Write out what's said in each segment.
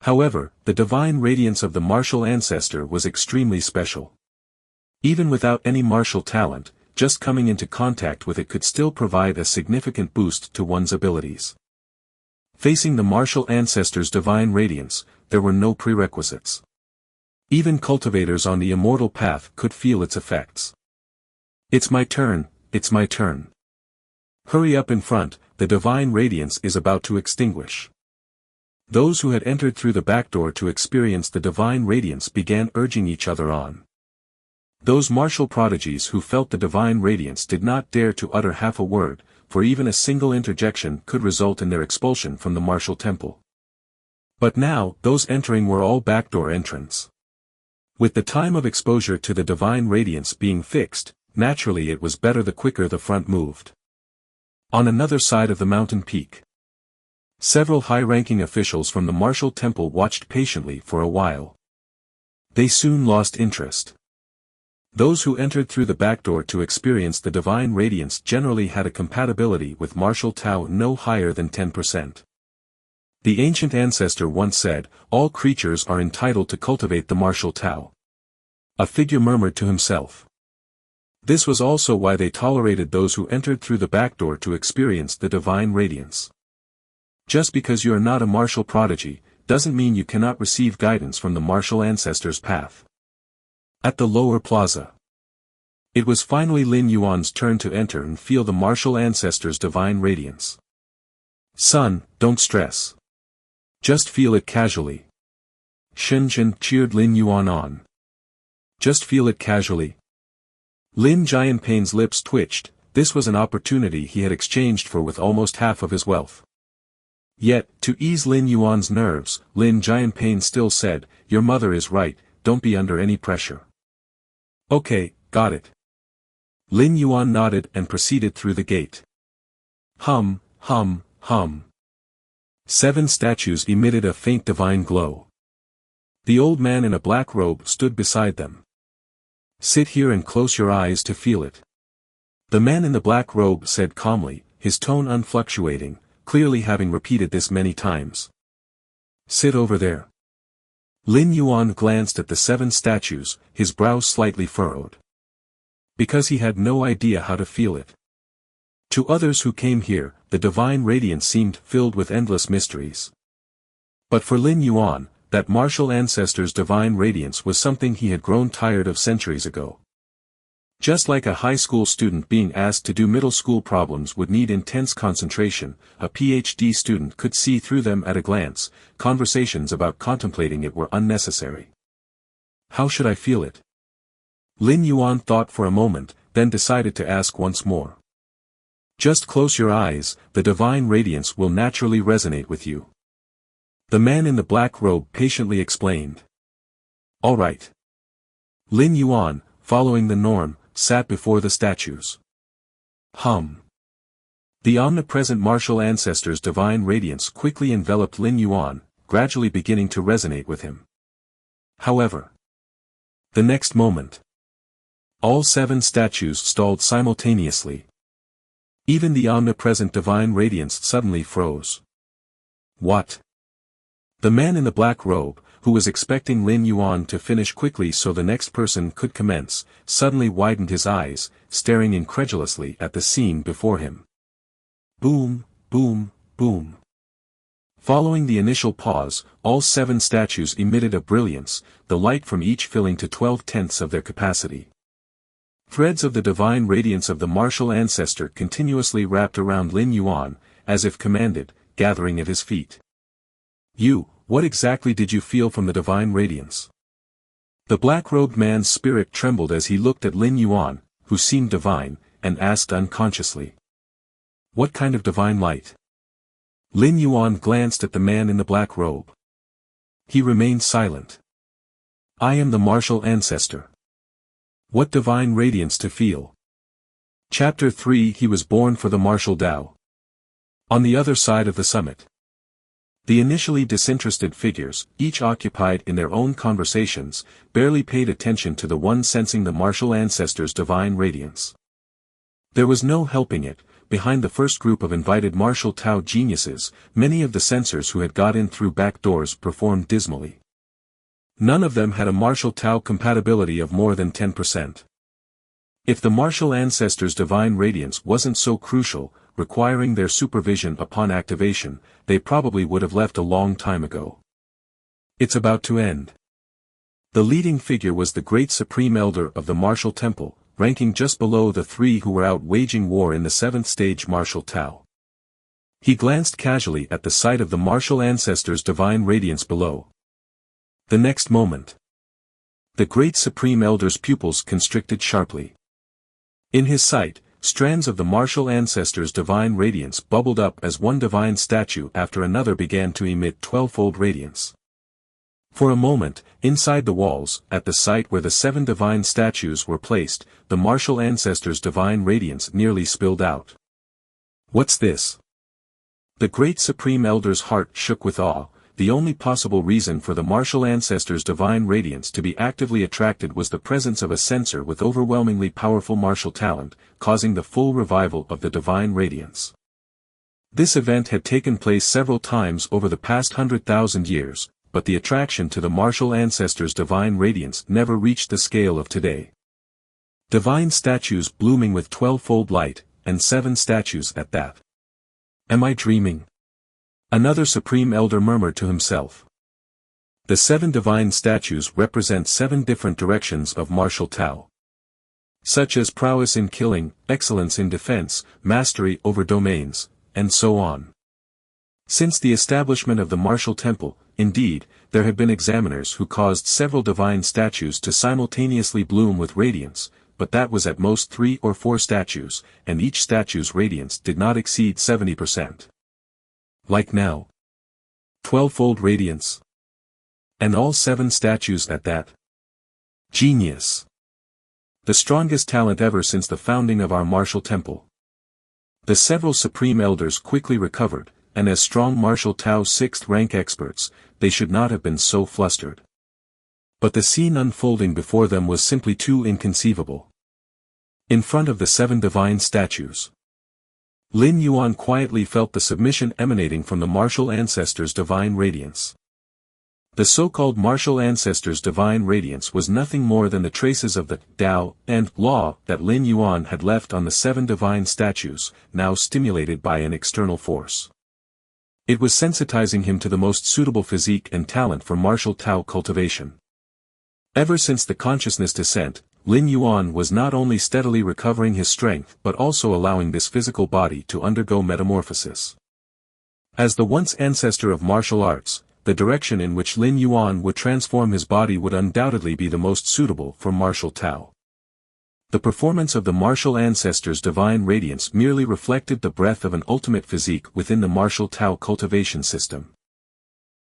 However, the divine radiance of the martial ancestor was extremely special. Even without any martial talent, just coming into contact with it could still provide a significant boost to one's abilities. Facing the martial ancestor's divine radiance, there were no prerequisites. Even cultivators on the immortal path could feel its effects. It's my turn, it's my turn. Hurry up in front, the divine radiance is about to extinguish. Those who had entered through the back door to experience the divine radiance began urging each other on. Those martial prodigies who felt the divine radiance did not dare to utter half a word, for even a single interjection could result in their expulsion from the martial temple. But now, those entering were all backdoor entrants. With the time of exposure to the divine radiance being fixed, naturally it was better the quicker the front moved. On another side of the mountain peak, several high-ranking officials from the martial temple watched patiently for a while. They soon lost interest. Those who entered through the back door to experience the divine radiance generally had a compatibility with martial Tao no higher than 10%. The ancient ancestor once said, "All creatures are entitled to cultivate the martial Tao." A figure murmured to himself. This was also why they tolerated those who entered through the back door to experience the divine radiance. Just because you are not a martial prodigy, doesn't mean you cannot receive guidance from the martial ancestor's path. At the lower plaza, it was finally Lin Yuan's turn to enter and feel the martial ancestor's divine radiance. "Son, don't stress. Just feel it casually." Shenzhen cheered Lin Yuan on. "Just feel it casually." Lin Jianping's lips twitched. This was an opportunity he had exchanged for with almost half of his wealth. Yet, to ease Lin Yuan's nerves, Lin Jianping still said, "Your mother is right, don't be under any pressure." "Okay, got it." Lin Yuan nodded and proceeded through the gate. Hum, hum, hum. 7 statues emitted a faint divine glow. The old man in a black robe stood beside them. "Sit here and close your eyes to feel it." The man in the black robe said calmly, his tone unfluctuating, clearly having repeated this many times. "Sit over there." Lin Yuan glanced at the 7 statues, his brows slightly furrowed. Because he had no idea how to feel it. To others who came here, the divine radiance seemed filled with endless mysteries. But for Lin Yuan, that martial ancestor's divine radiance was something he had grown tired of centuries ago. Just like a high school student being asked to do middle school problems would need intense concentration, a PhD student could see through them at a glance. Conversations about contemplating it were unnecessary. How should I feel it? Lin Yuan thought for a moment, then decided to ask once more. Just close your eyes, the divine radiance will naturally resonate with you. The man in the black robe patiently explained. All right. Lin Yuan, following the norm, sat before the statues. Hum. The omnipresent martial ancestor's divine radiance quickly enveloped Lin Yuan, gradually beginning to resonate with him. However, the next moment, all 7 statues stalled simultaneously. Even the omnipresent divine radiance suddenly froze. What? The man in the black robe, who was expecting Lin Yuan to finish quickly so the next person could commence, suddenly widened his eyes, staring incredulously at the scene before him. Boom, boom, boom. Following the initial pause, all 7 statues emitted a brilliance, the light from each filling to 12/10 of their capacity. Threads of the divine radiance of the martial ancestor continuously wrapped around Lin Yuan, as if commanded, gathering at his feet. What exactly did you feel from the divine radiance? The black-robed man's spirit trembled as he looked at Lin Yuan, who seemed divine, and asked unconsciously. What kind of divine light? Lin Yuan glanced at the man in the black robe. He remained silent. I am the martial ancestor. What divine radiance to feel? Chapter 3 He was born for the martial Tao. On the other side of the summit, the initially disinterested figures, each occupied in their own conversations, barely paid attention to the one sensing the martial ancestor's divine radiance. There was no helping it, behind the first group of invited martial Tao geniuses, many of the censors who had got in through back doors performed dismally. None of them had a martial Tao compatibility of more than 10%. If the martial ancestors' divine radiance wasn't so crucial, requiring their supervision upon activation, they probably would have left a long time ago. It's about to end. The leading figure was the great supreme elder of the martial temple, ranking just below the three who were out waging war in the 7th stage martial Tao. He glanced casually at the sight of the martial ancestors' divine radiance below. The next moment, the great supreme elder's pupils constricted sharply. In his sight, strands of the martial ancestors' divine radiance bubbled up as one divine statue after another began to emit 12-fold radiance. For a moment, inside the walls, at the site where the 7 divine statues were placed, the martial ancestors' divine radiance nearly spilled out. What's this? The great supreme elder's heart shook with awe. The only possible reason for the martial ancestors' divine radiance to be actively attracted was the presence of a censor with overwhelmingly powerful martial talent, causing the full revival of the divine radiance. This event had taken place several times over the past 100,000 years, but the attraction to the martial ancestors' divine radiance never reached the scale of today. Divine statues blooming with 12-fold light, and 7 statues at that. Am I dreaming? Another supreme elder murmured to himself. The 7 divine statues represent 7 different directions of martial Tao. Such as prowess in killing, excellence in defense, mastery over domains, and so on. Since the establishment of the martial temple, indeed, there have been examiners who caused several divine statues to simultaneously bloom with radiance, but that was at most 3 or 4 statues, and each statue's radiance did not exceed 70%. Like now. 12-fold radiance. And all 7 statues at that. Genius. The strongest talent ever since the founding of our martial temple. The several supreme elders quickly recovered, and as strong martial Tao 6th rank experts, they should not have been so flustered. But the scene unfolding before them was simply too inconceivable. In front of the 7 divine statues, Lin Yuan quietly felt the submission emanating from the martial ancestors' divine radiance. The so-called martial ancestors' divine radiance was nothing more than the traces of the Tao and law that Lin Yuan had left on the 7 divine statues, now stimulated by an external force. It was sensitizing him to the most suitable physique and talent for martial Tao cultivation. Ever since the consciousness descent, Lin Yuan was not only steadily recovering his strength but also allowing this physical body to undergo metamorphosis. As the once ancestor of martial arts, the direction in which Lin Yuan would transform his body would undoubtedly be the most suitable for martial Tao. The performance of the martial ancestors' divine radiance merely reflected the breadth of an ultimate physique within the martial Tao cultivation system.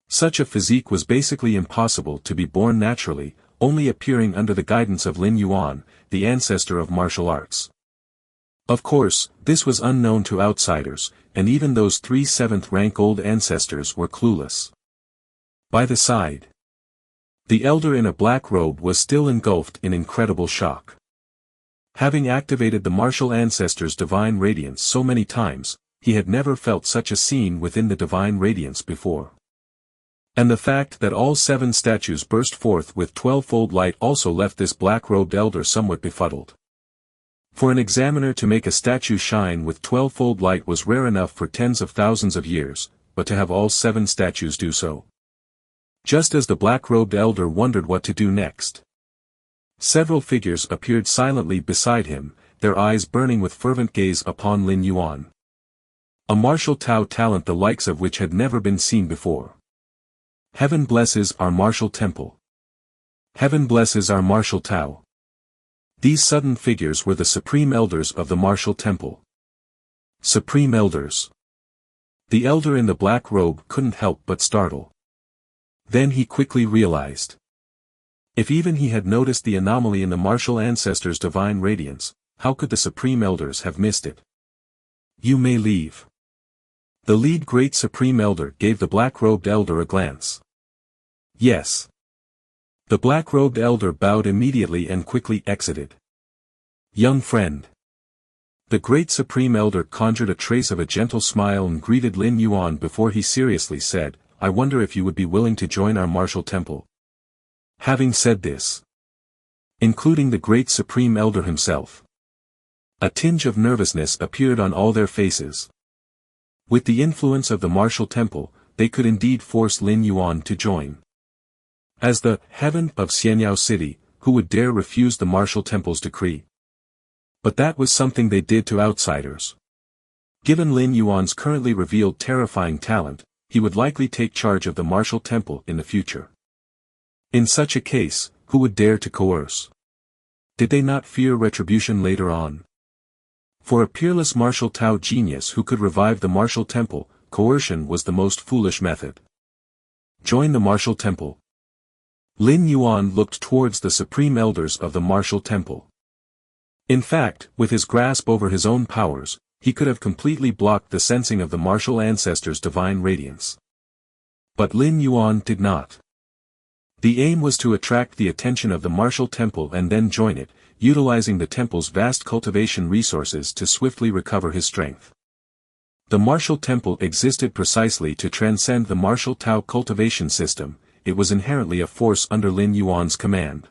Such a physique was basically impossible to be born naturally, only appearing under the guidance of Lin Yuan, the ancestor of martial arts. Of course, this was unknown to outsiders, and even those 3 7th-rank old ancestors were clueless. By the side, the elder in a black robe was still engulfed in incredible shock. Having activated the martial ancestors' divine radiance so many times, he had never felt such a scene within the divine radiance before. And the fact that all 7 statues burst forth with 12-fold light also left this black-robed elder somewhat befuddled. For an examiner to make a statue shine with 12-fold light was rare enough for tens of thousands of years, but to have all 7 statues do so. Just as the black-robed elder wondered what to do next, several figures appeared silently beside him, their eyes burning with fervent gaze upon Lin Yuan. A martial Tao talent the likes of which had never been seen before. Heaven blesses our martial temple. Heaven blesses our martial Tao. These sudden figures were the supreme elders of the martial temple. Supreme elders. The elder in the black robe couldn't help but startle. Then he quickly realized. If even he had noticed the anomaly in the martial ancestors' divine radiance, how could the supreme elders have missed it? You may leave. The lead great supreme elder gave the black-robed elder a glance. Yes. The black-robed elder bowed immediately and quickly exited. Young friend. The great Supreme Elder conjured a trace of a gentle smile and greeted Lin Yuan before he seriously said, "I wonder if you would be willing to join our martial temple." Having said this, including the great Supreme Elder himself, a tinge of nervousness appeared on all their faces. With the influence of the martial temple, they could indeed force Lin Yuan to join. As the heaven of Xianyao City, who would dare refuse the martial temple's decree? But that was something they did to outsiders. Given Lin Yuan's currently revealed terrifying talent, he would likely take charge of the martial temple in the future. In such a case, who would dare to coerce? Did they not fear retribution later on? For a peerless martial Tao genius who could revive the martial temple, coercion was the most foolish method. Join the martial temple. Lin Yuan looked towards the supreme elders of the martial temple. In fact, with his grasp over his own powers, he could have completely blocked the sensing of the martial ancestors' divine radiance. But Lin Yuan did not. The aim was to attract the attention of the martial temple and then join it, utilizing the temple's vast cultivation resources to swiftly recover his strength. The martial temple existed precisely to transcend the martial Tao cultivation system. It was inherently a force under Lin Yuan's command.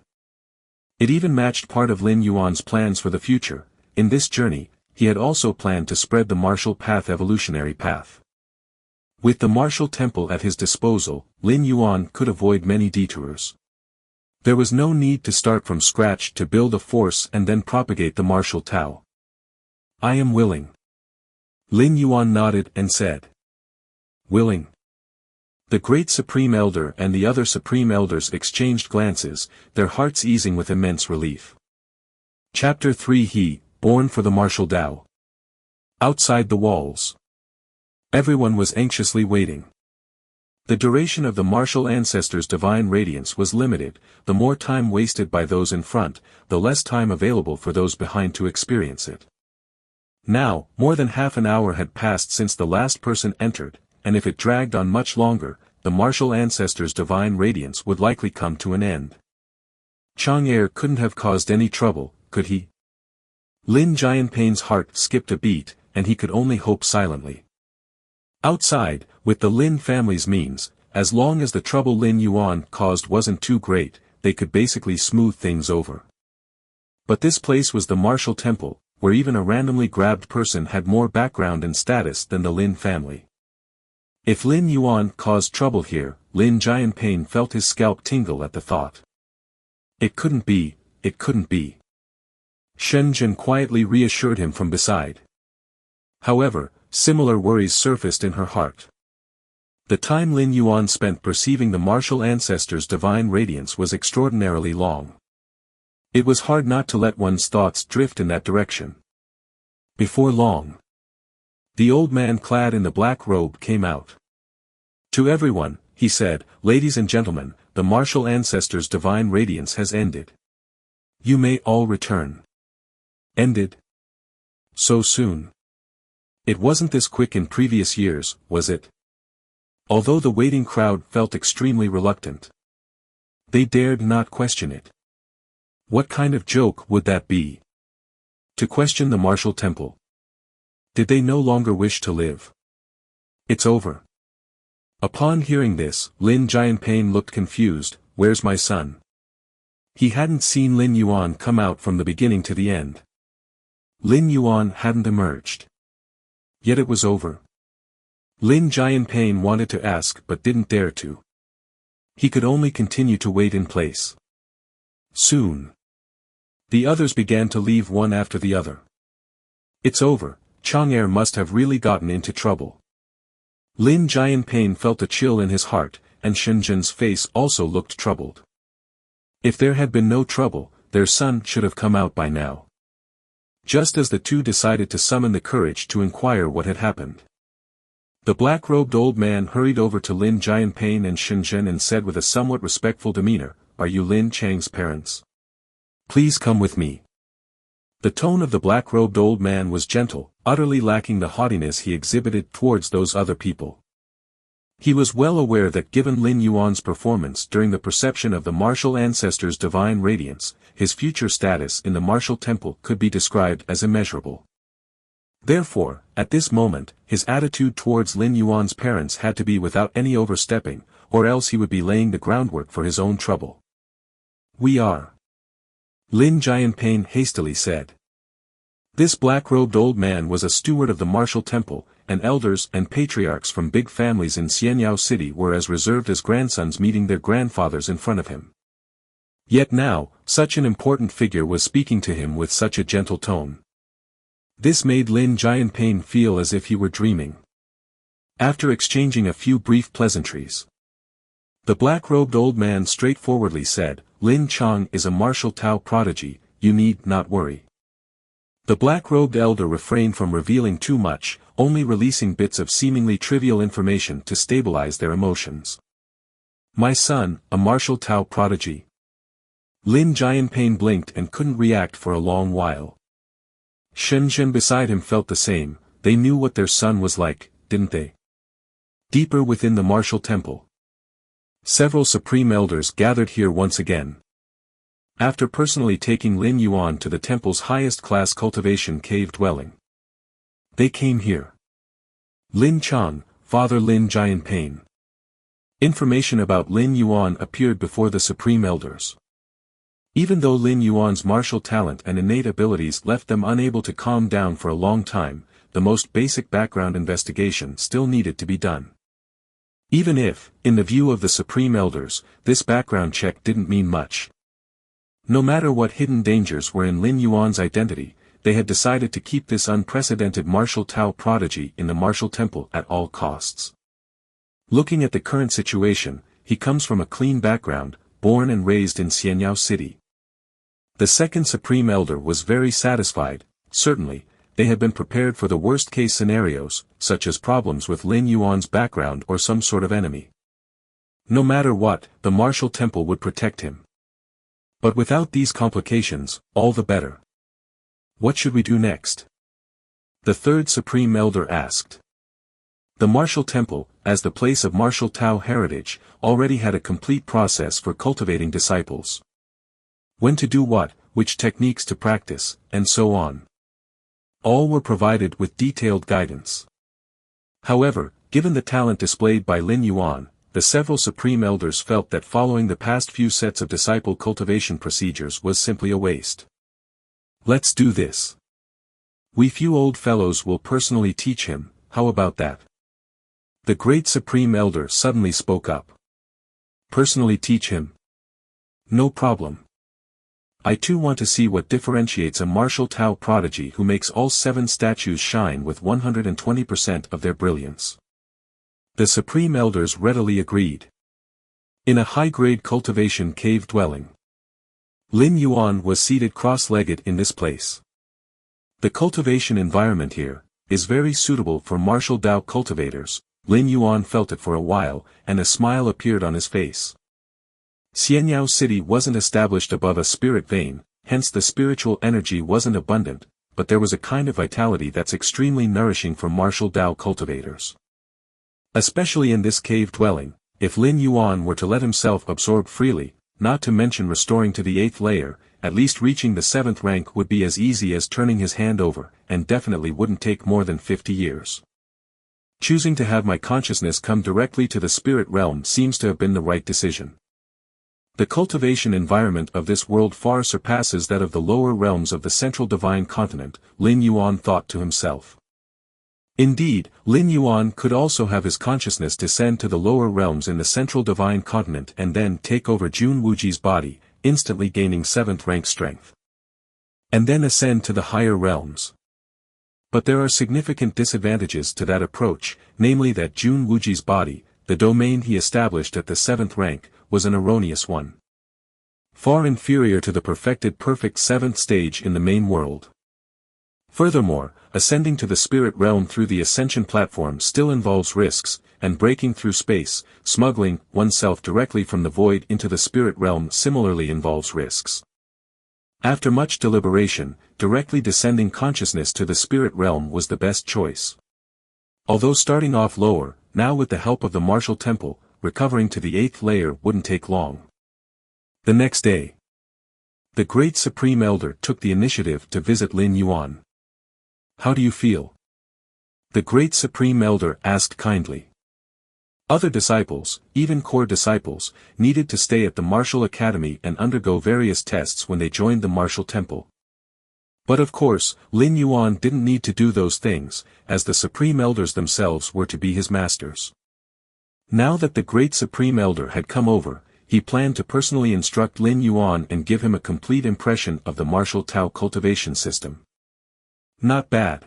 It even matched part of Lin Yuan's plans for the future. In this journey, he had also planned to spread the martial path evolutionary path. With the martial temple at his disposal, Lin Yuan could avoid many detours. There was no need to start from scratch to build a force and then propagate the martial Tao. "I am willing." Lin Yuan nodded and said. "Willing?" The great Supreme Elder and the other Supreme Elders exchanged glances, their hearts easing with immense relief. Chapter 3 He, born for the martial Tao. Outside the walls, everyone was anxiously waiting. The duration of the martial ancestors' divine radiance was limited. The more time wasted by those in front, the less time available for those behind to experience it. Now, more than half an hour had passed since the last person entered, and if it dragged on much longer, the martial ancestors' divine radiance would likely come to an end. Chang'er couldn't have caused any trouble, could he? Lin Jianping's heart skipped a beat, and he could only hope silently. Outside, with the Lin family's means, as long as the trouble Lin Yuan caused wasn't too great, they could basically smooth things over. But this place was the martial temple, where even a randomly grabbed person had more background and status than the Lin family. If Lin Yuan caused trouble here, Lin Jianping felt his scalp tingle at the thought. It couldn't be, it couldn't be. Shen Jin quietly reassured him from beside. However, similar worries surfaced in her heart. The time Lin Yuan spent perceiving the martial ancestors' divine radiance was extraordinarily long. It was hard not to let one's thoughts drift in that direction. Before long, the old man clad in the black robe came out. To everyone, he said, "Ladies and gentlemen, the martial ancestors' divine radiance has ended. You may all return." Ended? So soon? It wasn't this quick in previous years, was it? Although the waiting crowd felt extremely reluctant, they dared not question it. What kind of joke would that be? To question the martial temple? Did they no longer wish to live? It's over. Upon hearing this, Lin Jianping looked confused. Where's my son? He hadn't seen Lin Yuan come out from the beginning to the end. Lin Yuan hadn't emerged. Yet it was over. Lin Jianping wanted to ask but didn't dare to. He could only continue to wait in place. Soon, the others began to leave one after the other. It's over. Chang'er must have really gotten into trouble. Lin Jianping felt a chill in his heart, and Shen Jin's face also looked troubled. If there had been no trouble, their son should have come out by now. Just as the two decided to summon the courage to inquire what had happened, the black-robed old man hurried over to Lin Jianping and Shen Jin and said with a somewhat respectful demeanor, "Are you Lin Chang's parents? Please come with me." The tone of the black-robed old man was gentle, utterly lacking the haughtiness he exhibited towards those other people. He was well aware that given Lin Yuan's performance during the perception of the martial ancestors' divine radiance, his future status in the martial temple could be described as immeasurable. Therefore, at this moment, his attitude towards Lin Yuan's parents had to be without any overstepping, or else he would be laying the groundwork for his own trouble. "We are," Lin Jianping hastily said. This black-robed old man was a steward of the martial temple, and elders and patriarchs from big families in Xianyao City were as reserved as grandsons meeting their grandfathers in front of him. Yet now, such an important figure was speaking to him with such a gentle tone. This made Lin Jianping feel as if he were dreaming. After exchanging a few brief pleasantries, the black-robed old man straightforwardly said, "Lin Chang is a martial Tao prodigy, you need not worry." The black-robed elder refrained from revealing too much, only releasing bits of seemingly trivial information to stabilize their emotions. "My son, a martial Tao prodigy." Lin Jianping blinked and couldn't react for a long while. Shenzhen beside him felt the same. They knew what their son was like, didn't they? Deeper within the martial temple, several supreme elders gathered here once again. After personally taking Lin Yuan to the temple's highest-class cultivation cave dwelling, they came here. Lin Chang, Father Lin Jianping. Information about Lin Yuan appeared before the supreme elders. Even though Lin Yuan's martial talent and innate abilities left them unable to calm down for a long time, the most basic background investigation still needed to be done. Even if, in the view of the supreme elders, this background check didn't mean much. No matter what hidden dangers were in Lin Yuan's identity, they had decided to keep this unprecedented martial Tao prodigy in the martial temple at all costs. Looking at the current situation, he comes from a clean background, born and raised in Xianyao City. The second supreme elder was very satisfied. Certainly, they had been prepared for the worst-case scenarios, such as problems with Lin Yuan's background or some sort of enemy. No matter what, the martial temple would protect him. But without these complications, all the better. What should we do next? The third supreme elder asked. The martial temple, as the place of martial Tao heritage, already had a complete process for cultivating disciples. When to do what, which techniques to practice, and so on. All were provided with detailed guidance. However, given the talent displayed by Lin Yuan, the several supreme elders felt that following the past few sets of disciple cultivation procedures was simply a waste. Let's do this. We few old fellows will personally teach him, how about that? The great supreme elder suddenly spoke up. Personally teach him? No problem. I too want to see what differentiates a martial Tao prodigy who makes all 7 statues shine with 120% of their brilliance. The supreme elders readily agreed. In a high-grade cultivation cave dwelling, Lin Yuan was seated cross-legged in this place. The cultivation environment here is very suitable for martial Tao cultivators. Lin Yuan felt it for a while, and a smile appeared on his face. Xianyao City wasn't established above a spirit vein, hence the spiritual energy wasn't abundant, but there was a kind of vitality that's extremely nourishing for martial Tao cultivators. Especially in this cave dwelling, if Lin Yuan were to let himself absorb freely, not to mention restoring to the 8th layer, at least reaching the 7th rank would be as easy as turning his hand over, and definitely wouldn't take more than 50 years. Choosing to have my consciousness come directly to the spirit realm seems to have been the right decision. The cultivation environment of this world far surpasses that of the lower realms of the central divine continent, Lin Yuan thought to himself. Indeed, Lin Yuan could also have his consciousness descend to the lower realms in the central divine continent and then take over Jun Wuji's body, instantly gaining 7th rank strength. And then ascend to the higher realms. But there are significant disadvantages to that approach, namely that Jun Wuji's body, the domain he established at the 7th rank, was an erroneous one. Far inferior to the perfected perfect 7th stage in the main world. Furthermore, ascending to the spirit realm through the ascension platform still involves risks, and breaking through space, smuggling oneself directly from the void into the spirit realm similarly involves risks. After much deliberation, directly descending consciousness to the spirit realm was the best choice. Although starting off lower, now with the help of the martial temple, recovering to the 8th layer wouldn't take long. The next day, the great supreme elder took the initiative to visit Lin Yuan. How do you feel? The great supreme elder asked kindly. Other disciples, even core disciples, needed to stay at the martial academy and undergo various tests when they joined the martial temple. But of course, Lin Yuan didn't need to do those things, as the supreme elders themselves were to be his masters. Now that the great supreme elder had come over, he planned to personally instruct Lin Yuan and give him a complete impression of the martial Tao cultivation system. Not bad.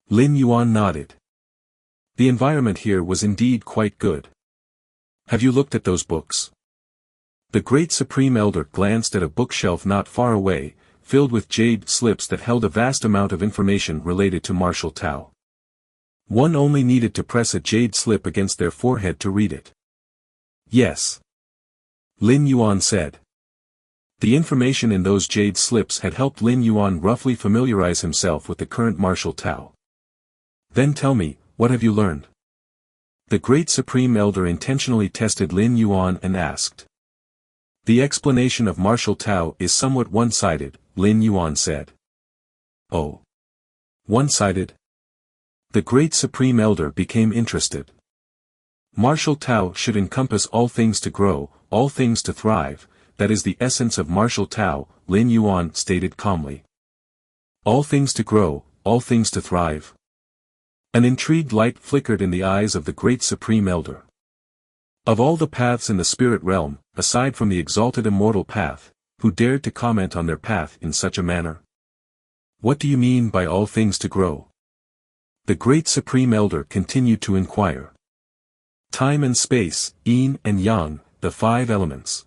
Lin Yuan nodded. The environment here was indeed quite good. Have you looked at those books? The great supreme elder glanced at a bookshelf not far away, filled with jade slips that held a vast amount of information related to martial Tao. One only needed to press a jade slip against their forehead to read it. Yes. Lin Yuan said. The information in those jade slips had helped Lin Yuan roughly familiarize himself with the current martial Tao. Then tell me, what have you learned? The great supreme elder intentionally tested Lin Yuan and asked. The explanation of martial Tao is somewhat one-sided, Lin Yuan said. Oh. One-sided? The great supreme elder became interested. Martial Tao should encompass all things to grow, all things to thrive, that is the essence of martial Tao, Lin Yuan stated calmly. All things to grow, all things to thrive. An intrigued light flickered in the eyes of the great supreme elder. Of all the paths in the spirit realm, aside from the exalted immortal path, who dared to comment on their path in such a manner? What do you mean by all things to grow? The great supreme elder continued to inquire. Time and space, yin and yang, the five elements.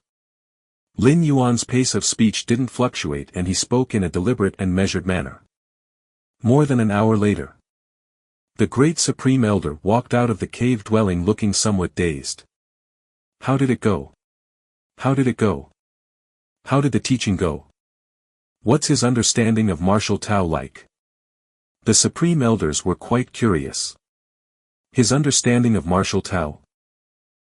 Lin Yuan's pace of speech didn't fluctuate and he spoke in a deliberate and measured manner. More than an hour later, the great supreme elder walked out of the cave dwelling looking somewhat dazed. How did it go? How did it go? How did the teaching go? What's his understanding of martial Tao like? The supreme elders were quite curious. His understanding of martial Tao?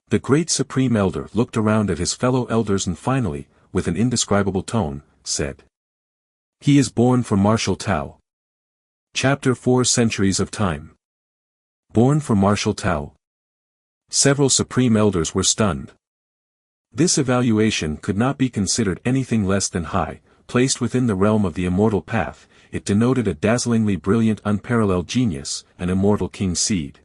The great supreme elder looked around at his fellow elders and finally, with an indescribable tone, said. He is born for martial Tao. Chapter 4 Centuries of Time. Born for martial Tao. Several supreme elders were stunned. This evaluation could not be considered anything less than high, placed within the realm of the immortal path, it denoted a dazzlingly brilliant unparalleled genius, an immortal king's seed.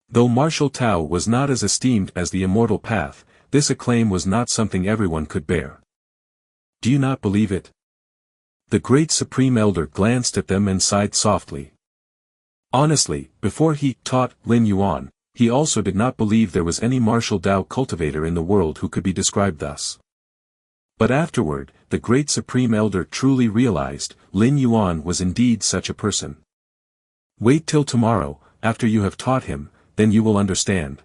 Though martial Tao was not as esteemed as the immortal path, this acclaim was not something everyone could bear. Do you not believe it? The great supreme elder glanced at them and sighed softly. Honestly, before he taught Lin Yuan, he also did not believe there was any martial Tao cultivator in the world who could be described thus. But afterward, the great supreme elder truly realized, Lin Yuan was indeed such a person. Wait till tomorrow, after you have taught him, then you will understand.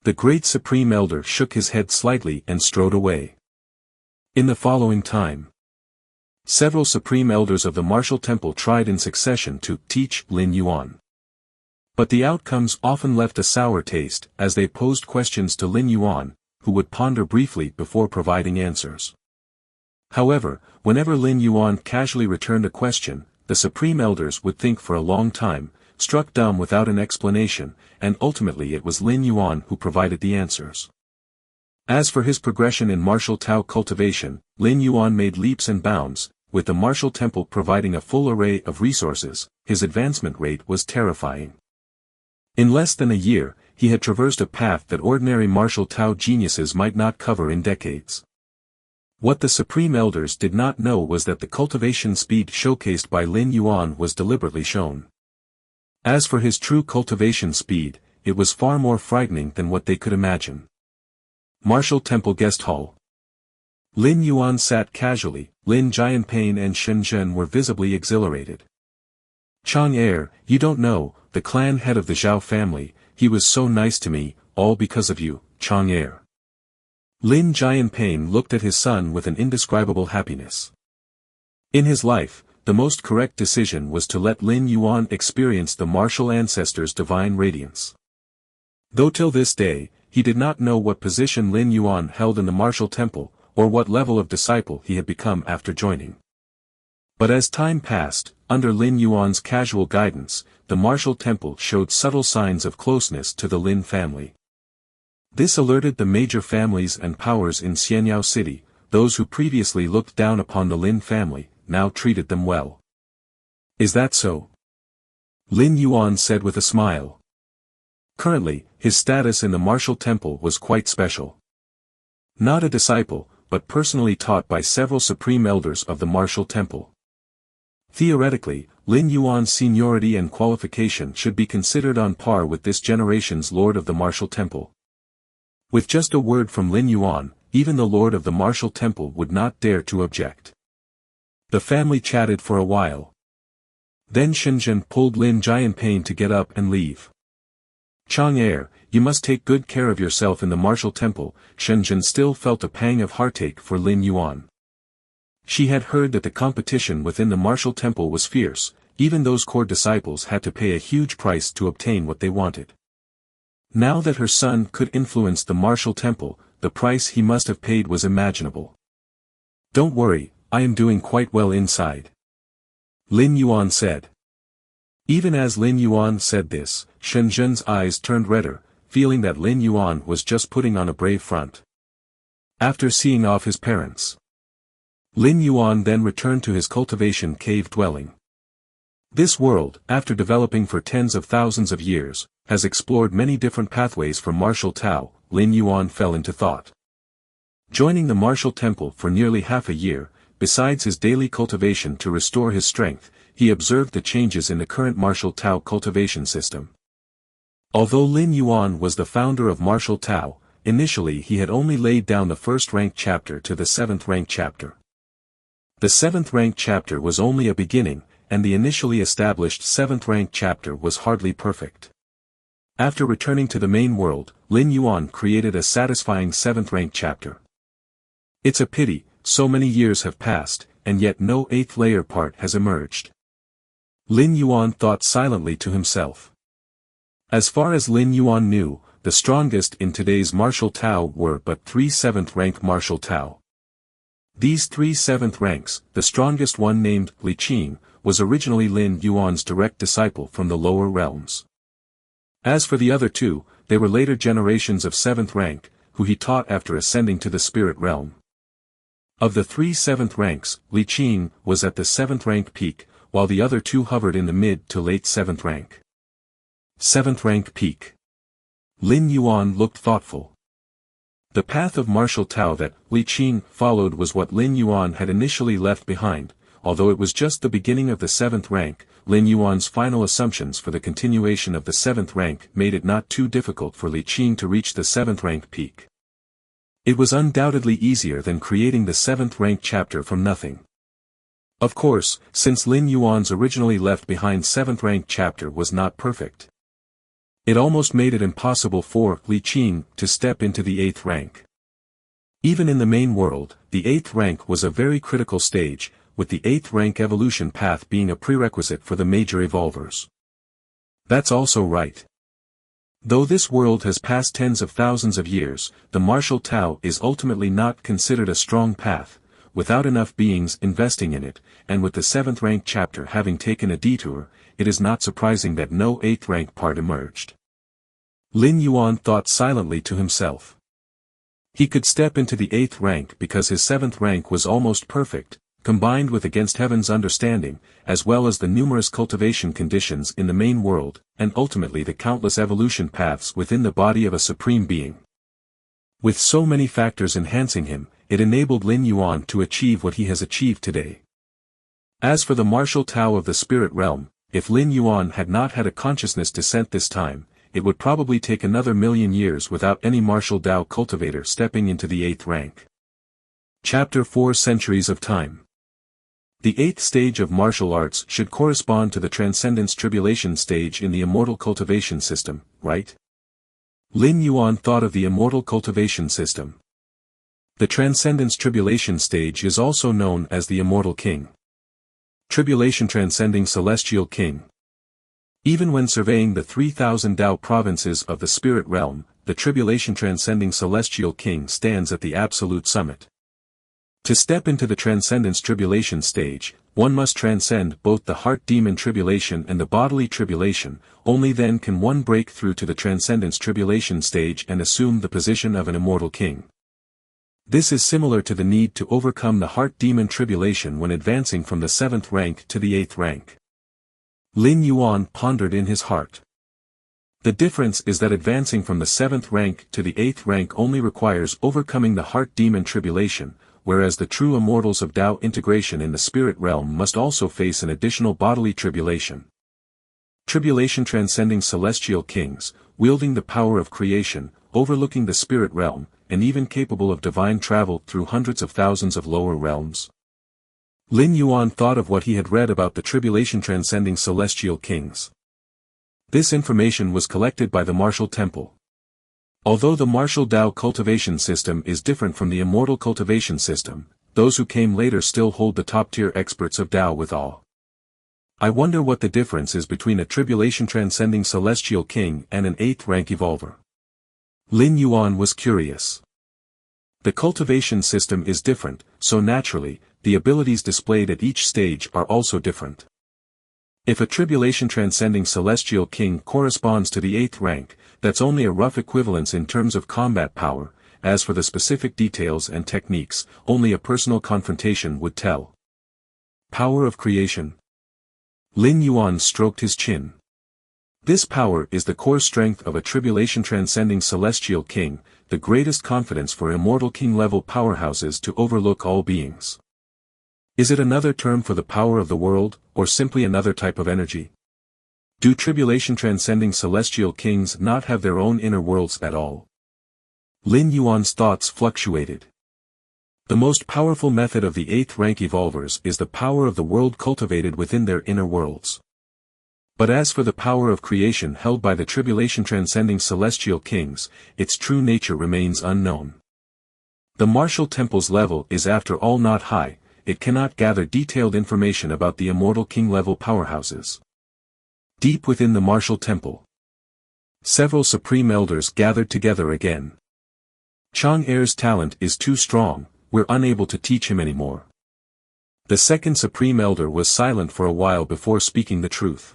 The great supreme elder shook his head slightly and strode away. In the following time, several supreme elders of the martial temple tried in succession to teach Lin Yuan. But the outcomes often left a sour taste, as they posed questions to Lin Yuan, who would ponder briefly before providing answers. However, whenever Lin Yuan casually returned a question, the supreme elders would think for a long time, struck dumb without an explanation, and ultimately it was Lin Yuan who provided the answers. As for his progression in martial Tao cultivation, Lin Yuan made leaps and bounds, with the martial temple providing a full array of resources, his advancement rate was terrifying. In less than a year, he had traversed a path that ordinary martial Tao geniuses might not cover in decades. What the supreme elders did not know was that the cultivation speed showcased by Lin Yuan was deliberately shown. As for his true cultivation speed, it was far more frightening than what they could imagine. Martial Temple Guest Hall. Lin Yuan sat casually, Lin Jianpain and Shen Zhen were visibly exhilarated. Chang Er, you don't know, the clan head of the Zhao family, he was so nice to me, all because of you, Chang Er. Lin Jianpain looked at his son with an indescribable happiness. In his life, the most correct decision was to let Lin Yuan experience the martial ancestor's divine radiance. Though till this day, he did not know what position Lin Yuan held in the martial temple, or what level of disciple he had become after joining. But as time passed, under Lin Yuan's casual guidance, the martial temple showed subtle signs of closeness to the Lin family. This alerted the major families and powers in Xianyao City. Those who previously looked down upon the Lin family, now treated them well. Is that so? Lin Yuan said with a smile. Currently, his status in the martial temple was quite special. Not a disciple, but personally taught by several supreme elders of the martial temple. Theoretically, Lin Yuan's seniority and qualification should be considered on par with this generation's lord of the martial temple. With just a word from Lin Yuan, even the lord of the martial temple would not dare to object. The family chatted for a while. Then Shenzhen pulled Lin Jianping to get up and leave. Chang'er, you must take good care of yourself in the martial temple. Shenzhen still felt a pang of heartache for Lin Yuan. She had heard that the competition within the martial temple was fierce, even those core disciples had to pay a huge price to obtain what they wanted. Now that her son could influence the martial temple, the price he must have paid was imaginable. Don't worry, I am doing quite well inside. Lin Yuan said. Even as Lin Yuan said this, Shenzhen's eyes turned redder, feeling that Lin Yuan was just putting on a brave front. After seeing off his parents, Lin Yuan then returned to his cultivation cave dwelling. This world, after developing for tens of thousands of years, has explored many different pathways for martial Tao. Lin Yuan fell into thought. Joining the martial temple for nearly half a year, besides his daily cultivation to restore his strength, he observed the changes in the current martial Tao cultivation system. Although Lin Yuan was the founder of martial Tao, initially he had only laid down the first rank chapter to the 7th rank chapter. The 7th rank chapter was only a beginning, and the initially established 7th rank chapter was hardly perfect. After returning to the main world, Lin Yuan created a satisfying 7th rank chapter. It's a pity, so many years have passed, and yet no 8th layer part has emerged. Lin Yuan thought silently to himself. As far as Lin Yuan knew, the strongest in today's martial Tao were but 3 7th rank martial Tao. These 3 7th ranks, the strongest one named Li Qin, was originally Lin Yuan's direct disciple from the lower realms. As for the other 2, they were later generations of 7th rank, who he taught after ascending to the spirit realm. Of the 3 7th ranks, Li Qin was at the 7th rank peak, while the other 2 hovered in the mid to late 7th rank. 7th rank peak. Lin Yuan looked thoughtful. The path of martial Tao that Li Qin followed was what Lin Yuan had initially left behind. Although it was just the beginning of the 7th rank, Lin Yuan's final assumptions for the continuation of the 7th rank made it not too difficult for Li Qin to reach the 7th rank peak. It was undoubtedly easier than creating the 7th rank chapter from nothing. Of course, since Lin Yuan's originally left behind 7th rank chapter was not perfect, it almost made it impossible for Li Qin to step into the 8th rank. Even in the main world, the 8th rank was a very critical stage, with the 8th rank evolution path being a prerequisite for the major evolvers. That's also right. Though this world has passed tens of thousands of years, the martial Tao is ultimately not considered a strong path, without enough beings investing in it, and with the 7th rank chapter having taken a detour, it is not surprising that no 8th rank part emerged. Lin Yuan thought silently to himself. He could step into the 8th rank because his 7th rank was almost perfect, combined with against heaven's understanding, as well as the numerous cultivation conditions in the main world, and ultimately the countless evolution paths within the body of a supreme being. With so many factors enhancing him, it enabled Lin Yuan to achieve what he has achieved today. As for the martial Tao of the spirit realm, if Lin Yuan had not had a consciousness descent this time, it would probably take another 1,000,000 years without any martial Tao cultivator stepping into the 8th rank. Chapter 4 Centuries of Time. The 8th stage of martial arts should correspond to the Transcendence Tribulation stage in the immortal cultivation system, right? Lin Yuan thought of the immortal cultivation system. The Transcendence Tribulation stage is also known as the Immortal King. Tribulation Transcending Celestial King. Even when surveying the 3,000 Tao provinces of the spirit realm, the Tribulation Transcending Celestial King stands at the absolute summit. To step into the Transcendence Tribulation stage, one must transcend both the heart demon tribulation and the bodily tribulation, only then can one break through to the transcendence tribulation stage and assume the position of an immortal king. This is similar to the need to overcome the heart demon tribulation when advancing from the 7th rank to the 8th rank. Lin Yuan pondered in his heart. The difference is that advancing from the 7th rank to the 8th rank only requires overcoming the heart demon tribulation, whereas the true immortals of Tao integration in the spirit realm must also face an additional bodily tribulation. Tribulation transcending celestial kings, wielding the power of creation, overlooking the spirit realm, and even capable of divine travel through hundreds of thousands of lower realms. Lin Yuan thought of what he had read about the tribulation transcending celestial kings. This information was collected by the martial temple. Although the martial Tao cultivation system is different from the immortal cultivation system, those who came later still hold the top-tier experts of Tao with awe. I wonder what the difference is between a tribulation transcending celestial king and an 8th rank evolver. Lin Yuan was curious. The cultivation system is different, so naturally, the abilities displayed at each stage are also different. If a tribulation transcending celestial king corresponds to the 8th rank, that's only a rough equivalence in terms of combat power. As for the specific details and techniques, only a personal confrontation would tell. Power of creation. Lin Yuan stroked his chin. This power is the core strength of a tribulation transcending celestial king, the greatest confidence for immortal king-level powerhouses to overlook all beings. Is it another term for the power of the world, or simply another type of energy? Do tribulation transcending celestial kings not have their own inner worlds at all? Lin Yuan's thoughts fluctuated. The most powerful method of the 8th rank evolvers is the power of the world cultivated within their inner worlds. But as for the power of creation held by the tribulation transcending celestial kings, its true nature remains unknown. The martial temple's level is after all not high, it cannot gather detailed information about the immortal king-level powerhouses. Deep within the martial temple, several supreme elders gathered together again. Chang'er's talent is too strong, we're unable to teach him anymore. The second supreme elder was silent for a while before speaking the truth.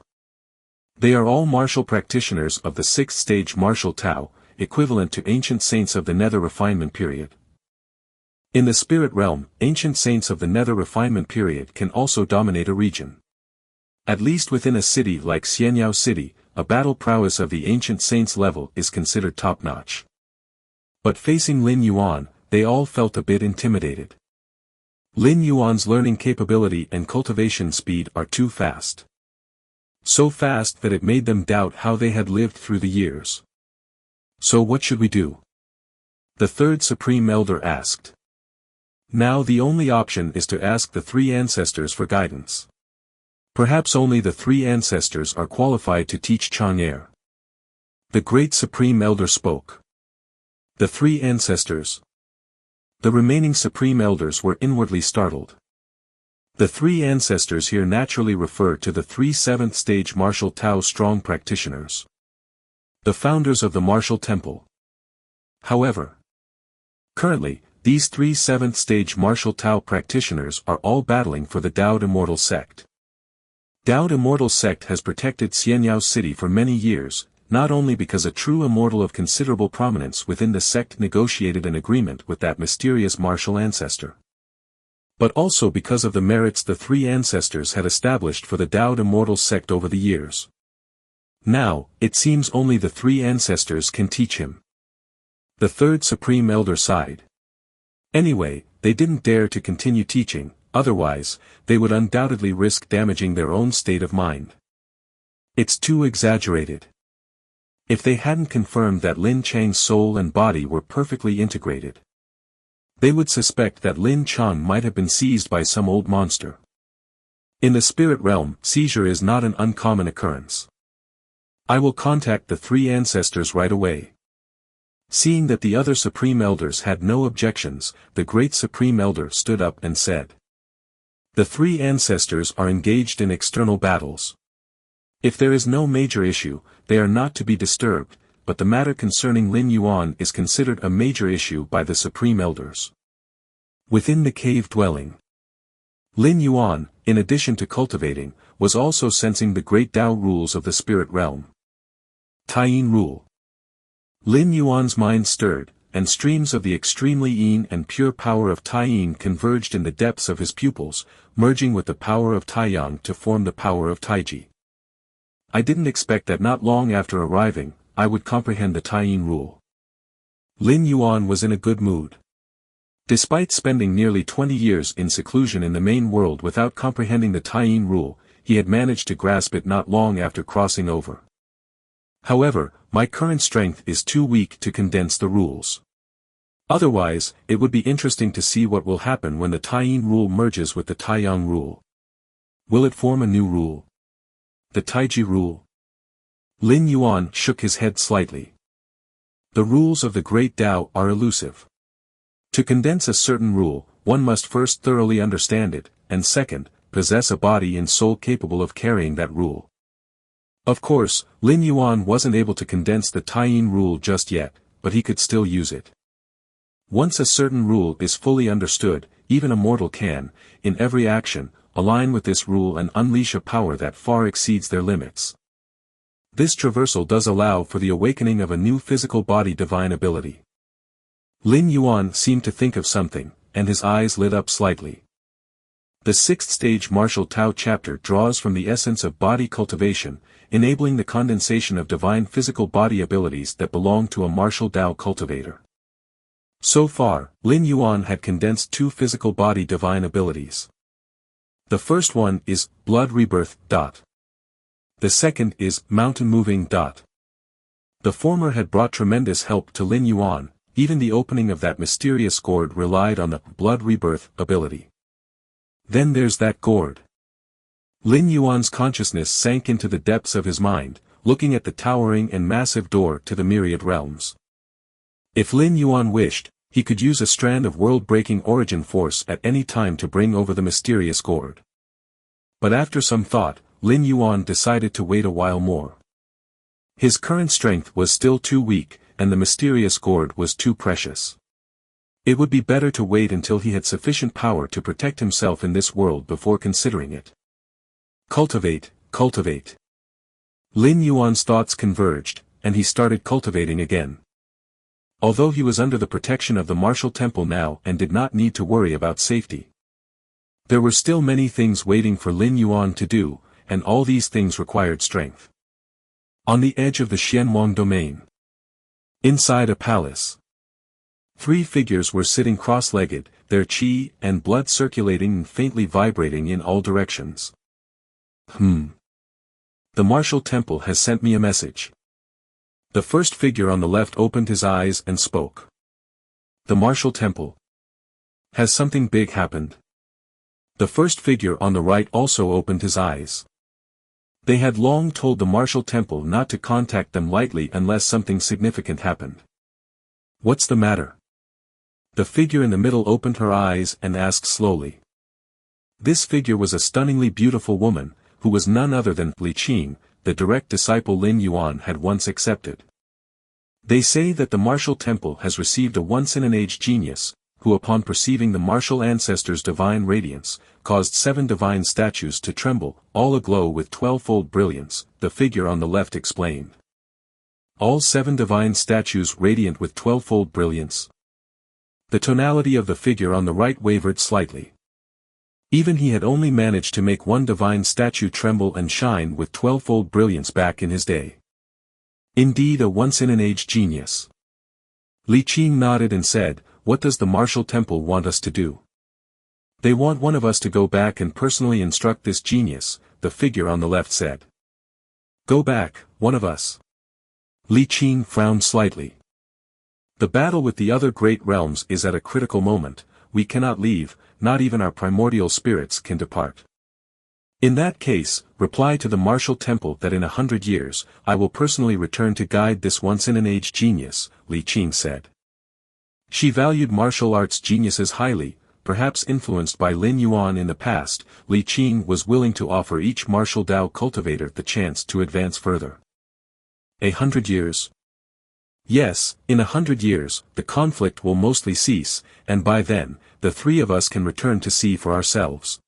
They are all martial practitioners of the 6th stage martial Tao, equivalent to ancient saints of the nether refinement period. In the spirit realm, ancient saints of the nether refinement period can also dominate a region. At least within a city like Xianyao City, a battle prowess of the ancient saints level is considered top-notch. But facing Lin Yuan, they all felt a bit intimidated. Lin Yuan's learning capability and cultivation speed are too fast. So fast that it made them doubt how they had lived through the years. So what should we do? The third supreme elder asked. Now the only option is to ask the 3 ancestors for guidance. Perhaps only the 3 ancestors are qualified to teach Chang'er. The great supreme elder spoke. The 3 ancestors. The remaining supreme elders were inwardly startled. The 3 ancestors here naturally refer to the 3 7th stage martial Tao strong practitioners. The founders of the martial temple. However, currently, these 3 7th stage martial Tao practitioners are all battling for the Dao Immortal sect. Dao Immortal sect has protected Xianyao City for many years, not only because a true immortal of considerable prominence within the sect negotiated an agreement with that mysterious martial ancestor, but also because of the merits the 3 ancestors had established for the Dao Immortal sect over the years. Now, it seems only the 3 ancestors can teach him. The third supreme elder sighed. Anyway, they didn't dare to continue teaching, otherwise, they would undoubtedly risk damaging their own state of mind. It's too exaggerated. If they hadn't confirmed that Lin Chang's soul and body were perfectly integrated, they would suspect that Lin Chang might have been seized by some old monster. In the spirit realm, seizure is not an uncommon occurrence. I will contact the 3 ancestors right away. Seeing that the other supreme elders had no objections, the great supreme elder stood up and said. The 3 ancestors are engaged in external battles. If there is no major issue, they are not to be disturbed, but the matter concerning Lin Yuan is considered a major issue by the supreme elders. Within the cave dwelling, Lin Yuan, in addition to cultivating, was also sensing the great Tao rules of the spirit realm. Taiyin rule. Lin Yuan's mind stirred, and streams of the extremely yin and pure power of Taiyin converged in the depths of his pupils, merging with the power of Taiyang to form the power of Taiji. I didn't expect that not long after arriving, I would comprehend the Taiyin rule. Lin Yuan was in a good mood. Despite spending nearly 20 years in seclusion in the main world without comprehending the Taiyin rule, he had managed to grasp it not long after crossing over. However, my current strength is too weak to condense the rules. Otherwise, it would be interesting to see what will happen when the Taiyin rule merges with the Taiyang rule. Will it form a new rule? The Taiji rule? Lin Yuan shook his head slightly. The rules of the great Tao are elusive. To condense a certain rule, one must first thoroughly understand it, and second, possess a body and soul capable of carrying that rule. Of course, Lin Yuan wasn't able to condense the Taiyin rule just yet, but he could still use it. Once a certain rule is fully understood, even a mortal can, in every action, align with this rule and unleash a power that far exceeds their limits. This traversal does allow for the awakening of a new physical body divine ability. Lin Yuan seemed to think of something, and his eyes lit up slightly. The sixth stage martial Tao chapter draws from the essence of body cultivation, enabling the condensation of divine physical body abilities that belong to a martial Tao cultivator. So far, Lin Yuan had condensed two physical body divine abilities. The first one is blood rebirth. The second is mountain moving. The former had brought tremendous help to Lin Yuan, even the opening of that mysterious gourd relied on the blood rebirth ability. Then there's that gourd. Lin Yuan's consciousness sank into the depths of his mind, looking at the towering and massive door to the myriad realms. If Lin Yuan wished, he could use a strand of world-breaking origin force at any time to bring over the mysterious gourd. But after some thought, Lin Yuan decided to wait a while more. His current strength was still too weak, and the mysterious gourd was too precious. It would be better to wait until he had sufficient power to protect himself in this world before considering it. Cultivate, cultivate. Lin Yuan's thoughts converged, and he started cultivating again. Although he was under the protection of the martial temple now and did not need to worry about safety, there were still many things waiting for Lin Yuan to do, and all these things required strength. On the edge of the Xianwang domain. Inside a palace. 3 figures were sitting cross-legged, their qi and blood circulating and faintly vibrating in all directions. The martial temple has sent me a message. The first figure on the left opened his eyes and spoke. The martial temple. Has something big happened? The first figure on the right also opened his eyes. They had long told the martial temple not to contact them lightly unless something significant happened. What's the matter? The figure in the middle opened her eyes and asked slowly. This figure was a stunningly beautiful woman, who was none other than Li Qing, the direct disciple Lin Yuan had once accepted. They say that the martial temple has received a once-in-an-age genius, who upon perceiving the martial ancestor's divine radiance, caused 7 divine statues to tremble, all aglow with 12-fold brilliance, the figure on the left explained. All 7 divine statues radiant with 12-fold brilliance. The tonality of the figure on the right wavered slightly. Even he had only managed to make 1 divine statue tremble and shine with 12-fold brilliance back in his day. Indeed a once-in-an-age genius. Li Qing nodded and said, "What does the martial temple want us to do?" "They want one of us to go back and personally instruct this genius," the figure on the left said. "Go back, one of us?" Li Qing frowned slightly. "The battle with the other great realms is at a critical moment, we cannot leave, not even our primordial spirits can depart." "In that case, reply to the martial temple that in 100 years, I will personally return to guide this once-in-an-age genius," Li Qing said. She valued martial arts geniuses highly, perhaps influenced by Lin Yuan in the past. Li Qing was willing to offer each martial Tao cultivator the chance to advance further. 100 years? Yes, in 100 years, the conflict will mostly cease, and by then, the 3 of us can return to see for ourselves.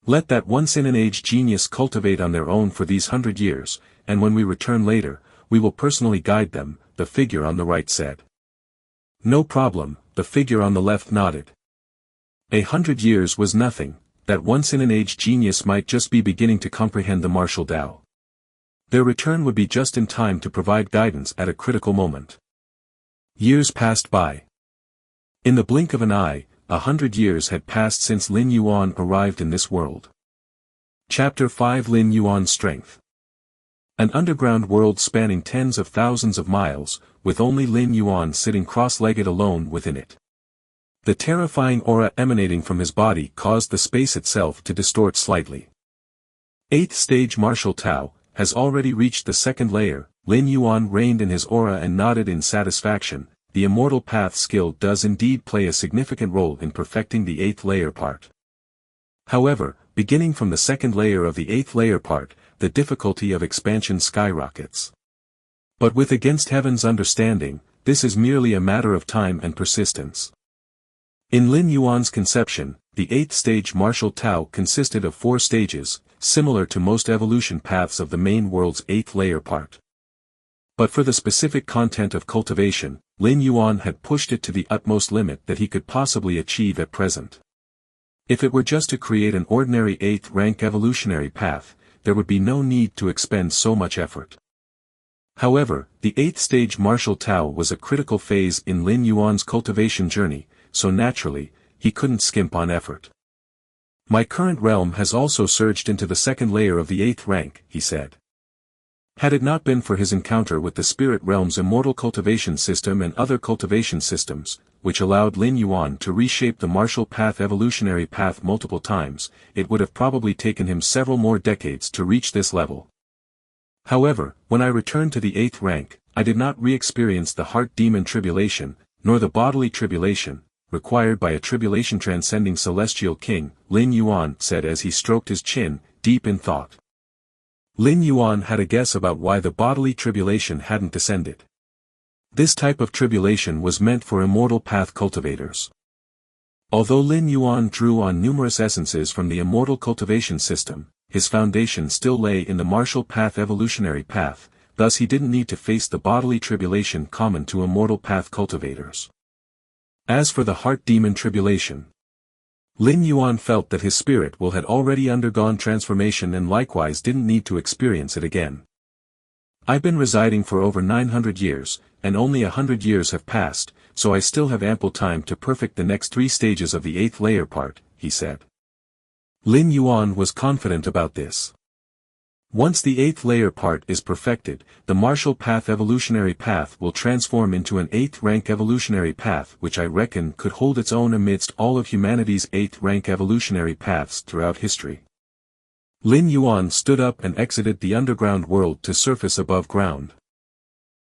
Let that once-in-an-age genius cultivate on their own for these 100 years, and when we return later, we will personally guide them, the figure on the right said. No problem, the figure on the left nodded. 100 years was nothing, that once-in-an-age genius might just be beginning to comprehend the martial Tao. Their return would be just in time to provide guidance at a critical moment. Years passed by. In the blink of an eye, 100 years had passed since Lin Yuan arrived in this world. Chapter 5 Lin Yuan's Strength. An underground world spanning tens of thousands of miles, with only Lin Yuan sitting cross-legged alone within it. The terrifying aura emanating from his body caused the space itself to distort slightly. 8th stage martial Tao has already reached the second layer. Lin Yuan reined in his aura and nodded in satisfaction. The immortal path skill does indeed play a significant role in perfecting the 8th layer part. However, beginning from the second layer of the 8th layer part, the difficulty of expansion skyrockets. But with Against Heaven's understanding, this is merely a matter of time and persistence. In Lin Yuan's conception, the 8th stage martial Tao consisted of 4 stages, similar to most evolution paths of the main world's 8th layer part. But for the specific content of cultivation, Lin Yuan had pushed it to the utmost limit that he could possibly achieve at present. If it were just to create an ordinary 8th rank evolutionary path, there would be no need to expend so much effort. However, the 8th stage martial Tao was a critical phase in Lin Yuan's cultivation journey, so naturally, he couldn't skimp on effort. My current realm has also surged into the second layer of the 8th rank, he said. Had it not been for his encounter with the spirit realm's immortal cultivation system and other cultivation systems, which allowed Lin Yuan to reshape the martial path evolutionary path multiple times, it would have probably taken him several more decades to reach this level. However, when I returned to the 8th rank, I did not re-experience the heart demon tribulation, nor the bodily tribulation, required by a tribulation transcending celestial king, Lin Yuan said as he stroked his chin, deep in thought. Lin Yuan had a guess about why the bodily tribulation hadn't descended. This type of tribulation was meant for immortal path cultivators. Although Lin Yuan drew on numerous essences from the immortal cultivation system, his foundation still lay in the martial path evolutionary path, thus he didn't need to face the bodily tribulation common to immortal path cultivators. As for the heart demon tribulation, Lin Yuan felt that his spirit will had already undergone transformation and likewise didn't need to experience it again. I've been residing for over 900 years, and only 100 years have passed, so I still have ample time to perfect the next 3 stages of the 8th layer part, he said. Lin Yuan was confident about this. Once the 8th layer part is perfected, the martial path evolutionary path will transform into an 8th rank evolutionary path which I reckon could hold its own amidst all of humanity's 8th rank evolutionary paths throughout history. Lin Yuan stood up and exited the underground world to surface above ground.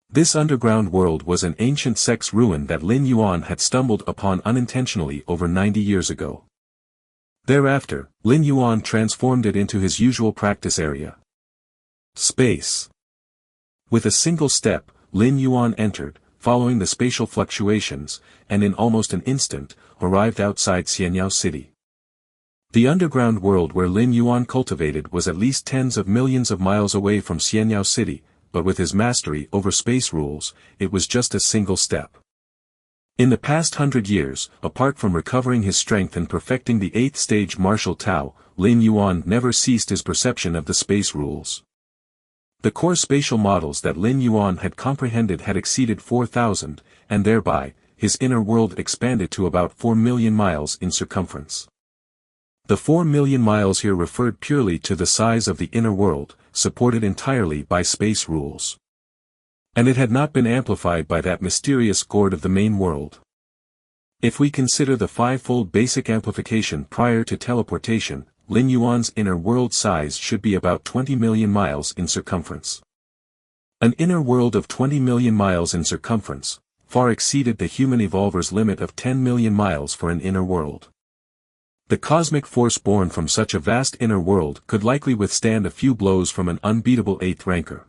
This underground world was an ancient sex ruin that Lin Yuan had stumbled upon unintentionally over 90 years ago. Thereafter, Lin Yuan transformed it into his usual practice area. Space. With a single step, Lin Yuan entered, following the spatial fluctuations, and in almost an instant, arrived outside Xianyao City. The underground world where Lin Yuan cultivated was at least tens of millions of miles away from Xianyao City, but with his mastery over space rules, it was just a single step. In the past 100 years, apart from recovering his strength and perfecting the 8th stage martial Tao, Lin Yuan never ceased his perception of the space rules. The core spatial models that Lin Yuan had comprehended had exceeded 4,000, and thereby, his inner world expanded to about 4 million miles in circumference. The 4 million miles here referred purely to the size of the inner world, supported entirely by space rules. And it had not been amplified by that mysterious gourd of the main world. If we consider the 5-fold basic amplification prior to teleportation, Lin Yuan's inner world size should be about 20 million miles in circumference. An inner world of 20 million miles in circumference, far exceeded the human evolver's limit of 10 million miles for an inner world. The cosmic force born from such a vast inner world could likely withstand a few blows from an unbeatable 8th ranker.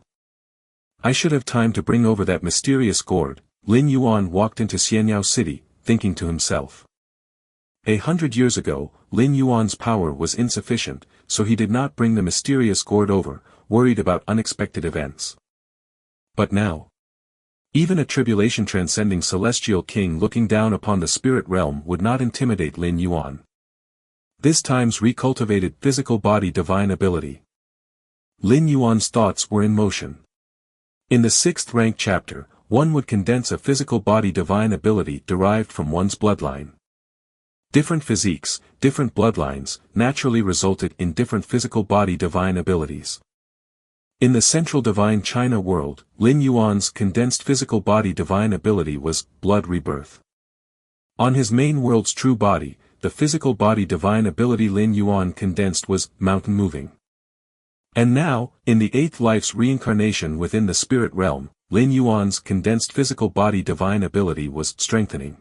I should have time to bring over that mysterious gourd. Lin Yuan walked into Xianyao City, thinking to himself. 100 years ago, Lin Yuan's power was insufficient, so he did not bring the mysterious gourd over, worried about unexpected events. But now, even a tribulation-transcending celestial king looking down upon the spirit realm would not intimidate Lin Yuan. This time's recultivated physical body divine ability. Lin Yuan's thoughts were in motion. In the 6th rank chapter, one would condense a physical body divine ability derived from one's bloodline. Different physiques, different bloodlines, naturally resulted in different physical body divine abilities. In the central divine China world, Lin Yuan's condensed physical body divine ability was blood rebirth. On his main world's true body, the physical body divine ability Lin Yuan condensed was mountain moving. And now, in the 8th life's reincarnation within the spirit realm, Lin Yuan's condensed physical body divine ability was strengthening.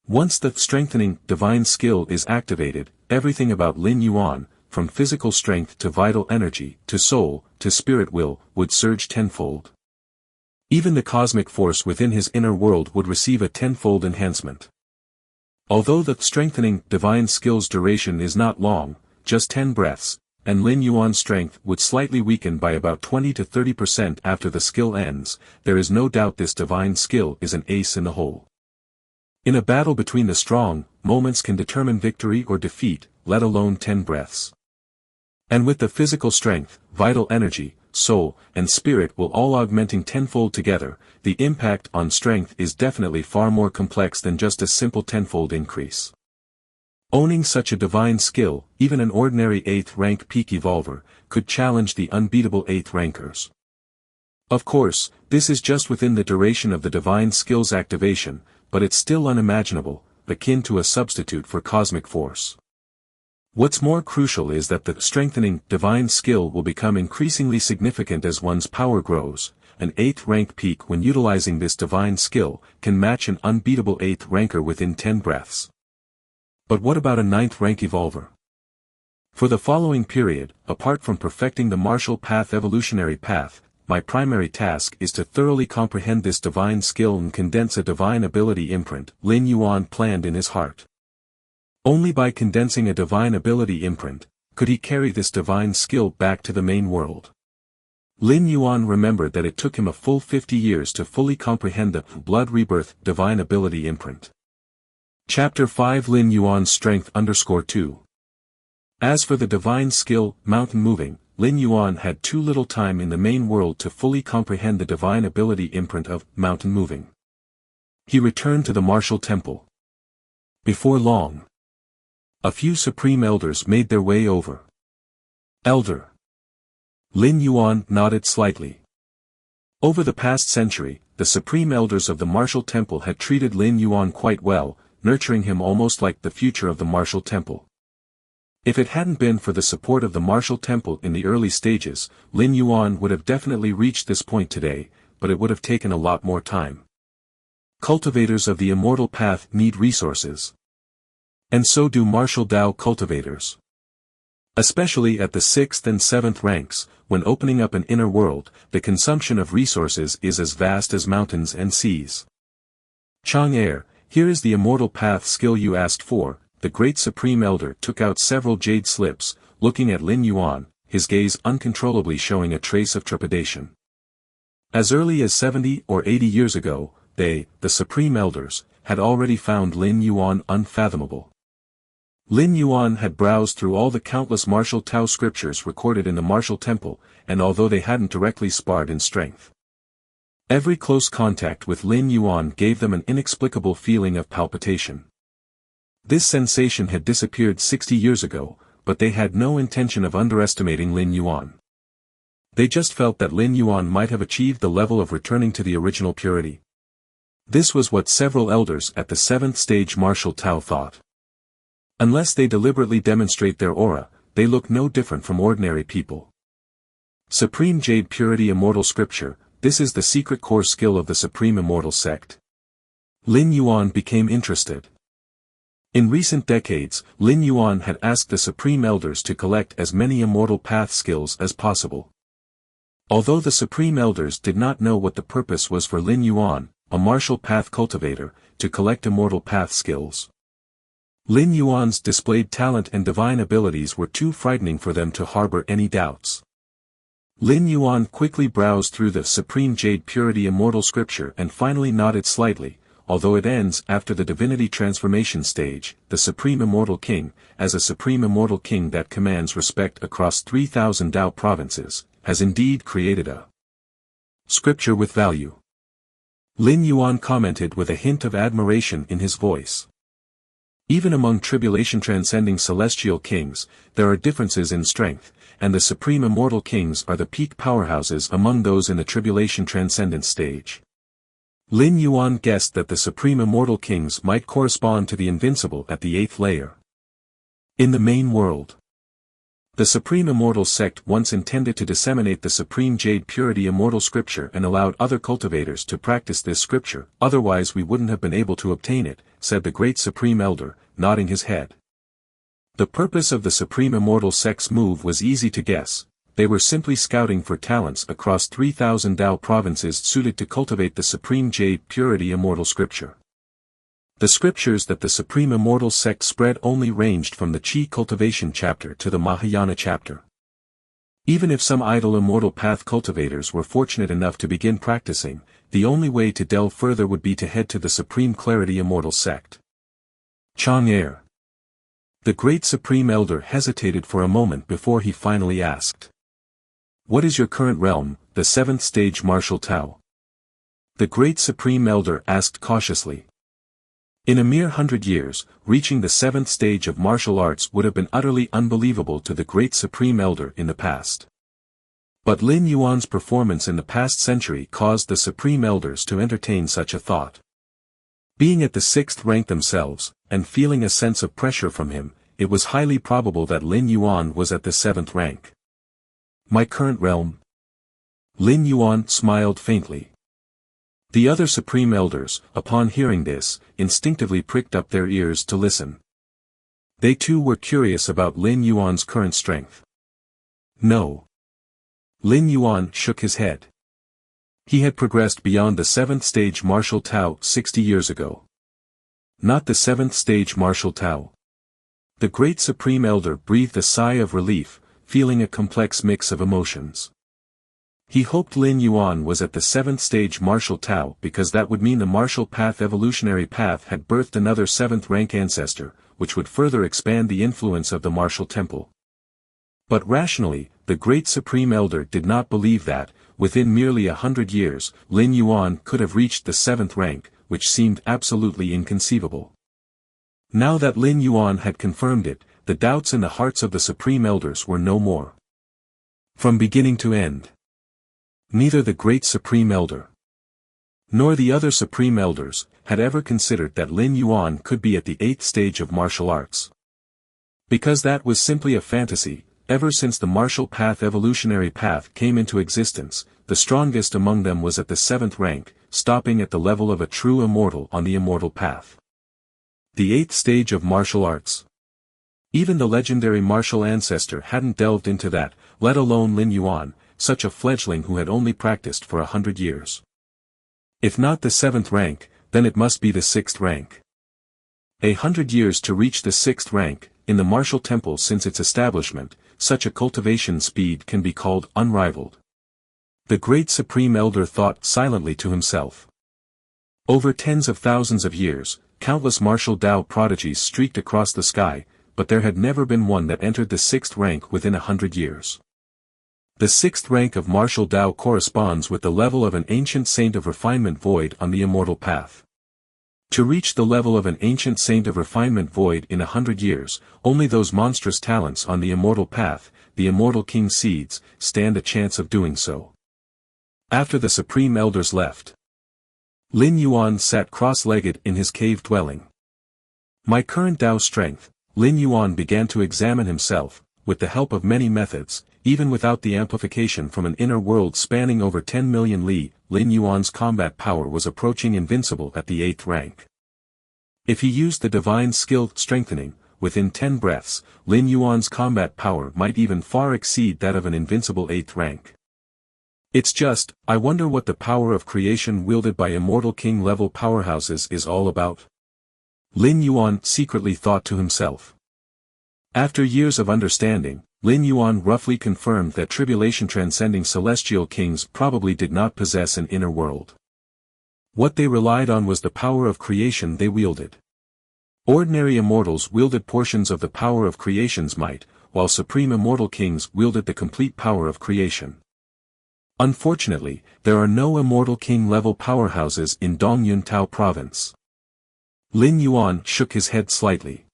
Once the strengthening divine skill is activated, everything about Lin Yuan, from physical strength to vital energy, to soul, to spirit will, would surge tenfold. Even the cosmic force within his inner world would receive a tenfold enhancement. Although the strengthening divine skill's duration is not long, just 10 breaths, and Lin Yuan's strength would slightly weaken by about 20 to 30% after the skill ends, there is no doubt this divine skill is an ace in the hole. In a battle between the strong, moments can determine victory or defeat, let alone 10 breaths. And with the physical strength, vital energy, soul, and spirit will all augmenting tenfold together, the impact on strength is definitely far more complex than just a simple tenfold increase. Owning such a divine skill, even an ordinary 8th rank peak evolver, could challenge the unbeatable 8th rankers. Of course, this is just within the duration of the divine skill's activation, but it's still unimaginable, akin to a substitute for cosmic force. What's more crucial is that the strengthening divine skill will become increasingly significant as one's power grows. An 8th rank peak when utilizing this divine skill can match an unbeatable 8th ranker within 10 breaths. But what about a 9th rank evolver? For the following period, apart from perfecting the martial path evolutionary path, my primary task is to thoroughly comprehend this divine skill and condense a divine ability imprint Lin Yuan planned in his heart. Only by condensing a divine ability imprint, could he carry this divine skill back to the main world. Lin Yuan remembered that it took him a full 50 years to fully comprehend the blood rebirth divine ability imprint. Chapter 5 Lin Yuan's Strength _2. As for the divine skill, mountain moving, Lin Yuan had too little time in the main world to fully comprehend the divine ability imprint of mountain moving. He returned to the martial temple. Before long, a few supreme elders made their way over. Elder. Lin Yuan nodded slightly. Over the past century, the supreme elders of the martial temple had treated Lin Yuan quite well, nurturing him almost like the future of the martial temple. If it hadn't been for the support of the martial temple in the early stages, Lin Yuan would have definitely reached this point today, but it would have taken a lot more time. Cultivators of the immortal path need resources. And so do martial Tao cultivators. Especially at the 6th and 7th ranks, when opening up an inner world, the consumption of resources is as vast as mountains and seas. Chang'er, here is the immortal path skill you asked for. The great supreme elder took out several jade slips, looking at Lin Yuan, his gaze uncontrollably showing a trace of trepidation. As early as 70 or 80 years ago, they, the supreme elders, had already found Lin Yuan unfathomable. Lin Yuan had browsed through all the countless martial Tao scriptures recorded in the martial temple, and although they hadn't directly sparred in strength, every close contact with Lin Yuan gave them an inexplicable feeling of palpitation. This sensation had disappeared 60 years ago, but they had no intention of underestimating Lin Yuan. They just felt that Lin Yuan might have achieved the level of returning to the original purity. This was what several elders at the 7th stage martial Tao thought. Unless they deliberately demonstrate their aura, they look no different from ordinary people. Supreme Jade Purity Immortal Scripture, this is the secret core skill of the Supreme Immortal Sect. Lin Yuan became interested. In recent decades, Lin Yuan had asked the Supreme Elders to collect as many Immortal Path skills as possible. Although the Supreme Elders did not know what the purpose was for Lin Yuan, a martial path cultivator, to collect Immortal Path skills. Lin Yuan's displayed talent and divine abilities were too frightening for them to harbor any doubts. Lin Yuan quickly browsed through the Supreme Jade Purity Immortal Scripture and finally nodded slightly, although it ends after the divinity transformation stage, the Supreme Immortal King, as a Supreme Immortal King that commands respect across 3,000 Dao provinces, has indeed created a scripture with value. Lin Yuan commented with a hint of admiration in his voice. Even among tribulation-transcending celestial kings, there are differences in strength, and the Supreme Immortal Kings are the peak powerhouses among those in the tribulation transcendence stage. Lin Yuan guessed that the Supreme Immortal Kings might correspond to the Invincible at the 8th layer. In the main world, the Supreme Immortal Sect once intended to disseminate the Supreme Jade Purity Immortal Scripture and allowed other cultivators to practice this scripture, otherwise we wouldn't have been able to obtain it, said the Great Supreme Elder, nodding his head. The purpose of the Supreme Immortal Sect's move was easy to guess. They were simply scouting for talents across 3,000 Dao provinces suited to cultivate the Supreme Jade Purity Immortal Scripture. The scriptures that the Supreme Immortal Sect spread only ranged from the Qi Cultivation chapter to the Mahayana chapter. Even if some idle Immortal Path cultivators were fortunate enough to begin practicing, the only way to delve further would be to head to the Supreme Clarity Immortal Sect. Chang'er. The Great Supreme Elder hesitated for a moment before he finally asked. What is your current realm, the 7th stage martial Tao? The Great Supreme Elder asked cautiously. In a mere 100 years, reaching the 7th stage of martial arts would have been utterly unbelievable to the Great Supreme Elder in the past. But Lin Yuan's performance in the past century caused the Supreme Elders to entertain such a thought. Being at the 6th rank themselves, and feeling a sense of pressure from him, it was highly probable that Lin Yuan was at the 7th rank. My current realm? Lin Yuan smiled faintly. The other Supreme Elders, upon hearing this, instinctively pricked up their ears to listen. They too were curious about Lin Yuan's current strength. No. Lin Yuan shook his head. He had progressed beyond the 7th stage martial Tao 60 years ago. Not the 7th stage martial Tao. The Great Supreme Elder breathed a sigh of relief, feeling a complex mix of emotions. He hoped Lin Yuan was at the 7th stage martial Tao because that would mean the martial path evolutionary path had birthed another 7th rank ancestor, which would further expand the influence of the martial temple. But rationally, the Great Supreme Elder did not believe that, within merely 100 years, Lin Yuan could have reached the 7th rank, which seemed absolutely inconceivable. Now that Lin Yuan had confirmed it, the doubts in the hearts of the Supreme Elders were no more. From beginning to end, neither the Great Supreme Elder nor the other Supreme Elders had ever considered that Lin Yuan could be at the 8th stage of martial arts. Because that was simply a fantasy, ever since the martial path evolutionary path came into existence, the strongest among them was at the 7th rank, stopping at the level of a true immortal on the immortal path. The 8th stage of martial arts. Even the legendary martial ancestor hadn't delved into that, let alone Lin Yuan, such a fledgling who had only practiced for 100 years. If not the 7th rank, then it must be the 6th rank. 100 years to reach the 6th rank, in the martial temple since its establishment, such a cultivation speed can be called unrivaled. The Great Supreme Elder thought silently to himself. Over tens of thousands of years, countless martial Dao prodigies streaked across the sky, but there had never been one that entered the 6th rank within 100 years. The 6th rank of martial Dao corresponds with the level of an ancient saint of refinement void on the immortal path. To reach the level of an ancient saint of refinement void in 100 years, only those monstrous talents on the immortal path, the immortal king seeds, stand a chance of doing so. After the Supreme Elders left, Lin Yuan sat cross-legged in his cave dwelling. My current Dao strength, Lin Yuan began to examine himself, with the help of many methods, even without the amplification from an inner world spanning over 10 million li, Lin Yuan's combat power was approaching invincible at the 8th rank. If he used the divine skill strengthening, within 10 breaths, Lin Yuan's combat power might even far exceed that of an invincible 8th rank. It's just, I wonder what the power of creation wielded by immortal king-level powerhouses is all about. Lin Yuan secretly thought to himself. After years of understanding, Lin Yuan roughly confirmed that tribulation-transcending celestial kings probably did not possess an inner world. What they relied on was the power of creation they wielded. Ordinary immortals wielded portions of the power of creation's might, while supreme immortal kings wielded the complete power of creation. Unfortunately, there are no immortal king-level powerhouses in Dongyun Tao province. Lin Yuan shook his head slightly.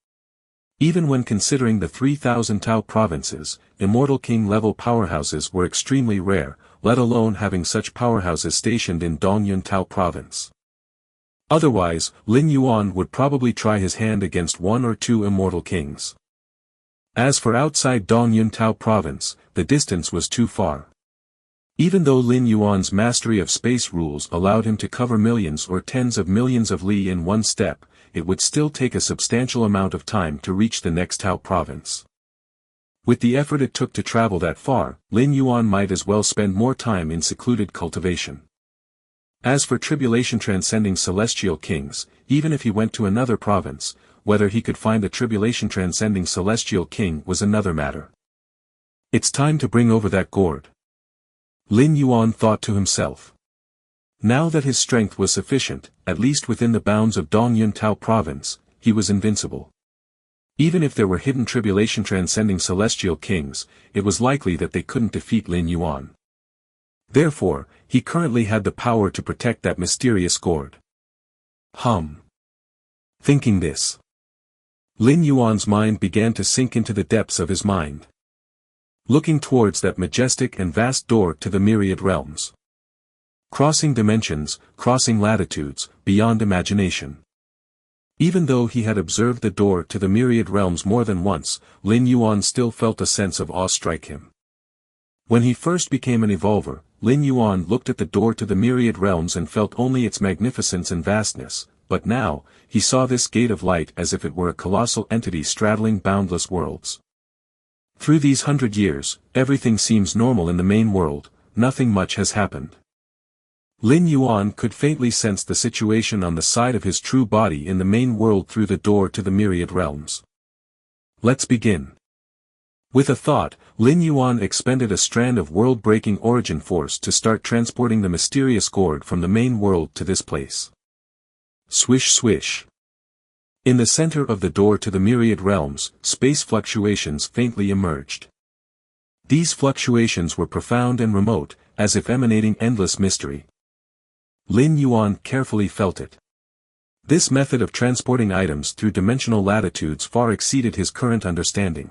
Even when considering the 3,000 Tao provinces, immortal king-level powerhouses were extremely rare, let alone having such powerhouses stationed in Dongyun Tao province. Otherwise, Lin Yuan would probably try his hand against one or two immortal kings. As for outside Dongyun Tao province, the distance was too far. Even though Lin Yuan's mastery of space rules allowed him to cover millions or tens of millions of li in one step, it would still take a substantial amount of time to reach the next Tao province. With the effort it took to travel that far, Lin Yuan might as well spend more time in secluded cultivation. As for tribulation-transcending celestial kings, even if he went to another province, whether he could find a tribulation-transcending celestial king was another matter. It's time to bring over that gourd. Lin Yuan thought to himself. Now that his strength was sufficient, at least within the bounds of Dongyun Tao province, he was invincible. Even if there were hidden tribulation-transcending celestial kings, it was likely that they couldn't defeat Lin Yuan. Therefore, he currently had the power to protect that mysterious gourd. Thinking this, Lin Yuan's mind began to sink into the depths of his mind. Looking towards that majestic and vast door to the myriad realms. Crossing dimensions, crossing latitudes, beyond imagination. Even though he had observed the door to the myriad realms more than once, Lin Yuan still felt a sense of awe strike him. When he first became an evolver, Lin Yuan looked at the door to the myriad realms and felt only its magnificence and vastness, but now, he saw this gate of light as if it were a colossal entity straddling boundless worlds. Through these 100 years, everything seems normal in the main world, nothing much has happened. Lin Yuan could faintly sense the situation on the side of his true body in the main world through the door to the myriad realms. Let's begin. With a thought, Lin Yuan expended a strand of world-breaking origin force to start transporting the mysterious gourd from the main world to this place. Swish swish. In the center of the door to the myriad realms, space fluctuations faintly emerged. These fluctuations were profound and remote, as if emanating endless mystery. Lin Yuan carefully felt it. This method of transporting items through dimensional latitudes far exceeded his current understanding.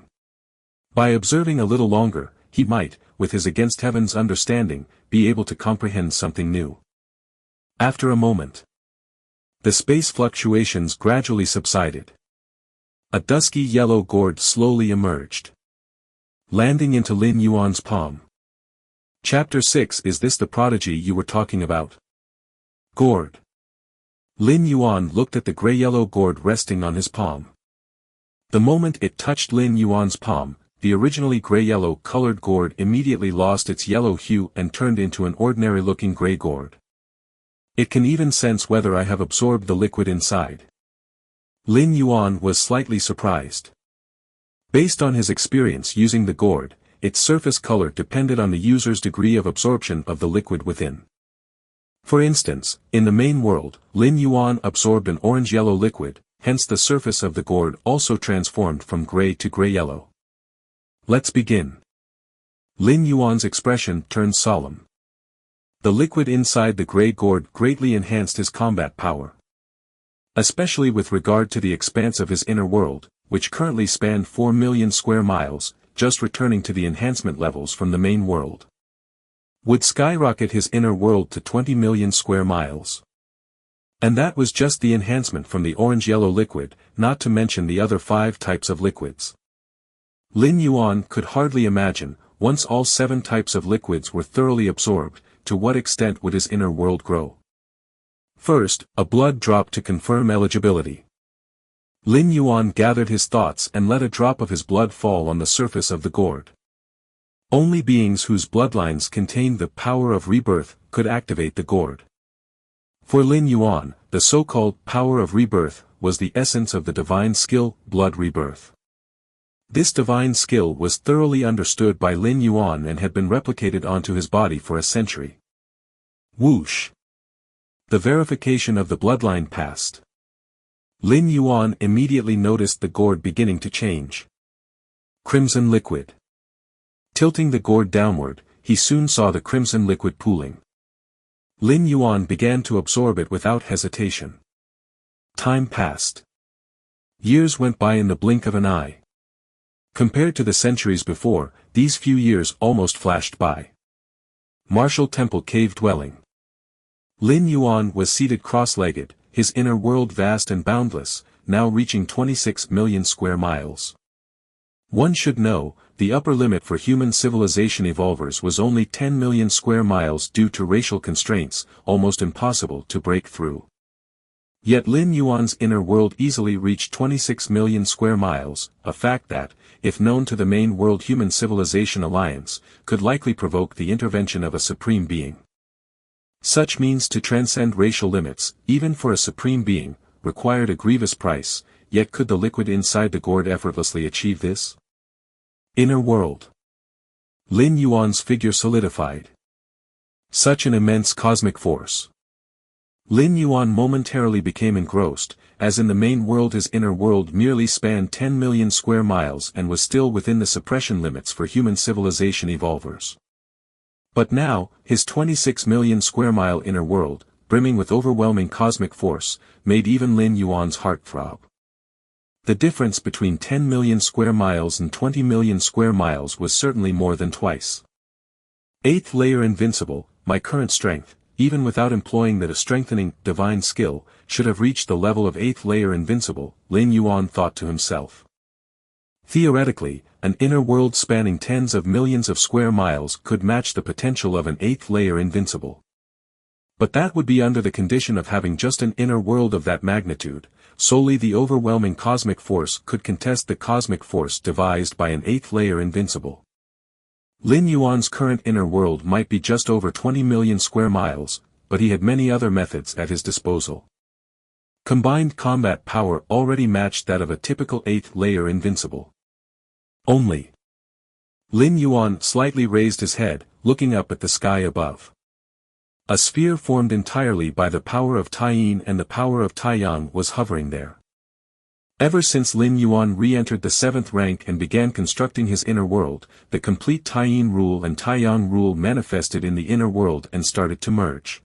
By observing a little longer, he might, with his against heaven's understanding, be able to comprehend something new. After a moment, the space fluctuations gradually subsided. A dusky yellow gourd slowly emerged, landing into Lin Yuan's palm. Chapter 6. Is this the prodigy you were talking about? Gourd. Lin Yuan looked at the gray-yellow gourd resting on his palm. The moment it touched Lin Yuan's palm, the originally gray-yellow colored gourd immediately lost its yellow hue and turned into an ordinary-looking gray gourd. It can even sense whether I have absorbed the liquid inside. Lin Yuan was slightly surprised. Based on his experience using the gourd, its surface color depended on the user's degree of absorption of the liquid within. For instance, in the main world, Lin Yuan absorbed an orange-yellow liquid, hence the surface of the gourd also transformed from gray to gray-yellow. Let's begin. Lin Yuan's expression turned solemn. The liquid inside the gray gourd greatly enhanced his combat power. Especially with regard to the expanse of his inner world, which currently spanned 4 million square miles, just returning to the enhancement levels from the main world. Would skyrocket his inner world to 20 million square miles. And that was just the enhancement from the orange-yellow liquid, not to mention the other 5 types of liquids. Lin Yuan could hardly imagine, once all 7 types of liquids were thoroughly absorbed, to what extent would his inner world grow. First, a blood drop to confirm eligibility. Lin Yuan gathered his thoughts and let a drop of his blood fall on the surface of the gourd. Only beings whose bloodlines contained the power of rebirth could activate the gourd. For Lin Yuan, the so-called power of rebirth was the essence of the divine skill, blood rebirth. This divine skill was thoroughly understood by Lin Yuan and had been replicated onto his body for a century. Whoosh! The verification of the bloodline passed. Lin Yuan immediately noticed the gourd beginning to change. Crimson liquid. Tilting the gourd downward, he soon saw the crimson liquid pooling. Lin Yuan began to absorb it without hesitation. Time passed. Years went by in the blink of an eye. Compared to the centuries before, these few years almost flashed by. Martial Temple Cave Dwelling. Lin Yuan was seated cross-legged, his inner world vast and boundless, now reaching 26 million square miles. One should know, the upper limit for human civilization evolvers was only 10 million square miles due to racial constraints, almost impossible to break through. Yet Lin Yuan's inner world easily reached 26 million square miles, a fact that, if known to the main World Human Civilization Alliance, could likely provoke the intervention of a supreme being. Such means to transcend racial limits, even for a supreme being, required a grievous price, yet could the liquid inside the gourd effortlessly achieve this? Inner world. Lin Yuan's figure solidified. Such an immense cosmic force. Lin Yuan momentarily became engrossed, as in the main world his inner world merely spanned 10 million square miles and was still within the suppression limits for human civilization evolvers. But now, his 26 million square mile inner world, brimming with overwhelming cosmic force, made even Lin Yuan's heart throb. The difference between 10 million square miles and 20 million square miles was certainly more than twice. 8th layer invincible, my current strength, even without employing the strengthening, divine skill, should have reached the level of 8th layer invincible, Lin Yuan thought to himself. Theoretically, an inner world spanning tens of millions of square miles could match the potential of an 8th layer invincible. But that would be under the condition of having just an inner world of that magnitude. Solely the overwhelming cosmic force could contest the cosmic force devised by an 8th layer invincible. Lin Yuan's current inner world might be just over 20 million square miles, but he had many other methods at his disposal. Combined combat power already matched that of a typical 8th layer invincible. Only. Lin Yuan slightly raised his head, looking up at the sky above. A sphere formed entirely by the power of Taiyin and the power of Taiyang was hovering there. Ever since Lin Yuan re-entered the 7th rank and began constructing his inner world, the complete Taiyin rule and Taiyang rule manifested in the inner world and started to merge.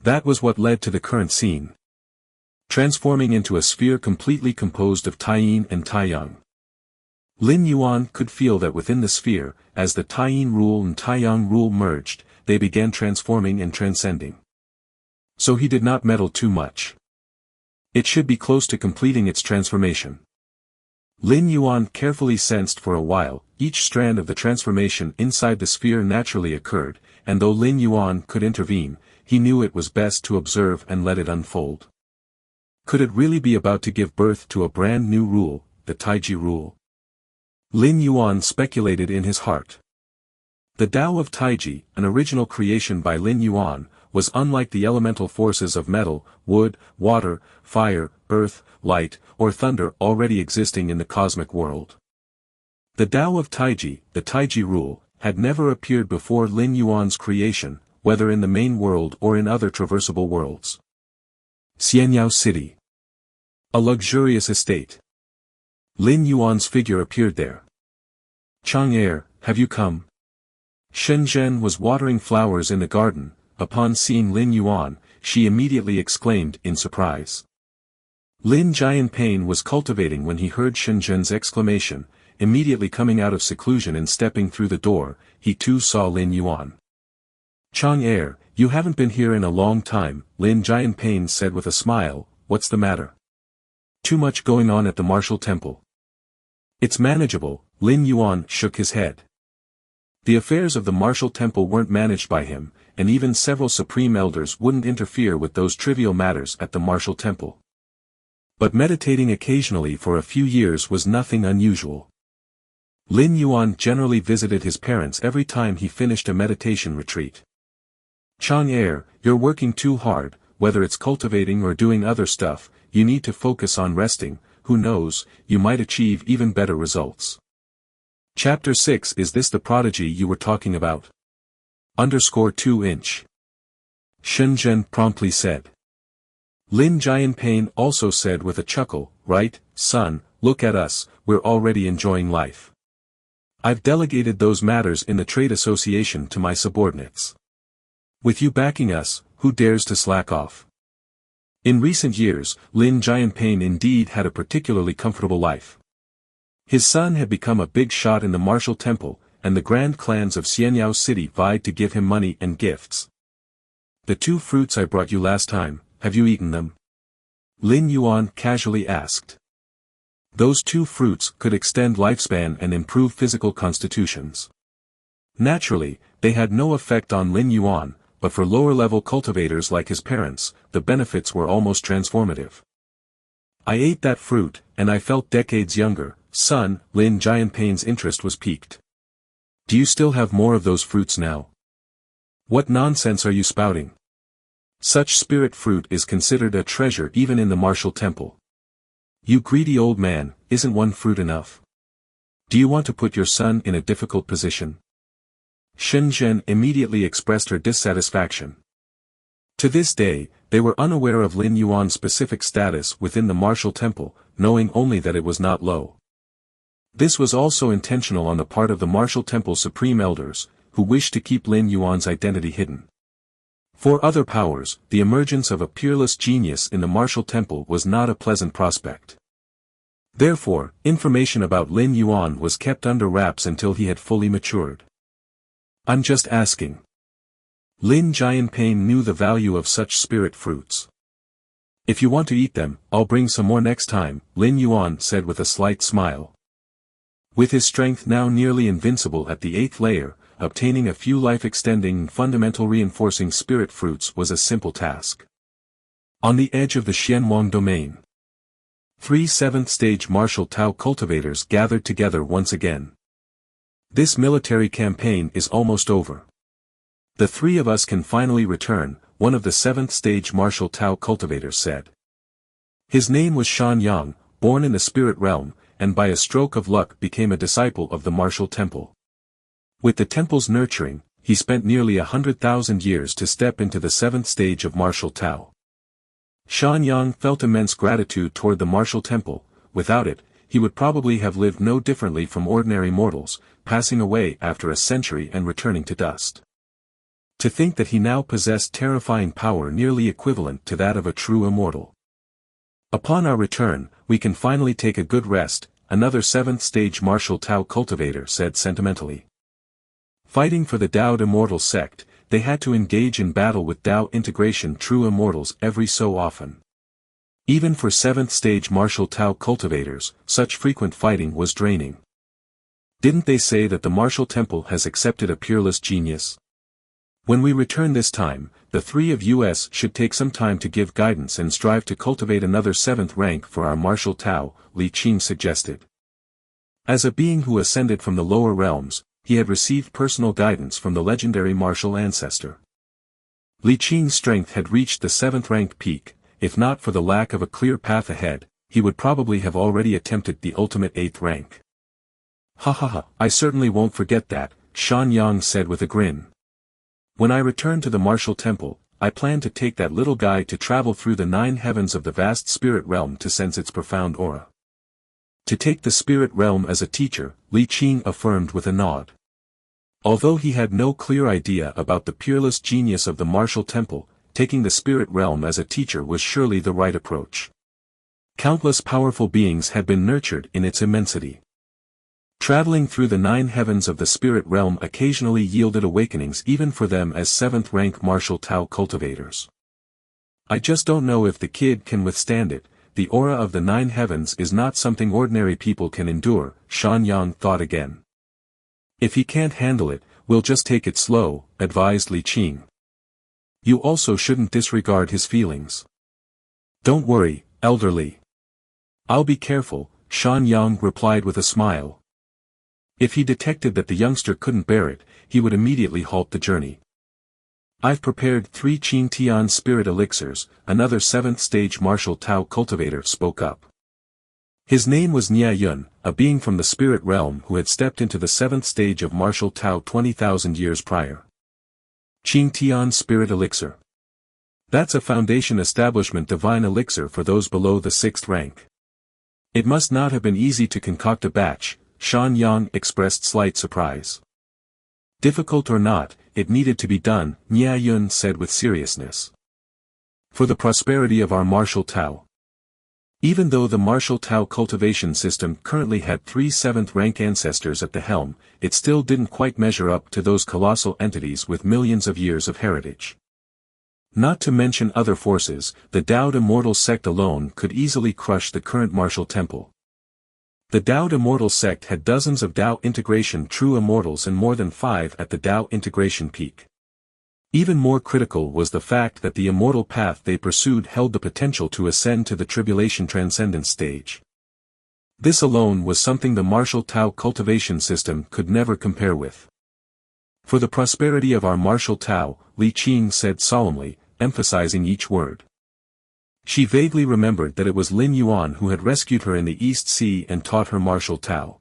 That was what led to the current scene. Transforming into a sphere completely composed of Taiyin and Taiyang. Lin Yuan could feel that within the sphere, as the Taiyin rule and Taiyang rule merged, they began transforming and transcending. So he did not meddle too much. It should be close to completing its transformation. Lin Yuan carefully sensed for a while, each strand of the transformation inside the sphere naturally occurred, and though Lin Yuan could intervene, he knew it was best to observe and let it unfold. Could it really be about to give birth to a brand new rule, the Taiji rule? Lin Yuan speculated in his heart. The Tao of Taiji, an original creation by Lin Yuan, was unlike the elemental forces of metal, wood, water, fire, earth, light, or thunder already existing in the cosmic world. The Tao of Taiji, the Taiji rule, had never appeared before Lin Yuan's creation, whether in the main world or in other traversable worlds. Xianyao City. A luxurious estate. Lin Yuan's figure appeared there. Chang'er, have you come? Shenzhen was watering flowers in the garden. Upon seeing Lin Yuan, she immediately exclaimed in surprise. Lin Jianpain was cultivating when he heard Shenzhen's exclamation, immediately coming out of seclusion and stepping through the door, he too saw Lin Yuan. Chang'er, you haven't been here in a long time, Lin Jianpain said with a smile, what's the matter? Too much going on at the martial temple. It's manageable, Lin Yuan shook his head. The affairs of the martial temple weren't managed by him, and even several supreme elders wouldn't interfere with those trivial matters at the martial temple. But meditating occasionally for a few years was nothing unusual. Lin Yuan generally visited his parents every time he finished a meditation retreat. Chang'er, you're working too hard, whether it's cultivating or doing other stuff, you need to focus on resting. Who knows, you might achieve even better results. Chapter 6. Is this the prodigy you were talking about? _2". Shenzhen promptly said. Lin Jianping also said with a chuckle, right, son, look at us, we're already enjoying life. I've delegated those matters in the trade association to my subordinates. With you backing us, who dares to slack off? In recent years, Lin Jianping indeed had a particularly comfortable life. His son had become a big shot in the martial temple, and the grand clans of Xianyao City vied to give him money and gifts. The 2 fruits I brought you last time, have you eaten them? Lin Yuan casually asked. Those 2 fruits could extend lifespan and improve physical constitutions. Naturally, they had no effect on Lin Yuan, but for lower-level cultivators like his parents, the benefits were almost transformative. I ate that fruit, and I felt decades younger, son. Lin Jianping's interest was piqued. Do you still have more of those fruits now? What nonsense are you spouting? Such spirit fruit is considered a treasure even in the martial temple. You greedy old man, isn't 1 fruit enough? Do you want to put your son in a difficult position? Shenzhen immediately expressed her dissatisfaction. To this day, they were unaware of Lin Yuan's specific status within the martial temple, knowing only that it was not low. This was also intentional on the part of the martial temple supreme elders, who wished to keep Lin Yuan's identity hidden. For other powers, the emergence of a peerless genius in the martial temple was not a pleasant prospect. Therefore, information about Lin Yuan was kept under wraps until he had fully matured. I'm just asking. Lin Jianping knew the value of such spirit fruits. If you want to eat them, I'll bring some more next time, Lin Yuan said with a slight smile. With his strength now nearly invincible at the 8th layer, obtaining a few life-extending and fundamental reinforcing spirit fruits was a simple task. On the edge of the Xianwang domain, 3 7th-stage martial Tao cultivators gathered together once again. This military campaign is almost over. The 3 of us can finally return, one of the 7th-stage martial Tao cultivators said. His name was Shan Yang, born in the spirit realm, and by a stroke of luck became a disciple of the martial temple. With the temple's nurturing, he spent nearly 100,000 years to step into the 7th stage of martial Tao. Shan Yang felt immense gratitude toward the martial temple. Without it, he would probably have lived no differently from ordinary mortals, passing away after a century and returning to dust. To think that he now possessed terrifying power nearly equivalent to that of a true immortal. Upon our return, we can finally take a good rest, another 7th-stage martial Tao cultivator said sentimentally. Fighting for the Taoed immortal sect, they had to engage in battle with Tao integration true immortals every so often. Even for 7th-stage martial Tao cultivators, such frequent fighting was draining. Didn't they say that the martial temple has accepted a peerless genius? When we return this time, the 3 of us should take some time to give guidance and strive to cultivate another 7th rank for our martial Tao, Li Qing suggested. As a being who ascended from the lower realms, he had received personal guidance from the legendary martial ancestor. Li Qing's strength had reached the 7th rank peak. If not for the lack of a clear path ahead, he would probably have already attempted the ultimate 8th rank. Ha ha ha, I certainly won't forget that, Shan Yang said with a grin. When I return to the martial temple, I plan to take that little guy to travel through the 9 heavens of the vast spirit realm to sense its profound aura. To take the spirit realm as a teacher, Li Qing affirmed with a nod. Although he had no clear idea about the peerless genius of the martial temple, taking the spirit realm as a teacher was surely the right approach. Countless powerful beings had been nurtured in its immensity. Traveling through the 9 heavens of the spirit realm occasionally yielded awakenings even for them as 7th rank martial Tao cultivators. I just don't know if the kid can withstand it. The aura of the 9 heavens is not something ordinary people can endure, Shan Yang thought again. If he can't handle it, we'll just take it slow, advised Li Qing. You also shouldn't disregard his feelings. Don't worry, Elder Li. I'll be careful, Shan Yang replied with a smile. If he detected that the youngster couldn't bear it, he would immediately halt the journey. I've prepared 3 Qing Tian spirit elixirs, another 7th stage martial Tao cultivator spoke up. His name was Nia Yun, a being from the spirit realm who had stepped into the 7th stage of martial Tao 20,000 years prior. Qing Tian spirit elixir. That's a foundation establishment divine elixir for those below the 6th rank. It must not have been easy to concoct a batch, Shan Yang expressed slight surprise. Difficult or not, it needed to be done, Nia Yun said with seriousness. For the prosperity of our martial Tao. Even though the martial Tao cultivation system currently had 3 7th rank ancestors at the helm, it still didn't quite measure up to those colossal entities with millions of years of heritage. Not to mention other forces, the Dao Immortal sect alone could easily crush the current martial temple. The Dao Immortal sect had dozens of Dao integration true immortals and more than 5 at the Dao integration peak. Even more critical was the fact that the immortal path they pursued held the potential to ascend to the tribulation transcendence stage. This alone was something the martial Tao cultivation system could never compare with. For the prosperity of our martial Tao, Li Qing said solemnly, emphasizing each word. She vaguely remembered that it was Lin Yuan who had rescued her in the East Sea and taught her martial Tao.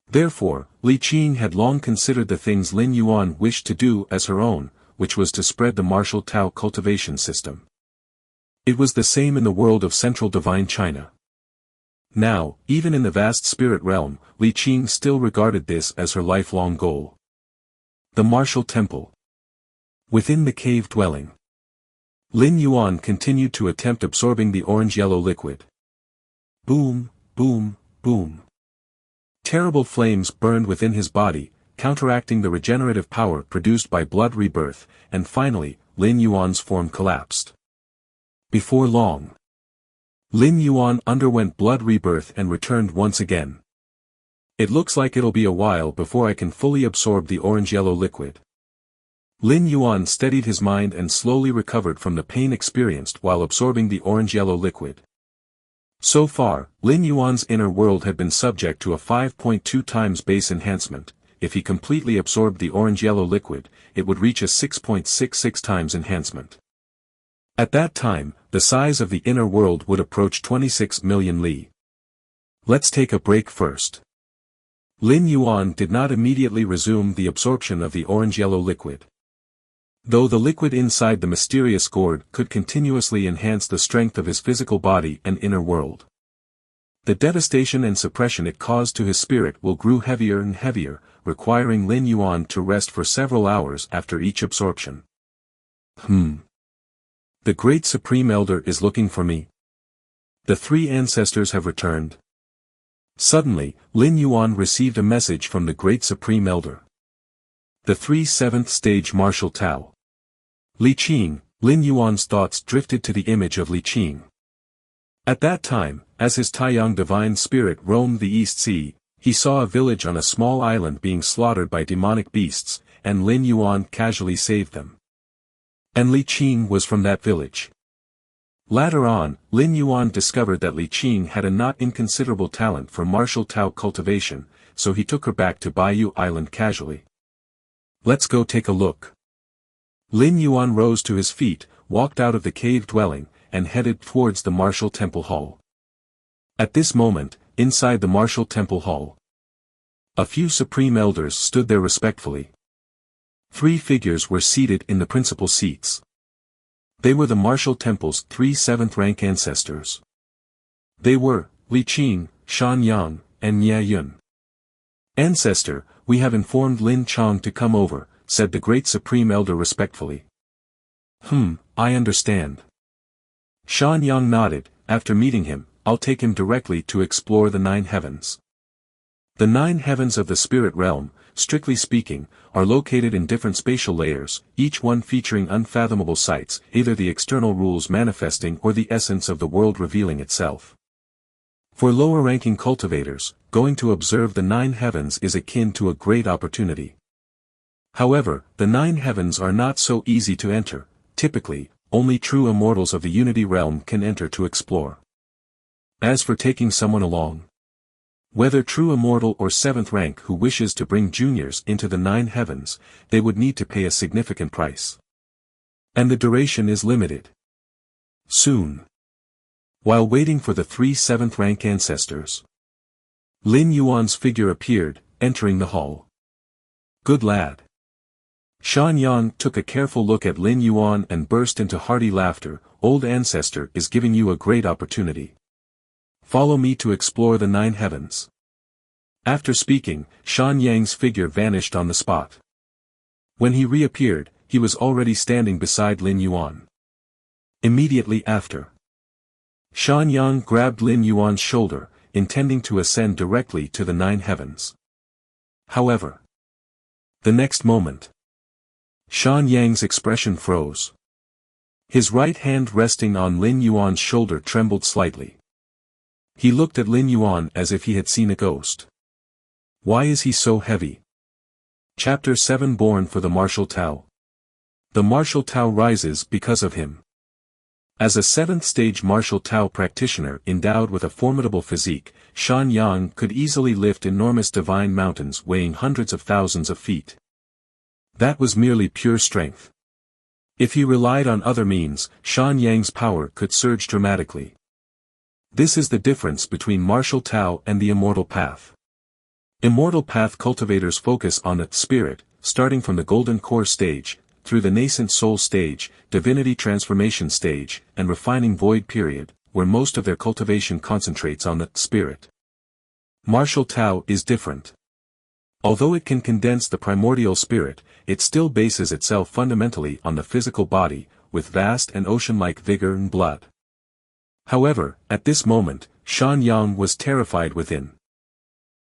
Therefore, Li Qing had long considered the things Lin Yuan wished to do as her own, which was to spread the martial Tao cultivation system. It was the same in the world of central divine China. Now, even in the vast spirit realm, Li Qing still regarded this as her lifelong goal. The martial temple. Within the cave dwelling. Lin Yuan continued to attempt absorbing the orange-yellow liquid. Boom, boom, boom. Terrible flames burned within his body, counteracting the regenerative power produced by blood rebirth, and finally, Lin Yuan's form collapsed. Before long, Lin Yuan underwent blood rebirth and returned once again. It looks like it'll be a while before I can fully absorb the orange-yellow liquid. Lin Yuan steadied his mind and slowly recovered from the pain experienced while absorbing the orange-yellow liquid. So far, Lin Yuan's inner world had been subject to a 5.2 times base enhancement. If he completely absorbed the orange-yellow liquid, it would reach a 6.66 times enhancement. At that time, the size of the inner world would approach 26 million li. Let's take a break first. Lin Yuan did not immediately resume the absorption of the orange-yellow liquid. Though the liquid inside the mysterious gourd could continuously enhance the strength of his physical body and inner world. The devastation and suppression it caused to his spirit will grew heavier and heavier, requiring Lin Yuan to rest for several hours after each absorption. The Great Supreme Elder is looking for me. The 3 ancestors have returned. Suddenly, Lin Yuan received a message from the Great Supreme Elder. The 3 7th stage martial Tao. Li Qing. Lin Yuan's thoughts drifted to the image of Li Qing. At that time, as his Taiyang divine spirit roamed the East Sea, he saw a village on a small island being slaughtered by demonic beasts, and Lin Yuan casually saved them. And Li Qing was from that village. Later on, Lin Yuan discovered that Li Qing had a not inconsiderable talent for martial Tao cultivation, so he took her back to Baiyu Island casually. Let's go take a look. Lin Yuan rose to his feet, walked out of the cave dwelling, and headed towards the martial temple hall. At this moment, inside the martial temple hall, a few supreme elders stood there respectfully. 3 figures were seated in the principal seats. They were the martial temple's 3 7th rank ancestors. They were Li Qing, Shan Yang, and Nia Yun. Ancestor, we have informed Lin Chang to come over, said the great supreme elder respectfully. I understand. Shan Yang nodded. After meeting him, I'll take him directly to explore the 9 heavens. The 9 heavens of the spirit realm, strictly speaking, are located in different spatial layers, each one featuring unfathomable sights, either the external rules manifesting or the essence of the world revealing itself. For lower-ranking cultivators, going to observe the 9 heavens is akin to a great opportunity. However, the 9 heavens are not so easy to enter. Typically, only true immortals of the unity realm can enter to explore. As for taking someone along, whether true immortal or 7th rank who wishes to bring juniors into the 9 heavens, they would need to pay a significant price. And the duration is limited. Soon. While waiting for the 3 7th-rank ancestors, Lin Yuan's figure appeared, entering the hall. Good lad. Shan Yang took a careful look at Lin Yuan and burst into hearty laughter. Old ancestor is giving you a great opportunity. Follow me to explore the 9 heavens. After speaking, Shan Yang's figure vanished on the spot. When he reappeared, he was already standing beside Lin Yuan. Immediately after, Shan Yang grabbed Lin Yuan's shoulder, intending to ascend directly to the 9 heavens. However, the next moment, Shan Yang's expression froze. His right hand resting on Lin Yuan's shoulder trembled slightly. He looked at Lin Yuan as if he had seen a ghost. Why is he so heavy? Chapter 7 Born for the Martial Tao. The Martial Tao rises because of him. As a 7th-stage Martial Tao practitioner endowed with a formidable physique, Shan Yang could easily lift enormous divine mountains weighing hundreds of thousands of feet. That was merely pure strength. If he relied on other means, Shan Yang's power could surge dramatically. This is the difference between Martial Tao and the Immortal Path. Immortal Path cultivators focus on the spirit, starting from the Golden Core stage, through the nascent soul stage, divinity transformation stage, and refining void period, where most of their cultivation concentrates on the spirit. Martial Tao is different. Although it can condense the primordial spirit, it still bases itself fundamentally on the physical body, with vast and ocean-like vigor and blood. However, at this moment, Shan Yang was terrified within.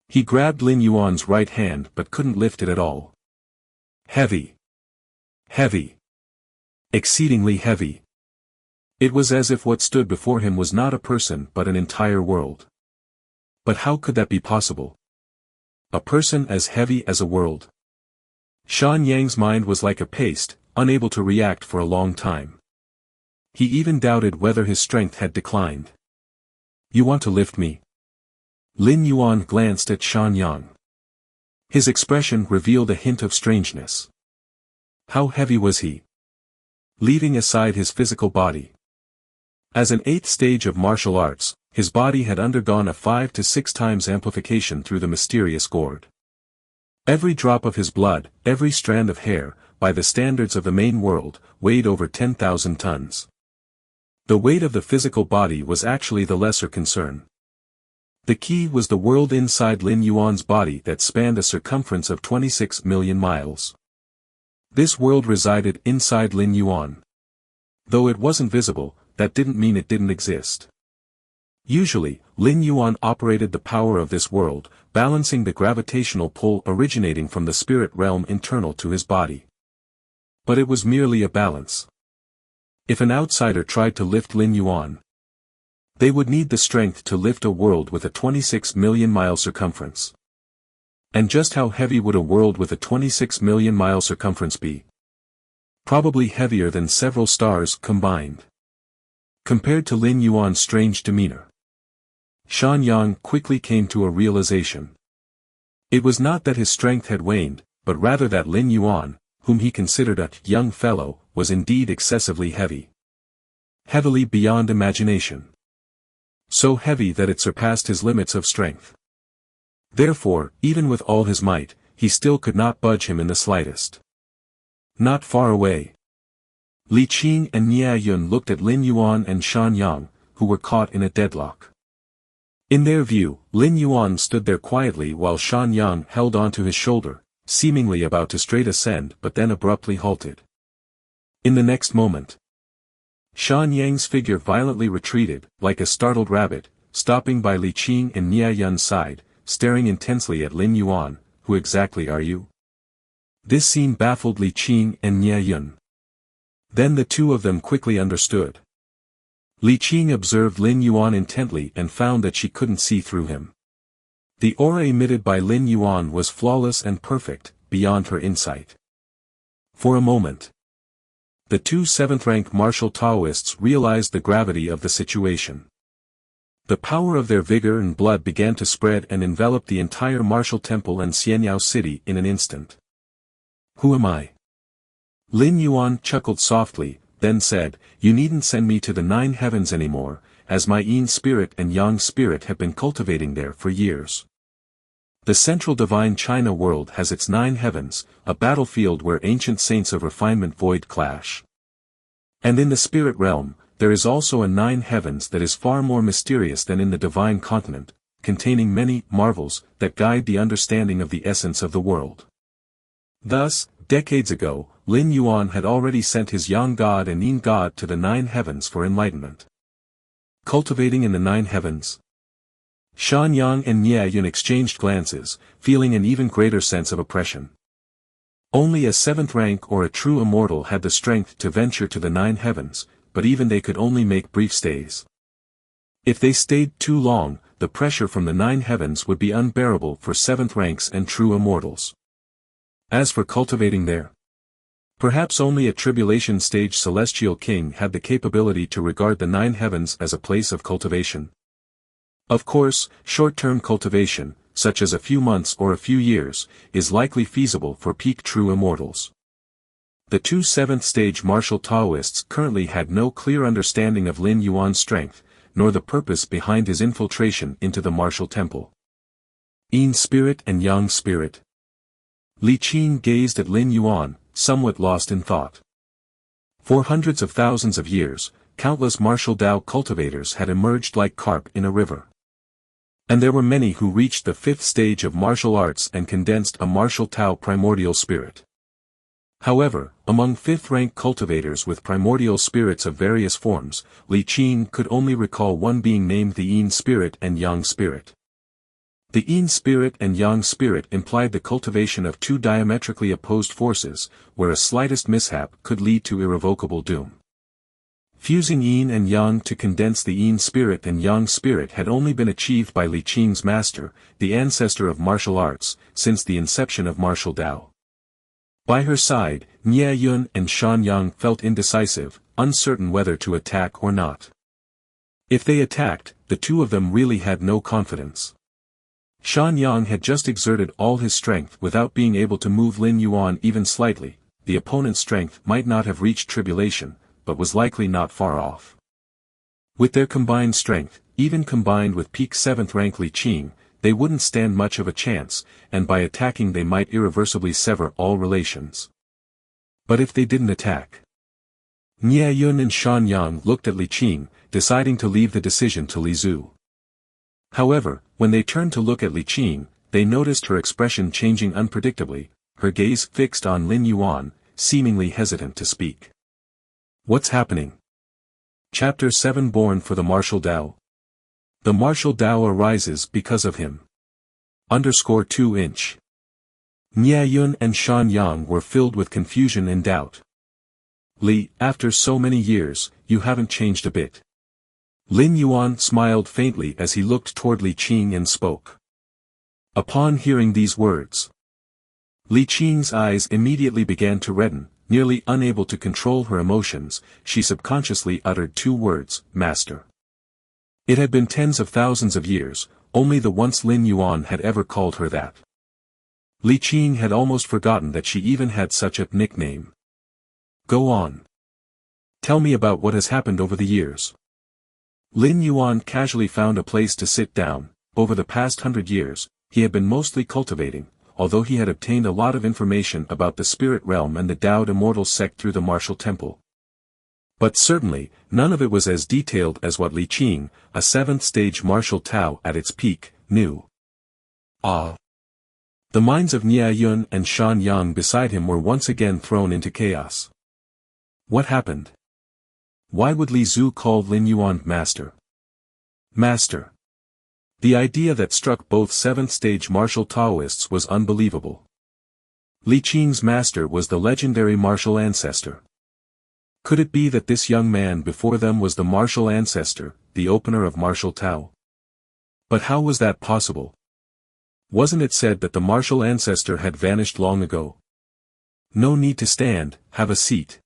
He grabbed Lin Yuan's right hand but couldn't lift it at all. Heavy. Heavy. Exceedingly heavy. It was as if what stood before him was not a person but an entire world. But how could that be possible? A person as heavy as a world. Shan Yang's mind was like a paste, unable to react for a long time. He even doubted whether his strength had declined. You want to lift me? Lin Yuan glanced at Shan Yang. His expression revealed a hint of strangeness. How heavy was he? Leaving aside his physical body. As an 8th stage of martial arts, his body had undergone a 5 to 6 times amplification through the mysterious gourd. Every drop of his blood, every strand of hair, by the standards of the main world, weighed over 10,000 tons. The weight of the physical body was actually the lesser concern. The key was the world inside Lin Yuan's body that spanned a circumference of 26 million miles. This world resided inside Lin Yuan. Though it wasn't visible, that didn't mean it didn't exist. Usually, Lin Yuan operated the power of this world, balancing the gravitational pull originating from the spirit realm internal to his body. But it was merely a balance. If an outsider tried to lift Lin Yuan, they would need the strength to lift a world with a 26 million mile circumference. And just how heavy would a world with a 26 million mile circumference be? Probably heavier than several stars combined. Compared to Lin Yuan's strange demeanor, Shan Yang quickly came to a realization. It was not that his strength had waned, but rather that Lin Yuan, whom he considered a young fellow, was indeed excessively heavy. Heavily beyond imagination. So heavy that it surpassed his limits of strength. Therefore, even with all his might, he still could not budge him in the slightest. Not far away, Li Qing and Nia Yun looked at Lin Yuan and Shan Yang, who were caught in a deadlock. In their view, Lin Yuan stood there quietly while Shan Yang held onto his shoulder, seemingly about to straight ascend but then abruptly halted. In the next moment, Shan Yang's figure violently retreated, like a startled rabbit, stopping by Li Qing and Nia Yun's side, staring intensely at Lin Yuan. Who exactly are you? This scene baffled Li Qing and Nia Yun. Then the two of them quickly understood. Li Qing observed Lin Yuan intently and found that she couldn't see through him. The aura emitted by Lin Yuan was flawless and perfect, beyond her insight. For a moment, the two 7th-rank martial Taoists realized the gravity of the situation. The power of their vigor and blood began to spread and envelop the entire martial temple and Xianyao city in an instant. Who am I? Lin Yuan chuckled softly, then said, "You needn't send me to the 9 heavens anymore, as my yin spirit and yang spirit have been cultivating there for years. The central divine China world has its 9 heavens, a battlefield where ancient saints of refinement void clash. And in the spirit realm, there is also a 9 heavens that is far more mysterious than in the divine continent, containing many marvels that guide the understanding of the essence of the world." Thus, decades ago, Lin Yuan had already sent his yang god and yin god to the 9 heavens for enlightenment. Cultivating in the 9 heavens. Shan Yang and Nie Yun exchanged glances, feeling an even greater sense of oppression. Only a 7th rank or a true immortal had the strength to venture to the 9 heavens, but even they could only make brief stays. If they stayed too long, the pressure from the 9 heavens would be unbearable for 7th ranks and true immortals. As for cultivating there, perhaps only a tribulation-stage celestial king had the capability to regard the 9 heavens as a place of cultivation. Of course, short-term cultivation, such as a few months or a few years, is likely feasible for peak true immortals. The 2 7th-stage martial Taoists currently had no clear understanding of Lin Yuan's strength, nor the purpose behind his infiltration into the martial temple. Yin spirit and yang spirit. Li Qing gazed at Lin Yuan, somewhat lost in thought. For hundreds of thousands of years, countless martial Tao cultivators had emerged like carp in a river. And there were many who reached the 5th stage of martial arts and condensed a martial Tao primordial spirit. However, among 5th-rank cultivators with primordial spirits of various forms, Li Qing could only recall one being named the Yin spirit and Yang spirit. The Yin spirit and Yang spirit implied the cultivation of 2 diametrically opposed forces, where a slightest mishap could lead to irrevocable doom. Fusing Yin and Yang to condense the Yin spirit and Yang spirit had only been achieved by Li Qing's master, the ancestor of martial arts, since the inception of martial Tao. By her side, Nie Yun and Shan Yang felt indecisive, uncertain whether to attack or not. If they attacked, the 2 of them really had no confidence. Shan Yang had just exerted all his strength without being able to move Lin Yuan even slightly. The opponent's strength might not have reached tribulation, but was likely not far off. With their combined strength, even combined with peak 7th rank Li Qing, they wouldn't stand much of a chance, and by attacking they might irreversibly sever all relations. But if they didn't attack? Nie Yun and Shan Yang looked at Li Qing, deciding to leave the decision to Li Zhu. However, when they turned to look at Li Qing, they noticed her expression changing unpredictably, her gaze fixed on Lin Yuan, seemingly hesitant to speak. What's happening? Chapter 7 Born for the Martial Tao. The martial Tao arises because of him. _2". Nie Yun and Shan Yang were filled with confusion and doubt. Li, after so many years, you haven't changed a bit. Lin Yuan smiled faintly as he looked toward Li Qing and spoke. Upon hearing these words, Li Qing's eyes immediately began to redden. Nearly unable to control her emotions, she subconsciously uttered 2 words, "Master." It had been tens of thousands of years, only the once Lin Yuan had ever called her that. Li Qing had almost forgotten that she even had such a nickname. Go on. Tell me about what has happened over the years. Lin Yuan casually found a place to sit down. Over the past 100 years, he had been mostly cultivating, although he had obtained a lot of information about the spirit realm and the Tao Immortal sect through the martial temple. But certainly, none of it was as detailed as what Li Qing, a 7th-stage martial Tao at its peak, knew. The minds of Nie Yun and Shan Yang beside him were once again thrown into chaos. What happened? Why would Li Zhu call Lin Yuan master? Master. The idea that struck both 7th-stage martial Taoists was unbelievable. Li Qing's master was the legendary martial ancestor. Could it be that this young man before them was the martial ancestor, the opener of martial Tao? But how was that possible? Wasn't it said that the martial ancestor had vanished long ago? No need to stand, have a seat.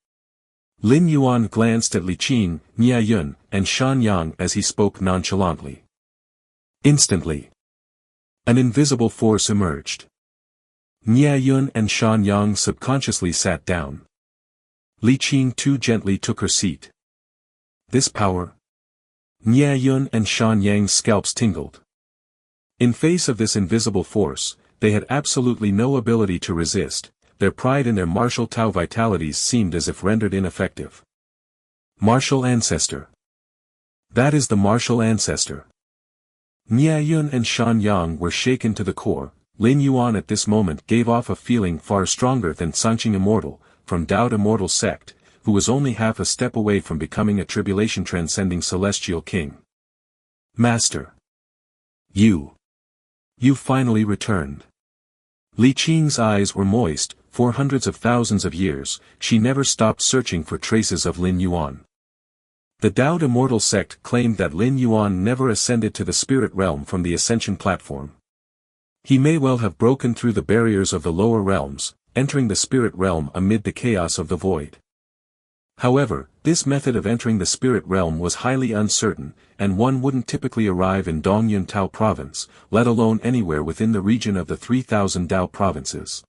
Lin Yuan glanced at Li Qing, Nie Yun, and Shan Yang as he spoke nonchalantly. Instantly, an invisible force emerged. Nie Yun and Shan Yang subconsciously sat down. Li Qing too gently took her seat. This power? Nye Yun and Shan Yang's scalps tingled. In face of this invisible force, they had absolutely no ability to resist. Their pride in their martial Tao vitalities seemed as if rendered ineffective. Martial ancestor. That is the martial ancestor. Nye Yun and Shan Yang were shaken to the core. Lin Yuan at this moment gave off a feeling far stronger than Sanqing Immortal, from Dao Immortal sect, who was only half a step away from becoming a tribulation-transcending celestial king. Master. You finally returned. Li Qing's eyes were moist. For hundreds of thousands of years, she never stopped searching for traces of Lin Yuan. The Dao Immortal sect claimed that Lin Yuan never ascended to the spirit realm from the ascension platform. He may well have broken through the barriers of the lower realms, entering the spirit realm amid the chaos of the void. However, this method of entering the spirit realm was highly uncertain, and one wouldn't typically arrive in Dongyun Tao province, let alone anywhere within the region of the 3,000 Dao provinces.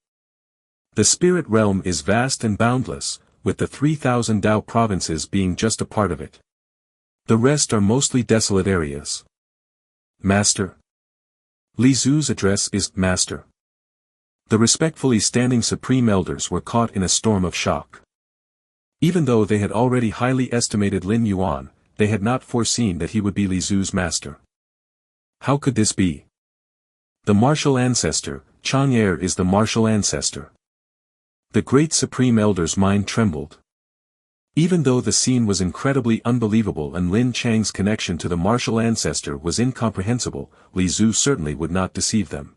The spirit realm is vast and boundless, with the 3,000 Dao provinces being just a part of it. The rest are mostly desolate areas. Master. Li Zu's address is Master. The respectfully standing supreme elders were caught in a storm of shock. Even though they had already highly estimated Lin Yuan, they had not foreseen that he would be Li Zu's master. How could this be? The martial ancestor, Chang'er is the martial ancestor. The great supreme elder's mind trembled. Even though the scene was incredibly unbelievable and Lin Chang's connection to the martial ancestor was incomprehensible, Li Zu certainly would not deceive them.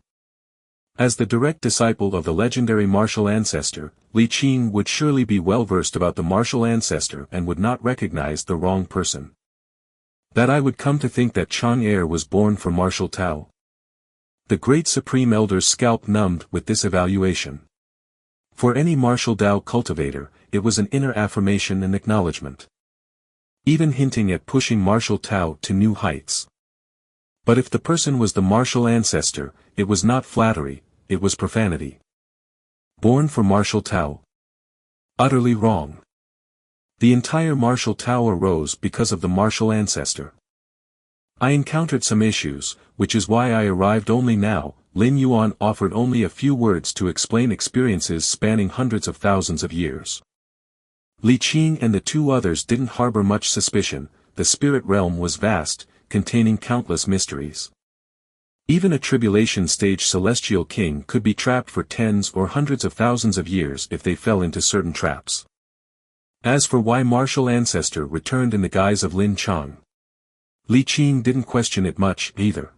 As the direct disciple of the legendary martial ancestor, Li Qing would surely be well versed about the martial ancestor and would not recognize the wrong person. That I would come to think that Chang'er was born for martial Tao. The great supreme elder's scalp numbed with this evaluation. For any martial Tao cultivator, it was an inner affirmation and acknowledgement. Even hinting at pushing martial Tao to new heights. But if the person was the martial ancestor, it was not flattery, it was profanity. Born for martial Tao. Utterly wrong. The entire martial Tao arose because of the martial ancestor. I encountered some issues, which is why I arrived only now. Lin Yuan offered only a few words to explain experiences spanning hundreds of thousands of years. Li Qing and the two others didn't harbor much suspicion. The spirit realm was vast, containing countless mysteries. Even a tribulation-stage celestial king could be trapped for tens or hundreds of thousands of years if they fell into certain traps. As for why martial ancestor returned in the guise of Lin Chang, Li Qing didn't question it much, either.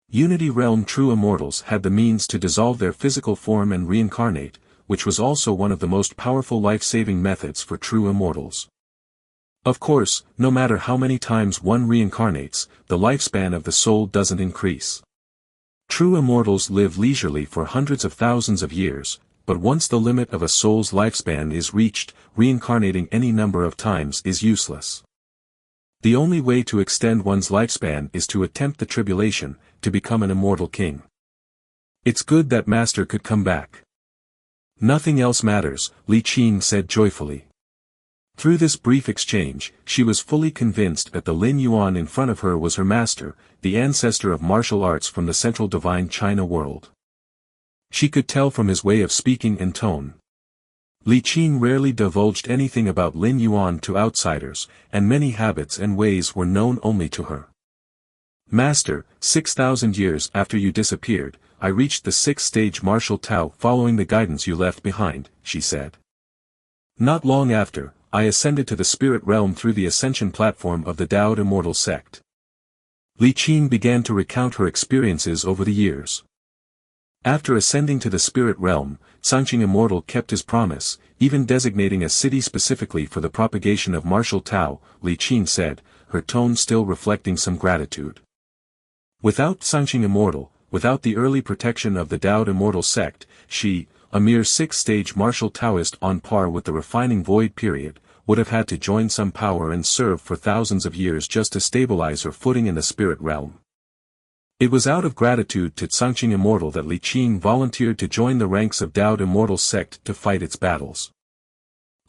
Unity Realm true immortals had the means to dissolve their physical form and reincarnate, which was also one of the most powerful life-saving methods for true immortals. Of course, no matter how many times one reincarnates, the lifespan of the soul doesn't increase. True immortals live leisurely for hundreds of thousands of years, but once the limit of a soul's lifespan is reached, reincarnating any number of times is useless. The only way to extend one's lifespan is to attempt the tribulation, to become an immortal king. It's good that Master could come back. Nothing else matters, Li Qing said joyfully. Through this brief exchange, she was fully convinced that the Lin Yuan in front of her was her master, the ancestor of martial arts from the central divine China world. She could tell from his way of speaking and tone. Li Qing rarely divulged anything about Lin Yuan to outsiders, and many habits and ways were known only to her. Master, 6,000 years after you disappeared, I reached the 6th stage martial Tao following the guidance you left behind, she said. Not long after, I ascended to the spirit realm through the ascension platform of the Dao Immortal sect. Li Qing began to recount her experiences over the years. After ascending to the spirit realm, Sanqing Immortal kept his promise, even designating a city specifically for the propagation of martial Tao, Li Qing said, her tone still reflecting some gratitude. Without Sanqing Immortal, without the early protection of the Dao Immortal sect, she, a mere 6th-stage martial Taoist on par with the refining void period, would have had to join some power and serve for thousands of years just to stabilize her footing in the spirit realm. It was out of gratitude to Sanqing Immortal that Li Qing volunteered to join the ranks of Dao Immortal sect to fight its battles.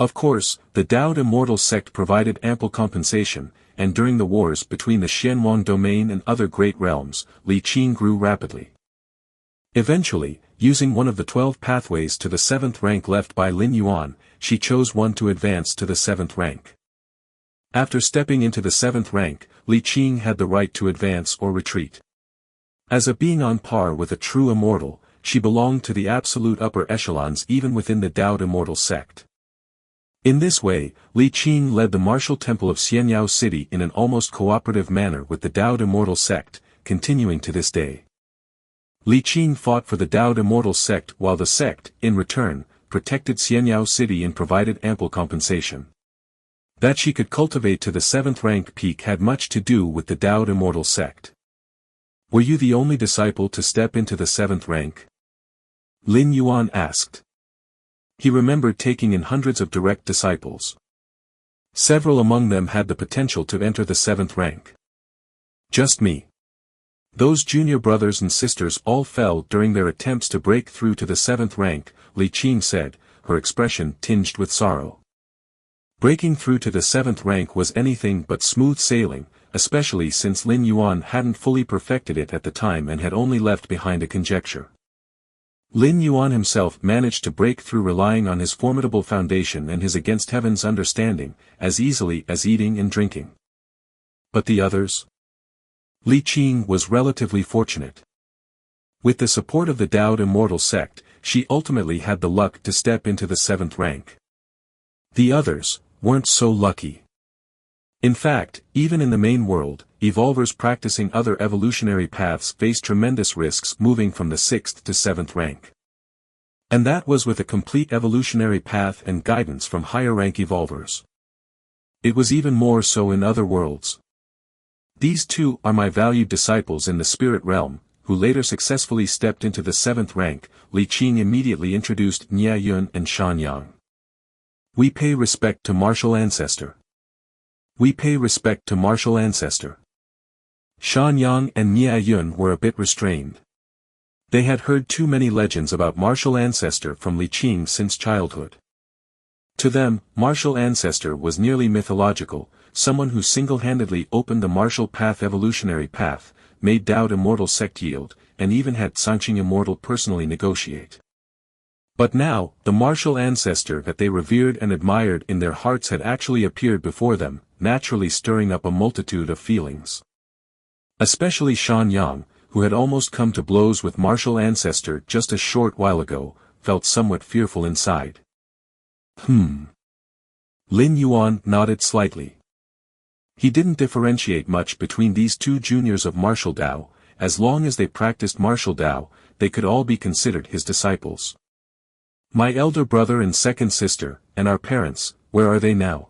Of course, the Daoed Immortal sect provided ample compensation, and during the wars between the Xianwang domain and other great realms, Li Qing grew rapidly. Eventually, using one of the 12 pathways to the 7th rank left by Lin Yuan, she chose one to advance to the 7th rank. After stepping into the 7th rank, Li Qing had the right to advance or retreat. As a being on par with a true immortal, she belonged to the absolute upper echelons even within the Daoed Immortal sect. In this way, Li Qing led the martial temple of Xianyao City in an almost cooperative manner with the Daoed Immortal sect, continuing to this day. Li Qing fought for the Daoed Immortal sect while the sect, in return, protected Xianyao City and provided ample compensation. That she could cultivate to the 7th rank peak had much to do with the Daoed Immortal sect. Were you the only disciple to step into the 7th rank? Lin Yuan asked. He remembered taking in hundreds of direct disciples. Several among them had the potential to enter the 7th rank. Just me. Those junior brothers and sisters all fell during their attempts to break through to the 7th rank, Li Qing said, her expression tinged with sorrow. Breaking through to the 7th rank was anything but smooth sailing, especially since Lin Yuan hadn't fully perfected it at the time and had only left behind a conjecture. Lin Yuan himself managed to break through relying on his formidable foundation and his against heaven's understanding, as easily as eating and drinking. But the others? Li Qing was relatively fortunate. With the support of the Daoed Immortal sect, she ultimately had the luck to step into the 7th rank. The others weren't so lucky. In fact, even in the main world, evolvers practicing other evolutionary paths face tremendous risks moving from the 6th to 7th rank. And that was with a complete evolutionary path and guidance from higher rank evolvers. It was even more so in other worlds. These two are my valued disciples in the spirit realm, who later successfully stepped into the 7th rank. Li Qing immediately introduced Nia Yun and Shan Yang. We pay respect to martial ancestor. We pay respect to martial ancestor. Shan Yang and Nia Yun were a bit restrained. They had heard too many legends about martial ancestor from Li Qing since childhood. To them, martial ancestor was nearly mythological, someone who single-handedly opened the martial path evolutionary path, made Daoed Immortal sect yield, and even had Sanqing Immortal personally negotiate. But now, the martial ancestor that they revered and admired in their hearts had actually appeared before them, naturally stirring up a multitude of feelings. Especially Shan Yang, who had almost come to blows with martial ancestor just a short while ago, felt somewhat fearful inside. Lin Yuan nodded slightly. He didn't differentiate much between these two juniors of martial Dao. As long as they practiced martial Dao, they could all be considered his disciples. My elder brother and second sister, and our parents, where are they now?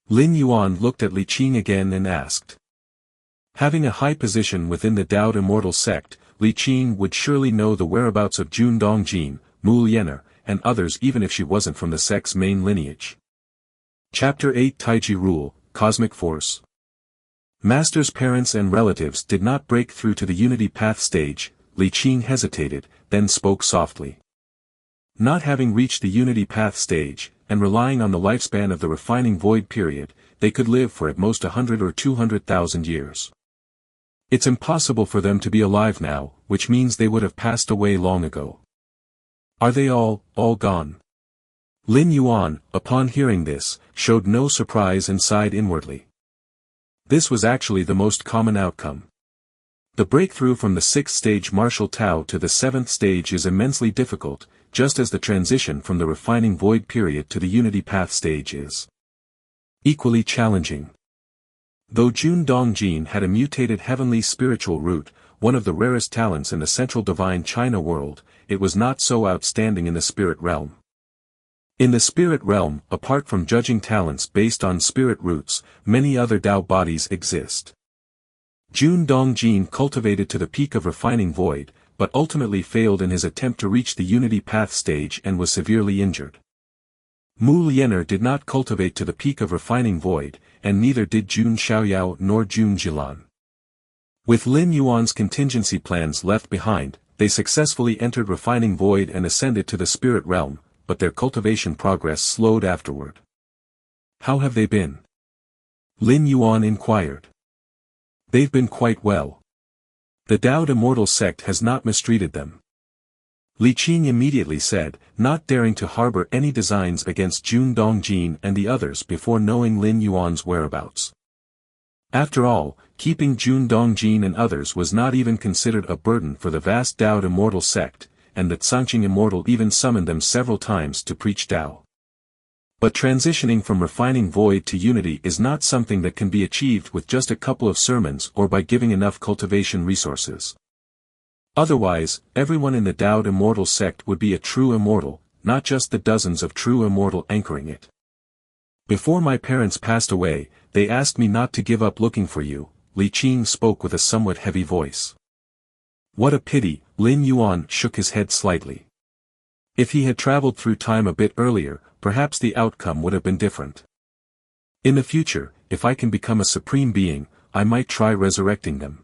Lin Yuan looked at Li Qing again and asked. Having a high position within the Daoed Immortal sect, Li Qing would surely know the whereabouts of Jun Dongjin, Mu Liener, and others even if she wasn't from the sect's main lineage. Chapter 8 Taiji Rule, Cosmic Force. Master's parents and relatives did not break through to the Unity Path stage. Li Qing hesitated, then spoke softly. Not having reached the Unity Path stage, and relying on the lifespan of the refining void period, they could live for at most 100 or 200,000 years. It's impossible for them to be alive now, which means they would have passed away long ago. Are they all gone? Lin Yuan, upon hearing this, showed no surprise and sighed inwardly. This was actually the most common outcome. The breakthrough from the 6th stage martial Tao to the 7th stage is immensely difficult, just as the transition from the refining void period to the Unity Path stage is equally challenging. Though Jun Dongjin had a mutated heavenly spiritual root, one of the rarest talents in the central divine China world, it was not so outstanding in the spirit realm. In the spirit realm, apart from judging talents based on spirit roots, many other Dao bodies exist. Jun Dongjin cultivated to the peak of refining void, but ultimately failed in his attempt to reach the Unity Path stage and was severely injured. Mu Liener did not cultivate to the peak of refining void, and neither did Jun Xiaoyao nor Jun Jilan. With Lin Yuan's contingency plans left behind, they successfully entered refining void and ascended to the spirit realm, but their cultivation progress slowed afterward. How have they been? Lin Yuan inquired. They've been quite well. The Dao Immortal sect has not mistreated them. Li Qing immediately said, not daring to harbor any designs against Jun Dongjin and the others before knowing Lin Yuan's whereabouts. After all, keeping Jun Dongjin and others was not even considered a burden for the vast Dao Immortal sect, and that Sanqing Immortal even summoned them several times to preach Dao. But transitioning from refining void to unity is not something that can be achieved with just a couple of sermons or by giving enough cultivation resources. Otherwise, everyone in the Dao Immortal sect would be a true immortal, not just the dozens of true immortal anchoring it. Before my parents passed away, they asked me not to give up looking for you, Li Qing spoke with a somewhat heavy voice. What a pity, Lin Yuan shook his head slightly. If he had traveled through time a bit earlier, perhaps the outcome would have been different. In the future, if I can become a supreme being, I might try resurrecting them.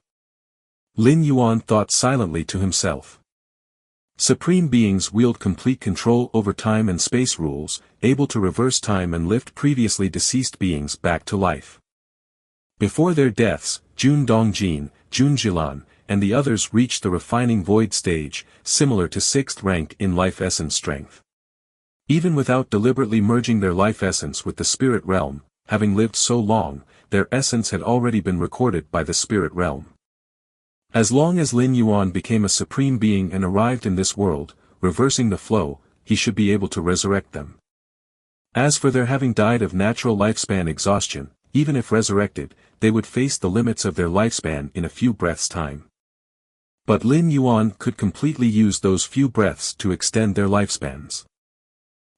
Lin Yuan thought silently to himself. Supreme beings wield complete control over time and space rules, able to reverse time and lift previously deceased beings back to life. Before their deaths, Jun Dongjin, Jun Jilan, and the others reached the refining void stage, similar to 6th rank in life essence strength. Even without deliberately merging their life essence with the spirit realm, having lived so long, their essence had already been recorded by the spirit realm. As long as Lin Yuan became a supreme being and arrived in this world, reversing the flow, he should be able to resurrect them. As for their having died of natural lifespan exhaustion, even if resurrected, they would face the limits of their lifespan in a few breaths' time. But Lin Yuan could completely use those few breaths to extend their lifespans.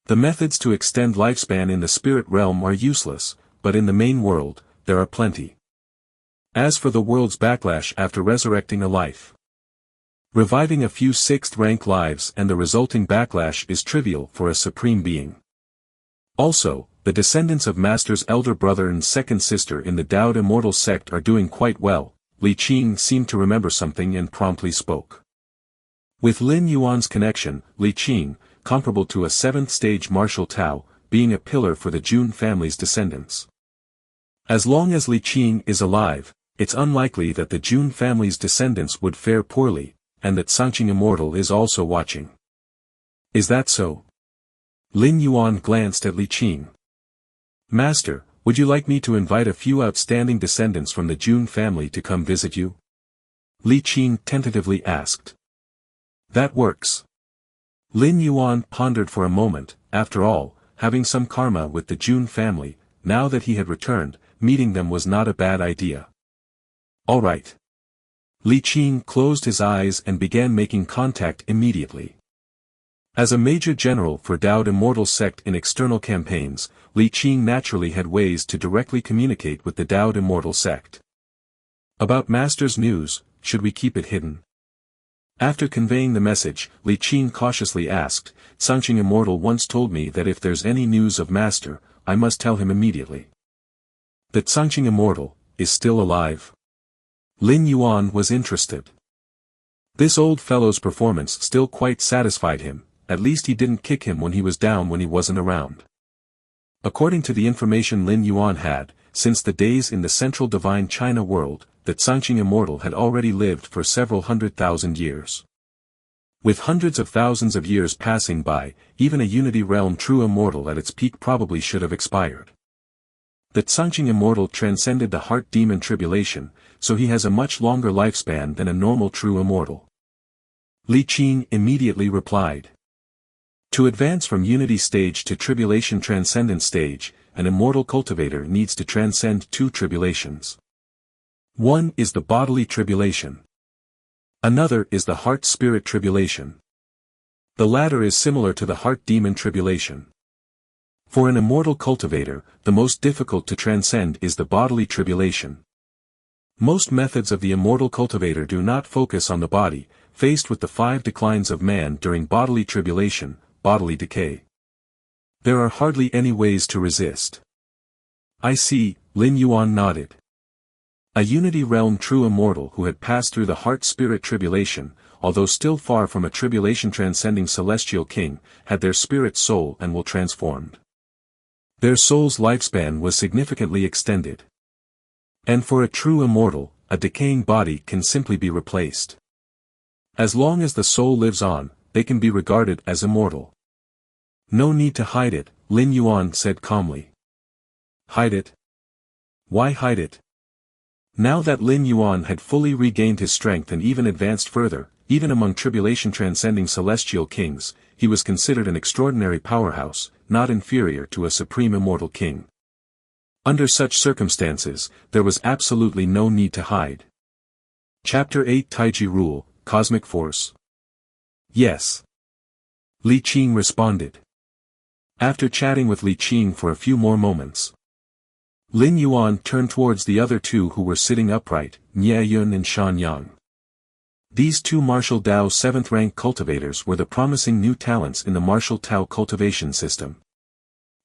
The methods to extend lifespan in the spirit realm are useless, but in the main world, there are plenty. As for the world's backlash after resurrecting a life, reviving a few 6th rank lives and the resulting backlash is trivial for a supreme being. Also, the descendants of Master's elder brother and second sister in the Dao Immortal sect are doing quite well. Li Qing seemed to remember something and promptly spoke. With Lin Yuan's connection, Li Qing, comparable to a 7th stage martial Tao, being a pillar for the Jun family's descendants. As long as Li Qing is alive, it's unlikely that the Jun family's descendants would fare poorly, and that Sanqing Immortal is also watching. Is that so? Lin Yuan glanced at Li Qing. Master, would you like me to invite a few outstanding descendants from the Jun family to come visit you? Li Qing tentatively asked. That works. Lin Yuan pondered for a moment. After all, having some karma with the Jun family, now that he had returned, meeting them was not a bad idea. All right. Li Qing closed his eyes and began making contact immediately. As a major general for Dao Immortal sect in external campaigns, Li Qing naturally had ways to directly communicate with the Dao Immortal sect. About Master's news, should we keep it hidden? After conveying the message, Li Qing cautiously asked, Sanqing Immortal once told me that if there's any news of Master, I must tell him immediately. That Sanqing Immortal is still alive? Lin Yuan was interested. This old fellow's performance still quite satisfied him, at least he didn't kick him when he was down when he wasn't around. According to the information Lin Yuan had, since the days in the central divine China world, that Sanqing Immortal had already lived for several 100,000 years. With hundreds of thousands of years passing by, even a Unity Realm true immortal at its peak probably should have expired. That Sanqing Immortal transcended the heart demon tribulation, so he has a much longer lifespan than a normal true immortal. Li Qing immediately replied. To advance from unity stage to tribulation transcendent stage, an immortal cultivator needs to transcend 2 tribulations. One is the bodily tribulation. Another is the heart-spirit tribulation. The latter is similar to the heart demon tribulation. For an immortal cultivator, the most difficult to transcend is the bodily tribulation. Most methods of the immortal cultivator do not focus on the body, faced with the 5 declines of man during bodily tribulation, bodily decay. There are hardly any ways to resist. I see, Lin Yuan nodded. A Unity Realm true immortal who had passed through the heart-spirit tribulation, although still far from a tribulation-transcending celestial king, had their spirit soul and will transformed. Their soul's lifespan was significantly extended. And for a true immortal, a decaying body can simply be replaced. As long as the soul lives on, they can be regarded as immortal. No need to hide it, Lin Yuan said calmly. Hide it? Why hide it? Now that Lin Yuan had fully regained his strength and even advanced further, even among tribulation-transcending celestial kings, he was considered an extraordinary powerhouse, not inferior to a supreme immortal king. Under such circumstances, there was absolutely no need to hide. Chapter 8 Taiji Rule, Cosmic Force. Yes. Li Qing responded. After chatting with Li Qing for a few more moments, Lin Yuan turned towards the other two who were sitting upright, Nie Yun and Shan Yang. These two martial Tao 7th rank cultivators were the promising new talents in the martial Tao cultivation system.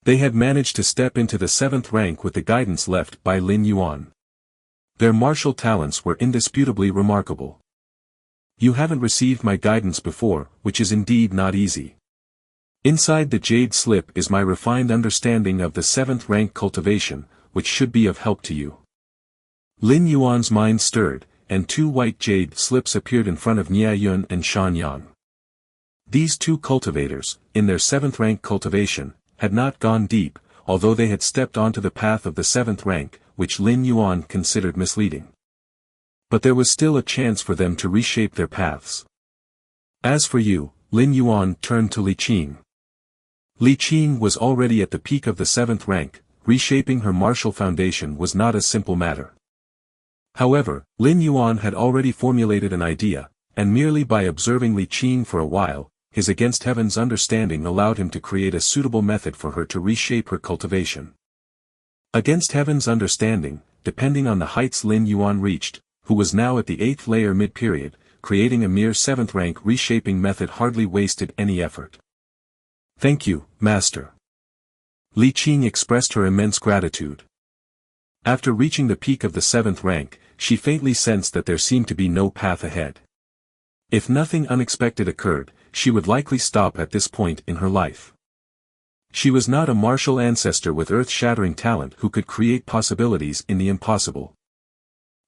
They had managed to step into the 7th rank with the guidance left by Lin Yuan. Their martial talents were indisputably remarkable. You haven't received my guidance before, which is indeed not easy. Inside the jade slip is my refined understanding of the 7th rank cultivation, which should be of help to you. Lin Yuan's mind stirred, and two white jade slips appeared in front of Nie Yun and Shan Yang. These two cultivators, in their 7th rank cultivation, had not gone deep, although they had stepped onto the path of the 7th rank, which Lin Yuan considered misleading. But there was still a chance for them to reshape their paths. As for you, Lin Yuan turned to Li Qing. Li Qing was already at the peak of the 7th rank. Reshaping her martial foundation was not a simple matter. However, Lin Yuan had already formulated an idea, and merely by observing Li Qing for a while, his against heaven's understanding allowed him to create a suitable method for her to reshape her cultivation. Against heaven's understanding, depending on the heights Lin Yuan reached, who was now at the 8th layer mid-period, creating a mere 7th rank reshaping method hardly wasted any effort. Thank you, Master. Li Qing expressed her immense gratitude. After reaching the peak of the 7th rank, she faintly sensed that there seemed to be no path ahead. If nothing unexpected occurred, she would likely stop at this point in her life. She was not a martial ancestor with earth-shattering talent who could create possibilities in the impossible.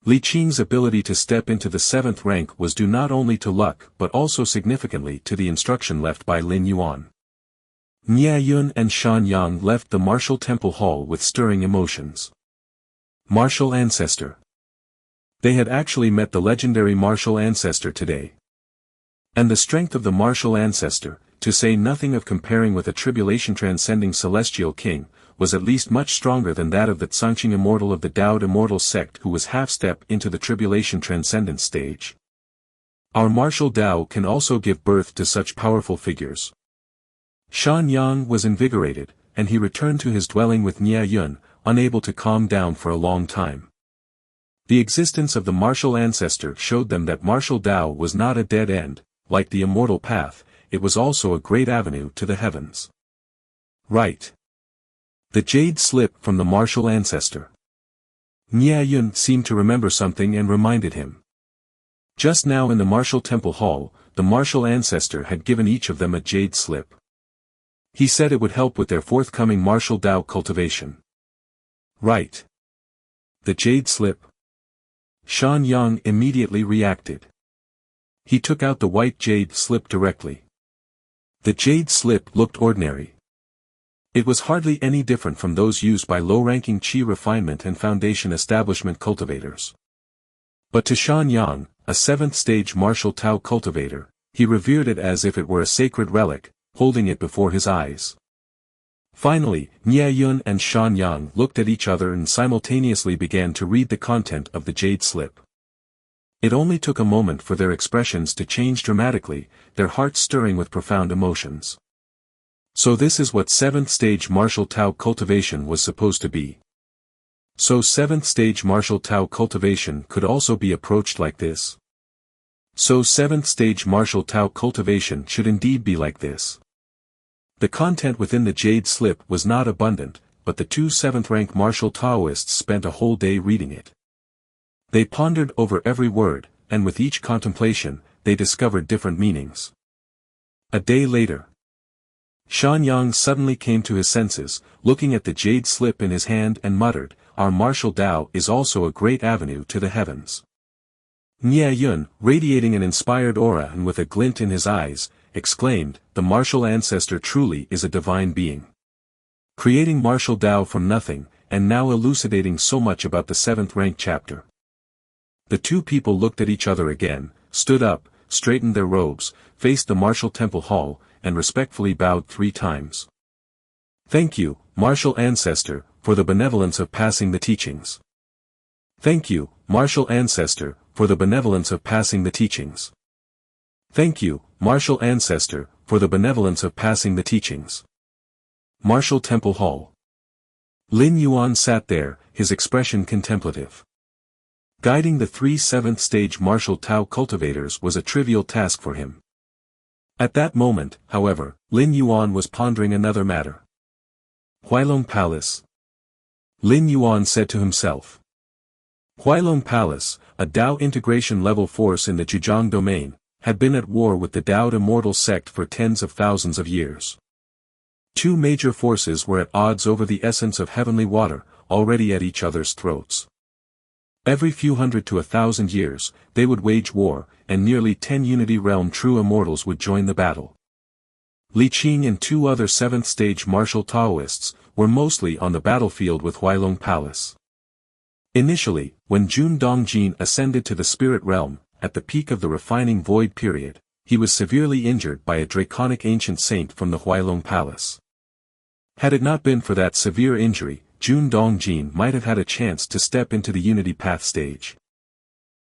Li Qing's ability to step into the 7th rank was due not only to luck but also significantly to the instruction left by Lin Yuan. Nie Yun and Shan Yang left the martial temple hall with stirring emotions. Martial ancestor. They had actually met the legendary martial ancestor today. And the strength of the martial ancestor, to say nothing of comparing with a tribulation-transcending celestial king, was at least much stronger than that of the Tsangqing immortal of the Dao immortal sect who was half-step into the tribulation-transcendent stage. Our martial Dao can also give birth to such powerful figures. Shan Yang was invigorated, and he returned to his dwelling with Nie Yun, unable to calm down for a long time. The existence of the martial ancestor showed them that martial Dao was not a dead end, like the immortal path, it was also a great avenue to the heavens. Right. The jade slip from the martial ancestor. Nie Yun seemed to remember something and reminded him. Just now in the martial temple hall, the martial ancestor had given each of them a jade slip. He said it would help with their forthcoming martial Dao cultivation. Right. The jade slip. Shan Yang immediately reacted. He took out the white jade slip directly. The jade slip looked ordinary. It was hardly any different from those used by low-ranking Qi refinement and foundation establishment cultivators. But to Shan Yang, a 7th stage martial Tao cultivator, he revered it as if it were a sacred relic, holding it before his eyes. Finally, Nie Yun and Shan Yang looked at each other and simultaneously began to read the content of the jade slip. It only took a moment for their expressions to change dramatically, their hearts stirring with profound emotions. So this is what 7th stage martial Tao cultivation was supposed to be. So 7th stage martial Tao cultivation could also be approached like this. So 7th stage martial Tao cultivation should indeed be like this. The content within the jade slip was not abundant, but the two 7th rank martial Taoists spent a whole day reading it. They pondered over every word, and with each contemplation, they discovered different meanings. A day later, Shan Yang suddenly came to his senses, looking at the jade slip in his hand and muttered, "Our martial Tao is also a great avenue to the heavens." Nie Yun, radiating an inspired aura and with a glint in his eyes, exclaimed, "The martial ancestor truly is a divine being. Creating martial Tao from nothing, and now elucidating so much about the 7th rank chapter." The two people looked at each other again, stood up, straightened their robes, faced the martial temple hall, and respectfully bowed 3 times. "Thank you, martial ancestor, for the benevolence of passing the teachings. Thank you, martial ancestor, for the benevolence of passing the teachings. Thank you, martial ancestor, for the benevolence of passing the teachings." Martial Temple Hall. Lin Yuan sat there, his expression contemplative. Guiding the 3 7th-stage martial Tao cultivators was a trivial task for him. At that moment, however, Lin Yuan was pondering another matter. Huailong Palace. Lin Yuan said to himself. Huailong Palace, a Tao integration level force in the Zhejiang domain, had been at war with the Tao immortal sect for tens of thousands of years. 2 major forces were at odds over the essence of heavenly water, already at each other's throats. Every few hundred to 1,000 years, they would wage war, and nearly 10 Unity Realm true immortals would join the battle. Li Qing and 2 other 7th-stage martial Taoists were mostly on the battlefield with Huailong Palace. Initially, when Jun Dongjin ascended to the spirit realm, at the peak of the refining void period, he was severely injured by a draconic ancient saint from the Huailong Palace. Had it not been for that severe injury, Jun Dongjin might have had a chance to step into the Unity Path stage.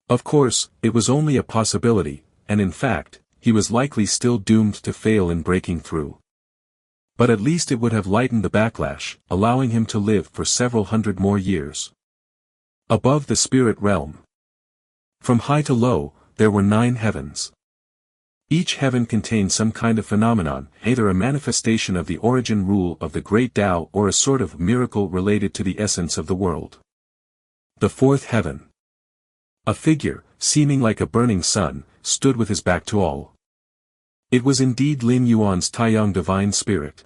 Of course, it was only a possibility, and in fact, he was likely still doomed to fail in breaking through. But at least it would have lightened the backlash, allowing him to live for several hundred more years. Above the spirit realm. From high to low, there were 9 heavens. Each heaven contained some kind of phenomenon, either a manifestation of the origin rule of the great Tao or a sort of miracle related to the essence of the world. The 4th heaven. A figure, seeming like a burning sun, stood with his back to all. It was indeed Lin Yuan's Taiyang divine spirit.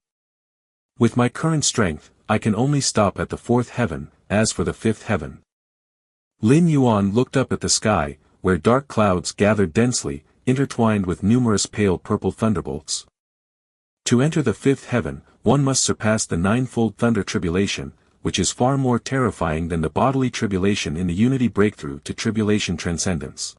With my current strength, I can only stop at the 4th heaven, as for the 5th heaven. Lin Yuan looked up at the sky, where dark clouds gathered densely, intertwined with numerous pale purple thunderbolts. To enter the 5th heaven, one must surpass the 9-fold thunder tribulation, which is far more terrifying than the bodily tribulation in the Unity breakthrough to tribulation transcendence.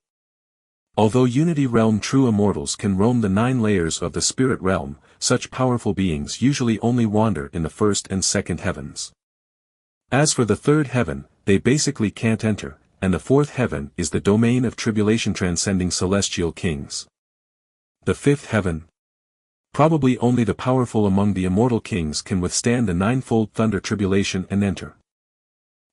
Although Unity realm true immortals can roam the 9 layers of the spirit realm, such powerful beings usually only wander in the 1st and 2nd heavens. As for the 3rd heaven, they basically can't enter, and the 4th heaven is the domain of tribulation transcending celestial kings. The 5th heaven? Probably only the powerful among the immortal kings can withstand the 9-fold thunder tribulation and enter.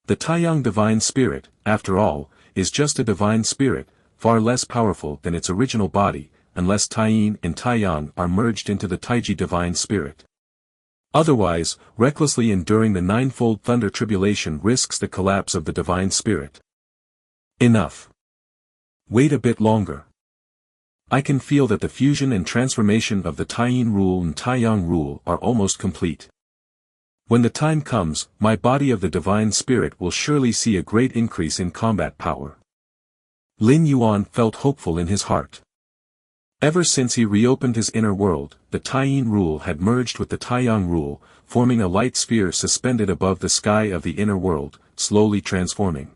The Taiyang divine spirit, after all, is just a divine spirit, far less powerful than its original body, unless Taiyin and Taiyang are merged into the Taiji divine spirit. Otherwise, recklessly enduring the 9-fold thunder tribulation risks the collapse of the divine spirit. Enough. Wait a bit longer. I can feel that the fusion and transformation of the Taiyin rule and Taiyang rule are almost complete. When the time comes, my body of the divine spirit will surely see a great increase in combat power. Lin Yuan felt hopeful in his heart. Ever since he reopened his inner world, the Taiyin rule had merged with the Taiyang rule, forming a light sphere suspended above the sky of the inner world, slowly transforming.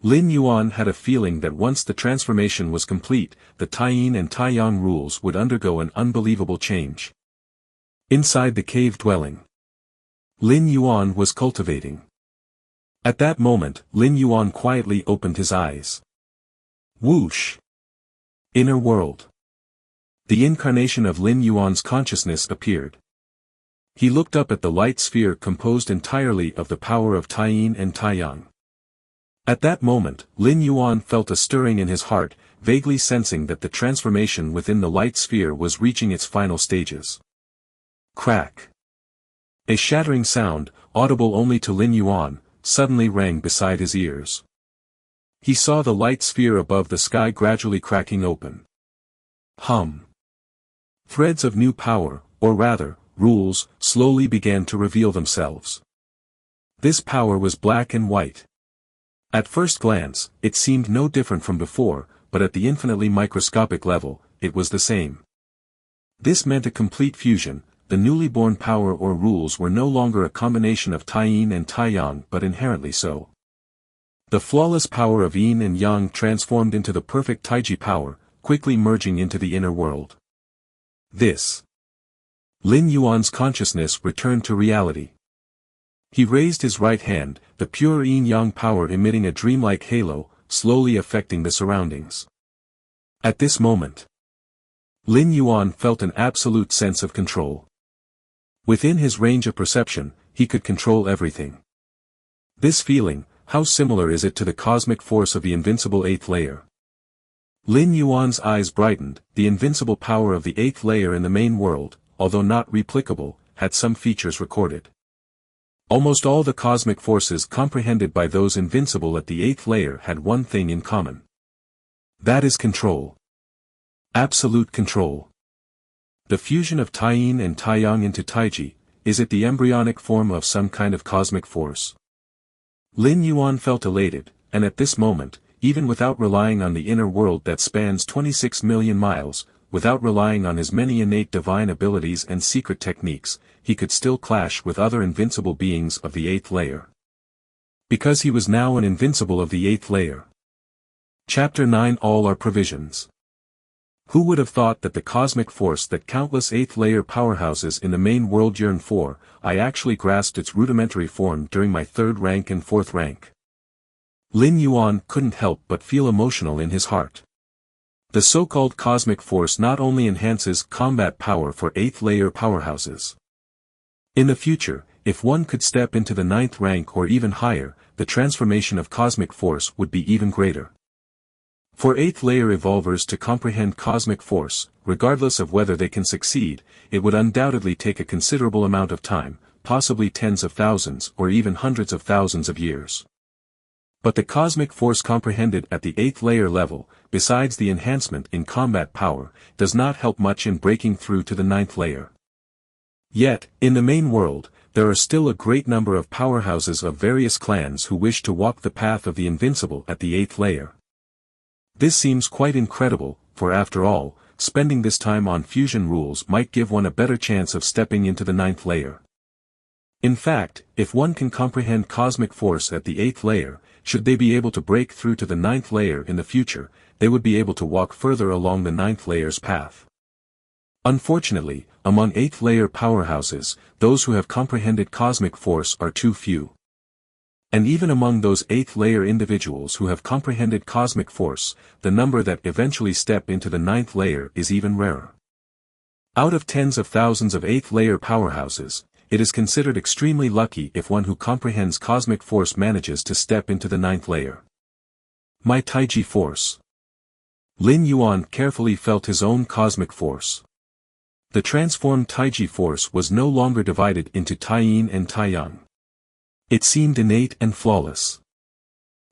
Lin Yuan had a feeling that once the transformation was complete, the Taiyin and Taiyang rules would undergo an unbelievable change. Inside the cave dwelling, Lin Yuan was cultivating. At that moment, Lin Yuan quietly opened his eyes. Whoosh! Inner world. The incarnation of Lin Yuan's consciousness appeared. He looked up at the light sphere composed entirely of the power of Taiyin and Taiyang. At that moment, Lin Yuan felt a stirring in his heart, vaguely sensing that the transformation within the light sphere was reaching its final stages. Crack! A shattering sound, audible only to Lin Yuan, suddenly rang beside his ears. He saw the light sphere above the sky gradually cracking open. Hum. Threads of new power, or rather, rules, slowly began to reveal themselves. This power was black and white. At first glance, it seemed no different from before, but at the infinitely microscopic level, it was the same. This meant a complete fusion. The newly born power or rules were no longer a combination of Tai-yin and Tai-yang but inherently so. The flawless power of yin and yang transformed into the perfect Taiji power, quickly merging into the inner world. This. Lin Yuan's consciousness returned to reality. He raised his right hand, the pure yin-yang power emitting a dreamlike halo, slowly affecting the surroundings. At this moment, Lin Yuan felt an absolute sense of control. Within his range of perception, he could control everything. This feeling, how similar is it to the cosmic force of the invincible eighth layer? Lin Yuan's eyes brightened. The invincible power of the eighth layer in the main world, although not replicable, had some features recorded. Almost all the cosmic forces comprehended by those invincible at the eighth layer had one thing in common. That is control. Absolute control. The fusion of Tai-yin and Tai-yang into Taiji, is it the embryonic form of some kind of cosmic force? Lin Yuan felt elated, and at this moment, even without relying on the inner world that spans 26 million miles, without relying on his many innate divine abilities and secret techniques, he could still clash with other invincible beings of the eighth layer. Because he was now an invincible of the eighth layer. Chapter 9. All our provisions. Who would have thought that the cosmic force that countless eighth-layer powerhouses in the main world yearn for, I actually grasped its rudimentary form during my third rank and fourth rank. Lin Yuan couldn't help but feel emotional in his heart. The so-called cosmic force not only enhances combat power for eighth-layer powerhouses. In the future, if one could step into the ninth rank or even higher, the transformation of cosmic force would be even greater. For eighth-layer evolvers to comprehend cosmic force, regardless of whether they can succeed, it would undoubtedly take a considerable amount of time, possibly tens of thousands or even hundreds of thousands of years. But the cosmic force comprehended at the eighth-layer level, besides the enhancement in combat power, does not help much in breaking through to the ninth layer. Yet, in the main world, there are still a great number of powerhouses of various clans who wish to walk the path of the invincible at the eighth layer. This seems quite incredible, for after all, spending this time on fusion rules might give one a better chance of stepping into the ninth layer. In fact, if one can comprehend cosmic force at the eighth layer, should they be able to break through to the ninth layer in the future, they would be able to walk further along the ninth layer's path. Unfortunately, among eighth-layer powerhouses, those who have comprehended cosmic force are too few. And even among those eighth-layer individuals who have comprehended cosmic force, the number that eventually step into the ninth layer is even rarer. Out of tens of thousands of eighth-layer powerhouses, it is considered extremely lucky if one who comprehends cosmic force manages to step into the ninth layer. My Taiji force. Lin Yuan carefully felt his own cosmic force. The transformed Taiji force was no longer divided into Tai-yin and Tai-yang. It seemed innate and flawless.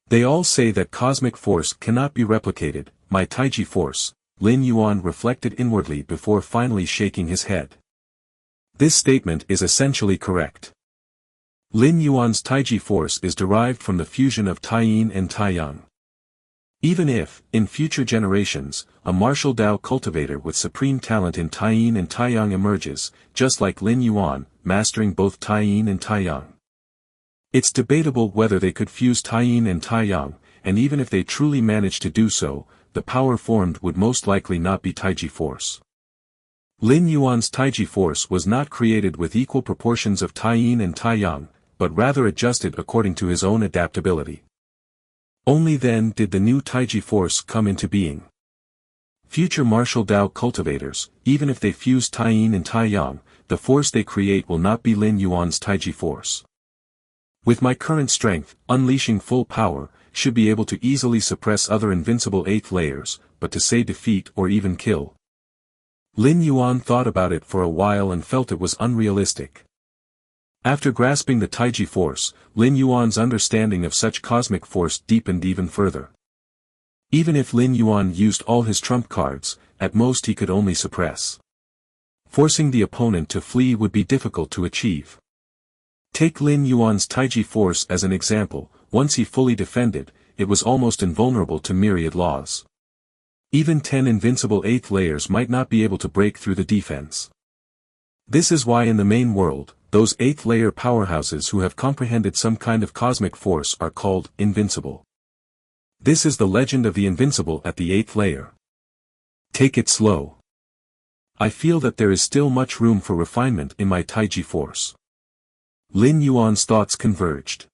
They all say that cosmic force cannot be replicated. My Taiji force, Lin Yuan reflected inwardly before finally shaking his head. This statement is essentially correct. Lin Yuan's Taiji force is derived from the fusion of Tai-yin and Tai-yang. Even if, in future generations, a martial Dao cultivator with supreme talent in Tai-yin and Tai-yang emerges, just like Lin Yuan, mastering both Tai-yin and Tai-yang. It's debatable whether they could fuse Tai-yin and Tai-yang, and even if they truly managed to do so, the power formed would most likely not be Taiji force. Lin Yuan's Taiji force was not created with equal proportions of Tai-yin and Tai-yang, but rather adjusted according to his own adaptability. Only then did the new Taiji force come into being. Future martial Dao cultivators, even if they fuse Tai-yin and Tai-yang, the force they create will not be Lin Yuan's Taiji force. With my current strength, unleashing full power, should be able to easily suppress other invincible eighth layers, but to say defeat or even kill. Lin Yuan thought about it for a while and felt it was unrealistic. After grasping the Taiji force, Lin Yuan's understanding of such cosmic force deepened even further. Even if Lin Yuan used all his trump cards, at most he could only suppress. Forcing the opponent to flee would be difficult to achieve. Take Lin Yuan's Taiji force as an example. Once he fully defended, it was almost invulnerable to myriad laws. Even 10 invincible 8th layers might not be able to break through the defense. This is why in the main world, those 8th layer powerhouses who have comprehended some kind of cosmic force are called invincible. This is the legend of the invincible at the 8th layer. Take it slow. I feel that there is still much room for refinement in my Taiji force. Lin Yuan's thoughts converged.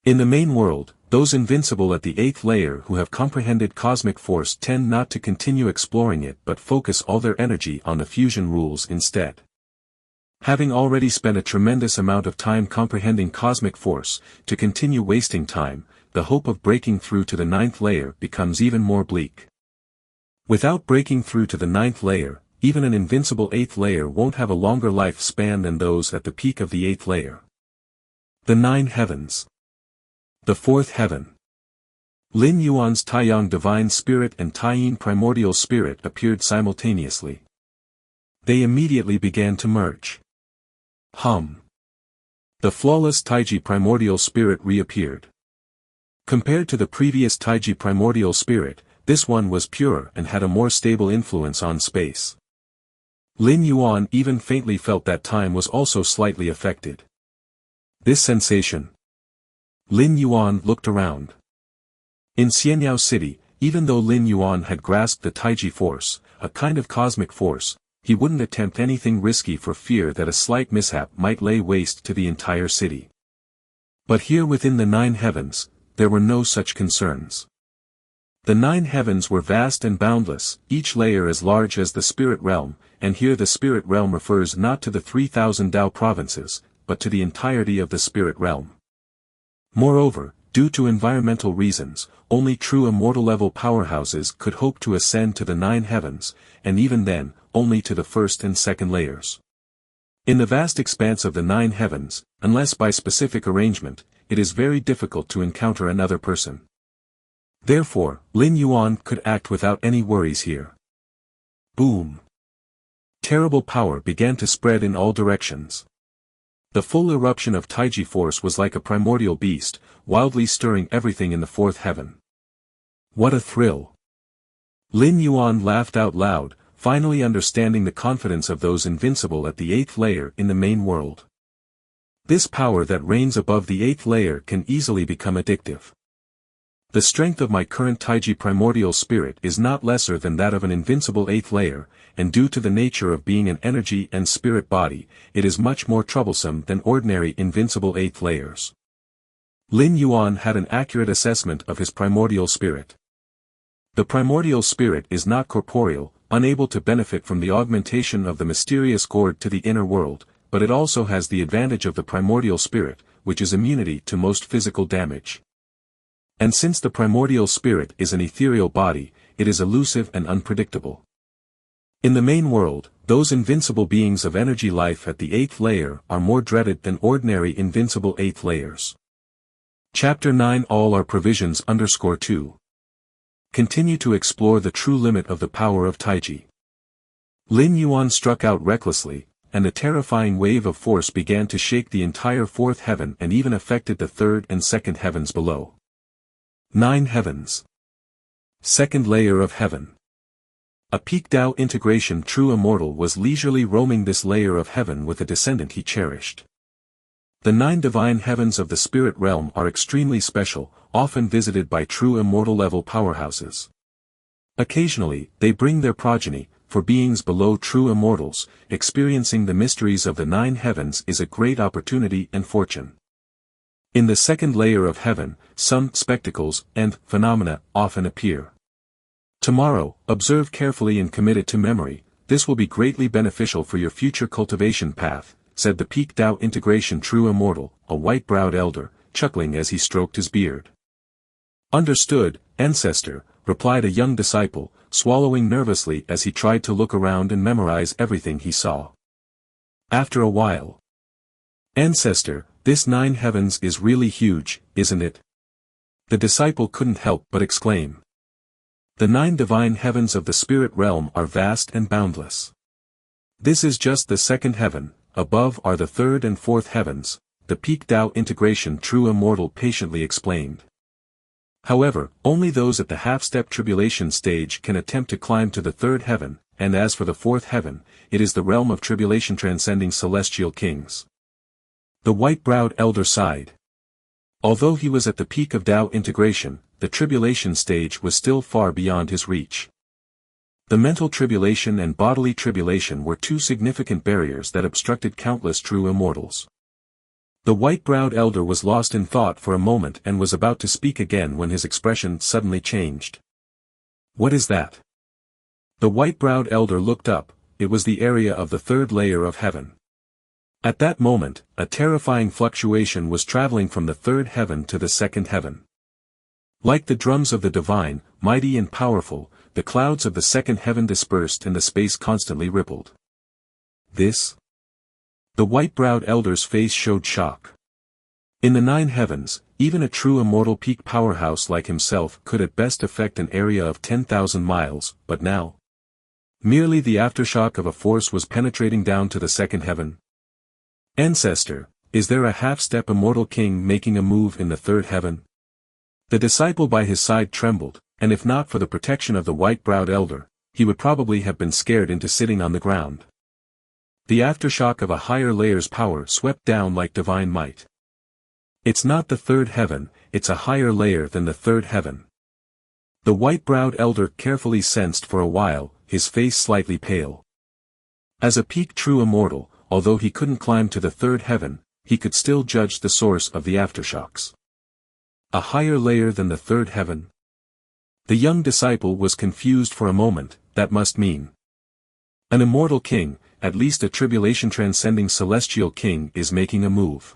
In the main world, those invincible at the 8th layer who have comprehended cosmic force tend not to continue exploring it but focus all their energy on the fusion rules instead. Having already spent a tremendous amount of time comprehending cosmic force, to continue wasting time, the hope of breaking through to the 9th layer becomes even more bleak. Without breaking through to the 9th layer, even an invincible 8th layer won't have a longer lifespan than those at the peak of the 8th layer. The 9 heavens. The 4th heaven. Lin Yuan's Taiyang Divine Spirit and Taiyin Primordial Spirit appeared simultaneously. They immediately began to merge. The flawless Taiji Primordial Spirit reappeared. Compared to the previous Taiji Primordial Spirit, this one was purer and had a more stable influence on space. Lin Yuan even faintly felt that time was also slightly affected. This sensation. Lin Yuan looked around. In Xianyao City, even though Lin Yuan had grasped the Taiji force, a kind of cosmic force, he wouldn't attempt anything risky for fear that a slight mishap might lay waste to the entire city. But here within the 9 heavens, there were no such concerns. The 9 heavens were vast and boundless, each layer as large as the spirit realm, and here the spirit realm refers not to the 3,000 Dao provinces, but to the entirety of the spirit realm. Moreover, due to environmental reasons, only true immortal-level powerhouses could hope to ascend to the 9 heavens, and even then, only to the 1st and 2nd layers. In the vast expanse of the 9 heavens, unless by specific arrangement, it is very difficult to encounter another person. Therefore, Lin Yuan could act without any worries here. Boom! Terrible power began to spread in all directions. The full eruption of Taiji force was like a primordial beast, wildly stirring everything in the 4th heaven. What a thrill! Lin Yuan laughed out loud, finally understanding the confidence of those invincible at the 8th layer in the main world. This power that reigns above the 8th layer can easily become addictive. The strength of my current Taiji primordial spirit is not lesser than that of an invincible 8th layer, and due to the nature of being an energy and spirit body, it is much more troublesome than ordinary invincible 8th layers. Lin Yuan had an accurate assessment of his primordial spirit. The primordial spirit is not corporeal, unable to benefit from the augmentation of the mysterious gourd to the inner world, but it also has the advantage of the primordial spirit, which is immunity to most physical damage. And since the primordial spirit is an ethereal body, it is elusive and unpredictable. In the main world, those invincible beings of energy life at the 8th layer are more dreaded than ordinary invincible 8th layers. Chapter 9 All our provisions _2. Continue to explore the true limit of the power of Taiji. Lin Yuan struck out recklessly, and a terrifying wave of force began to shake the entire 4th heaven and even affected the 3rd and 2nd heavens below. 9 heavens. 2nd layer of heaven. A peak Dao integration true immortal was leisurely roaming this layer of heaven with a descendant he cherished. The 9 divine heavens of the spirit realm are extremely special, often visited by true immortal level powerhouses. Occasionally, they bring their progeny, for beings below true immortals, experiencing the mysteries of the 9 heavens is a great opportunity and fortune. In the 2nd layer of heaven, some spectacles and phenomena often appear. Tomorrow, observe carefully and commit it to memory, this will be greatly beneficial for your future cultivation path, said the peak Dao integration true immortal, a white-browed elder, chuckling as he stroked his beard. Understood, ancestor, replied a young disciple, swallowing nervously as he tried to look around and memorize everything he saw. After a while. Ancestor, this 9 heavens is really huge, isn't it? The disciple couldn't help but exclaim. The 9 divine heavens of the spirit realm are vast and boundless. This is just the second heaven, above are the third and fourth heavens, the peak Tao integration true immortal patiently explained. However, only those at the half-step tribulation stage can attempt to climb to the third heaven, and as for the fourth heaven, it is the realm of tribulation transcending celestial kings. The white-browed elder sighed. Although he was at the peak of Tao integration, the tribulation stage was still far beyond his reach. The mental tribulation and bodily tribulation were 2 significant barriers that obstructed countless true immortals. The white-browed elder was lost in thought for a moment and was about to speak again when his expression suddenly changed. What is that? The white-browed elder looked up. It was the area of the third layer of heaven. At that moment, a terrifying fluctuation was traveling from the third heaven to the second heaven. Like the drums of the divine, mighty and powerful, the clouds of the second heaven dispersed and the space constantly rippled. This? The white-browed elder's face showed shock. In the 9 heavens, even a true immortal peak powerhouse like himself could at best affect an area of 10,000 miles, but now? Merely the aftershock of a force was penetrating down to the second heaven. Ancestor, is there a half-step immortal king making a move in the third heaven? The disciple by his side trembled, and if not for the protection of the white-browed elder, he would probably have been scared into sitting on the ground. The aftershock of a higher layer's power swept down like divine might. It's not the third heaven, it's a higher layer than the third heaven. The white-browed elder carefully sensed for a while, his face slightly pale. As a peak true immortal, although he couldn't climb to the third heaven, he could still judge the source of the aftershocks. A higher layer than the third heaven? The young disciple was confused for a moment. That must mean an immortal king, at least a tribulation-transcending celestial king, is making a move.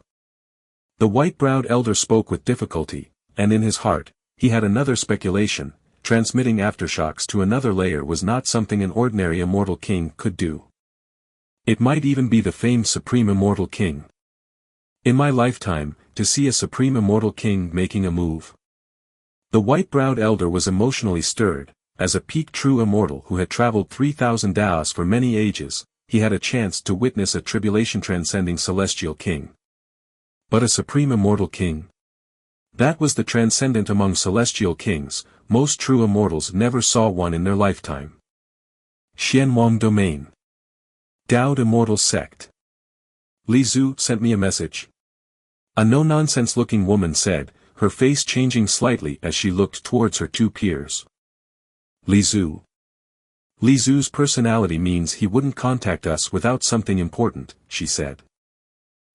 The white-browed elder spoke with difficulty, and in his heart, he had another speculation. Transmitting aftershocks to another layer was not something an ordinary immortal king could do. It might even be the famed supreme immortal king. In my lifetime, to see a supreme immortal king making a move. The white-browed elder was emotionally stirred. As a peak true immortal who had traveled 3,000 daos for many ages, he had a chance to witness a tribulation-transcending celestial king. But a supreme immortal king? That was the transcendent among celestial kings. Most true immortals never saw one in their lifetime. Xianwang Domain. Dowd Immortal Sect. Li Zhu sent me a message. A no-nonsense looking woman said, her face changing slightly as she looked towards her 2 peers. Li Zhu. Li Zhu's personality means he wouldn't contact us without something important, she said.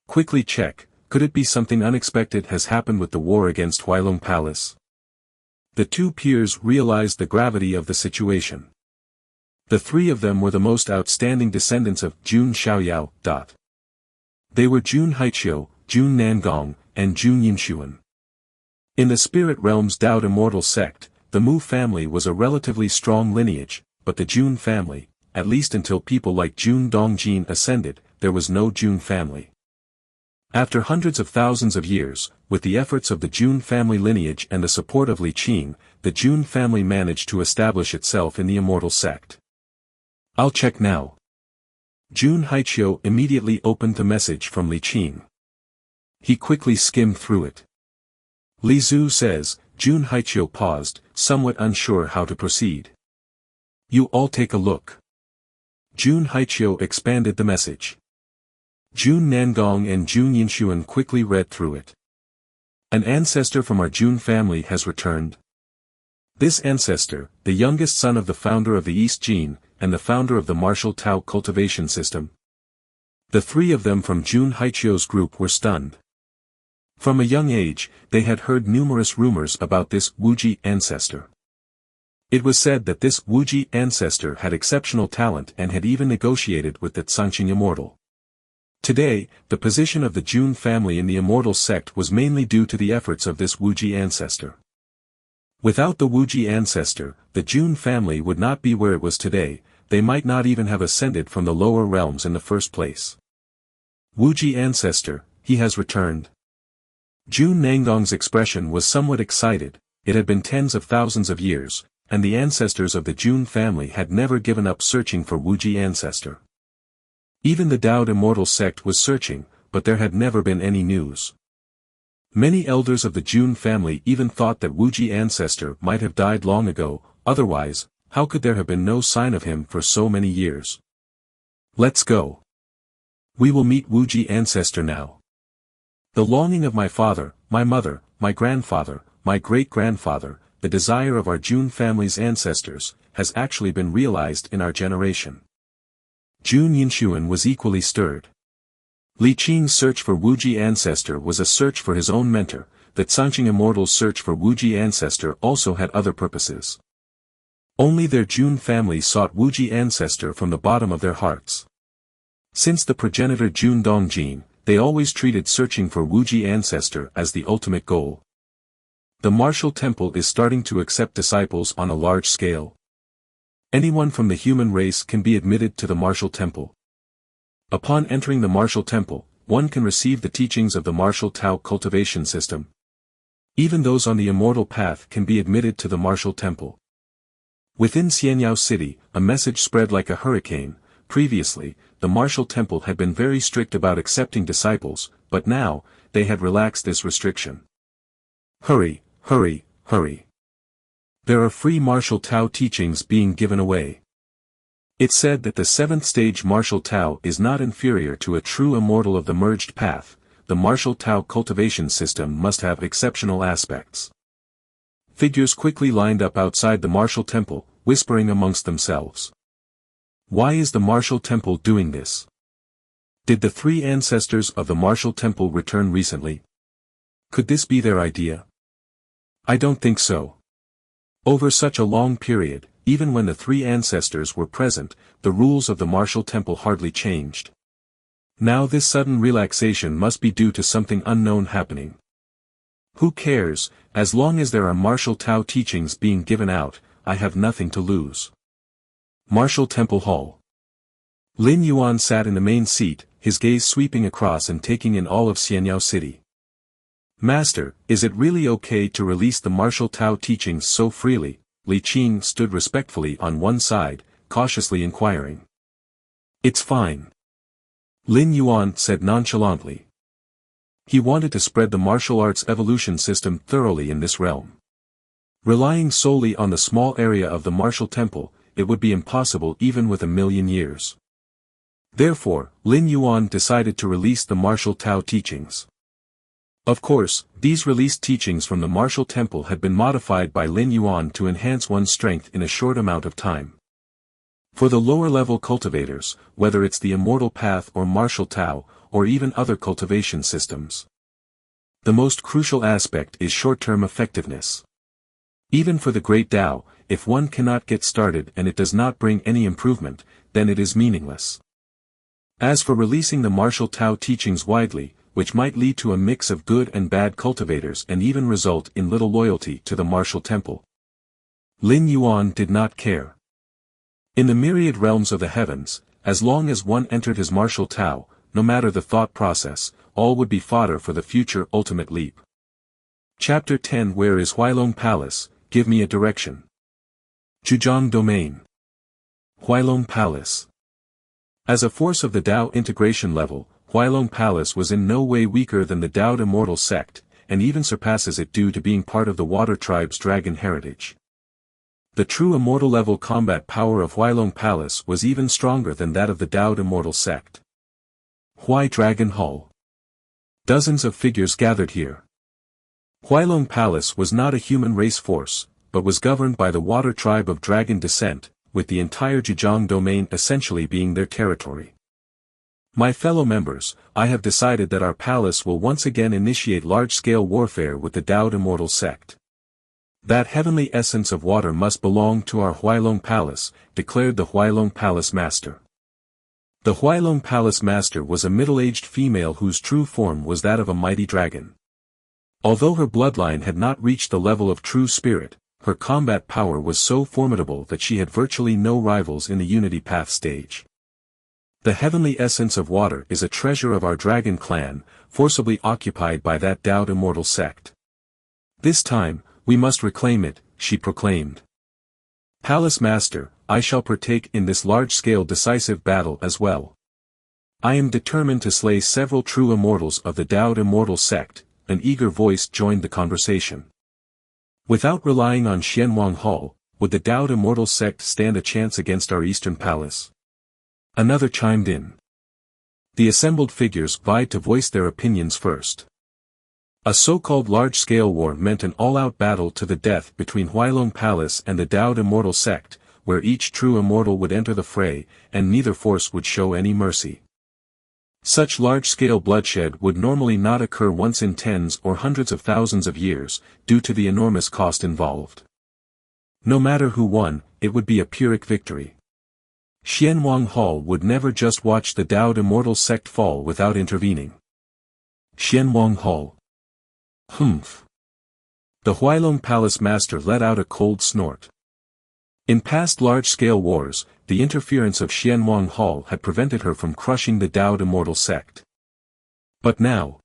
Quickly check, could it be something unexpected has happened with the war against Huailong Palace? The 2 peers realized the gravity of the situation. The 3 of them were the most outstanding descendants of Jun Xiaoyao. They were Jun Haiqiu, Jun Nangong, and Jun Yinshuan. In the spirit realm's Dowd Immortal Sect, the Mu family was a relatively strong lineage, but the Jun family, at least until people like Jun Dongjin ascended, there was no Jun family. After hundreds of thousands of years, with the efforts of the Jun family lineage and the support of Li Qing, the Jun family managed to establish itself in the Immortal Sect. I'll check now. Jun Haiqiu immediately opened the message from Li Qing. He quickly skimmed through it. Li Zhu says, Jun Haiqiu paused, somewhat unsure how to proceed. You all take a look. Jun Haiqiu expanded the message. Jun Nangong and Jun Yinshuan quickly read through it. An ancestor from our Jun family has returned. This ancestor, the youngest son of the founder of the East Jin, and the founder of the martial Tao cultivation system. The 3 of them from Jun Haiqiu's group were stunned. From a young age, they had heard numerous rumors about this Wuji ancestor. It was said that this Wuji ancestor had exceptional talent and had even negotiated with the Tsangqing Immortal. Today, the position of the Jun family in the Immortal Sect was mainly due to the efforts of this Wuji ancestor. Without the Wuji ancestor, the Jun family would not be where it was today. They might not even have ascended from the lower realms in the first place. Wuji ancestor, he has returned. Jun Nangong's expression was somewhat excited. It had been tens of thousands of years, and the ancestors of the Jun family had never given up searching for Wuji ancestor. Even the Daoed immortal sect was searching, but there had never been any news. Many elders of the Jun family even thought that Wuji ancestor might have died long ago, otherwise, how could there have been no sign of him for so many years? Let's go. We will meet Wuji ancestor now. The longing of my father, my mother, my grandfather, my great-grandfather, the desire of our Jun family's ancestors, has actually been realized in our generation. Jun Yinshuan was equally stirred. Li Qing's search for Wuji ancestor was a search for his own mentor. The Canqing immortal's search for Wuji ancestor also had other purposes. Only their Jun family sought Wuji ancestor from the bottom of their hearts. Since the progenitor Jun Dongjin, they always treated searching for Wuji ancestor as the ultimate goal. The martial temple is starting to accept disciples on a large scale. Anyone from the human race can be admitted to the martial temple. Upon entering the martial temple, one can receive the teachings of the martial Tao cultivation system. Even those on the immortal path can be admitted to the martial temple. Within Xianyao City, a message spread like a hurricane. Previously, the martial temple had been very strict about accepting disciples, but now, they had relaxed this restriction. Hurry, hurry, hurry. There are free martial Tao teachings being given away. It said that the 7th stage martial Tao is not inferior to a true immortal of the merged path. The martial Tao cultivation system must have exceptional aspects. Figures quickly lined up outside the martial temple, whispering amongst themselves. Why is the martial temple doing this? Did the 3 ancestors of the martial temple return recently? Could this be their idea? I don't think so. Over such a long period, even when the 3 ancestors were present, the rules of the martial temple hardly changed. Now this sudden relaxation must be due to something unknown happening. Who cares, as long as there are martial Tao teachings being given out, I have nothing to lose. Martial Temple Hall. Lin Yuan sat in the main seat, his gaze sweeping across and taking in all of Xianyao City. Master, is it really okay to release the martial Tao teachings so freely? Li Qing stood respectfully on one side, cautiously inquiring. It's fine. Lin Yuan said nonchalantly. He wanted to spread the martial arts evolution system thoroughly in this realm. Relying solely on the small area of the martial temple, it would be impossible even with 1,000,000 years. Therefore, Lin Yuan decided to release the martial Tao teachings. Of course, these released teachings from the martial temple had been modified by Lin Yuan to enhance one's strength in a short amount of time. For the lower-level cultivators, whether it's the immortal path or martial Tao, or even other cultivation systems, the most crucial aspect is short-term effectiveness. Even for the great Tao, if one cannot get started and it does not bring any improvement, then it is meaningless. As for releasing the martial Tao teachings widely, which might lead to a mix of good and bad cultivators and even result in little loyalty to the martial temple, Lin Yuan did not care. In the myriad realms of the heavens, as long as one entered his martial Tao, no matter the thought process, all would be fodder for the future ultimate leap. Chapter 10. Where is Huailong Palace? Give me a direction. Zhejiang Domain. Huailong Palace. As a force of the Tao integration level, Huailong Palace was in no way weaker than the Daoed immortal sect, and even surpasses it due to being part of the Water Tribe's dragon heritage. The true immortal level combat power of Huailong Palace was even stronger than that of the Daoed immortal sect. Huai Dragon Hall. Dozens of figures gathered here. Huailong Palace was not a human race force, but was governed by the Water Tribe of dragon descent, with the entire Zhejiang domain essentially being their territory. My fellow members, I have decided that our palace will once again initiate large-scale warfare with the Daoed immortal sect. That heavenly essence of water must belong to our Huailong Palace, declared the Huailong Palace Master. The Huailong Palace Master was a middle-aged female whose true form was that of a mighty dragon. Although her bloodline had not reached the level of true spirit, her combat power was so formidable that she had virtually no rivals in the Unity Path stage. The heavenly essence of water is a treasure of our dragon clan, forcibly occupied by that Daoed immortal sect. This time, we must reclaim it, she proclaimed. Palace Master, I shall partake in this large-scale decisive battle as well. I am determined to slay several true immortals of the Taoed Immortal Sect. An eager voice joined the conversation. Without relying on Xianwang Hall, would the Taoed Immortal Sect stand a chance against our Eastern Palace? Another chimed in. The assembled figures vied to voice their opinions first. A so-called large-scale war meant an all-out battle to the death between Huailong Palace and the Taoed Immortal Sect, where each true immortal would enter the fray, and neither force would show any mercy. Such large-scale bloodshed would normally not occur once in tens or hundreds of thousands of years, due to the enormous cost involved. No matter who won, it would be a Pyrrhic victory. Xianwang Hall would never just watch the Taoed Immortal Sect fall without intervening. Xianwang Hall. Humph. The Huailong Palace Master let out a cold snort. In past large-scale wars, the interference of Xianwang Hall had prevented her from crushing the Taoed Immortal Sect. But now,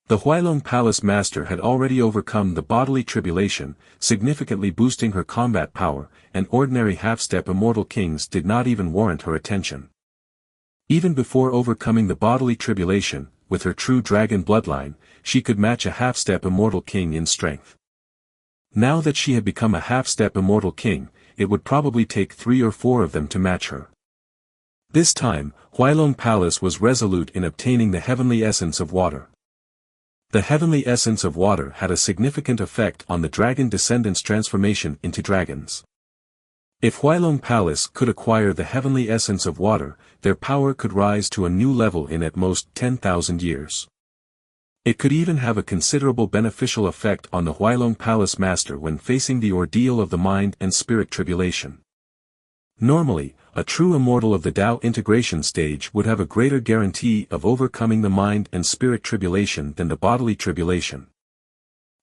the Huailong Palace Master had already overcome the bodily tribulation, significantly boosting her combat power, and ordinary half-step immortal kings did not even warrant her attention. Even before overcoming the bodily tribulation, with her true dragon bloodline, she could match a half-step immortal king in strength. Now that she had become a half-step immortal king, it would probably take 3 or 4 of them to match her. This time, Huailong Palace was resolute in obtaining the heavenly essence of water. The heavenly essence of water had a significant effect on the dragon descendants' transformation into dragons. If Huailong Palace could acquire the heavenly essence of water, their power could rise to a new level in at most 10,000 years. It could even have a considerable beneficial effect on the Huailong Palace Master when facing the ordeal of the mind and spirit tribulation. Normally, a true immortal of the Tao integration stage would have a greater guarantee of overcoming the mind and spirit tribulation than the bodily tribulation.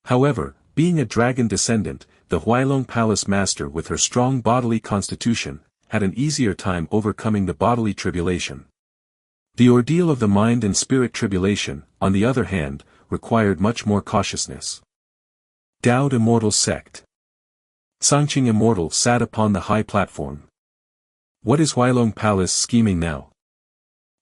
However, being a dragon descendant, the Huailong Palace Master with her strong bodily constitution, had an easier time overcoming the bodily tribulation. The ordeal of the mind and spirit tribulation, on the other hand, required much more cautiousness. Taoed Immortal Sect. Sangqing Immortal sat upon the high platform. What is Huailong Palace scheming now?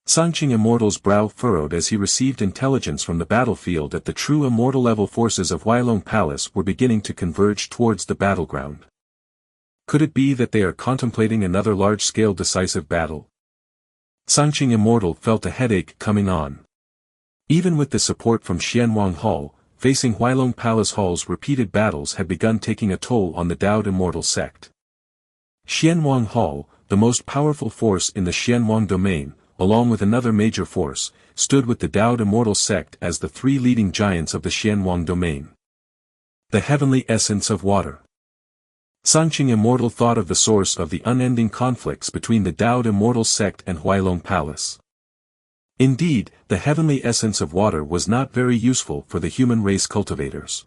Sangqing Immortal's brow furrowed as he received intelligence from the battlefield that the true immortal level forces of Huailong Palace were beginning to converge towards the battleground. Could it be that they are contemplating another large-scale decisive battle? Sangqing Immortal felt a headache coming on. Even with the support from Xianwang Hall, facing Huailong Palace Hall's repeated battles had begun taking a toll on the Taoed Immortal Sect. Xianwang Hall, the most powerful force in the Xianwang domain, along with another major force, stood with the Taoed Immortal Sect as the 3 leading giants of the Xianwang domain. The heavenly essence of water. Sangqing Immortal thought of the source of the unending conflicts between the Taoed Immortal Sect and Huailong Palace. Indeed, the heavenly essence of water was not very useful for the human race cultivators.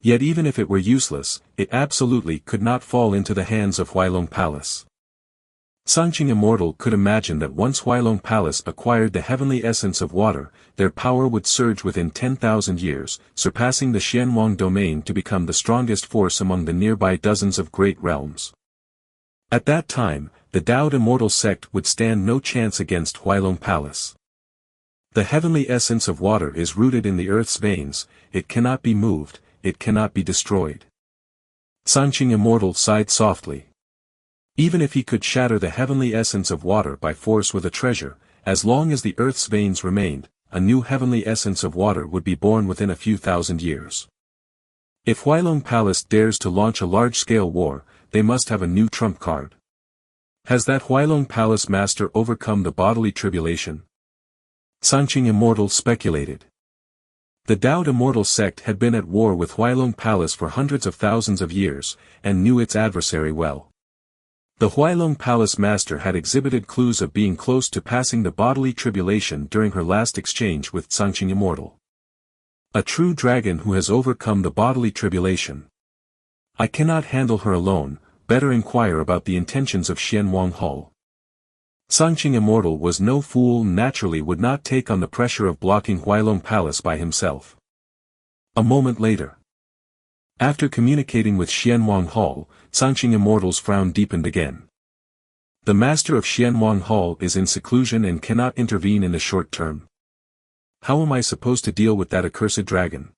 Yet even if it were useless, it absolutely could not fall into the hands of Huailong Palace. Sangqing Immortal could imagine that once Huailong Palace acquired the heavenly essence of water, their power would surge within 10,000 years, surpassing the Xianwang domain to become the strongest force among the nearby dozens of great realms. At that time, the Taoed Immortal Sect would stand no chance against Huailong Palace. The heavenly essence of water is rooted in the earth's veins, it cannot be moved, it cannot be destroyed. Sangqing Immortal sighed softly. Even if he could shatter the heavenly essence of water by force with a treasure, as long as the earth's veins remained, a new heavenly essence of water would be born within a few thousand years. If Huailong Palace dares to launch a large-scale war, they must have a new trump card. Has that Huailong Palace Master overcome the bodily tribulation? Sangqing Immortal speculated. The Taoed Immortal Sect had been at war with Huailong Palace for hundreds of thousands of years, and knew its adversary well. The Huailong Palace Master had exhibited clues of being close to passing the bodily tribulation during her last exchange with Sangqing Immortal. A true dragon who has overcome the bodily tribulation. I cannot handle her alone, better inquire about the intentions of Xianwang Hall. Sangqing Immortal was no fool and naturally would not take on the pressure of blocking Huailong Palace by himself. A moment later. After communicating with Xianwang Hall, Sanqing Immortal's frown deepened again. The master of Xianwang Hall is in seclusion and cannot intervene in the short term. How am I supposed to deal with that accursed dragon?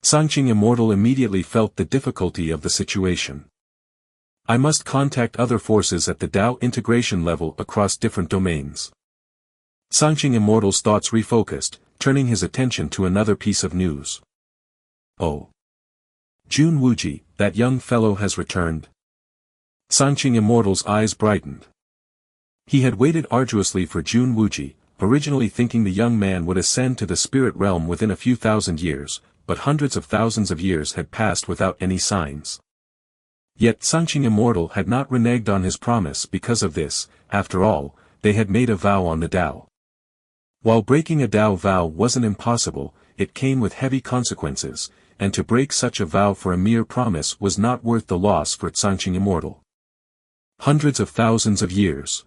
Sanqing Immortal immediately felt the difficulty of the situation. I must contact other forces at the Tao integration level across different domains. Sanqing Immortal's thoughts refocused, turning his attention to another piece of news. Oh. Jun Wuji, that young fellow has returned. Sanqing Immortal's eyes brightened. He had waited arduously for Jun Wuji, originally thinking the young man would ascend to the spirit realm within a few thousand years, but hundreds of thousands of years had passed without any signs. Yet Sanqing Immortal had not reneged on his promise because of this. After all, they had made a vow on the Tao. While breaking a Tao vow wasn't impossible, it came with heavy consequences, and to break such a vow for a mere promise was not worth the loss for Sanqing Immortal. Hundreds of thousands of years.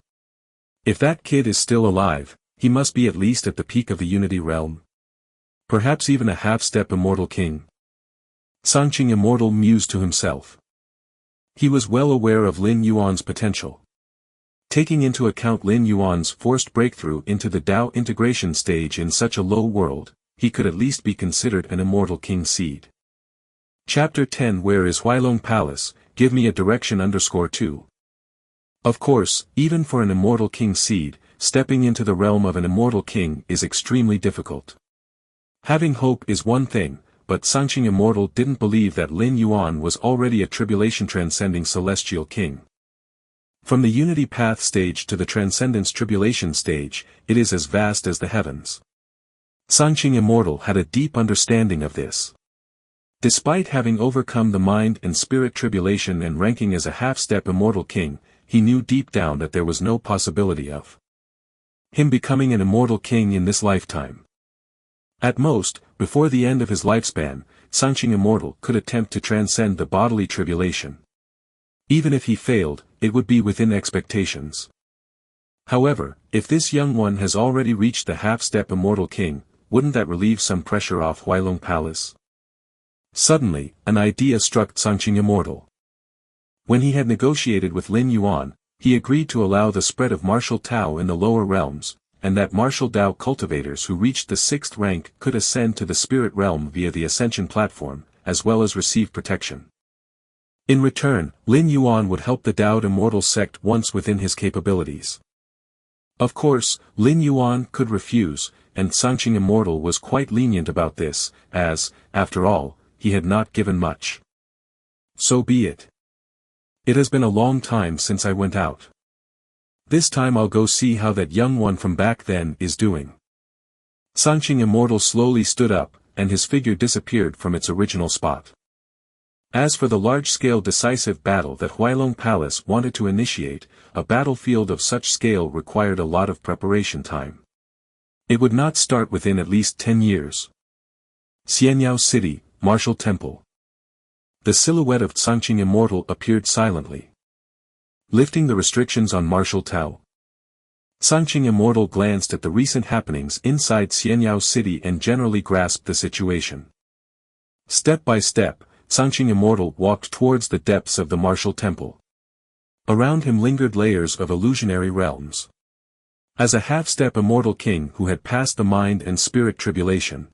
If that kid is still alive, he must be at least at the peak of the Unity realm. Perhaps even a half-step immortal king. Sanqing Immortal mused to himself. He was well aware of Lin Yuan's potential. Taking into account Lin Yuan's forced breakthrough into the Tao integration stage in such a low world, he could at least be considered an immortal king seed. Chapter 10 Where is Huilong Palace? Give me a direction _2. Of course, even for an immortal king seed, stepping into the realm of an immortal king is extremely difficult. Having hope is one thing, but Sanqing Immortal didn't believe that Lin Yuan was already a tribulation-transcending celestial king. From the Unity Path stage to the Transcendence Tribulation stage, it is as vast as the heavens. Sanqing Immortal had a deep understanding of this. Despite having overcome the mind and spirit tribulation and ranking as a half-step immortal king, he knew deep down that there was no possibility of him becoming an immortal king in this lifetime. At most, before the end of his lifespan, Sanqing Immortal could attempt to transcend the bodily tribulation. Even if he failed, it would be within expectations. However, if this young one has already reached the half-step immortal king, wouldn't that relieve some pressure off Huilong Palace? Suddenly, an idea struck Sanqing Immortal. When he had negotiated with Lin Yuan, he agreed to allow the spread of martial Tao in the lower realms, and that martial Tao cultivators who reached the 6th rank could ascend to the spirit realm via the ascension platform, as well as receive protection. In return, Lin Yuan would help the Tao Immortal sect once within his capabilities. Of course, Lin Yuan could refuse, and Sanqing Immortal was quite lenient about this, as, after all, he had not given much. So be it. It has been a long time since I went out. This time I'll go see how that young one from back then is doing. Sanqing Immortal slowly stood up, and his figure disappeared from its original spot. As for the large-scale decisive battle that Huilong Palace wanted to initiate, a battlefield of such scale required a lot of preparation time. It would not start within at least 10 years. Xianyao City, Martial Temple. The silhouette of Sanqing Immortal appeared silently. Lifting the restrictions on martial Tao. Sanqing Immortal glanced at the recent happenings inside Xianyao City and generally grasped the situation. Step by step, Sanqing Immortal walked towards the depths of the martial temple. Around him lingered layers of illusionary realms. As a half-step immortal king who had passed the mind and spirit tribulation,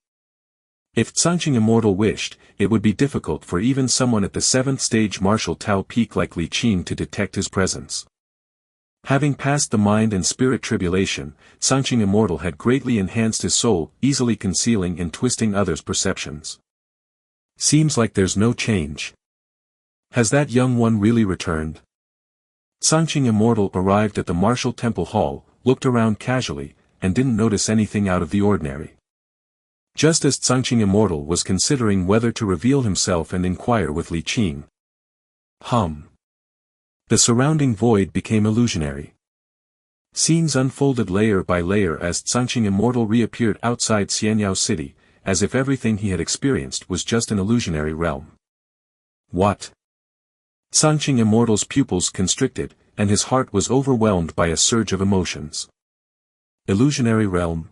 if Sanqing Immortal wished, it would be difficult for even someone at the 7th stage martial Tao peak like Li Qing to detect his presence. Having passed the mind and spirit tribulation, Sanqing Immortal had greatly enhanced his soul, easily concealing and twisting others' perceptions. Seems like there's no change. Has that young one really returned? Sanqing Immortal arrived at the martial temple hall, looked around casually, and didn't notice anything out of the ordinary. Just as Sanqing Immortal was considering whether to reveal himself and inquire with Li Qing. The surrounding void became illusionary. Scenes unfolded layer by layer as Sanqing Immortal reappeared outside Xianyao City, as if everything he had experienced was just an illusionary realm. What? Sanqing Immortal's pupils constricted, and his heart was overwhelmed by a surge of emotions. Illusionary realm?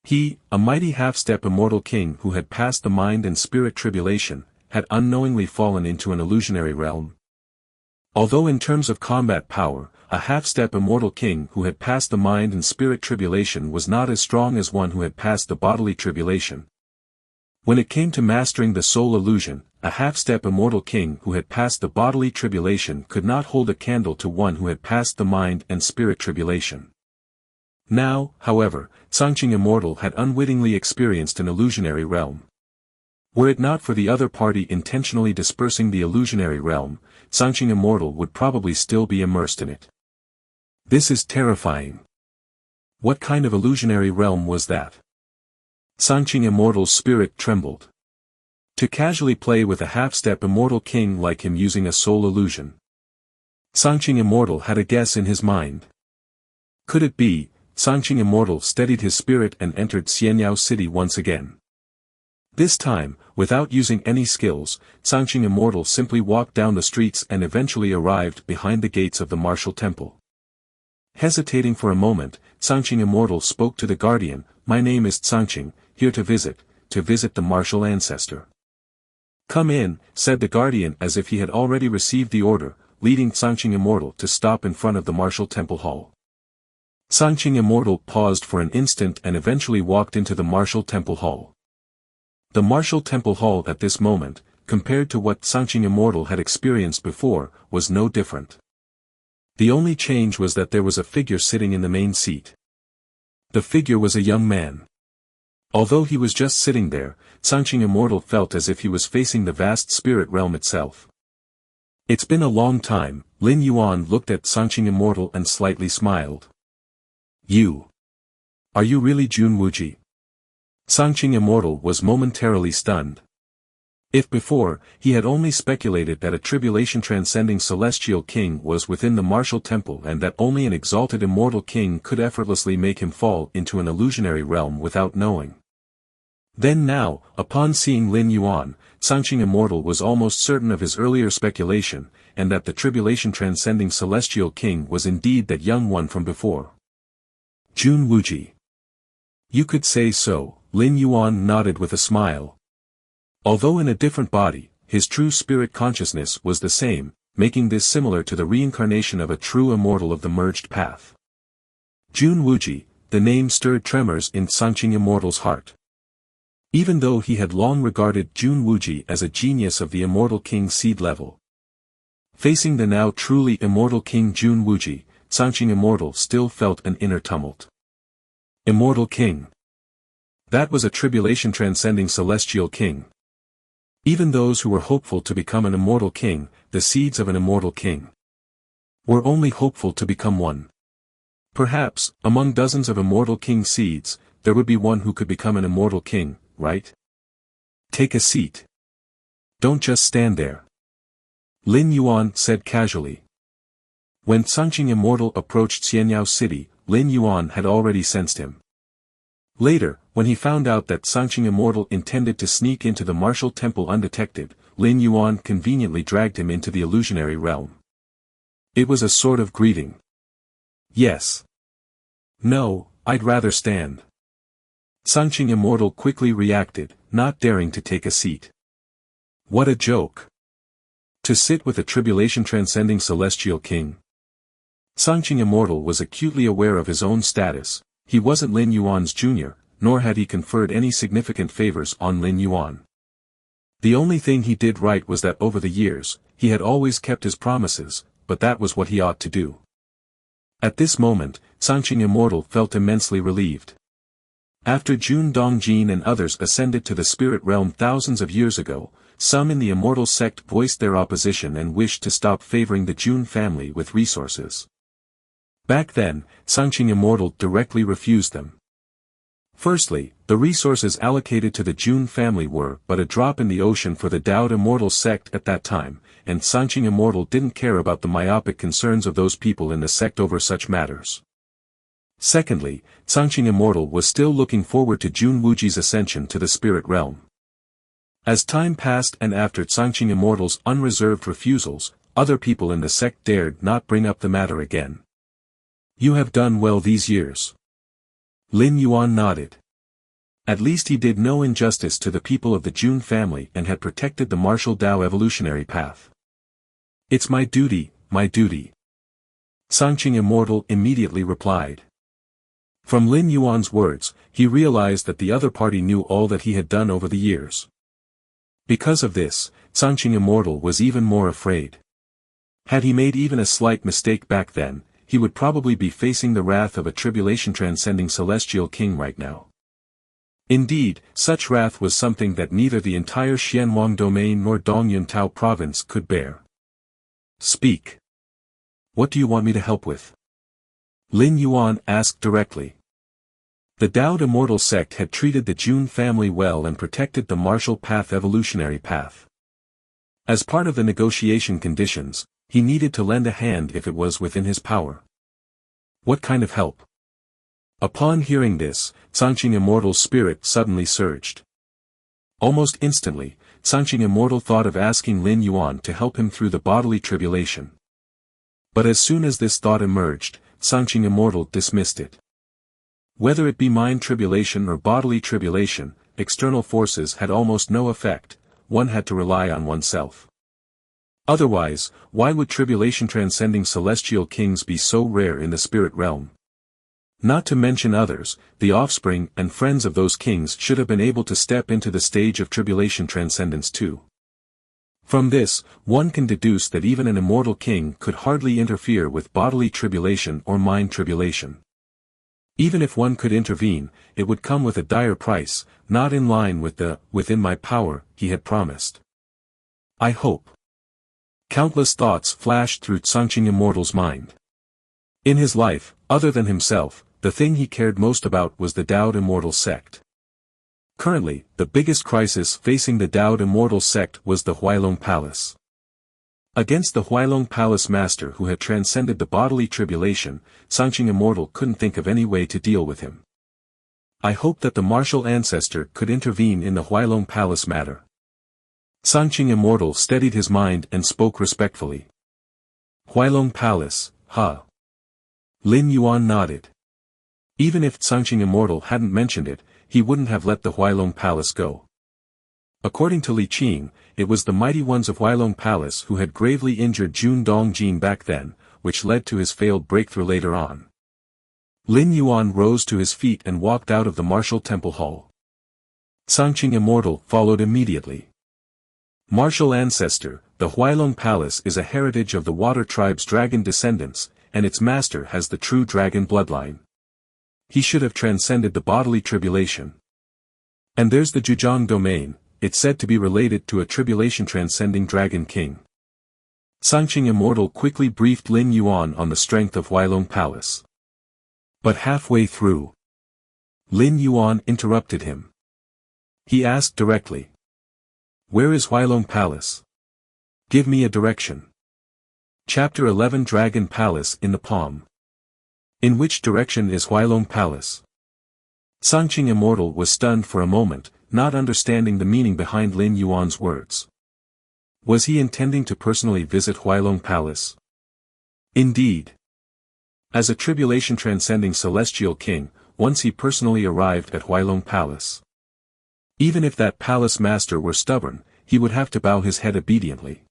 He, a mighty half-step immortal king who had passed the mind and spirit tribulation, had unknowingly fallen into an illusionary realm. Although in terms of combat power, a half-step immortal king who had passed the mind and spirit tribulation was not as strong as one who had passed the bodily tribulation. When it came to mastering the soul illusion, a half-step immortal king who had passed the bodily tribulation could not hold a candle to one who had passed the mind and spirit tribulation. Now, however, Sangqing Immortal had unwittingly experienced an illusionary realm. Were it not for the other party intentionally dispersing the illusionary realm, Sangqing Immortal would probably still be immersed in it. This is terrifying. What kind of illusionary realm was that? Sangqing Immortal's spirit trembled. To casually play with a half-step immortal king like him using a soul illusion. Sangqing Immortal had a guess in his mind. Could it be? Sangqing Immortal steadied his spirit and entered Xianyao City once again. This time, without using any skills, Sangqing Immortal simply walked down the streets and eventually arrived behind the gates of the martial temple. Hesitating for a moment, Sangqing Immortal spoke to the guardian, "My name is Sangqing, here to visit the martial ancestor." "Come in," said the guardian as if he had already received the order, leading Sangqing Immortal to stop in front of the martial temple hall. Sangqing Immortal paused for an instant and eventually walked into the martial temple hall. The martial temple hall at this moment, compared to what Sangqing Immortal had experienced before, was no different. The only change was that there was a figure sitting in the main seat. The figure was a young man. Although he was just sitting there, Sangqing Immortal felt as if he was facing the vast spirit realm itself. "It's been a long time," Lin Yuan looked at Sangqing Immortal and slightly smiled. Are you really Jun Wuji?" Sangqing Immortal was momentarily stunned. If before, he had only speculated that a tribulation-transcending celestial king was within the martial temple and that only an exalted immortal king could effortlessly make him fall into an illusionary realm without knowing. Then now, upon seeing Lin Yuan, Sangqing Immortal was almost certain of his earlier speculation, and that the tribulation-transcending celestial king was indeed that young one from before. "Jun Wuji. You could say so," Lin Yuan nodded with a smile. Although in a different body, his true spirit consciousness was the same, making this similar to the reincarnation of a true immortal of the merged path. Jun Wuji, the name stirred tremors in Sangqing Immortal's heart. Even though he had long regarded Jun Wuji as a genius of the immortal king seed level. Facing the now truly immortal king Jun Wuji, Sangqing Immortal still felt an inner tumult. Immortal king. That was a tribulation-transcending celestial king. Even those who were hopeful to become an immortal king, the seeds of an immortal king, were only hopeful to become one. Perhaps, among dozens of immortal king seeds, there would be one who could become an immortal king, right? "Take a seat. Don't just stand there," Lin Yuan said casually. When Sangqing Immortal approached Xianyao City, Lin Yuan had already sensed him. Later, when he found out that Sangqing Immortal intended to sneak into the martial temple undetected, Lin Yuan conveniently dragged him into the illusionary realm. It was a sort of greeting. "Yes. No, I'd rather stand." Sangqing Immortal quickly reacted, not daring to take a seat. What a joke. To sit with a tribulation-transcending celestial king. Sangqing Immortal was acutely aware of his own status. He wasn't Lin Yuan's junior, nor had he conferred any significant favors on Lin Yuan. The only thing he did right was that over the years, he had always kept his promises, but that was what he ought to do. At this moment, Sangqing Immortal felt immensely relieved. After Jun Dongjin and others ascended to the spirit realm thousands of years ago, some in the immortal sect voiced their opposition and wished to stop favoring the Jun family with resources. Back then, Sangqing Immortal directly refused them. Firstly, the resources allocated to the Jun family were but a drop in the ocean for the Daoed Immortal sect at that time, and Sangqing Immortal didn't care about the myopic concerns of those people in the sect over such matters. Secondly, Sangqing Immortal was still looking forward to Jun Wuji's ascension to the spirit realm. As time passed and after Sangqing Immortal's unreserved refusals, other people in the sect dared not bring up the matter again. "You have done well these years." Lin Yuan nodded. At least he did no injustice to the people of the Jun family and had protected the martial Dao evolutionary path. It's my duty, my duty. Sangqing Immortal immediately replied. From Lin Yuan's words, he realized that the other party knew all that he had done over the years. Because of this, Sangqing Immortal was even more afraid. Had he made even a slight mistake back then, he would probably be facing the wrath of a tribulation-transcending celestial king right now. Indeed, such wrath was something that neither the entire Xianwang domain nor Dongyuntao province could bear. Speak. What do you want me to help with? Lin Yuan asked directly. The Dao Immortal sect had treated the Jun family well and protected the martial path evolutionary path. As part of the negotiation conditions, he needed to lend a hand if it was within his power. What kind of help? Upon hearing this, Sangqing Immortal's spirit suddenly surged. Almost instantly, Sangqing Immortal thought of asking Lin Yuan to help him through the bodily tribulation. But as soon as this thought emerged, Sangqing Immortal dismissed it. Whether it be mind tribulation or bodily tribulation, external forces had almost no effect, one had to rely on oneself. Otherwise, why would tribulation-transcending celestial kings be so rare in the spirit realm? Not to mention others, the offspring and friends of those kings should have been able to step into the stage of tribulation transcendence too. From this, one can deduce that even an immortal king could hardly interfere with bodily tribulation or mind tribulation. Even if one could intervene, it would come with a dire price, not in line with the "within my power" he had promised. I hope. Countless thoughts flashed through Sangqing Immortal's mind. In his life, other than himself, the thing he cared most about was the Dao Immortal sect. Currently, the biggest crisis facing the Dao Immortal sect was the Huailong Palace. Against the Huailong Palace master who had transcended the bodily tribulation, Sangqing Immortal couldn't think of any way to deal with him. I hope that the martial ancestor could intervene in the Huailong Palace matter. Sangqing Immortal steadied his mind and spoke respectfully. Huailong Palace, huh? Lin Yuan nodded. Even if Sangqing Immortal hadn't mentioned it, he wouldn't have let the Huailong Palace go. According to Li Qing, it was the mighty ones of Huailong Palace who had gravely injured Jun Dongjin back then, which led to his failed breakthrough later on. Lin Yuan rose to his feet and walked out of the martial temple hall. Sangqing Immortal followed immediately. Martial ancestor, the Huailong Palace is a heritage of the Water Tribe's dragon descendants, and its master has the true dragon bloodline. He should have transcended the bodily tribulation. And there's the Zhejiang domain, it's said to be related to a tribulation-transcending dragon king. Sangqing Immortal quickly briefed Lin Yuan on the strength of Huailong Palace. But halfway through, Lin Yuan interrupted him. He asked directly. Where is Huailong Palace? Give me a direction. Chapter 11 Dragon Palace in the Palm. In which direction is Huailong Palace? Sangqing Immortal was stunned for a moment, not understanding the meaning behind Lin Yuan's words. Was he intending to personally visit Huailong Palace? Indeed. As a tribulation-transcending celestial king, once he personally arrived at Huailong Palace. Even if that palace master were stubborn, he would have to bow his head obediently.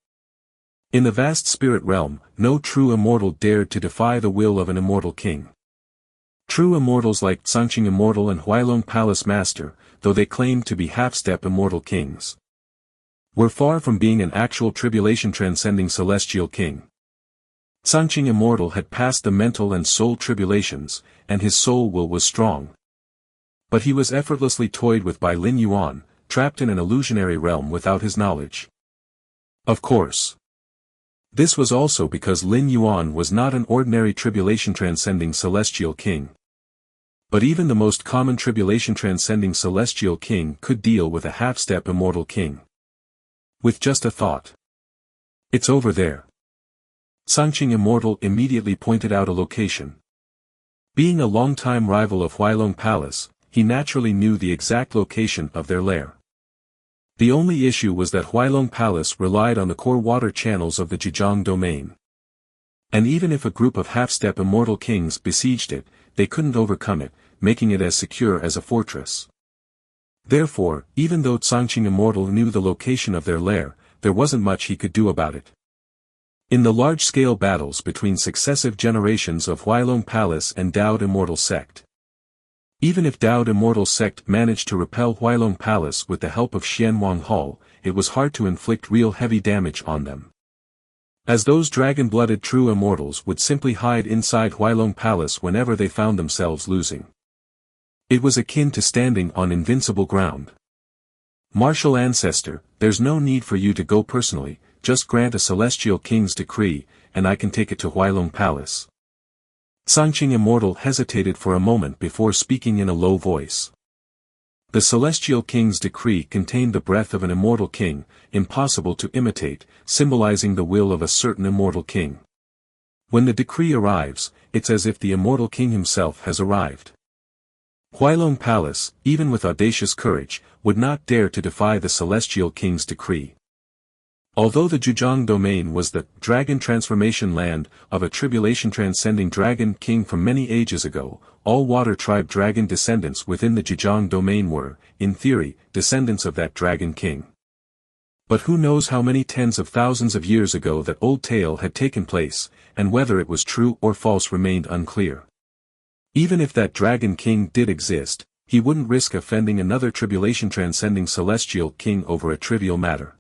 In the vast spirit realm, no true immortal dared to defy the will of an immortal king. True immortals like Sangqing Immortal and Huailong Palace Master, though they claimed to be half-step immortal kings, were far from being an actual tribulation-transcending celestial king. Sangqing Immortal had passed the mental and soul tribulations, and his soul will was strong. But he was effortlessly toyed with by Lin Yuan, trapped in an illusionary realm without his knowledge. Of course. This was also because Lin Yuan was not an ordinary tribulation-transcending celestial king. But even the most common tribulation-transcending celestial king could deal with a half-step immortal king. With just a thought. It's over there. Sangqing Immortal immediately pointed out a location. Being a longtime rival of Huailong Palace, he naturally knew the exact location of their lair. The only issue was that Huailong Palace relied on the core water channels of the Zhejiang domain. And even if a group of half-step immortal kings besieged it, they couldn't overcome it, making it as secure as a fortress. Therefore, even though Changqing Immortal knew the location of their lair, there wasn't much he could do about it. In the large-scale battles between successive generations of Huailong Palace and Dowd Immortal Sect. Even if Dowd Immortal Sect managed to repel Huailong Palace with the help of Xianwang Hall, it was hard to inflict real heavy damage on them. As those dragon-blooded true immortals would simply hide inside Huailong Palace whenever they found themselves losing. It was akin to standing on invincible ground. Martial Ancestor, there's no need for you to go personally, just grant a celestial king's decree, and I can take it to Huailong Palace. Changqing Immortal hesitated for a moment before speaking in a low voice. The celestial king's decree contained the breath of an immortal king, impossible to imitate, symbolizing the will of a certain immortal king. When the decree arrives, it's as if the immortal king himself has arrived. Huailong Palace, even with audacious courage, would not dare to defy the celestial king's decree. Although the Zhejiang domain was the dragon transformation land of a tribulation-transcending dragon king from many ages ago, all water tribe dragon descendants within the Zhejiang domain were, in theory, descendants of that dragon king. But who knows how many tens of thousands of years ago that old tale had taken place, and whether it was true or false remained unclear. Even if that dragon king did exist, he wouldn't risk offending another tribulation-transcending celestial king over a trivial matter.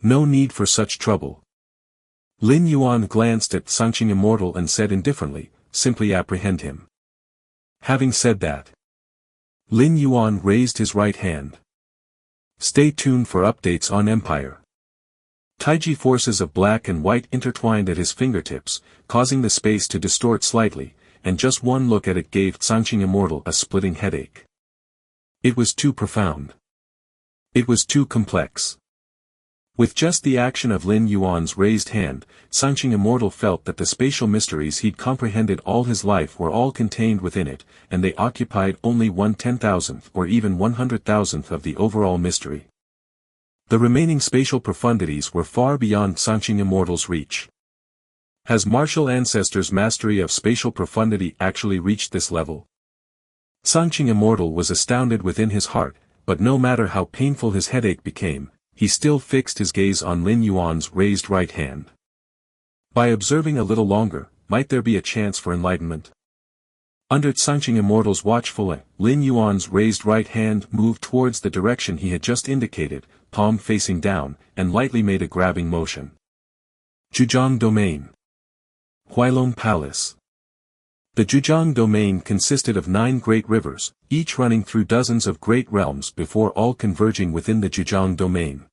No need for such trouble. Lin Yuan glanced at Changqing Immortal and said indifferently, simply apprehend him. Having said that, Lin Yuan raised his right hand. Stay tuned for updates on Empire. Taiji forces of black and white intertwined at his fingertips, causing the space to distort slightly, and just one look at it gave Changqing Immortal a splitting headache. It was too profound. It was too complex. With just the action of Lin Yuan's raised hand, Changqing Immortal felt that the spatial mysteries he'd comprehended all his life were all contained within it, and they occupied only 1/10,000th or even 100,000th of the overall mystery. The remaining spatial profundities were far beyond Changqing Immortal's reach. Has martial ancestors' mastery of spatial profundity actually reached this level? Changqing Immortal was astounded within his heart, but no matter how painful his headache became, he still fixed his gaze on Lin Yuan's raised right hand. By observing a little longer, might there be a chance for enlightenment? Under Changqing Immortal's watchful eye, Lin Yuan's raised right hand moved towards the direction he had just indicated, palm facing down, and lightly made a grabbing motion. Zhejiang Domain. Huailong Palace. The Zhejiang domain consisted of 9 great rivers, each running through dozens of great realms before all converging within the Zhejiang domain.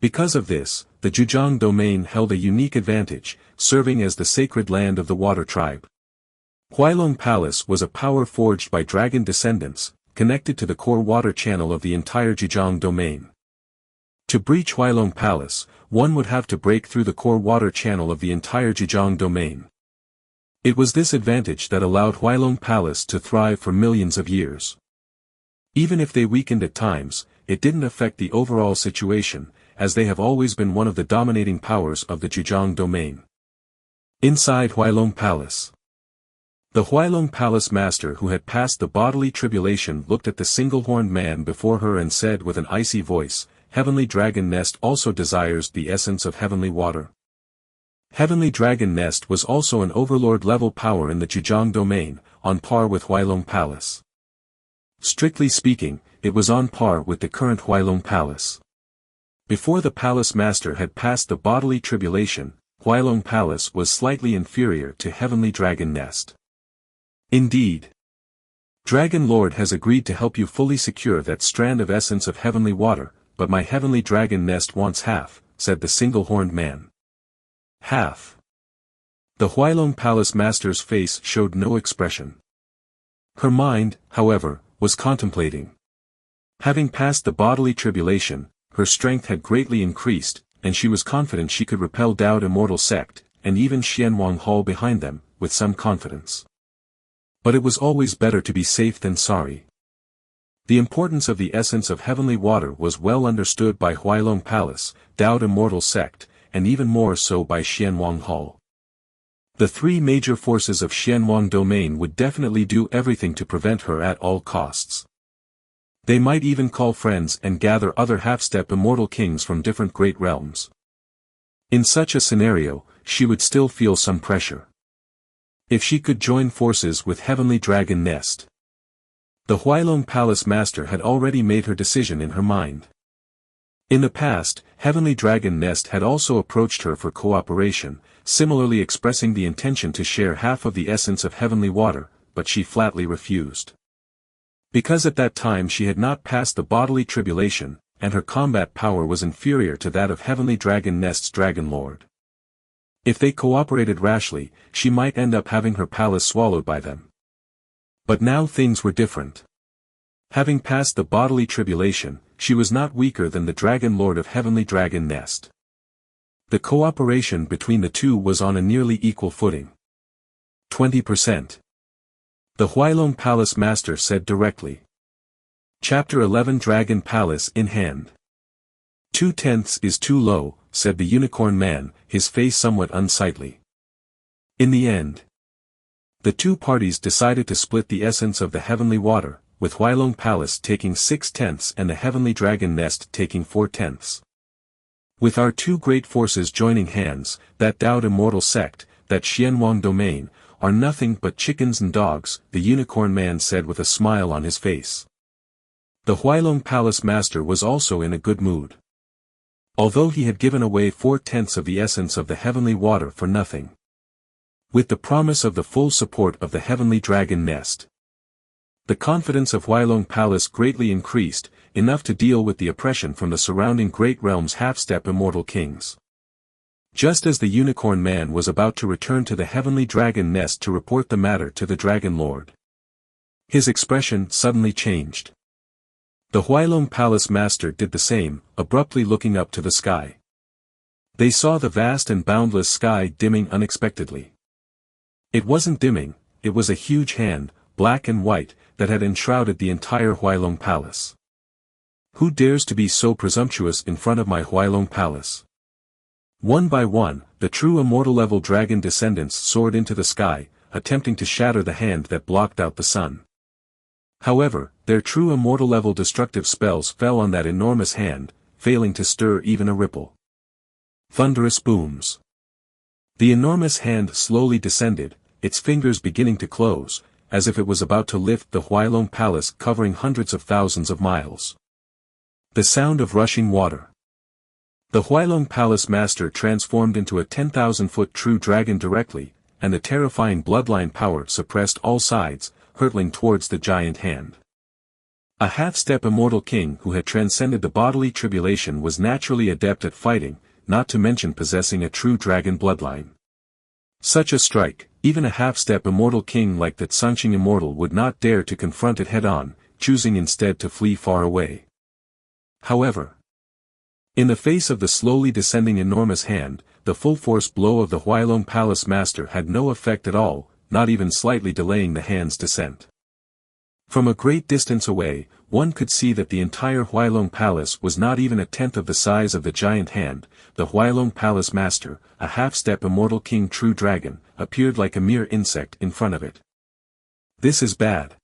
Because of this, the Zhejiang domain held a unique advantage, serving as the sacred land of the water tribe. Huailong Palace was a power forged by dragon descendants, connected to the core water channel of the entire Zhejiang domain. To breach Huailong Palace, one would have to break through the core water channel of the entire Zhejiang domain. It was this advantage that allowed Huailong Palace to thrive for millions of years. Even if they weakened at times, it didn't affect the overall situation, as they have always been one of the dominating powers of the Zhejiang domain. Inside Huailong Palace. The Huailong Palace master who had passed the bodily tribulation looked at the single-horned man before her and said with an icy voice, Heavenly Dragon Nest also desires the essence of heavenly water. Heavenly Dragon Nest was also an overlord-level power in the Zhejiang domain, on par with Huailong Palace. Strictly speaking, it was on par with the current Huailong Palace. Before the palace master had passed the bodily tribulation, Huailong Palace was slightly inferior to Heavenly Dragon Nest. Indeed. Dragon Lord has agreed to help you fully secure that strand of essence of heavenly water, but my Heavenly Dragon Nest wants half, said the single-horned man. Half. The Huailong Palace master's face showed no expression. Her mind, however, was contemplating. Having passed the bodily tribulation, her strength had greatly increased, and she was confident she could repel Dowd Immortal Sect, and even Xianwang Hall behind them, with some confidence. But it was always better to be safe than sorry. The importance of the essence of heavenly water was well understood by Huailong Palace, Dowd Immortal Sect, and even more so by Xianwang Hall. The 3 major forces of Xianwang domain would definitely do everything to prevent her at all costs. They might even call friends and gather other half-step immortal kings from different great realms. In such a scenario, she would still feel some pressure. If she could join forces with Heavenly Dragon Nest. The Huailong Palace Master had already made her decision in her mind. In the past, Heavenly Dragon Nest had also approached her for cooperation, similarly expressing the intention to share half of the essence of heavenly water, but she flatly refused. Because at that time she had not passed the bodily tribulation, and her combat power was inferior to that of Heavenly Dragon Nest's Dragon Lord. If they cooperated rashly, she might end up having her palace swallowed by them. But now things were different. Having passed the bodily tribulation, she was not weaker than the Dragon Lord of Heavenly Dragon Nest. The cooperation between the two was on a nearly equal footing. 20%. The Huailong Palace Master said directly. Chapter 11 Dragon Palace in Hand. 2/10 is too low, said the Unicorn Man, his face somewhat unsightly. In the end, the two parties decided to split the essence of the heavenly water, with Huailong Palace taking 6/10 and the Heavenly Dragon Nest taking 4/10. With our two great forces joining hands, that Daoed immortal sect, that Xianwang domain, are nothing but chickens and dogs, the Unicorn Man said with a smile on his face. The Huailong Palace Master was also in a good mood. Although he had given away 4/10 of the essence of the heavenly water for nothing. With the promise of the full support of the Heavenly Dragon Nest. The confidence of Huailong Palace greatly increased, enough to deal with the oppression from the surrounding great realms half-step immortal kings. Just as the Unicorn Man was about to return to the Heavenly Dragon Nest to report the matter to the Dragon Lord, his expression suddenly changed. The Huailong Palace Master did the same, abruptly looking up to the sky. They saw the vast and boundless sky dimming unexpectedly. It wasn't dimming, it was a huge hand, black and white, that had enshrouded the entire Huailong Palace. Who dares to be so presumptuous in front of my Huailong Palace? One by one, the true immortal-level dragon descendants soared into the sky, attempting to shatter the hand that blocked out the sun. However, their true immortal-level destructive spells fell on that enormous hand, failing to stir even a ripple. Thunderous booms. The enormous hand slowly descended, its fingers beginning to close, as if it was about to lift the Huailong Palace covering hundreds of thousands of miles. The sound of rushing water. The Huailong Palace Master transformed into a 10,000-foot true dragon directly, and the terrifying bloodline power suppressed all sides, hurtling towards the giant hand. A half-step immortal king who had transcended the bodily tribulation was naturally adept at fighting, not to mention possessing a true dragon bloodline. Such a strike, even a half-step immortal king like that Sanqing Immortal would not dare to confront it head-on, choosing instead to flee far away. However, in the face of the slowly descending enormous hand, the full-force blow of the Huailong Palace Master had no effect at all, not even slightly delaying the hand's descent. From a great distance away, one could see that the entire Huailong Palace was not even a tenth of the size of the giant hand. The Huailong Palace Master, a half-step immortal king true dragon, appeared like a mere insect in front of it. This is bad.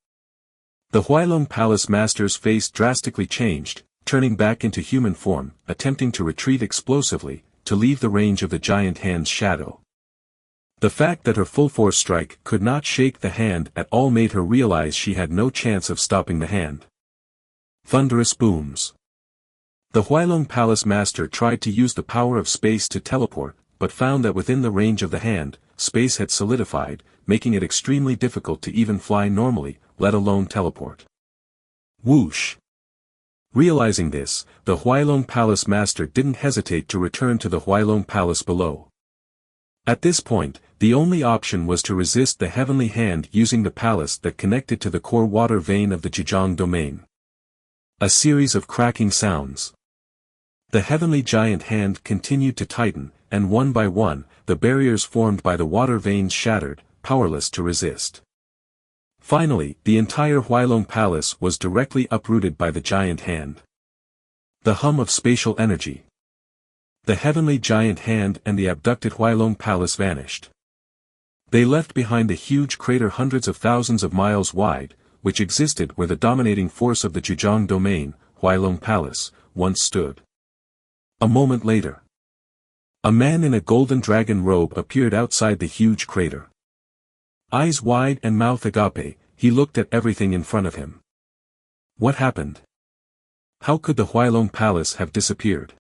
The Huailong Palace Master's face drastically changed, turning back into human form, attempting to retreat explosively, to leave the range of the giant hand's shadow. The fact that her full-force strike could not shake the hand at all made her realize she had no chance of stopping the hand. Thunderous booms. The Huailong Palace Master tried to use the power of space to teleport, but found that within the range of the hand, space had solidified, making it extremely difficult to even fly normally, let alone teleport. Whoosh! Realizing this, the Huailong Palace Master didn't hesitate to return to the Huailong Palace below. At this point, the only option was to resist the heavenly hand using the palace that connected to the core water vein of the Zhejiang domain. A series of cracking sounds. The heavenly giant hand continued to tighten, and one by one, the barriers formed by the water veins shattered, powerless to resist. Finally, the entire Huailong Palace was directly uprooted by the giant hand. The hum of spatial energy. The heavenly giant hand and the abducted Huailong Palace vanished. They left behind a huge crater hundreds of thousands of miles wide, which existed where the dominating force of the Zhejiang domain, Huailong Palace, once stood. A moment later, a man in a golden dragon robe appeared outside the huge crater. Eyes wide and mouth agape, he looked at everything in front of him. What happened? How could the Huailong Palace have disappeared?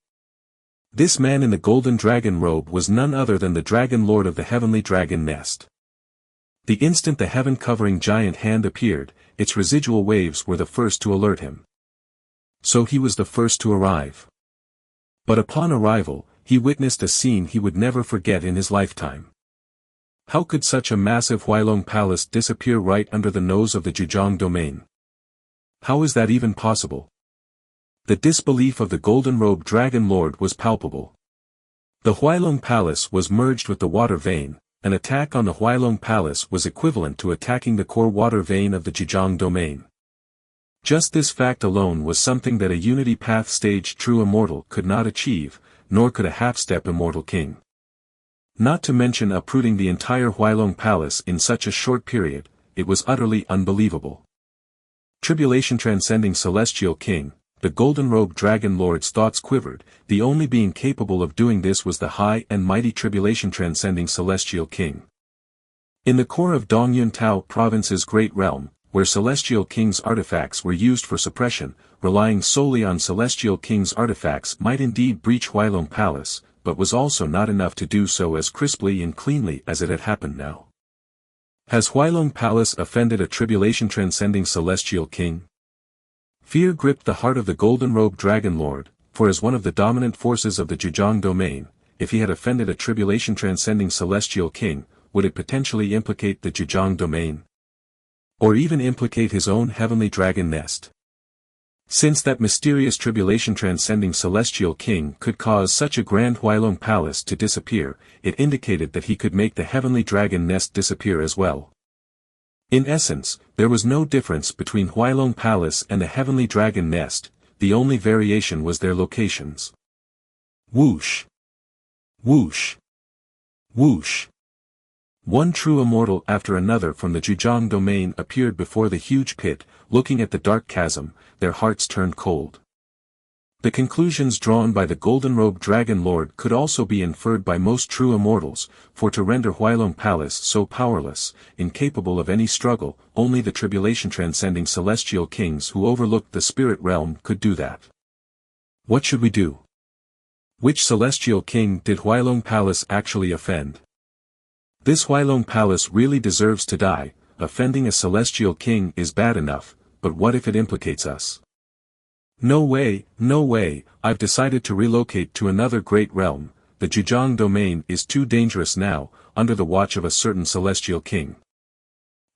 This man in the golden dragon robe was none other than the Dragon Lord of the Heavenly Dragon Nest. The instant the heaven-covering giant hand appeared, its residual waves were the first to alert him. So he was the first to arrive. But upon arrival, he witnessed a scene he would never forget in his lifetime. How could such a massive Huailong Palace disappear right under the nose of the Zhejiang domain? How is that even possible? The disbelief of the golden-robed Dragon Lord was palpable. The Huailong Palace was merged with the water vein. An attack on the Huailong Palace was equivalent to attacking the core water vein of the Zhejiang domain. Just this fact alone was something that a Unity Path stage true immortal could not achieve, nor could a half-step immortal king. Not to mention uprooting the entire Huailong Palace in such a short period, it was utterly unbelievable. Tribulation transcending celestial king, the golden-robed Dragon Lord's thoughts quivered. The only being capable of doing this was the high and mighty tribulation transcending celestial king. In the core of Dongyun Tao Province's great realm, where celestial king's artifacts were used for suppression, relying solely on celestial king's artifacts might indeed breach Huailong Palace, but was also not enough to do so as crisply and cleanly as it had happened now. Has Huailong Palace offended a tribulation transcending celestial king? Fear gripped the heart of the golden-robed Dragon Lord, for as one of the dominant forces of the Zhejiang domain, if he had offended a tribulation transcending celestial king, would it potentially implicate the Zhejiang domain? Or even implicate his own heavenly dragon nest? Since that mysterious tribulation transcending celestial king could cause such a grand Huailong Palace to disappear, it indicated that he could make the heavenly dragon nest disappear as well. In essence, there was no difference between Huailong Palace and the heavenly dragon nest, the only variation was their locations. Whoosh! Whoosh! Whoosh! One true immortal after another from the Zhejiang domain appeared before the huge pit, looking at the dark chasm, their hearts turned cold. The conclusions drawn by the golden-robed Dragon Lord could also be inferred by most true immortals, for to render Huailong Palace so powerless, incapable of any struggle, only the tribulation-transcending celestial kings who overlooked the spirit realm could do that. What should we do? Which celestial king did Huailong Palace actually offend? This Huailong Palace really deserves to die. Offending a celestial king is bad enough, but what if it implicates us? No way, I've decided to relocate to another great realm. The Zhejiang domain is too dangerous now, under the watch of a certain celestial king.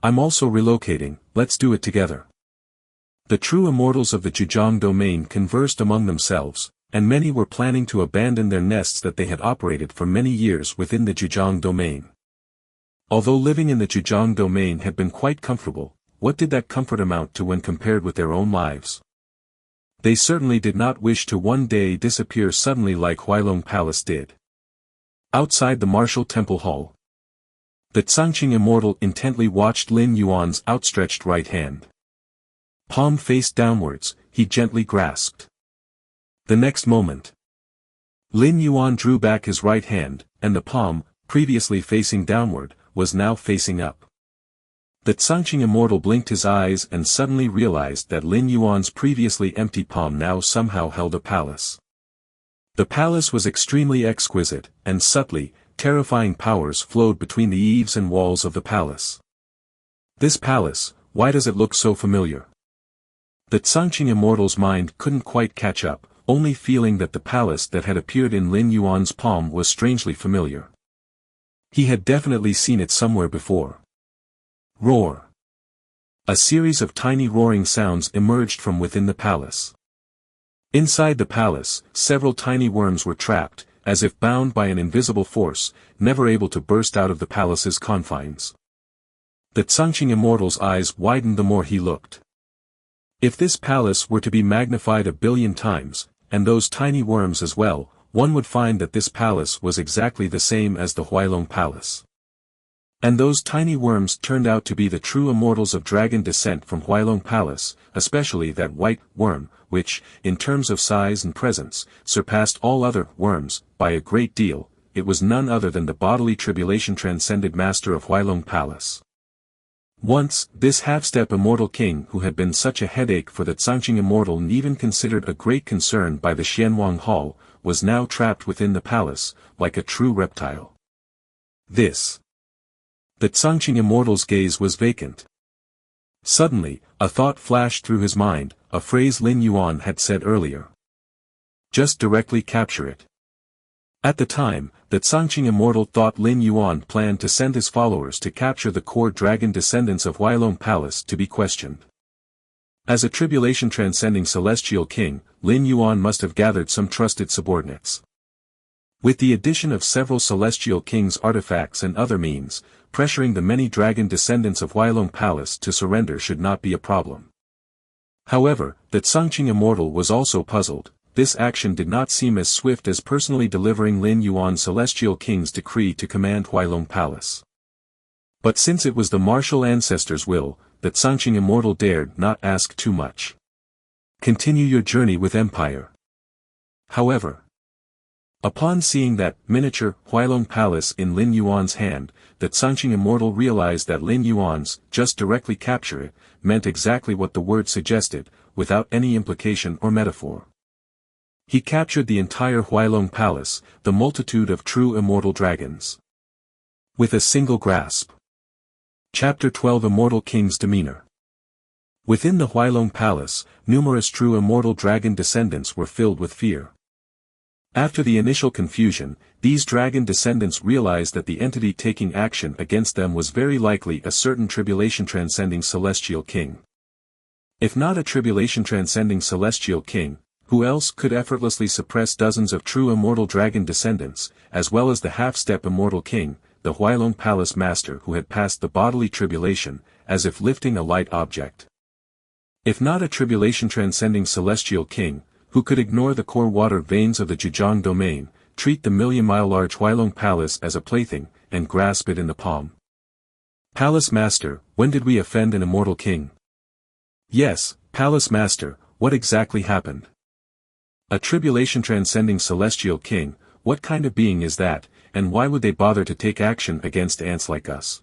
I'm also relocating, let's do it together. The true immortals of the Zhejiang domain conversed among themselves, and many were planning to abandon their nests that they had operated for many years within the Zhejiang domain. Although living in the Zhejiang domain had been quite comfortable, what did that comfort amount to when compared with their own lives? They certainly did not wish to one day disappear suddenly like Huailong Palace did. Outside the martial temple hall, the Changqing immortal intently watched Lin Yuan's outstretched right hand. Palm face downwards, he gently grasped. The next moment, Lin Yuan drew back his right hand, and the palm, previously facing downward, was now facing up. The Changqing immortal blinked his eyes and suddenly realized that Lin Yuan's previously empty palm now somehow held a palace. The palace was extremely exquisite, and subtly, terrifying powers flowed between the eaves and walls of the palace. This palace, why does it look so familiar? The Changqing immortal's mind couldn't quite catch up, only feeling that the palace that had appeared in Lin Yuan's palm was strangely familiar. He had definitely seen it somewhere before. Roar. A series of tiny roaring sounds emerged from within the palace. Inside the palace, several tiny worms were trapped, as if bound by an invisible force, never able to burst out of the palace's confines. The Changqing immortal's eyes widened the more he looked. If this palace were to be magnified 1 billion times, and those tiny worms as well, one would find that this palace was exactly the same as the Huailong Palace. And those tiny worms turned out to be the true immortals of dragon descent from Huailong Palace, especially that white worm, which, in terms of size and presence, surpassed all other worms by a great deal. It was none other than the bodily tribulation transcended master of Huailong Palace. Once, this half-step immortal king who had been such a headache for the Changqing immortal and even considered a great concern by the Xianwang Hall, was now trapped within the palace, like a true reptile. The Changqing immortal's gaze was vacant. Suddenly, a thought flashed through his mind, a phrase Lin Yuan had said earlier. Just directly capture it. At the time, the Changqing immortal thought Lin Yuan planned to send his followers to capture the core dragon descendants of Huailong Palace to be questioned. As a tribulation-transcending celestial king, Lin Yuan must have gathered some trusted subordinates. With the addition of several celestial kings' artifacts and other means, pressuring the many dragon descendants of Huailong Palace to surrender should not be a problem. However, the Changqing immortal was also puzzled. This action did not seem as swift as personally delivering Lin Yuan's celestial king's decree to command Huailong Palace. But since it was the martial ancestor's will, the Changqing immortal dared not ask too much. Continue your journey with empire. However, upon seeing that miniature Huailong Palace in Lin Yuan's hand, the Changqing immortal realized that Lin Yuan's just directly capture it meant exactly what the word suggested, without any implication or metaphor. He captured the entire Huailong Palace, the multitude of true immortal dragons. With a single grasp. Chapter 12 Immortal King's Demeanor. Within the Huailong Palace, numerous true immortal dragon descendants were filled with fear. After the initial confusion, these dragon descendants realized that the entity taking action against them was very likely a certain tribulation-transcending celestial king. If not a tribulation-transcending celestial king, who else could effortlessly suppress dozens of true immortal dragon descendants, as well as the half-step immortal king, the Huailong Palace master who had passed the bodily tribulation, as if lifting a light object? If not a tribulation-transcending celestial king, who could ignore the core water veins of the Zhejiang domain, treat the million-mile-large Huailong Palace as a plaything, and grasp it in the palm? Palace Master, when did we offend an immortal king? Yes, Palace Master, what exactly happened? A tribulation-transcending celestial king, what kind of being is that, and why would they bother to take action against ants like us?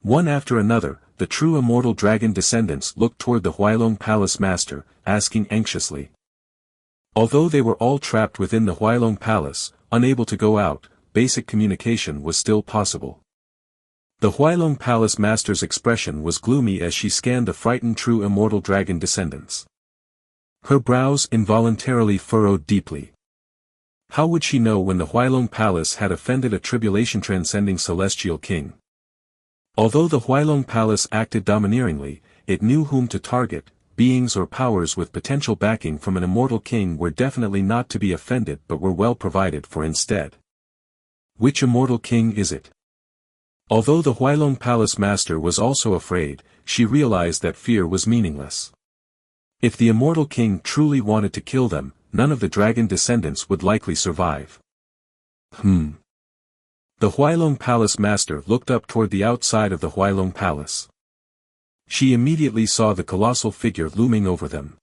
One after another, the true immortal dragon descendants looked toward the Huailong Palace master, asking anxiously. Although they were all trapped within the Huailong Palace, unable to go out, basic communication was still possible. The Huailong Palace master's expression was gloomy as she scanned the frightened true immortal dragon descendants. Her brows involuntarily furrowed deeply. How would she know when the Huailong Palace had offended a tribulation-transcending celestial king? Although the Huailong Palace acted domineeringly, it knew whom to target. Beings or powers with potential backing from an immortal king were definitely not to be offended but were well provided for instead. Which immortal king is it? Although the Huailong Palace master was also afraid, she realized that fear was meaningless. If the immortal king truly wanted to kill them, none of the dragon descendants would likely survive. The Huailong Palace master looked up toward the outside of the Huailong Palace. She immediately saw the colossal figure looming over them.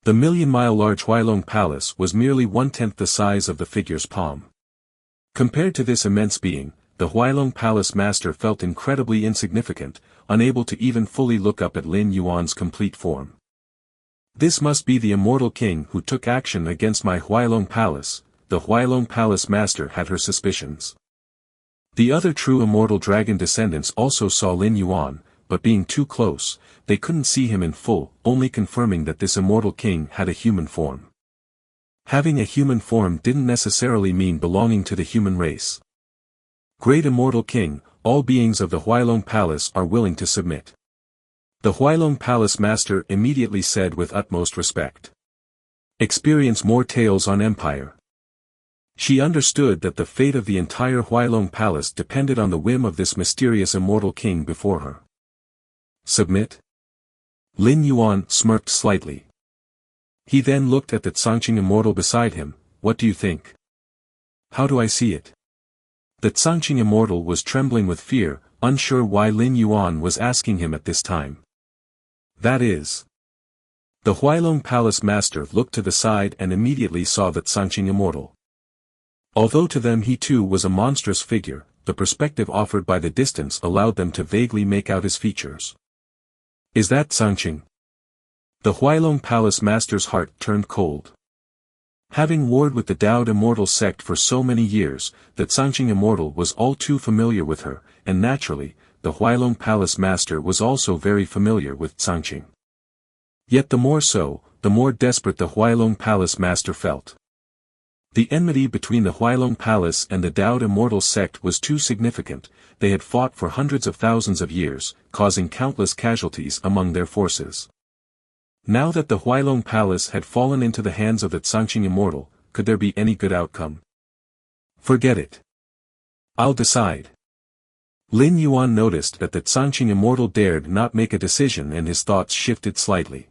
The million-mile-large Huailong Palace was merely one-tenth the size of the figure's palm. Compared to this immense being, the Huailong Palace master felt incredibly insignificant, unable to even fully look up at Lin Yuan's complete form. This must be the immortal king who took action against my Huailong Palace. The Huailong Palace master had her suspicions. The other true immortal dragon descendants also saw Lin Yuan, but being too close, they couldn't see him in full, only confirming that this immortal king had a human form. Having a human form didn't necessarily mean belonging to the human race. Great immortal king, all beings of the Huailong Palace are willing to submit. The Huailong Palace master immediately said with utmost respect. Experience more tales on empire. She understood that the fate of the entire Huailong Palace depended on the whim of this mysterious immortal king before her. Submit? Lin Yuan smirked slightly. He then looked at the Changqing immortal beside him. What do you think? How do I see it? The Changqing immortal was trembling with fear, unsure why Lin Yuan was asking him at this time. That is. The Huailong Palace master looked to the side and immediately saw the Changqing immortal. Although to them he too was a monstrous figure, the perspective offered by the distance allowed them to vaguely make out his features. Is that Changqing? The Huailong Palace master's heart turned cold. Having warred with the Daoed immortal sect for so many years, the Changqing immortal was all too familiar with her, and naturally, the Huailong Palace master was also very familiar with Changqing. Yet the more so, the more desperate the Huailong Palace master felt. The enmity between the Huailong Palace and the Daoed immortal sect was too significant. They had fought for hundreds of thousands of years, causing countless casualties among their forces. Now that the Huailong Palace had fallen into the hands of the Changqing immortal, could there be any good outcome? Forget it. I'll decide. Lin Yuan noticed that the Changqing immortal dared not make a decision and his thoughts shifted slightly.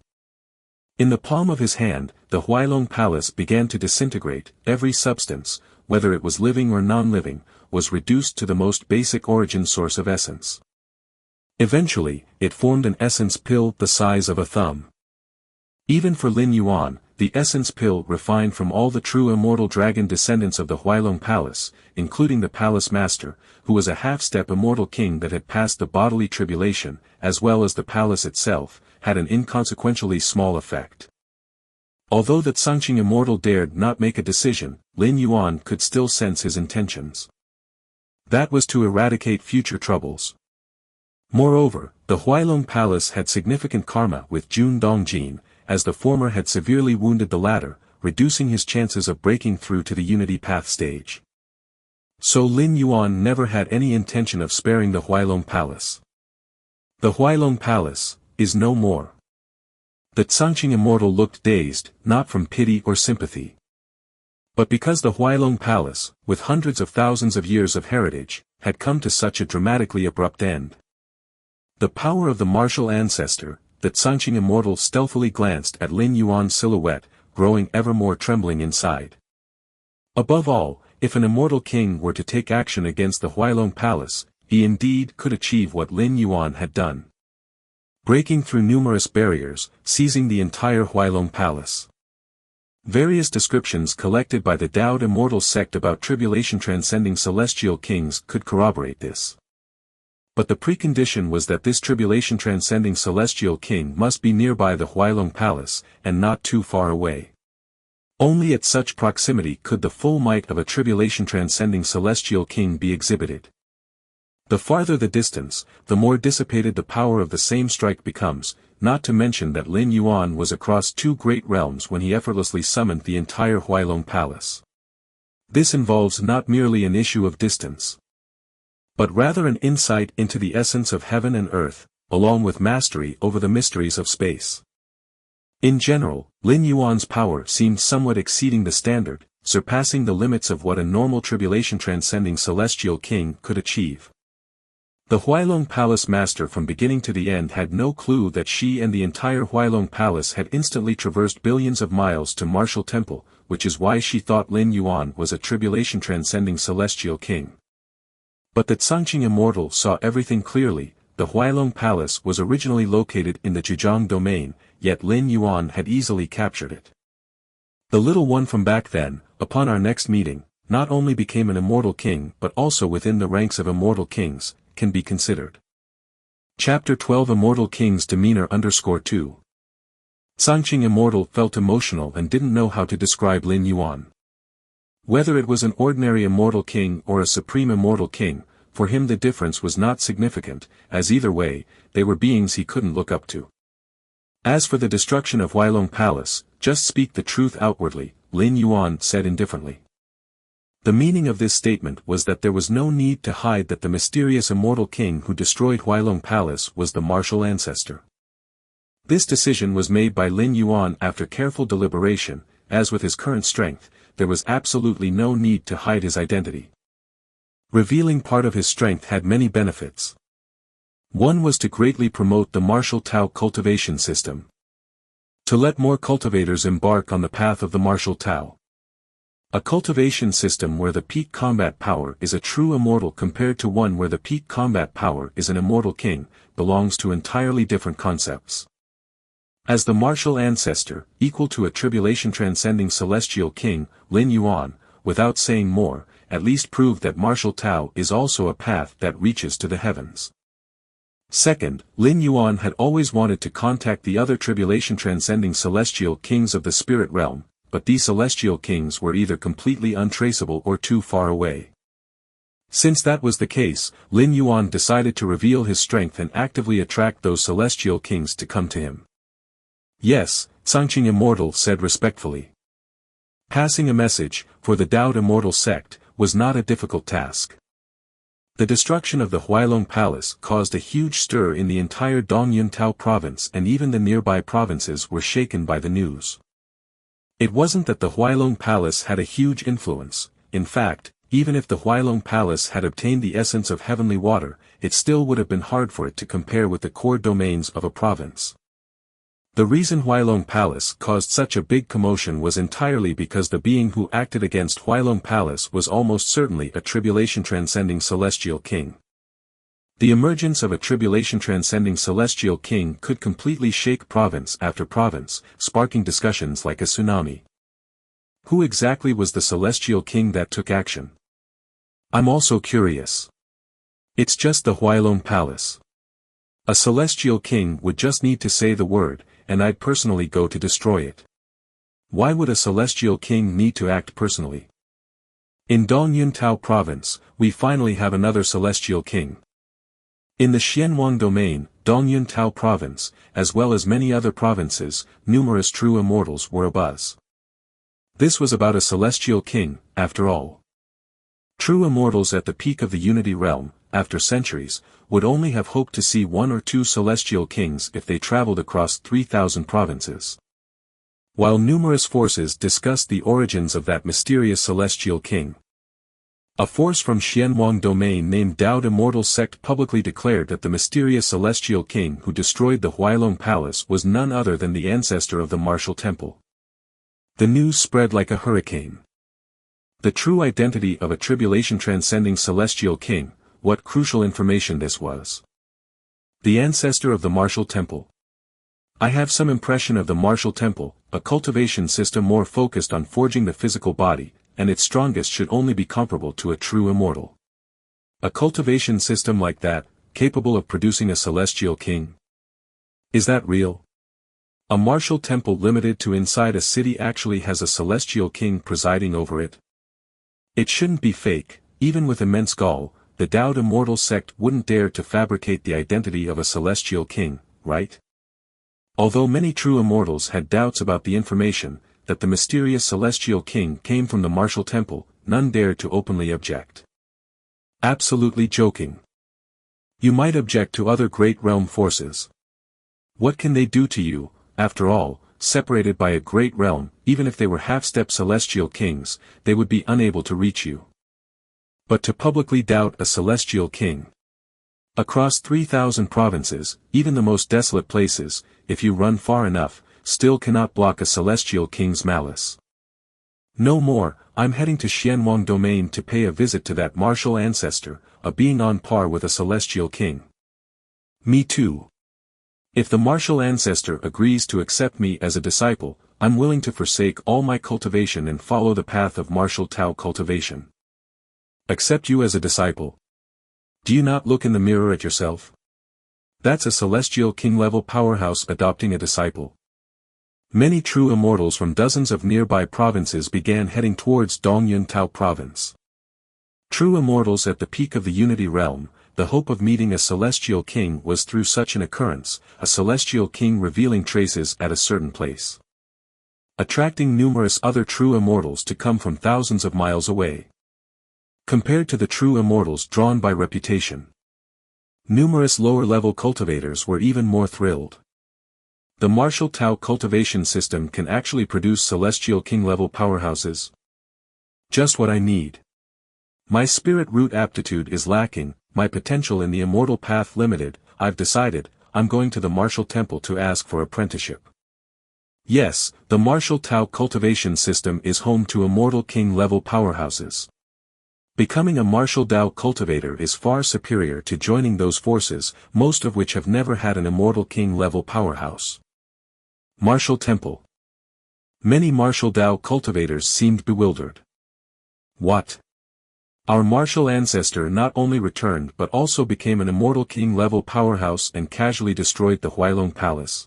In the palm of his hand, the Huailong Palace began to disintegrate. Every substance, whether it was living or non-living, was reduced to the most basic origin source of essence. Eventually, it formed an essence pill the size of a thumb. Even for Lin Yuan, the essence pill refined from all the true immortal dragon descendants of the Huailong Palace, including the palace master, who was a half-step immortal king that had passed the bodily tribulation, as well as the palace itself, had an inconsequentially small effect. Although the Changqing immortal dared not make a decision, Lin Yuan could still sense his intentions. That was to eradicate future troubles. Moreover, the Huailong Palace had significant karma with Jun Dongjin, as the former had severely wounded the latter, reducing his chances of breaking through to the Unity Path stage. So Lin Yuan never had any intention of sparing the Huailong Palace. The Huailong Palace is no more. The Changqing immortal looked dazed, not from pity or sympathy, but because the Huailong Palace, with hundreds of thousands of years of heritage, had come to such a dramatically abrupt end. The power of the martial ancestor, the Changqing immortal stealthily glanced at Lin Yuan's silhouette, growing ever more trembling inside. Above all, if an immortal king were to take action against the Huailong Palace, he indeed could achieve what Lin Yuan had done. Breaking through numerous barriers, seizing the entire Huailong Palace. Various descriptions collected by the Daoed immortal sect about tribulation transcending celestial kings could corroborate this. But the precondition was that this tribulation transcending celestial king must be nearby the Huailong Palace, and not too far away. Only at such proximity could the full might of a tribulation transcending celestial king be exhibited. The farther the distance, the more dissipated the power of the same strike becomes, not to mention that Lin Yuan was across two great realms when he effortlessly summoned the entire Huailong Palace. This involves not merely an issue of distance, but rather an insight into the essence of heaven and earth, along with mastery over the mysteries of space. In general, Lin Yuan's power seemed somewhat exceeding the standard, surpassing the limits of what a normal tribulation transcending celestial king could achieve. The Huailong Palace master from beginning to the end had no clue that she and the entire Huailong Palace had instantly traversed billions of miles to Martial Temple, which is why she thought Lin Yuan was a tribulation transcending celestial king. But the Changqing immortal saw everything clearly. The Huailong Palace was originally located in the Zhejiang domain, yet Lin Yuan had easily captured it. The little one from back then, upon our next meeting, not only became an immortal king but also within the ranks of immortal kings, can be considered. Chapter 12 Immortal King's Demeanor _2. Changqing immortal felt emotional and didn't know how to describe Lin Yuan. Whether it was an ordinary immortal king or a supreme immortal king, for him the difference was not significant, as either way, they were beings he couldn't look up to. As for the destruction of Huailong Palace, just speak the truth outwardly, Lin Yuan said indifferently. The meaning of this statement was that there was no need to hide that the mysterious immortal king who destroyed Huailong Palace was the martial ancestor. This decision was made by Lin Yuan after careful deliberation. As with his current strength, there was absolutely no need to hide his identity. Revealing part of his strength had many benefits. One was to greatly promote the martial Tao cultivation system. To let more cultivators embark on the path of the martial Tao. A cultivation system where the peak combat power is a true immortal compared to one where the peak combat power is an immortal king, belongs to entirely different concepts. As the martial ancestor, equal to a tribulation-transcending celestial king, Lin Yuan, without saying more, at least proved that martial Tao is also a path that reaches to the heavens. Second, Lin Yuan had always wanted to contact the other tribulation-transcending celestial kings of the spirit realm, but these celestial kings were either completely untraceable or too far away. Since that was the case, Lin Yuan decided to reveal his strength and actively attract those celestial kings to come to him. Yes, Sangqing Immortal said respectfully. Passing a message, for the Dao Immortal sect, was not a difficult task. The destruction of the Huailong Palace caused a huge stir in the entire Dongyun Tao province, and even the nearby provinces were shaken by the news. It wasn't that the Huailong Palace had a huge influence. In fact, even if the Huailong Palace had obtained the essence of heavenly water, it still would have been hard for it to compare with the core domains of a province. The reason Huailong Palace caused such a big commotion was entirely because the being who acted against Huailong Palace was almost certainly a tribulation-transcending celestial king. The emergence of a tribulation-transcending celestial king could completely shake province after province, sparking discussions like a tsunami. Who exactly was the celestial king that took action? I'm also curious. It's just the Huailong Palace. A celestial king would just need to say the word, and I'd personally go to destroy it. Why would a celestial king need to act personally? In Dongyun Tao province, we finally have another celestial king. In the Xianwang domain, Dongyun Tao province, as well as many other provinces, numerous true immortals were abuzz. This was about a celestial king, after all. True immortals at the peak of the Unity realm, after centuries, would only have hoped to see one or two celestial kings if they traveled across 3,000 provinces. While numerous forces discussed the origins of that mysterious celestial king, a force from Xianwang domain named Dao Immortal Sect publicly declared that the mysterious celestial king who destroyed the Huailong Palace was none other than the ancestor of the martial temple. The news spread like a hurricane. The true identity of a tribulation-transcending celestial king, what crucial information this was. The ancestor of the martial temple. I have some impression of the martial temple, a cultivation system more focused on forging the physical body, and its strongest should only be comparable to a true immortal. A cultivation system like that, capable of producing a celestial king? Is that real? A martial temple limited to inside a city actually has a celestial king presiding over it? It shouldn't be fake. Even with immense gall, the Dao Immortal Sect wouldn't dare to fabricate the identity of a celestial king, right? Although many true immortals had doubts about the information, that the mysterious celestial king came from the martial temple, none dared to openly object. Absolutely joking. You might object to other great realm forces. What can they do to you, after all, separated by a great realm? Even if they were half-step celestial kings, they would be unable to reach you. But to publicly doubt a celestial king. Across 3,000 provinces, even the most desolate places, if you run far enough, still cannot block a celestial king's malice. No more, I'm heading to Xianwang domain to pay a visit to that martial ancestor, a being on par with a celestial king. Me too. If the martial ancestor agrees to accept me as a disciple, I'm willing to forsake all my cultivation and follow the path of martial Tao cultivation. Accept you as a disciple? Do you not look in the mirror at yourself? That's a celestial king-level powerhouse adopting a disciple. Many true immortals from dozens of nearby provinces began heading towards Dongyun Tao province. True immortals at the peak of the Unity realm, the hope of meeting a celestial king was through such an occurrence, a celestial king revealing traces at a certain place, attracting numerous other true immortals to come from thousands of miles away. Compared to the true immortals drawn by reputation, numerous lower-level cultivators were even more thrilled. The martial Tao cultivation system can actually produce celestial king-level powerhouses. Just what I need. My spirit root aptitude is lacking, my potential in the immortal path limited. I've decided, I'm going to the martial temple to ask for apprenticeship. Yes, the martial Tao cultivation system is home to immortal king-level powerhouses. Becoming a martial Tao cultivator is far superior to joining those forces, most of which have never had an immortal king-level powerhouse. Martial Temple. Many martial Tao cultivators seemed bewildered. What? Our martial ancestor not only returned but also became an immortal king-level powerhouse and casually destroyed the Huailong Palace.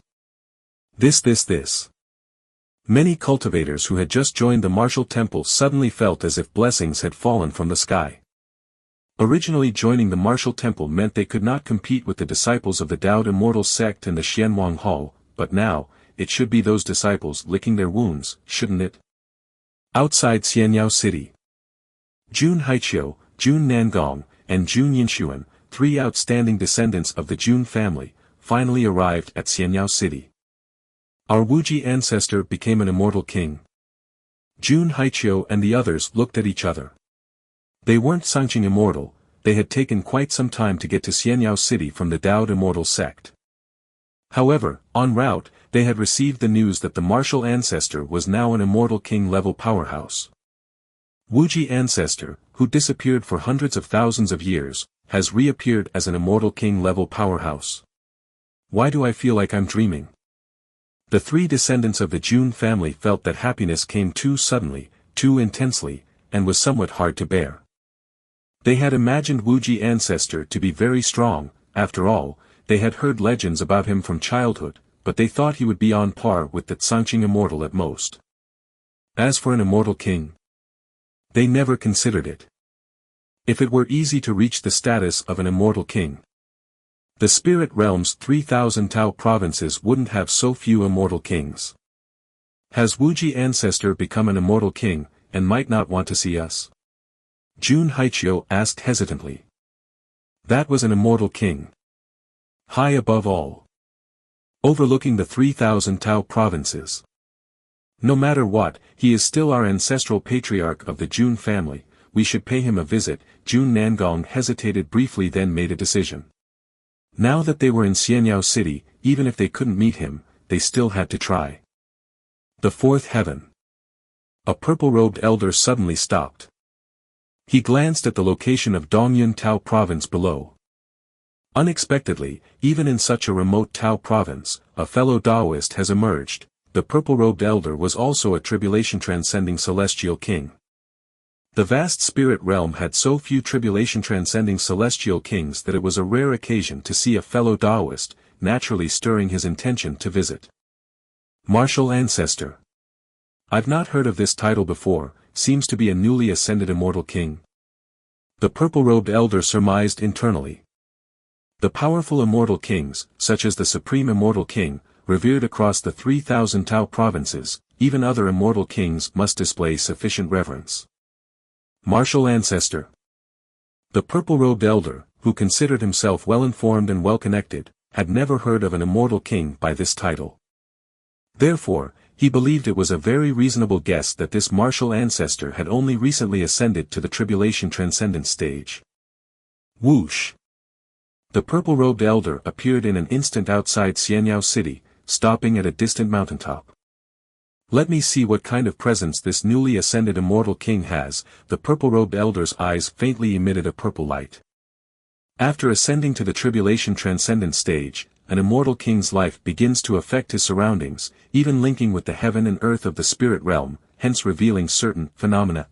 This. Many cultivators who had just joined the martial temple suddenly felt as if blessings had fallen from the sky. Originally joining the martial temple meant they could not compete with the disciples of the Daoed Immortal sect and the Xianwang Hall, but now, it should be those disciples licking their wounds, shouldn't it? Outside Xianyao City. Jun Haiqiu, Jun Nangong, and Jun Yinshuan, three outstanding descendants of the Jun family, finally arrived at Xianyao City. Our Wuji ancestor became an immortal king. Jun Haiqiu and the others looked at each other. They weren't Sangqing immortal, they had taken quite some time to get to Xianyao City from the Daoed Immortal sect. However, en route, they had received the news that the martial ancestor was now an immortal king-level powerhouse. Wuji ancestor, who disappeared for hundreds of thousands of years, has reappeared as an immortal king-level powerhouse. Why do I feel like I'm dreaming? The three descendants of the Jun family felt that happiness came too suddenly, too intensely, and was somewhat hard to bear. They had imagined Wuji ancestor to be very strong, after all, they had heard legends about him from childhood, but they thought he would be on par with the Sangqing immortal at most. As for an immortal king, they never considered it. If it were easy to reach the status of an immortal king, the spirit realm's 3,000 Tao provinces wouldn't have so few immortal kings. Has Wuji ancestor become an immortal king, and might not want to see us? Jun Haiqiu asked hesitantly. That was an immortal king. High above all. Overlooking the 3,000 Tao provinces. No matter what, he is still our ancestral patriarch of the Jun family, we should pay him a visit. Jun Nangong hesitated briefly then made a decision. Now that they were in Xianyao City, even if they couldn't meet him, they still had to try. The fourth heaven. A purple-robed elder suddenly stopped. He glanced at the location of Dongyun Tao province below. Unexpectedly, even in such a remote Tao province, a fellow Taoist has emerged. The purple-robed elder was also a tribulation-transcending celestial king. The vast spirit realm had so few tribulation-transcending celestial kings that it was a rare occasion to see a fellow Taoist, naturally stirring his intention to visit. Martial ancestor. I've not heard of this title before, seems to be a newly ascended immortal king. The purple-robed elder surmised internally. The powerful immortal kings, such as the Supreme Immortal King, revered across the 3,000 Tao provinces, even other immortal kings must display sufficient reverence. Martial ancestor. The purple-robed elder, who considered himself well-informed and well-connected, had never heard of an immortal king by this title. Therefore, he believed it was a very reasonable guess that this martial ancestor had only recently ascended to the tribulation transcendent stage. Whoosh! The purple-robed elder appeared in an instant outside Xianyao City, stopping at a distant mountaintop. Let me see what kind of presence this newly ascended immortal king has. The purple-robed elder's eyes faintly emitted a purple light. After ascending to the tribulation transcendent stage, an immortal king's life begins to affect his surroundings, even linking with the heaven and earth of the spirit realm, hence revealing certain phenomena.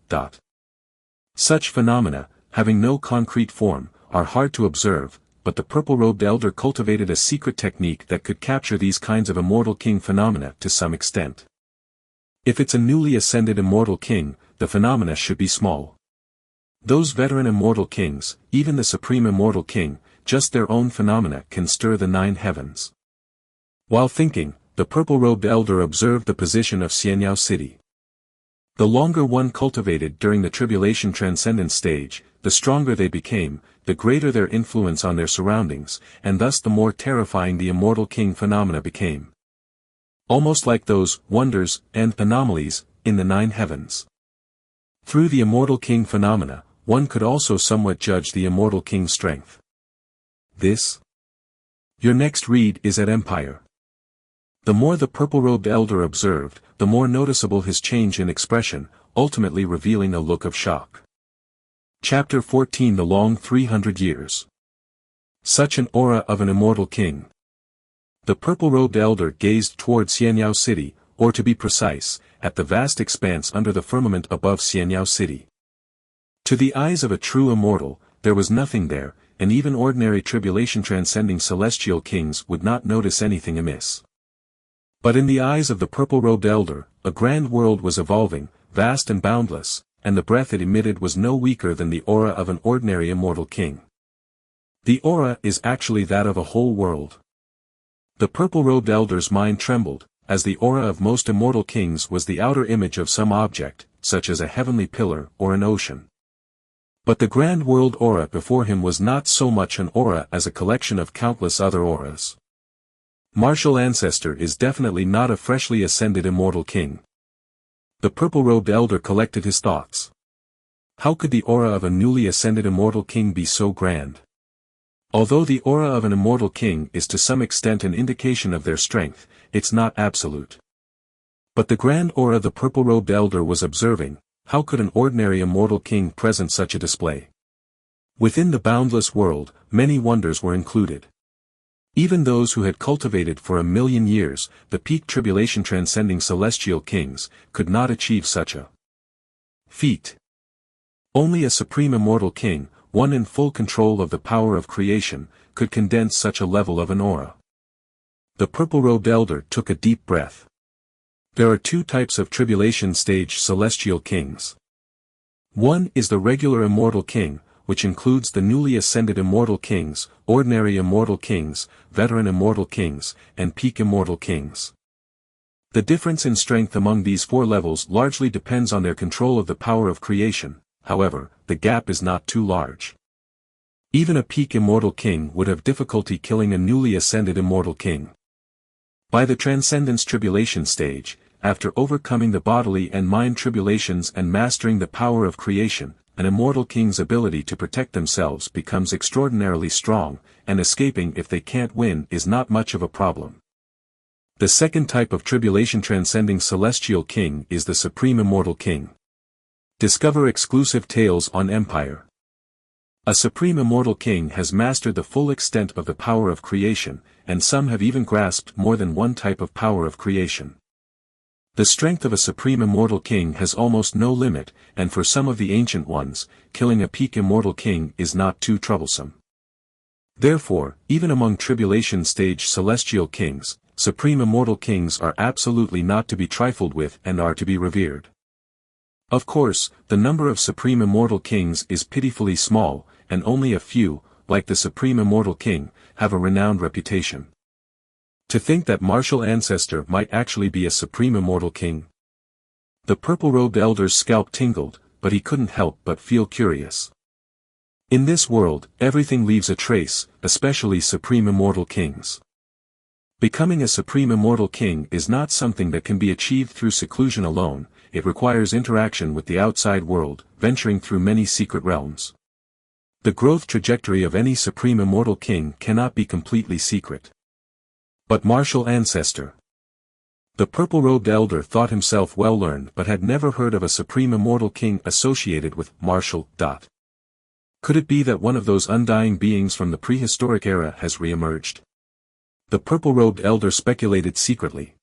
Such phenomena, having no concrete form, are hard to observe, but the purple-robed elder cultivated a secret technique that could capture these kinds of immortal king phenomena to some extent. If it's a newly ascended immortal king, the phenomena should be small. Those veteran immortal kings, even the Supreme Immortal King, just their own phenomena can stir the 9 heavens. While thinking, the purple-robed elder observed the position of Xianyao City. The longer one cultivated during the tribulation transcendent stage, the stronger they became, the greater their influence on their surroundings, and thus the more terrifying the immortal king phenomena became. Almost like those wonders and anomalies in the 9 heavens. Through the immortal king phenomena, one could also somewhat judge the immortal king's strength. This? Your next read is at Empire. The more the purple-robed elder observed, the more noticeable his change in expression, ultimately revealing a look of shock. Chapter 14 The Long 300 Years. Such an aura of an immortal king. The purple-robed elder gazed toward Xianyao City, or to be precise, at the vast expanse under the firmament above Xianyao City. To the eyes of a true immortal, there was nothing there, and even ordinary tribulation-transcending celestial kings would not notice anything amiss. But in the eyes of the purple-robed elder, a grand world was evolving, vast and boundless, and the breath it emitted was no weaker than the aura of an ordinary immortal king. The aura is actually that of a whole world. The purple-robed elder's mind trembled, as the aura of most immortal kings was the outer image of some object, such as a heavenly pillar or an ocean. But the grand world aura before him was not so much an aura as a collection of countless other auras. Martial ancestor is definitely not a freshly ascended immortal king. The purple-robed elder collected his thoughts. How could the aura of a newly ascended immortal king be so grand? Although the aura of an immortal king is to some extent an indication of their strength, it's not absolute. But the grand aura the purple-robed elder was observing, how could an ordinary immortal king present such a display? Within the boundless world, many wonders were included. Even those who had cultivated for 1,000,000 years, the peak tribulation transcending celestial kings, could not achieve such a feat. Only a supreme immortal king, one in full control of the power of creation, could condense such a level of an aura. The purple-robed elder took a deep breath. There are two types of tribulation stage celestial kings. One is the regular immortal king, which includes the newly ascended immortal kings, ordinary immortal kings, veteran immortal kings, and peak immortal kings. The difference in strength among these four levels largely depends on their control of the power of creation, however, the gap is not too large. Even a peak immortal king would have difficulty killing a newly ascended immortal king. By the transcendence tribulation stage, after overcoming the bodily and mind tribulations and mastering the power of creation, an immortal king's ability to protect themselves becomes extraordinarily strong, and escaping if they can't win is not much of a problem. The second type of tribulation-transcending celestial king is the supreme immortal king. Discover exclusive tales on Empire. A supreme immortal king has mastered the full extent of the power of creation, and some have even grasped more than one type of power of creation. The strength of a supreme immortal king has almost no limit, and for some of the ancient ones, killing a peak immortal king is not too troublesome. Therefore, even among tribulation stage celestial kings, supreme immortal kings are absolutely not to be trifled with and are to be revered. Of course, the number of supreme immortal kings is pitifully small, and only a few, like the supreme immortal king, have a renowned reputation. To think that martial ancestor might actually be a supreme immortal king. The purple-robed elder's scalp tingled, but he couldn't help but feel curious. In this world, everything leaves a trace, especially supreme immortal kings. Becoming a supreme immortal king is not something that can be achieved through seclusion alone, it requires interaction with the outside world, venturing through many secret realms. The growth trajectory of any supreme immortal king cannot be completely secret. But martial ancestor. The purple-robed elder thought himself well-learned but had never heard of a supreme immortal king associated with martial. Could it be that one of those undying beings from the prehistoric era has re-emerged? The purple-robed elder speculated secretly.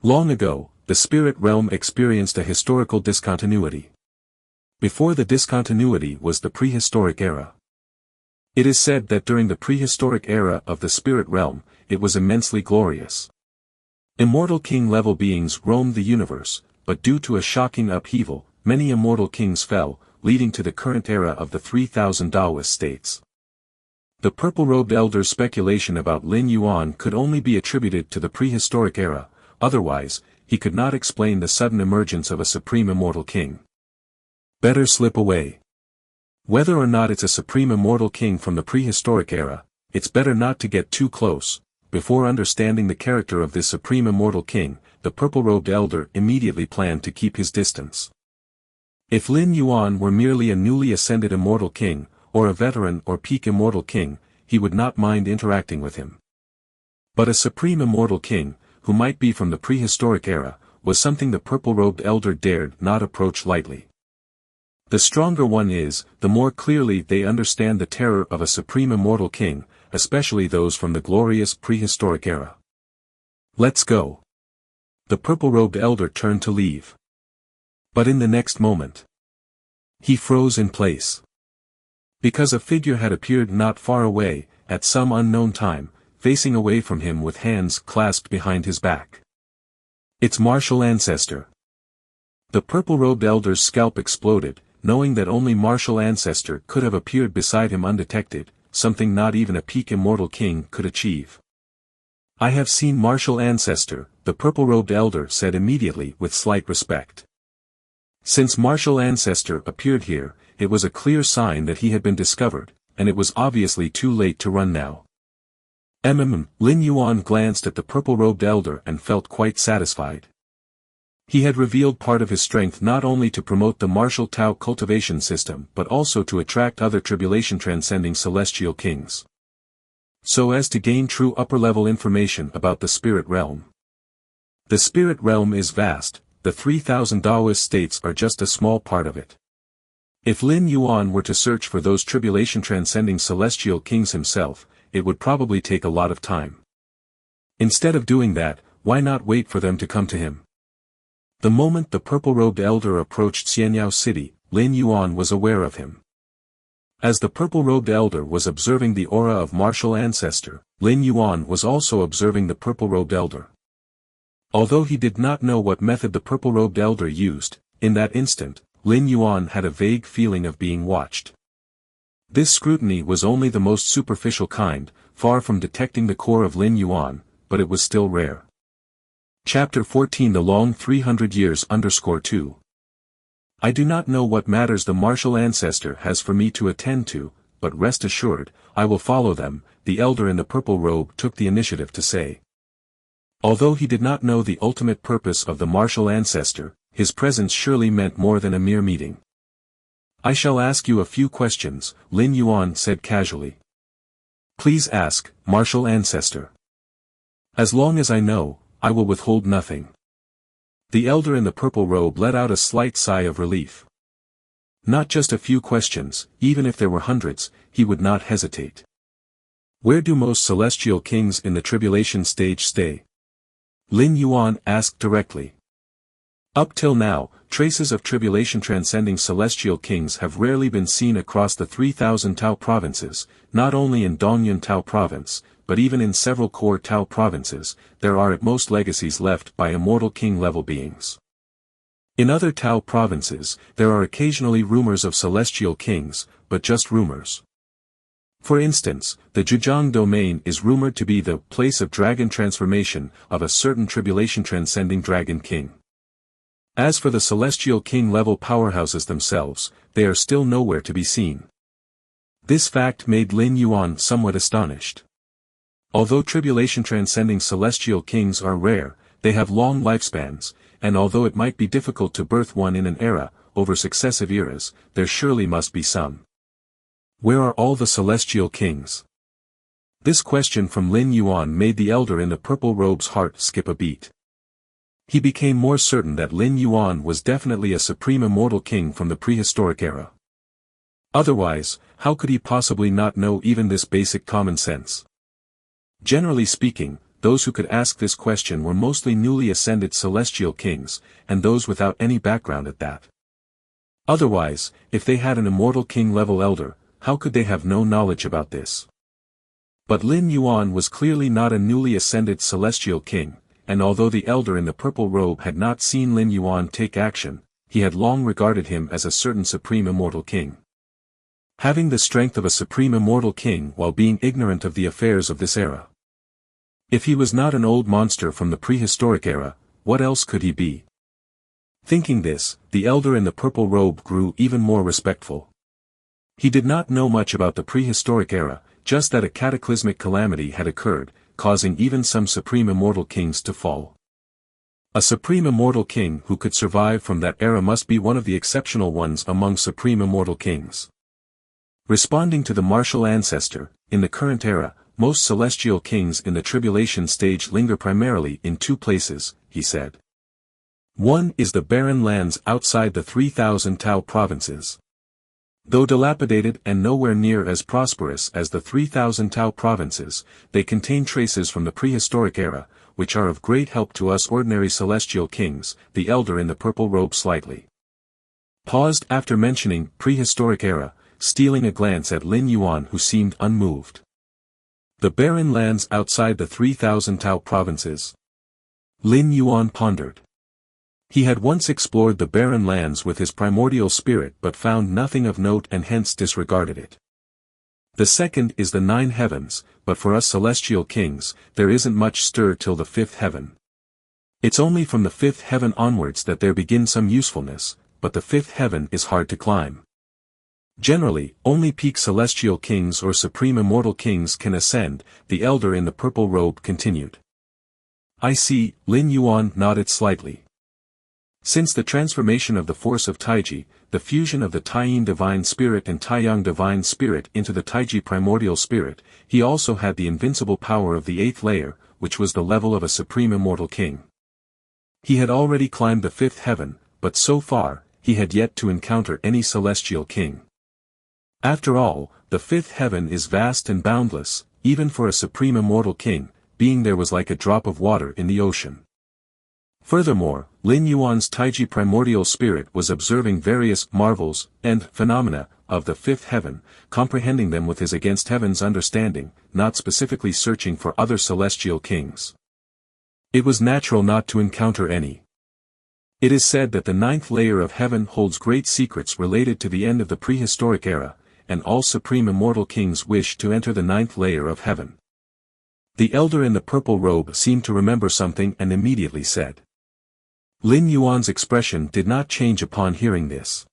Long ago, the spirit realm experienced a historical discontinuity. Before the discontinuity was the prehistoric era. It is said that during the prehistoric era of the spirit realm, it was immensely glorious. Immortal king-level beings roamed the universe, but due to a shocking upheaval, many immortal kings fell, leading to the current era of the 3000 Taoist states. The purple-robed elder's speculation about Lin Yuan could only be attributed to the prehistoric era, otherwise, he could not explain the sudden emergence of a supreme immortal king. Better slip away. Whether or not it's a supreme immortal king from the prehistoric era, it's better not to get too close. Before understanding the character of this supreme immortal king, the purple-robed elder immediately planned to keep his distance. If Lin Yuan were merely a newly ascended immortal king, or a veteran or peak immortal king, he would not mind interacting with him. But a supreme immortal king, who might be from the prehistoric era, was something the purple-robed elder dared not approach lightly. The stronger one is, the more clearly they understand the terror of a supreme immortal king, especially those from the glorious prehistoric era. Let's go. The purple-robed elder turned to leave. But in the next moment, he froze in place. Because a figure had appeared not far away, at some unknown time, facing away from him with hands clasped behind his back. Its martial ancestor. The purple-robed elder's scalp exploded, knowing that only martial ancestor could have appeared beside him undetected, something not even a peak immortal king could achieve. I have seen martial ancestor, the purple-robed elder said immediately with slight respect. Since martial ancestor appeared here, it was a clear sign that he had been discovered, and it was obviously too late to run now. Lin Yuan glanced at the purple-robed elder and felt quite satisfied. He had revealed part of his strength not only to promote the martial Tao cultivation system but also to attract other tribulation-transcending celestial kings, so as to gain true upper-level information about the spirit realm. The spirit realm is vast, the 3,000 Taoist states are just a small part of it. If Lin Yuan were to search for those tribulation-transcending celestial kings himself, it would probably take a lot of time. Instead of doing that, why not wait for them to come to him? The moment the purple-robed elder approached Xianyao City, Lin Yuan was aware of him. As the purple-robed elder was observing the aura of martial ancestor, Lin Yuan was also observing the purple-robed elder. Although he did not know what method the purple-robed elder used, in that instant, Lin Yuan had a vague feeling of being watched. This scrutiny was only the most superficial kind, far from detecting the core of Lin Yuan, but it was still rare. Chapter 14 The Long 300 Years _2. I do not know what matters the martial ancestor has for me to attend to, but rest assured, I will follow them, the elder in the purple robe took the initiative to say. Although he did not know the ultimate purpose of the martial ancestor, his presence surely meant more than a mere meeting. I shall ask you a few questions, Lin Yuan said casually. Please ask, martial ancestor. As long as I know, I will withhold nothing. The elder in the purple robe let out a slight sigh of relief. Not just a few questions, even if there were hundreds, he would not hesitate. Where do most celestial kings in the tribulation stage stay? Lin Yuan asked directly. Up till now, traces of tribulation-transcending celestial kings have rarely been seen across the 3,000 Tao provinces, not only in Dongyun Tao province, but even in several core Tao provinces, there are at most legacies left by immortal king-level beings. In other Tao provinces, there are occasionally rumors of celestial kings, but just rumors. For instance, the Zhejiang domain is rumored to be the place of dragon transformation of a certain tribulation-transcending dragon king. As for the celestial king-level powerhouses themselves, they are still nowhere to be seen. This fact made Lin Yuan somewhat astonished. Although tribulation-transcending celestial kings are rare, they have long lifespans, and although it might be difficult to birth one in an era, over successive eras, there surely must be some. Where are all the celestial kings? This question from Lin Yuan made the elder in the purple robe's heart skip a beat. He became more certain that Lin Yuan was definitely a supreme immortal king from the prehistoric era. Otherwise, how could he possibly not know even this basic common sense? Generally speaking, those who could ask this question were mostly newly ascended celestial kings, and those without any background at that. Otherwise, if they had an immortal king-level elder, how could they have no knowledge about this? But Lin Yuan was clearly not a newly ascended celestial king, and although the elder in the purple robe had not seen Lin Yuan take action, he had long regarded him as a certain supreme immortal king. Having the strength of a supreme immortal king while being ignorant of the affairs of this era. If he was not an old monster from the prehistoric era, what else could he be? Thinking this, the elder in the purple robe grew even more respectful. He did not know much about the prehistoric era, just that a cataclysmic calamity had occurred, causing even some supreme immortal kings to fall. A supreme immortal king who could survive from that era must be one of the exceptional ones among supreme immortal kings. Responding to the martial ancestor, in the current era, most celestial kings in the tribulation stage linger primarily in two places, he said. One is the barren lands outside the 3,000 Tao provinces. Though dilapidated and nowhere near as prosperous as the 3,000 Tao provinces, they contain traces from the prehistoric era, which are of great help to us ordinary celestial kings. The elder in the purple robe slightly paused after mentioning prehistoric era, stealing a glance at Lin Yuan who seemed unmoved. The barren lands outside the 3,000 Tao provinces. Lin Yuan pondered. He had once explored the barren lands with his primordial spirit but found nothing of note and hence disregarded it. The second is the 9 heavens, but for us celestial kings, there isn't much stir till the 5th heaven. It's only from the 5th heaven onwards that there begins some usefulness, but the 5th heaven is hard to climb. Generally, only peak celestial kings or supreme immortal kings can ascend, the elder in the purple robe continued. I see, Lin Yuan nodded slightly. Since the transformation of the force of Taiji, the fusion of the Taiyin divine spirit and Taiyang divine spirit into the Taiji primordial spirit, he also had the invincible power of the 8th layer, which was the level of a supreme immortal king. He had already climbed the 5th heaven, but so far, he had yet to encounter any celestial king. After all, the 5th heaven is vast and boundless, even for a supreme immortal king, being there was like a drop of water in the ocean. Furthermore, Lin Yuan's Taiji primordial spirit was observing various marvels and phenomena of the 5th heaven, comprehending them with his against heaven's understanding, not specifically searching for other celestial kings. It was natural not to encounter any. It is said that the 9th layer of heaven holds great secrets related to the end of the prehistoric era, and all supreme immortal kings wish to enter the 9th layer of heaven. The elder in the purple robe seemed to remember something and immediately said. Lin Yuan's expression did not change upon hearing this.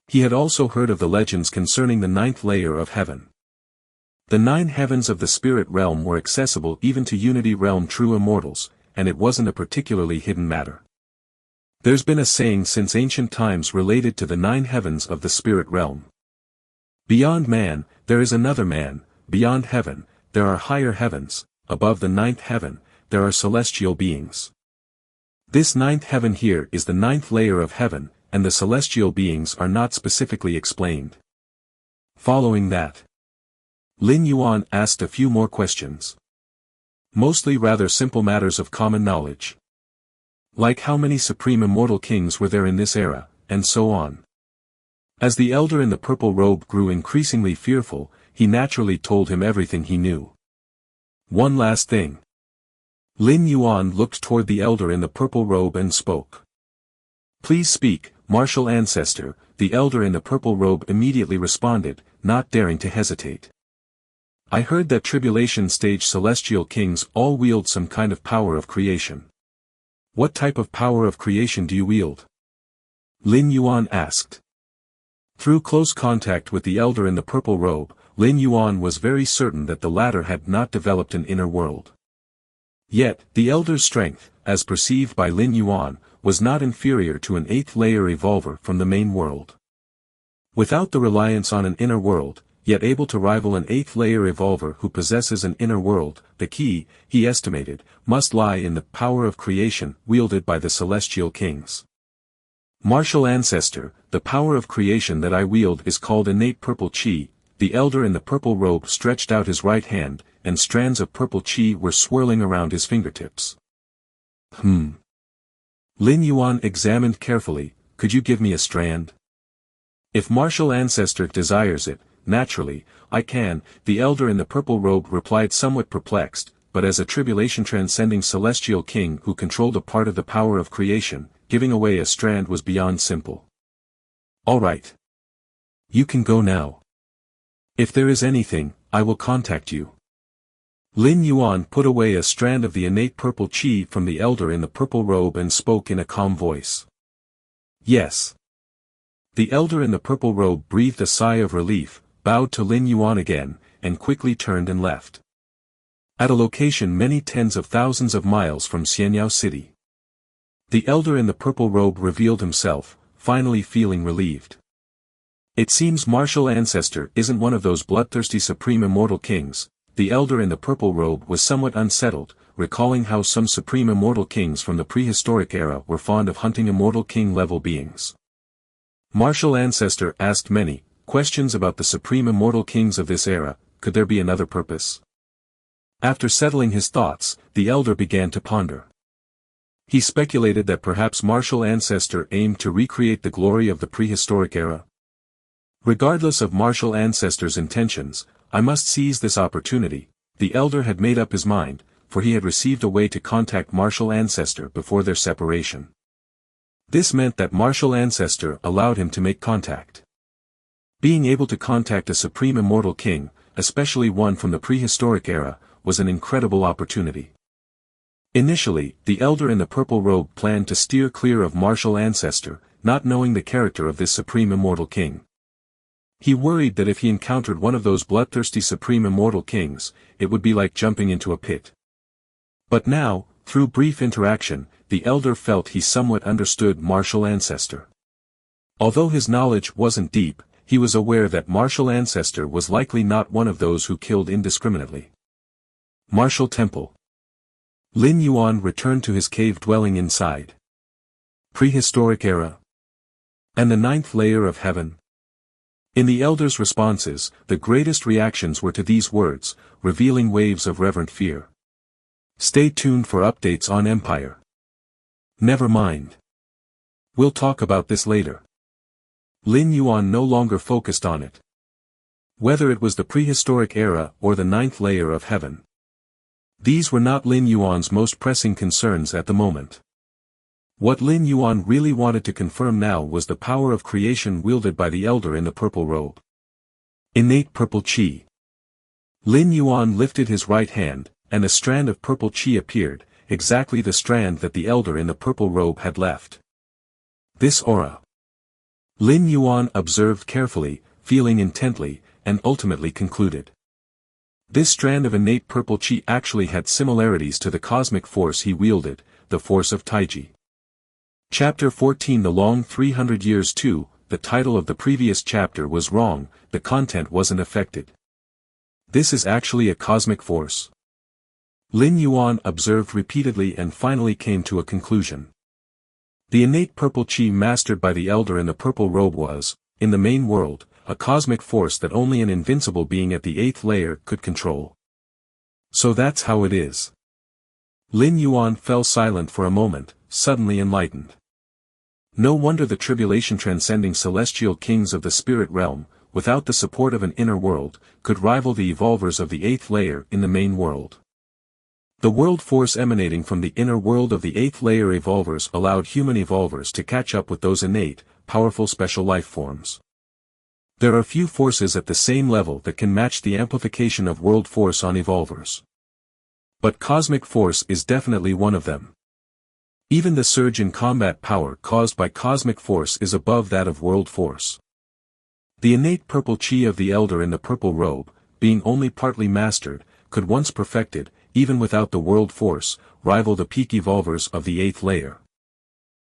He had also heard of the legends concerning the 9th layer of heaven. The 9 heavens of the spirit realm were accessible even to Unity realm true immortals, and it wasn't a particularly hidden matter. There's been a saying since ancient times related to the 9 heavens of the spirit realm. Beyond man, there is another man, beyond heaven, there are higher heavens, above the 9th heaven, there are celestial beings. This 9th heaven here is the 9th layer of heaven, and the celestial beings are not specifically explained. Following that, Lin Yuan asked a few more questions. Mostly rather simple matters of common knowledge. Like how many supreme immortal kings were there in this era, and so on. As the elder in the purple robe grew increasingly fearful, he naturally told him everything he knew. One last thing. Lin Yuan looked toward the elder in the purple robe and spoke. Please speak, martial ancestor, the elder in the purple robe immediately responded, not daring to hesitate. I heard that tribulation stage celestial kings all wield some kind of power of creation. What type of power of creation do you wield? Lin Yuan asked. Through close contact with the elder in the purple robe, Lin Yuan was very certain that the latter had not developed an inner world. Yet, the elder's strength, as perceived by Lin Yuan, was not inferior to an 8th layer evolver from the main world. Without the reliance on an inner world, yet able to rival an 8th layer evolver who possesses an inner world, the key, he estimated, must lie in the power of creation wielded by the celestial kings. Martial ancestor, the power of creation that I wield is called innate purple chi. The elder in the purple robe stretched out his right hand, and strands of purple chi were swirling around his fingertips. Lin Yuan examined carefully, could you give me a strand? If martial ancestor desires it, naturally, I can, the elder in the purple robe replied somewhat perplexed, but as a tribulation transcending celestial king who controlled a part of the power of creation, giving away a strand was beyond simple. All right. You can go now. If there is anything, I will contact you. Lin Yuan put away a strand of the innate purple chi from the elder in the purple robe and spoke in a calm voice. Yes. The elder in the purple robe breathed a sigh of relief, bowed to Lin Yuan again, and quickly turned and left. At a location many tens of thousands of miles from Xianyao City. The elder in the purple robe revealed himself, finally feeling relieved. It seems martial ancestor isn't one of those bloodthirsty supreme immortal kings, the elder in the purple robe was somewhat unsettled, recalling how some supreme immortal kings from the prehistoric era were fond of hunting immortal king-level beings. Martial Ancestor asked many questions about the supreme immortal kings of this era. Could there be another purpose? After settling his thoughts, the elder began to ponder. He speculated that perhaps Martial Ancestor aimed to recreate the glory of the prehistoric era. Regardless of Martial Ancestor's intentions, I must seize this opportunity. The elder had made up his mind, for he had received a way to contact Martial Ancestor before their separation. This meant that Martial Ancestor allowed him to make contact. Being able to contact a supreme immortal king, especially one from the prehistoric era, was an incredible opportunity. Initially, the elder in the purple robe planned to steer clear of Martial Ancestor, not knowing the character of this supreme immortal king. He worried that if he encountered one of those bloodthirsty supreme immortal kings, it would be like jumping into a pit. But now, through brief interaction, the elder felt he somewhat understood Martial Ancestor. Although his knowledge wasn't deep, he was aware that Martial Ancestor was likely not one of those who killed indiscriminately. Martial Temple. Lin Yuan returned to his cave dwelling inside. Prehistoric era. And the ninth layer of heaven. In the elder's responses, the greatest reactions were to these words, revealing waves of reverent fear. Stay tuned for updates on Empire. Never mind. We'll talk about this later. Lin Yuan no longer focused on it. Whether it was the prehistoric era or the ninth layer of heaven. These were not Lin Yuan's most pressing concerns at the moment. What Lin Yuan really wanted to confirm now was the power of creation wielded by the elder in the purple robe. Innate purple chi. Lin Yuan lifted his right hand, and a strand of purple chi appeared, exactly the strand that the elder in the purple robe had left. This aura. Lin Yuan observed carefully, feeling intently, and ultimately concluded. This strand of innate purple chi actually had similarities to the cosmic force he wielded, the force of Taiji. Chapter 14. The long 300 years too. The title of the previous chapter was wrong, the content wasn't affected. This is actually a cosmic force. Lin Yuan observed repeatedly and finally came to a conclusion. The innate purple chi mastered by the elder in the purple robe was, in the main world, a cosmic force that only an invincible being at the 8th layer could control. So that's how it is. Lin Yuan fell silent for a moment, suddenly enlightened. No wonder the tribulation transcending celestial kings of the spirit realm, without the support of an inner world, could rival the evolvers of the 8th layer in the main world. The world force emanating from the inner world of the 8th layer evolvers allowed human evolvers to catch up with those innate, powerful special life forms. There are few forces at the same level that can match the amplification of world force on evolvers. But cosmic force is definitely one of them. Even the surge in combat power caused by cosmic force is above that of world force. The innate purple chi of the elder in the purple robe, being only partly mastered, could once perfected, even without the world force, rival the peak evolvers of the 8th layer.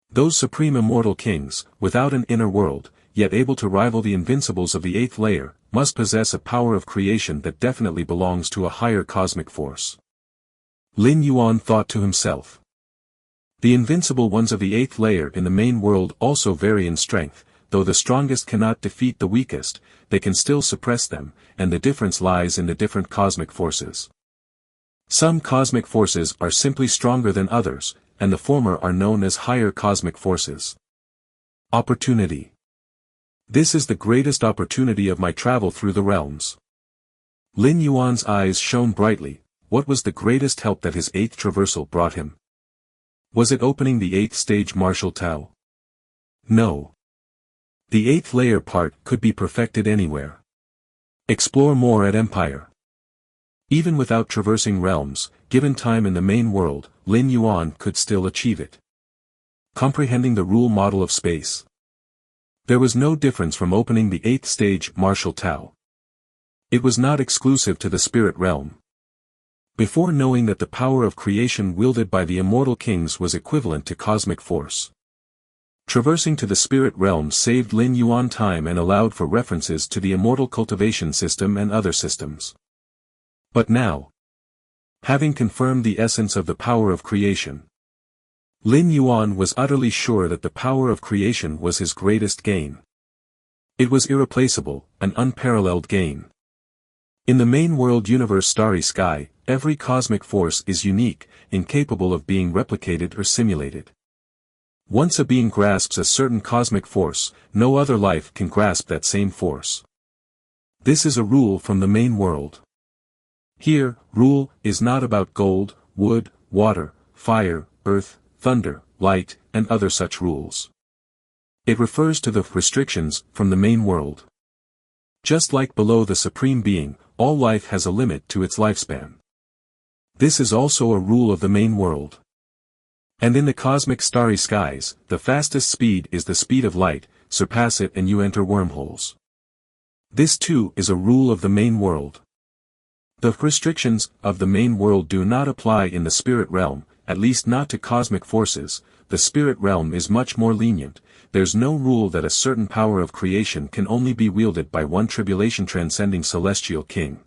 Those supreme immortal kings, without an inner world, yet able to rival the invincibles of the 8th layer, must possess a power of creation that definitely belongs to a higher cosmic force. Lin Yuan thought to himself. The invincible ones of the 8th layer in the main world also vary in strength, though the strongest cannot defeat the weakest, they can still suppress them, and the difference lies in the different cosmic forces. Some cosmic forces are simply stronger than others, and the former are known as higher cosmic forces. Opportunity. This is the greatest opportunity of my travel through the realms. Lin Yuan's eyes shone brightly. What was the greatest help that his 8th traversal brought him? Was it opening the 8th stage martial Tao? No. The 8th layer part could be perfected anywhere. Explore more at Empire. Even without traversing realms, given time in the main world, Lin Yuan could still achieve it. Comprehending the rule model of space. There was no difference from opening the 8th stage martial Tao. It was not exclusive to the spirit realm. Before knowing that the power of creation wielded by the immortal kings was equivalent to cosmic force. Traversing to the spirit realm saved Lin Yuan time and allowed for references to the immortal cultivation system and other systems. But now, having confirmed the essence of the power of creation, Lin Yuan was utterly sure that the power of creation was his greatest gain. It was irreplaceable, an unparalleled gain. In the main world universe starry sky, every cosmic force is unique, incapable of being replicated or simulated. Once a being grasps a certain cosmic force, no other life can grasp that same force. This is a rule from the main world. Here, rule is not about gold, wood, water, fire, earth, thunder, light, and other such rules. It refers to the restrictions from the main world. Just like below the Supreme Being, all life has a limit to its lifespan. This is also a rule of the main world. And in the cosmic starry skies, the fastest speed is the speed of light, surpass it and you enter wormholes. This too is a rule of the main world. The restrictions of the main world do not apply in the spirit realm, at least not to cosmic forces. The spirit realm is much more lenient. There's no rule that a certain power of creation can only be wielded by one tribulation-transcending celestial king.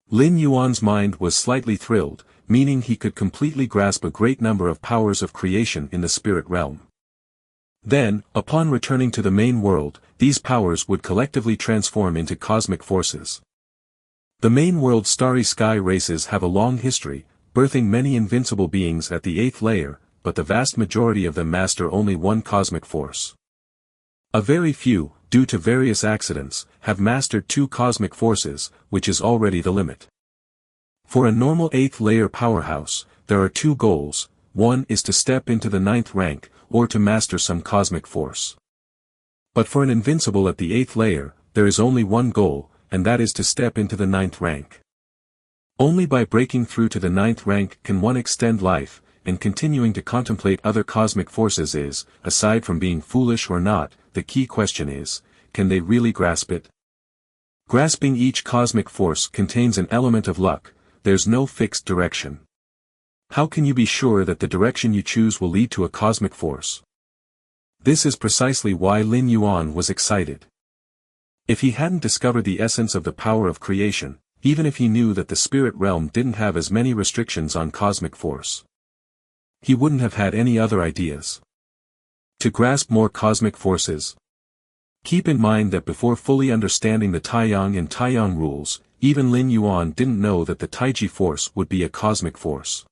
Lin Yuan's mind was slightly thrilled, meaning he could completely grasp a great number of powers of creation in the spirit realm. Then, upon returning to the main world, these powers would collectively transform into cosmic forces. The main world starry sky races have a long history, birthing many invincible beings at the 8th layer, but the vast majority of them master only one cosmic force. A very few, due to various accidents, have mastered 2 cosmic forces, which is already the limit. For a normal 8th layer powerhouse, there are 2 goals. One is to step into the 9th rank, or to master some cosmic force. But for an invincible at the 8th layer, there is only one goal, and that is to step into the 9th rank. Only by breaking through to the 9th rank can one extend life, and continuing to contemplate other cosmic forces is, aside from being foolish or not, the key question is, can they really grasp it? Grasping each cosmic force contains an element of luck. There's no fixed direction. How can you be sure that the direction you choose will lead to a cosmic force? This is precisely why Lin Yuan was excited. If he hadn't discovered the essence of the power of creation, even if he knew that the spirit realm didn't have as many restrictions on cosmic force, he wouldn't have had any other ideas to grasp more cosmic forces. Keep in mind that before fully understanding the Taiyang and Taiyang rules, even Lin Yuan didn't know that the Taiji force would be a cosmic force.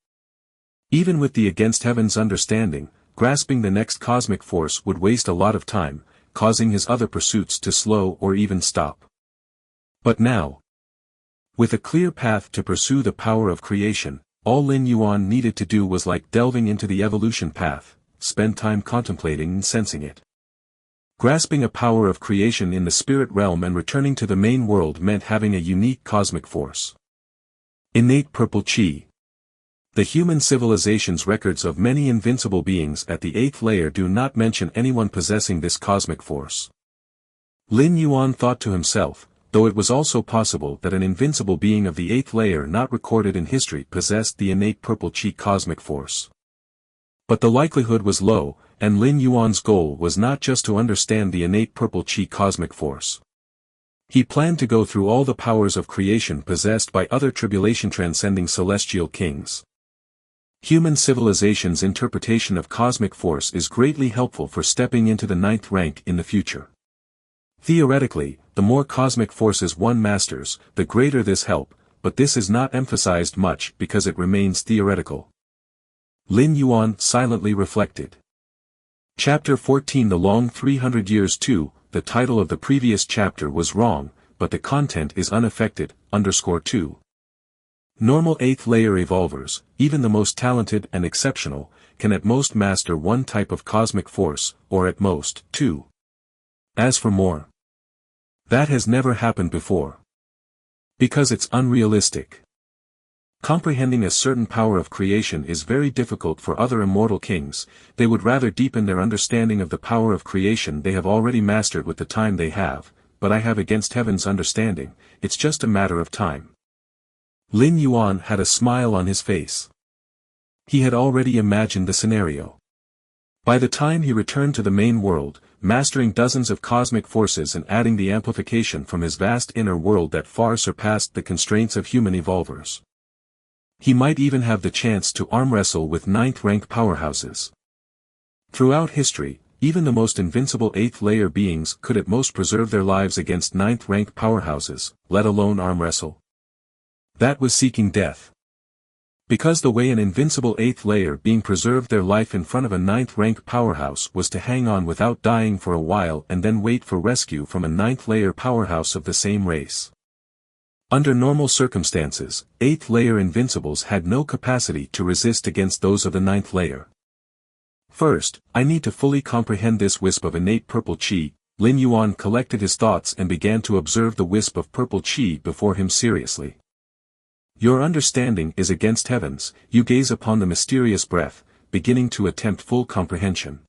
Even with the against heavens understanding, grasping the next cosmic force would waste a lot of time, causing his other pursuits to slow or even stop. But now, with a clear path to pursue the power of creation, all Lin Yuan needed to do was like delving into the evolution path, spend time contemplating and sensing it. Grasping a power of creation in the spirit realm and returning to the main world meant having a unique cosmic force. Innate purple chi. The human civilization's records of many invincible beings at the 8th layer do not mention anyone possessing this cosmic force. Lin Yuan thought to himself, though it was also possible that an invincible being of the 8th layer not recorded in history possessed the innate purple chi cosmic force. But the likelihood was low, and Lin Yuan's goal was not just to understand the innate purple chi cosmic force. He planned to go through all the powers of creation possessed by other tribulation-transcending celestial kings. Human civilization's interpretation of cosmic force is greatly helpful for stepping into the 9th rank in the future. Theoretically, the more cosmic forces one masters, the greater this help, but this is not emphasized much because it remains theoretical. Lin Yuan silently reflected. Chapter 14 The Long 300 Years 2, the title of the previous chapter was wrong, but the content is unaffected, _2. Normal 8th layer evolvers, even the most talented and exceptional, can at most master one type of cosmic force, or at most, 2. As for more, that has never happened before. Because it's unrealistic. Comprehending a certain power of creation is very difficult for other immortal kings. They would rather deepen their understanding of the power of creation they have already mastered with the time they have, but I have against heaven's understanding, it's just a matter of time. Lin Yuan had a smile on his face. He had already imagined the scenario. By the time he returned to the main world, mastering dozens of cosmic forces and adding the amplification from his vast inner world that far surpassed the constraints of human evolvers. He might even have the chance to arm wrestle with ninth-rank powerhouses. Throughout history, even the most invincible 8th-layer beings could at most preserve their lives against ninth-rank powerhouses, let alone arm wrestle. That was seeking death. Because the way an invincible 8th-layer being preserved their life in front of a ninth-rank powerhouse was to hang on without dying for a while and then wait for rescue from a ninth-layer powerhouse of the same race. Under normal circumstances, 8th-layer invincibles had no capacity to resist against those of the 9th layer. First, I need to fully comprehend this wisp of innate purple chi. Lin Yuan collected his thoughts and began to observe the wisp of purple chi before him seriously. Your understanding is against heavens, you gaze upon the mysterious breath, beginning to attempt full comprehension.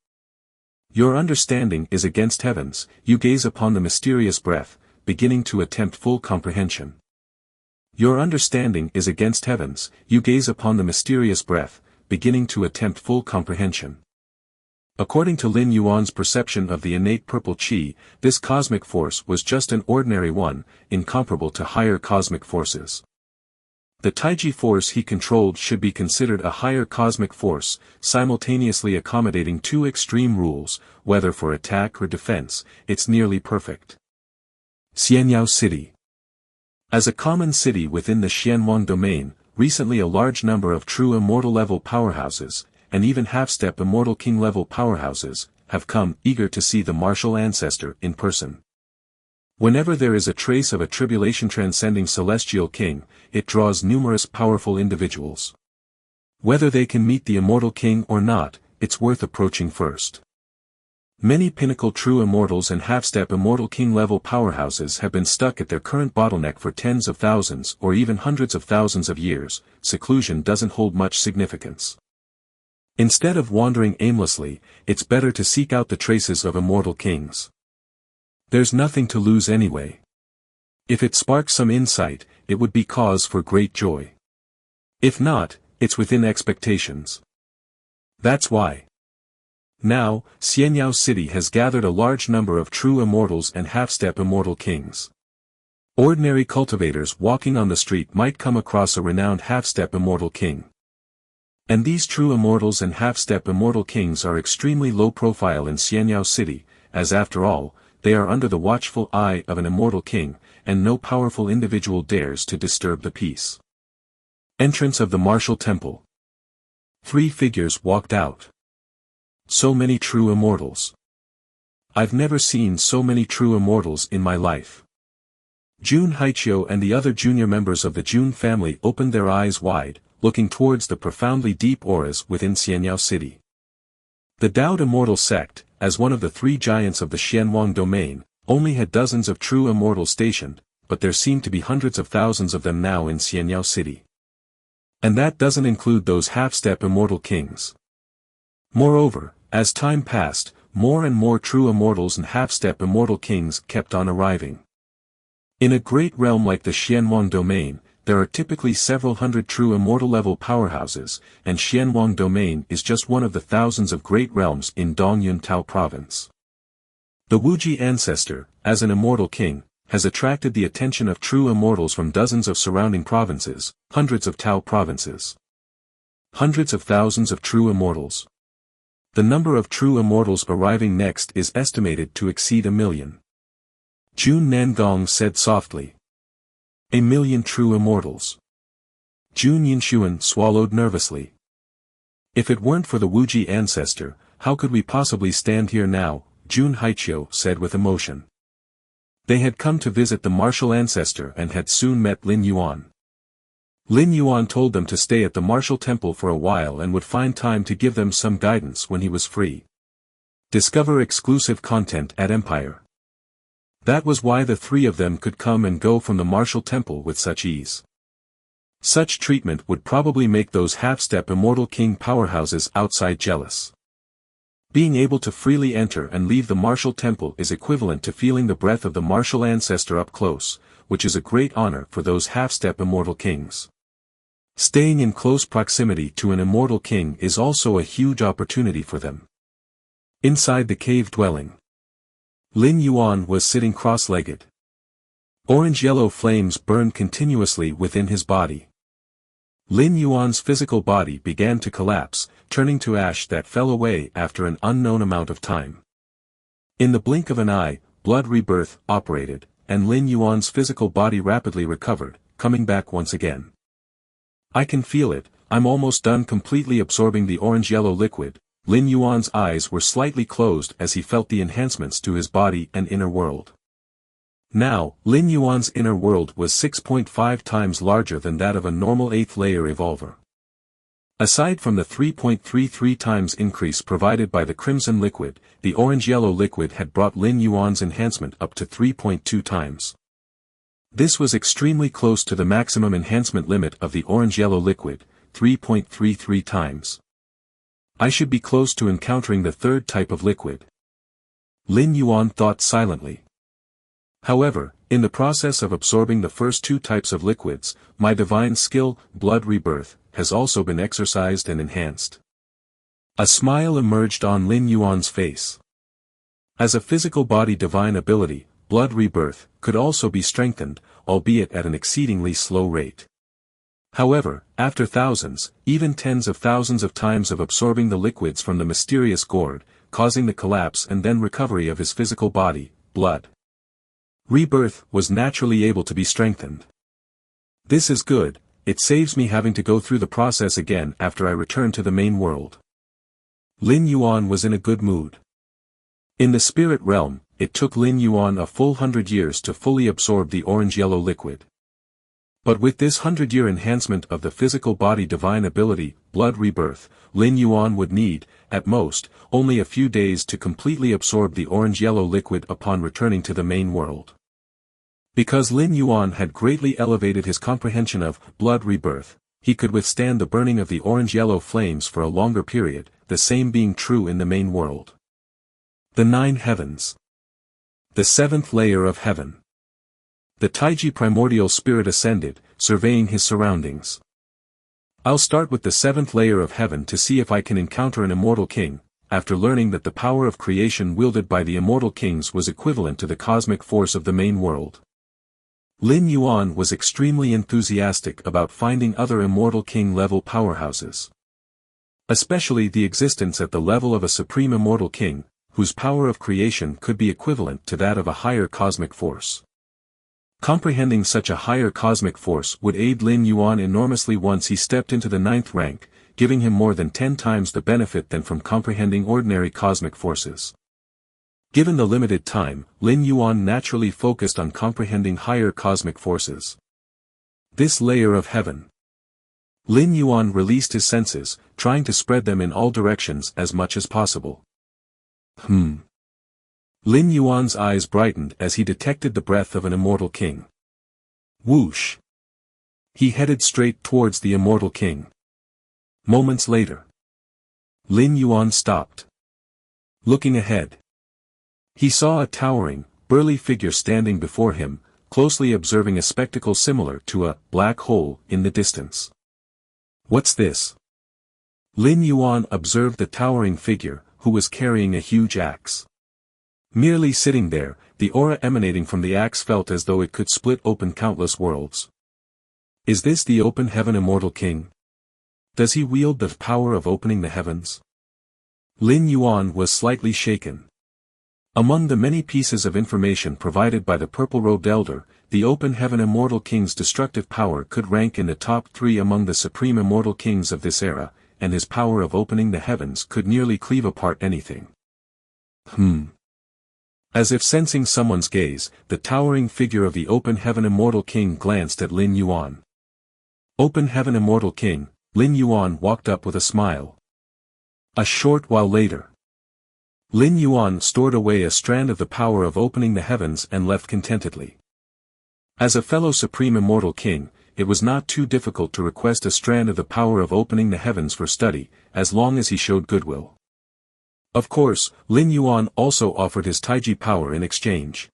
Your understanding is against heavens, you gaze upon the mysterious breath, beginning to attempt full comprehension. Your understanding is against heavens, you gaze upon the mysterious breath, beginning to attempt full comprehension. According to Lin Yuan's perception of the innate purple chi, this cosmic force was just an ordinary one, incomparable to higher cosmic forces. The Taiji force he controlled should be considered a higher cosmic force, simultaneously accommodating two extreme rules, whether for attack or defense. It's nearly perfect. Xianyao City. As a common city within the Xianwang domain, recently a large number of true immortal level powerhouses, and even half-step immortal king level powerhouses, have come, eager to see the martial ancestor in person. Whenever there is a trace of a tribulation transcending celestial king, it draws numerous powerful individuals. Whether they can meet the immortal king or not, it's worth approaching first. Many pinnacle true immortals and half-step immortal king level powerhouses have been stuck at their current bottleneck for tens of thousands or even hundreds of thousands of years. Seclusion doesn't hold much significance. Instead of wandering aimlessly, it's better to seek out the traces of immortal kings. There's nothing to lose anyway. If it sparks some insight, it would be cause for great joy. If not, it's within expectations. That's why. Now, Xianyao City has gathered a large number of true immortals and half-step immortal kings. Ordinary cultivators walking on the street might come across a renowned half-step immortal king. And these true immortals and half-step immortal kings are extremely low profile in Xianyao City, as after all, they are under the watchful eye of an immortal king, and no powerful individual dares to disturb the peace. Entrance of the martial temple. 3 figures walked out. So many true immortals. I've never seen so many true immortals in my life. Jun Haichio and the other junior members of the Jun family opened their eyes wide, looking towards the profoundly deep auras within Xianyao City. The Dao Immortal Sect, as one of the 3 giants of the Xianwang domain, only had dozens of true immortals stationed, but there seemed to be hundreds of thousands of them now in Xianyao City. And that doesn't include those half-step immortal kings. Moreover, as time passed, more and more true immortals and half-step immortal kings kept on arriving. In a great realm like the Xianwang domain, there are typically several hundred true immortal level powerhouses, and Xianwang domain is just one of the thousands of great realms in Dongyun Tao province. The Wuji ancestor, as an immortal king, has attracted the attention of true immortals from dozens of surrounding provinces, hundreds of Tao provinces. Hundreds of thousands of true immortals. The number of true immortals arriving next is estimated to exceed 1 million. Jun Nangong said softly. 1 million true immortals. Jun Yinshuan swallowed nervously. If it weren't for the Wuji ancestor, how could we possibly stand here now? Jun Haichio said with emotion. They had come to visit the martial ancestor and had soon met Lin Yuan. Lin Yuan told them to stay at the martial temple for a while and would find time to give them some guidance when he was free. Discover exclusive content at Empire. That was why the 3 of them could come and go from the martial temple with such ease. Such treatment would probably make those half-step immortal king powerhouses outside jealous. Being able to freely enter and leave the martial temple is equivalent to feeling the breath of the martial ancestor up close, which is a great honor for those half-step immortal kings. Staying in close proximity to an immortal king is also a huge opportunity for them. Inside the cave dwelling. Lin Yuan was sitting cross-legged. Orange-yellow flames burned continuously within his body. Lin Yuan's physical body began to collapse, turning to ash that fell away after an unknown amount of time. In the blink of an eye, blood rebirth operated, and Lin Yuan's physical body rapidly recovered, coming back once again. I can feel it, I'm almost done completely absorbing the orange-yellow liquid. Lin Yuan's eyes were slightly closed as he felt the enhancements to his body and inner world. Now, Lin Yuan's inner world was 6.5 times larger than that of a normal 8th layer evolver. Aside from the 3.33 times increase provided by the crimson liquid, the orange-yellow liquid had brought Lin Yuan's enhancement up to 3.2 times. This was extremely close to the maximum enhancement limit of the orange-yellow liquid, 3.33 times. I should be close to encountering the third type of liquid. Lin Yuan thought silently. However, in the process of absorbing the first two types of liquids, my divine skill, blood rebirth, has also been exercised and enhanced. A smile emerged on Lin Yuan's face. As a physical body divine ability, blood rebirth could also be strengthened, albeit at an exceedingly slow rate. However, after thousands, even tens of thousands of times of absorbing the liquids from the mysterious gourd, causing the collapse and then recovery of his physical body, blood rebirth was naturally able to be strengthened. This is good, it saves me having to go through the process again after I return to the main world. Lin Yuan was in a good mood. In the spirit realm, it took Lin Yuan a full 100 years to fully absorb the orange-yellow liquid. But with this 100-year enhancement of the physical body divine ability, blood rebirth, Lin Yuan would need, at most, only a few days to completely absorb the orange-yellow liquid upon returning to the main world. Because Lin Yuan had greatly elevated his comprehension of blood rebirth, he could withstand the burning of the orange-yellow flames for a longer period, the same being true in the main world. The 9 heavens. The 7th layer of heaven. The Taiji primordial spirit ascended, surveying his surroundings. I'll start with the 7th layer of heaven to see if I can encounter an immortal king, after learning that the power of creation wielded by the immortal kings was equivalent to the cosmic force of the main world. Lin Yuan was extremely enthusiastic about finding other immortal king-level powerhouses. Especially the existence at the level of a supreme immortal king, whose power of creation could be equivalent to that of a higher cosmic force. Comprehending such a higher cosmic force would aid Lin Yuan enormously once he stepped into the 9th rank, giving him more than 10 times the benefit than from comprehending ordinary cosmic forces. Given the limited time, Lin Yuan naturally focused on comprehending higher cosmic forces. This layer of heaven. Lin Yuan released his senses, trying to spread them in all directions as much as possible. Lin Yuan's eyes brightened as he detected the breath of an immortal king. Whoosh! He headed straight towards the immortal king. Moments later, Lin Yuan stopped. Looking ahead, he saw a towering, burly figure standing before him, closely observing a spectacle similar to a black hole in the distance. What's this? Lin Yuan observed the towering figure, who was carrying a huge axe. Merely sitting there, the aura emanating from the axe felt as though it could split open countless worlds. Is this the open heaven immortal king? Does he wield the power of opening the heavens? Lin Yuan was slightly shaken. Among the many pieces of information provided by the purple-robed elder, the open heaven immortal king's destructive power could rank in the top 3 among the supreme immortal kings of this era, and his power of opening the heavens could nearly cleave apart anything. As if sensing someone's gaze, the towering figure of the open heaven immortal king glanced at Lin Yuan. Open heaven immortal king, Lin Yuan walked up with a smile. A short while later, Lin Yuan stored away a strand of the power of opening the heavens and left contentedly. As a fellow supreme immortal king, it was not too difficult to request a strand of the power of opening the heavens for study, as long as he showed goodwill. Of course, Lin Yuan also offered his Taiji power in exchange.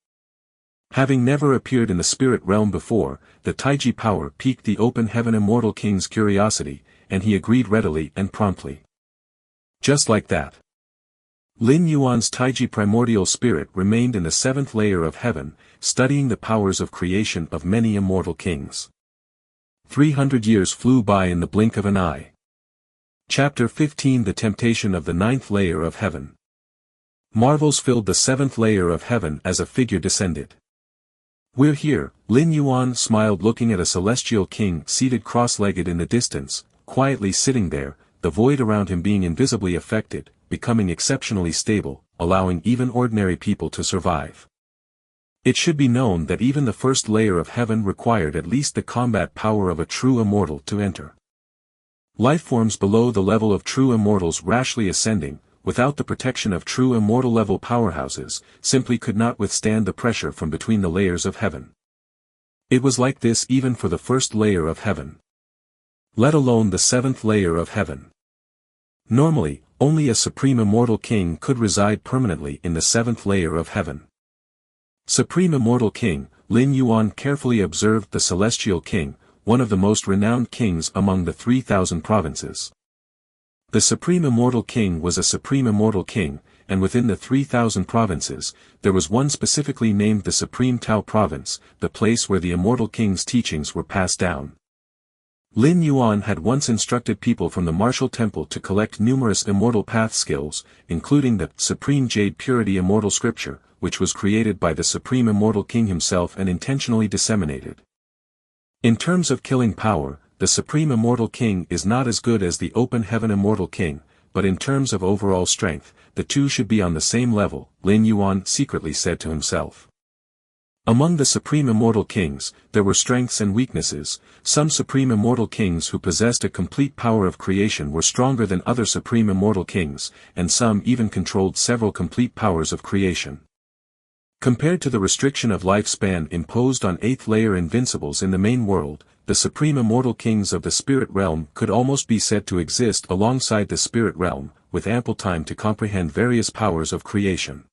Having never appeared in the spirit realm before, the Taiji power piqued the open heaven immortal king's curiosity, and he agreed readily and promptly. Just like that, Lin Yuan's Taiji primordial spirit remained in the seventh layer of heaven, studying the powers of creation of many immortal kings. 300 years flew by in the blink of an eye. Chapter 15 The Temptation of the Ninth Layer of Heaven. Marvels filled the seventh layer of heaven as a figure descended. "We're here," Lin Yuan smiled, looking at a celestial king seated cross-legged in the distance, quietly sitting there, the void around him being invisibly affected, becoming exceptionally stable, allowing even ordinary people to survive. It should be known that even the first layer of heaven required at least the combat power of a true immortal to enter. Lifeforms below the level of true immortals rashly ascending, without the protection of true immortal level powerhouses, simply could not withstand the pressure from between the layers of heaven. It was like this even for the first layer of heaven. Let alone the seventh layer of heaven. Normally, only a supreme immortal king could reside permanently in the seventh layer of heaven. Supreme Immortal King, Lin Yuan carefully observed the celestial king, one of the most renowned kings among the 3,000 provinces. The Supreme Immortal King was a Supreme Immortal King, and within the 3,000 provinces, there was one specifically named the Supreme Tao Province, the place where the Immortal King's teachings were passed down. Lin Yuan had once instructed people from the martial temple to collect numerous immortal path skills, including the Supreme Jade Purity Immortal Scripture, which was created by the Supreme Immortal King himself and intentionally disseminated. In terms of killing power, the Supreme Immortal King is not as good as the Open Heaven Immortal King, but in terms of overall strength, the two should be on the same level, Lin Yuan secretly said to himself. Among the Supreme Immortal Kings, there were strengths and weaknesses. Some Supreme Immortal Kings who possessed a complete power of creation were stronger than other Supreme Immortal Kings, and some even controlled several complete powers of creation. Compared to the restriction of lifespan imposed on 8th layer invincibles in the main world, the Supreme Immortal Kings of the Spirit Realm could almost be said to exist alongside the Spirit Realm, with ample time to comprehend various powers of creation.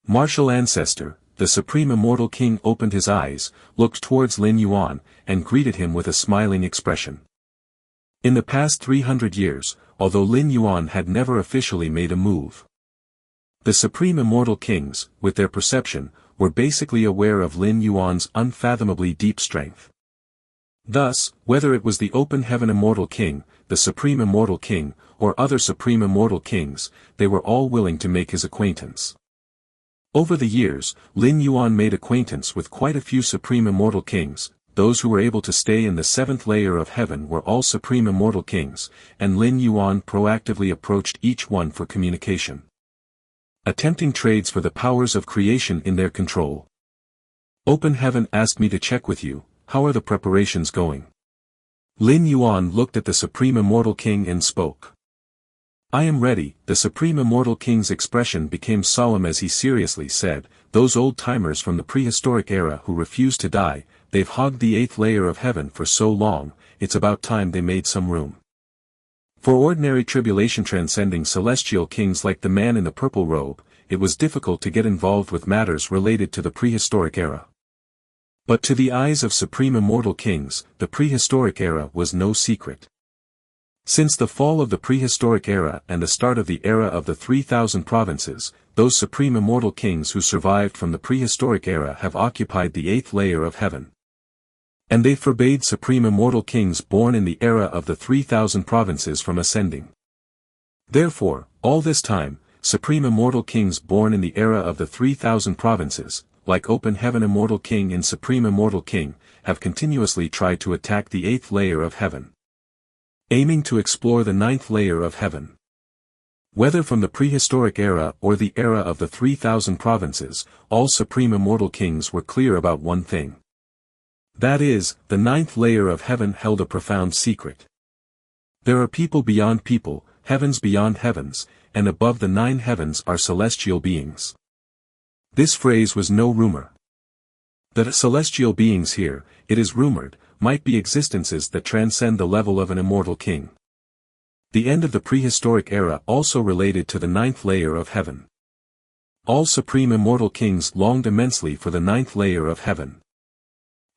Martial Ancestor, the Supreme Immortal King opened his eyes, looked towards Lin Yuan, and greeted him with a smiling expression. In the past 300 years, although Lin Yuan had never officially made a move, the Supreme Immortal Kings, with their perception, were basically aware of Lin Yuan's unfathomably deep strength. Thus, whether it was the Open Heaven Immortal King, the Supreme Immortal King, or other Supreme Immortal Kings, they were all willing to make his acquaintance. Over the years, Lin Yuan made acquaintance with quite a few Supreme Immortal Kings. Those who were able to stay in the seventh layer of heaven were all Supreme Immortal Kings, and Lin Yuan proactively approached each one for communication, attempting trades for the powers of creation in their control. Open Heaven asked me to check with you. How are the preparations going? Lin Yuan looked at the Supreme Immortal King and spoke. I am ready. The Supreme Immortal King's expression became solemn as he seriously said, those old-timers from the prehistoric era who refused to die, they've hogged the 8th layer of heaven for so long, it's about time they made some room. For ordinary tribulation transcending celestial kings like the man in the purple robe, it was difficult to get involved with matters related to the prehistoric era. But to the eyes of Supreme Immortal Kings, the prehistoric era was no secret. Since the fall of the prehistoric era and the start of the era of the 3,000 provinces, those Supreme Immortal Kings who survived from the prehistoric era have occupied the 8th layer of heaven. And they forbade Supreme Immortal Kings born in the era of the 3,000 provinces from ascending. Therefore, all this time, Supreme Immortal Kings born in the era of the 3,000 provinces, like Open Heaven Immortal King and Supreme Immortal King, have continuously tried to attack the 8th layer of heaven, aiming to explore the 9th layer of heaven. Whether from the prehistoric era or the era of the 3,000 provinces, all Supreme Immortal Kings were clear about one thing. That is, the 9th layer of heaven held a profound secret. There are people beyond people, heavens beyond heavens, and above the 9 heavens are celestial beings. This phrase was no rumor. The celestial beings here, it is rumored, might be existences that transcend the level of an immortal king. The end of the prehistoric era also related to the 9th layer of heaven. All Supreme Immortal Kings longed immensely for the 9th layer of heaven.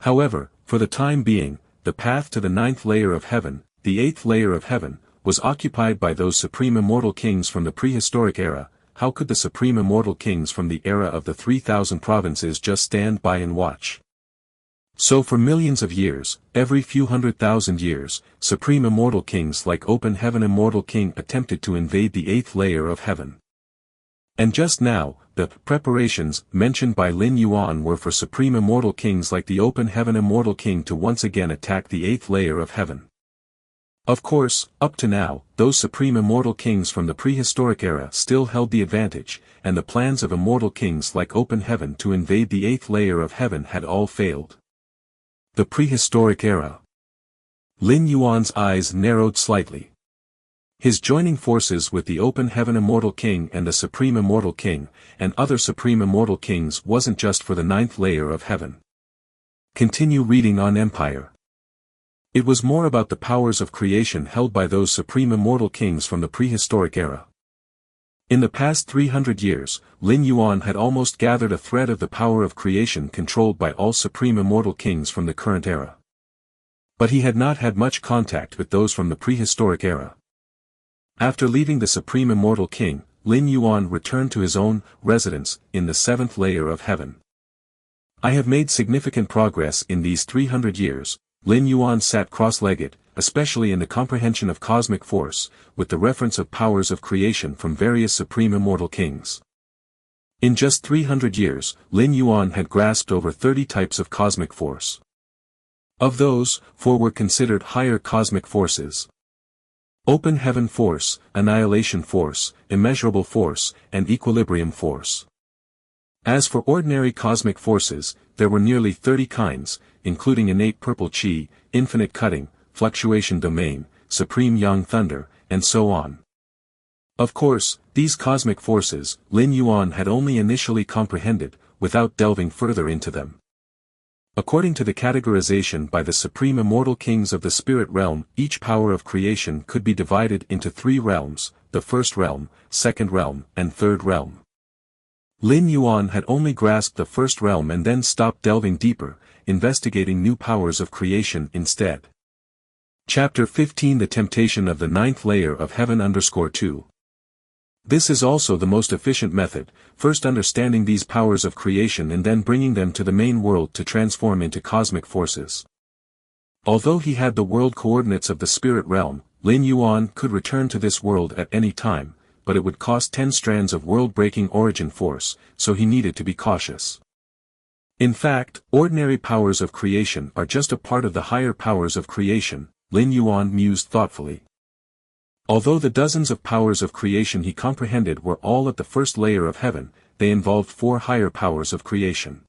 However, for the time being, the path to the 9th layer of heaven, the 8th layer of heaven, was occupied by those Supreme Immortal Kings from the prehistoric era, how could the supreme immortal kings from the era of the 3,000 provinces just stand by and watch? So for millions of years, every few 100,000 years, supreme immortal kings like Open Heaven Immortal King attempted to invade the 8th layer of heaven. And just now, the preparations mentioned by Lin Yuan were for supreme immortal kings like the Open Heaven Immortal King to once again attack the 8th layer of heaven. Of course, up to now, those supreme immortal kings from the prehistoric era still held the advantage, and the plans of immortal kings like Open Heaven to invade the 8th layer of heaven had all failed. The prehistoric era. Lin Yuan's eyes narrowed slightly. His joining forces with the Open Heaven Immortal King and the Supreme Immortal King, and other Supreme Immortal Kings wasn't just for the 9th layer of heaven. Continue reading on Empire. It was more about the powers of creation held by those Supreme Immortal Kings from the prehistoric era. In the past 300 years, Lin Yuan had almost gathered a thread of the power of creation controlled by all Supreme Immortal Kings from the current era. But he had not had much contact with those from the prehistoric era. After leaving the Supreme Immortal King, Lin Yuan returned to his own residence in the 7th layer of heaven. I have made significant progress in these 300 years, Lin Yuan sat cross-legged, especially in the comprehension of cosmic force, with the reference of powers of creation from various Supreme Immortal Kings. In just 300 years, Lin Yuan had grasped over 30 types of cosmic force. Of those, 4 were considered higher cosmic forces. Open Heaven Force, Annihilation Force, Immeasurable Force, and Equilibrium Force. As for ordinary cosmic forces, there were nearly 30 kinds, including innate purple chi, infinite cutting, fluctuation domain, supreme yang thunder, and so on. Of course, these cosmic forces, Lin Yuan had only initially comprehended, without delving further into them. According to the categorization by the Supreme Immortal Kings of the Spirit Realm, each power of creation could be divided into 3 realms, the First Realm, Second Realm, and Third Realm. Lin Yuan had only grasped the First Realm and then stopped delving deeper, investigating new powers of creation instead. Chapter 15 The Temptation of the 9th Layer of Heaven _2. This is also the most efficient method, first understanding these powers of creation and then bringing them to the main world to transform into cosmic forces. Although he had the world coordinates of the spirit realm, Lin Yuan could return to this world at any time, but it would cost 10 strands of world-breaking origin force, so he needed to be cautious. In fact, ordinary powers of creation are just a part of the higher powers of creation, Lin Yuan mused thoughtfully. Although the dozens of powers of creation he comprehended were all at the first layer of heaven, they involved 4 higher powers of creation.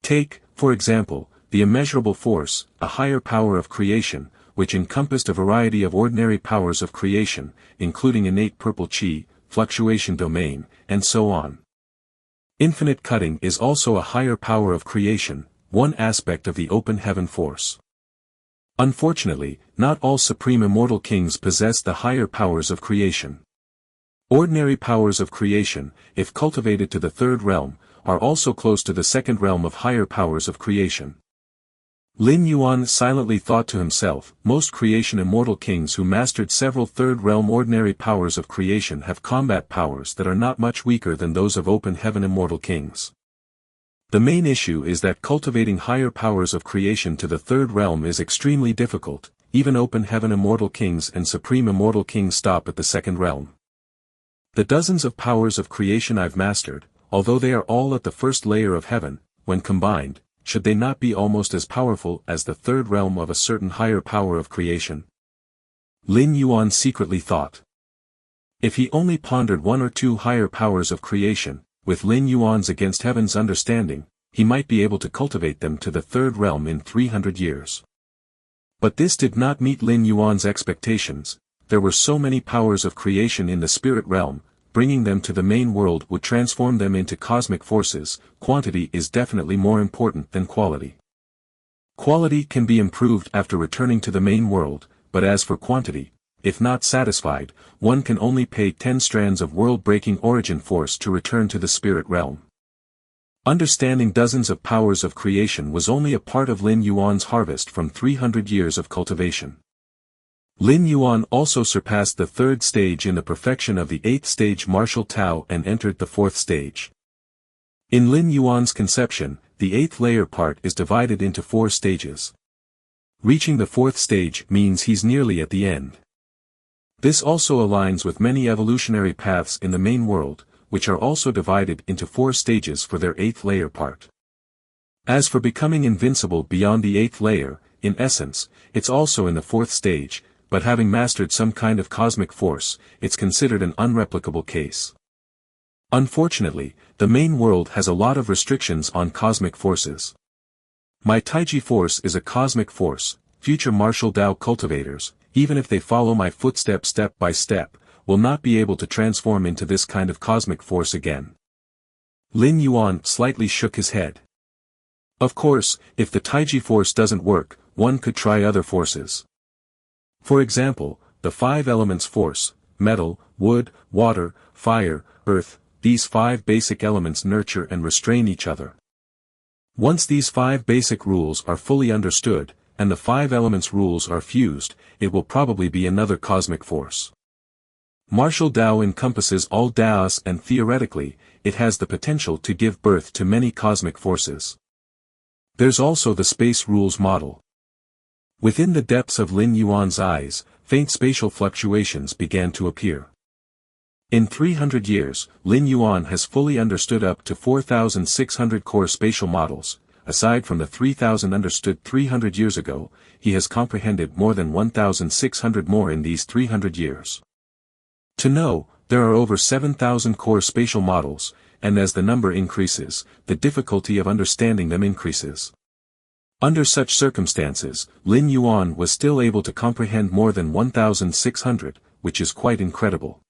Take, for example, the immeasurable force, a higher power of creation, which encompassed a variety of ordinary powers of creation, including innate purple chi, fluctuation domain, and so on. Infinite cutting is also a higher power of creation, one aspect of the open heaven force. Unfortunately, not all Supreme Immortal Kings possess the higher powers of creation. Ordinary powers of creation, if cultivated to the third realm, are also close to the second realm of higher powers of creation. Lin Yuan silently thought to himself, most creation immortal kings who mastered several third realm ordinary powers of creation have combat powers that are not much weaker than those of open heaven immortal kings. The main issue is that cultivating higher powers of creation to the third realm is extremely difficult, even open heaven immortal kings and supreme immortal kings stop at the second realm. The dozens of powers of creation I've mastered, although they are all at the first layer of heaven, when combined, should they not be almost as powerful as the third realm of a certain higher power of creation? Lin Yuan secretly thought. If he only pondered 1 or 2 higher powers of creation, with Lin Yuan's against heaven's understanding, he might be able to cultivate them to the third realm in 300 years. But this did not meet Lin Yuan's expectations. There were so many powers of creation in the spirit realm, bringing them to the main world would transform them into cosmic forces. Quantity is definitely more important than quality. Quality can be improved after returning to the main world, but as for quantity, if not satisfied, one can only pay 10 strands of world-breaking origin force to return to the spirit realm. Understanding dozens of powers of creation was only a part of Lin Yuan's harvest from 300 years of cultivation. Lin Yuan also surpassed the third stage in the perfection of the eighth stage martial Tao and entered the fourth stage. In Lin Yuan's conception, the eighth layer part is divided into 4 stages. Reaching the fourth stage means he's nearly at the end. This also aligns with many evolutionary paths in the main world, which are also divided into 4 stages for their eighth layer part. As for becoming invincible beyond the eighth layer, in essence, it's also in the fourth stage, but having mastered some kind of cosmic force, it's considered an unreplicable case. Unfortunately, the main world has a lot of restrictions on cosmic forces. My Taiji force is a cosmic force. Future martial Tao cultivators, even if they follow my footsteps step by step, will not be able to transform into this kind of cosmic force again. Lin Yuan slightly shook his head. Of course, if the Taiji force doesn't work, one could try other forces. For example, the 5 elements force: metal, wood, water, fire, earth. These 5 basic elements nurture and restrain each other. Once these 5 basic rules are fully understood, and the 5 elements rules are fused, it will probably be another cosmic force. Martial Tao encompasses all Taos and theoretically, it has the potential to give birth to many cosmic forces. There's also the space rules model. Within the depths of Lin Yuan's eyes, faint spatial fluctuations began to appear. In 300 years, Lin Yuan has fully understood up to 4,600 core spatial models. Aside from the 3,000 understood 300 years ago, he has comprehended more than 1,600 more in these 300 years. To know, there are over 7,000 core spatial models, and as the number increases, the difficulty of understanding them increases. Under such circumstances, Lin Yuan was still able to comprehend more than 1,600, which is quite incredible.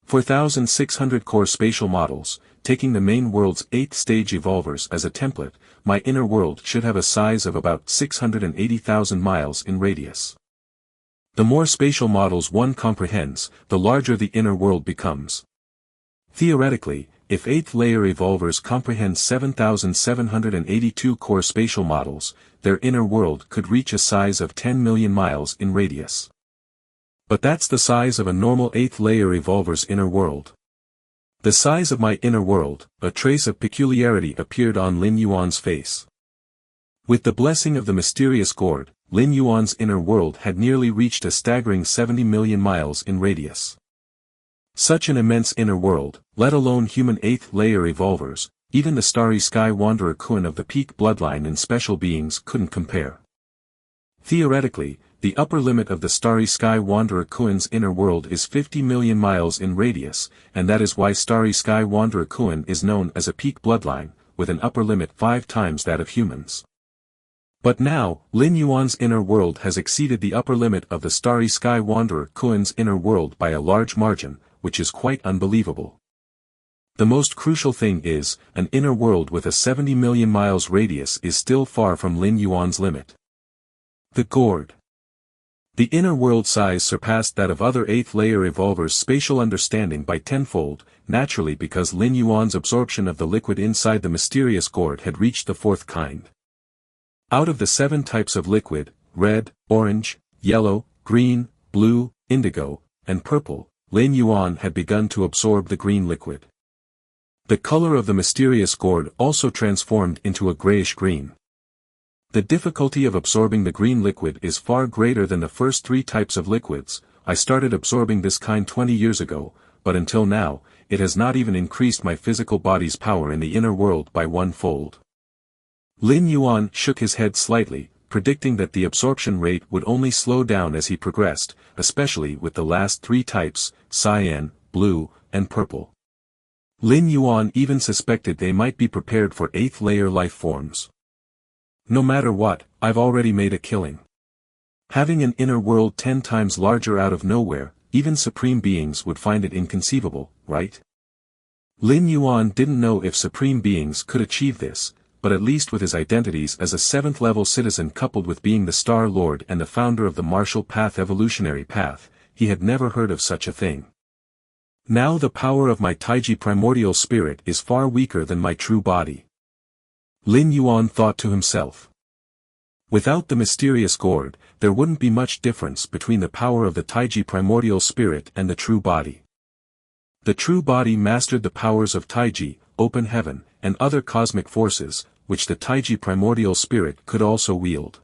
4,600 core spatial models, taking the main world's 8th stage evolvers as a template, my inner world should have a size of about 680,000 miles in radius. The more spatial models one comprehends, the larger the inner world becomes. Theoretically, if 8th layer evolvers comprehend 7,782 core spatial models, their inner world could reach a size of 10 million miles in radius. But that's the size of a normal 8th layer evolver's inner world. The size of my inner world, a trace of peculiarity appeared on Lin Yuan's face. With the blessing of the mysterious gourd, Lin Yuan's inner world had nearly reached a staggering 70 million miles in radius. Such an immense inner world, let alone human 8th layer evolvers, even the starry sky wanderer Kun of the peak bloodline and special beings couldn't compare. Theoretically, the upper limit of the starry sky wanderer Kun's inner world is 50 million miles in radius, and that is why starry sky wanderer Kun is known as a peak bloodline, with an upper limit 5 times that of humans. But now, Lin Yuan's inner world has exceeded the upper limit of the starry sky wanderer Kun's inner world by a large margin, which is quite unbelievable. The most crucial thing is, an inner world with a 70 million miles radius is still far from Lin Yuan's limit. The gourd. The inner world size surpassed that of other 8th layer evolvers' spatial understanding by tenfold, naturally because Lin Yuan's absorption of the liquid inside the mysterious gourd had reached the 4th kind. Out of the 7 types of liquid, red, orange, yellow, green, blue, indigo, and purple, Lin Yuan had begun to absorb the green liquid. The color of the mysterious gourd also transformed into a grayish-green. The difficulty of absorbing the green liquid is far greater than the first 3 types of liquids. I started absorbing this kind 20 years ago, but until now, it has not even increased my physical body's power in the inner world by 1-fold. Lin Yuan shook his head slightly, predicting that the absorption rate would only slow down as he progressed, especially with the last 3 types, cyan, blue, and purple. Lin Yuan even suspected they might be prepared for 8th layer life forms. No matter what, I've already made a killing. Having an inner world 10 times larger out of nowhere, even supreme beings would find it inconceivable, right? Lin Yuan didn't know if supreme beings could achieve this, but at least with his identities as a 7th-level citizen coupled with being the Star Lord and the founder of the martial path evolutionary path, he had never heard of such a thing. Now the power of my Taiji primordial spirit is far weaker than my true body. Lin Yuan thought to himself. Without the mysterious gourd, there wouldn't be much difference between the power of the Taiji primordial spirit and the true body. The true body mastered the powers of Taiji, open heaven, and other cosmic forces, which the Taiji primordial spirit could also wield.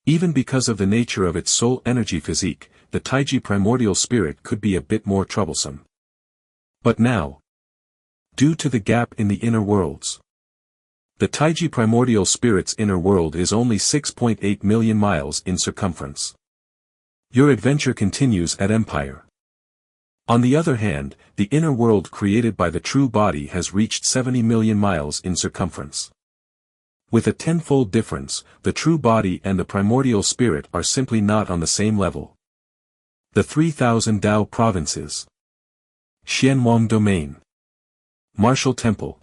Even because of the nature of its soul energy physique, the Taiji primordial spirit could be a bit more troublesome. But now, due to the gap in the inner worlds, the Taiji primordial spirit's inner world is only 6.8 million miles in circumference. Your adventure continues at Empire. On the other hand, the inner world created by the true body has reached 70 million miles in circumference. With a tenfold difference, the true body and the primordial spirit are simply not on the same level. The 3000 Dao provinces. Xianwang Domain. Martial Temple.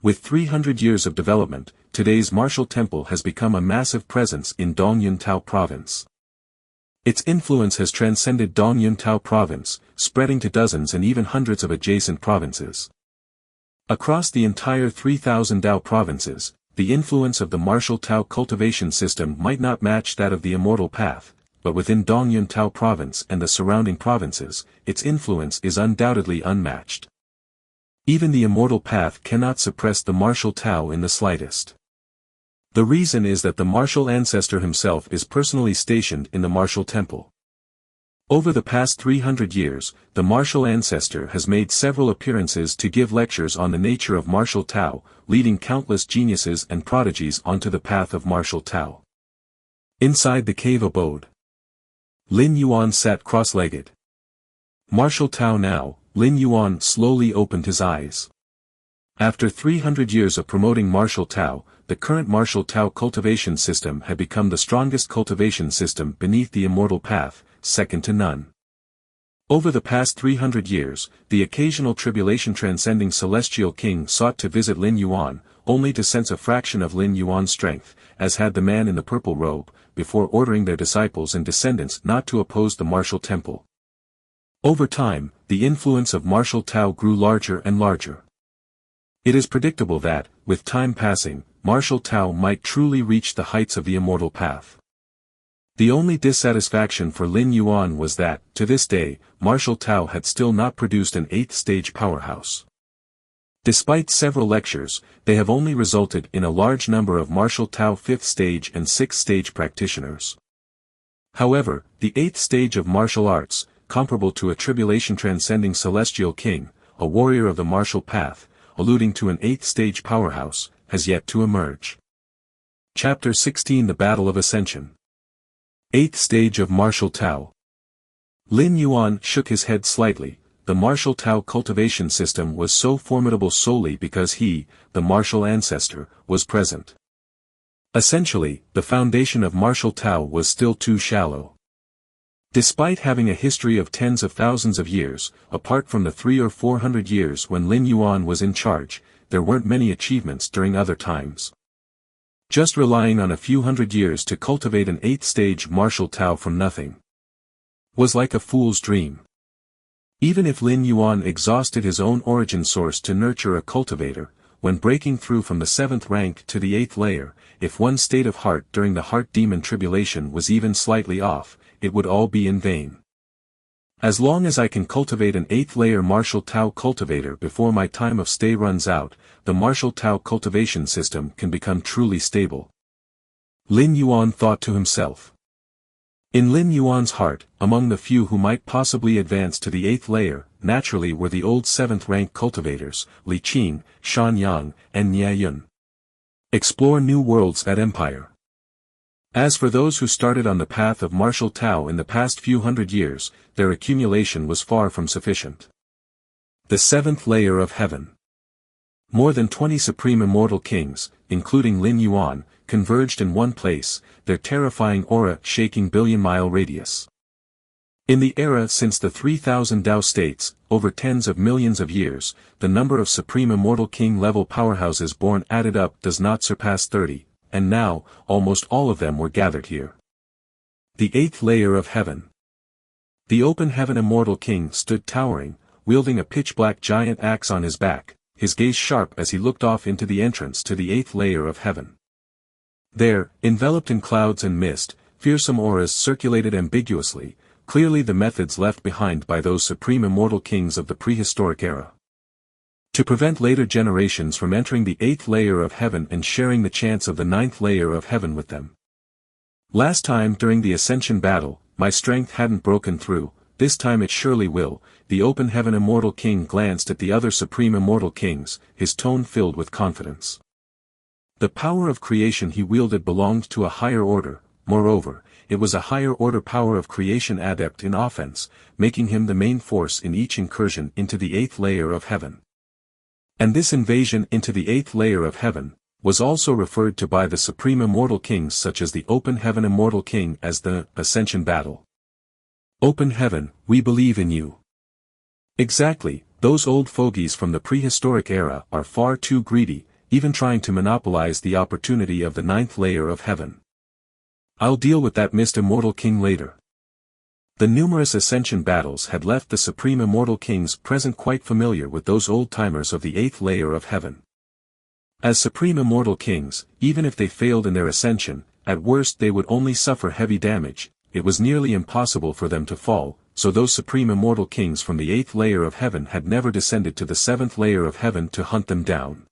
With 300 years of development, today's martial temple has become a massive presence in Dongyuntao province. Its influence has transcended Dongyuntao province, spreading to dozens and even hundreds of adjacent provinces. Across the entire 3000 Dao provinces, the influence of the martial Tao cultivation system might not match that of the immortal path, but within Dongyuntao province and the surrounding provinces, its influence is undoubtedly unmatched. Even the immortal path cannot suppress the martial Tao in the slightest. The reason is that the martial ancestor himself is personally stationed in the martial temple. Over the past 300 years, the martial ancestor has made several appearances to give lectures on the nature of martial Tao, leading countless geniuses and prodigies onto the path of martial Tao. Inside the cave abode, Lin Yuan sat cross-legged. Martial Tao now, Lin Yuan slowly opened his eyes. After 300 years of promoting martial Tao, the current martial Tao cultivation system had become the strongest cultivation system beneath the immortal path, second to none. Over the past 300 years, the occasional tribulation-transcending celestial king sought to visit Lin Yuan, only to sense a fraction of Lin Yuan's strength, as had the man in the purple robe, before ordering their disciples and descendants not to oppose the martial temple. Over time, the influence of martial Tao grew larger and larger. It is predictable that, with time passing, martial Tao might truly reach the heights of the immortal path. The only dissatisfaction for Lin Yuan was that, to this day, martial Tao had still not produced an 8th-stage powerhouse. Despite several lectures, they have only resulted in a large number of martial Tao 5th-stage and 6th-stage practitioners. However, the 8th stage of martial arts, comparable to a tribulation-transcending celestial king, a warrior of the martial path, alluding to an 8th-stage powerhouse, has yet to emerge. Chapter 16 The Battle of Ascension. 8th Stage of Martial Tao. Lin Yuan shook his head slightly. The martial Tao cultivation system was so formidable solely because he, the martial ancestor, was present. Essentially, the foundation of martial Tao was still too shallow. Despite having a history of tens of thousands of years, apart from the 300 or 400 years when Lin Yuan was in charge, there weren't many achievements during other times. Just relying on a few hundred years to cultivate an 8th-stage martial Tao from nothing was like a fool's dream. Even if Lin Yuan exhausted his own origin source to nurture a cultivator, when breaking through from the 7th rank to the 8th layer, if one's state of heart during the heart demon tribulation was even slightly off, it would all be in vain. As long as I can cultivate an 8th layer martial Tao cultivator before my time of stay runs out, the martial Tao cultivation system can become truly stable. Lin Yuan thought to himself. In Lin Yuan's heart, among the few who might possibly advance to the 8th layer, naturally were the old 7th rank cultivators, Li Qing, Shan Yang, and Nye Yun. Explore new worlds at Empire. As for those who started on the path of martial Tao in the past few hundred years, their accumulation was far from sufficient. The 7th layer of heaven. More than 20 supreme immortal kings, including Lin Yuan, converged in one place, their terrifying aura shaking billion-mile radius. In the era since the 3000 Dao states, over tens of millions of years, the number of supreme immortal king-level powerhouses born added up does not surpass 30, and now, almost all of them were gathered here. The 8th layer of heaven. The open heaven immortal king stood towering, wielding a pitch-black giant axe on his back, his gaze sharp as he looked off into the entrance to the 8th layer of heaven. There, enveloped in clouds and mist, fearsome auras circulated ambiguously, clearly the methods left behind by those supreme immortal kings of the prehistoric era. To prevent later generations from entering the 8th layer of heaven and sharing the chance of the 9th layer of heaven with them. Last time during the Ascension battle, my strength hadn't broken through, this time it surely will. The open heaven immortal king glanced at the other supreme immortal kings, his tone filled with confidence. The power of creation he wielded belonged to a higher order, moreover, it was a higher order power of creation adept in offense, making him the main force in each incursion into the 8th layer of heaven. And this invasion into the 8th layer of heaven, was also referred to by the supreme immortal kings such as the open heaven immortal king as the Ascension battle. Open heaven, we believe in you. Exactly, those old fogies from the prehistoric era are far too greedy, even trying to monopolize the opportunity of the 9th layer of heaven. I'll deal with that mist immortal king later. The numerous Ascension battles had left the supreme immortal kings present quite familiar with those old-timers of the 8th layer of heaven. As supreme immortal kings, even if they failed in their ascension, at worst they would only suffer heavy damage. It was nearly impossible for them to fall, so those supreme immortal kings from the 8th layer of heaven had never descended to the 7th layer of heaven to hunt them down.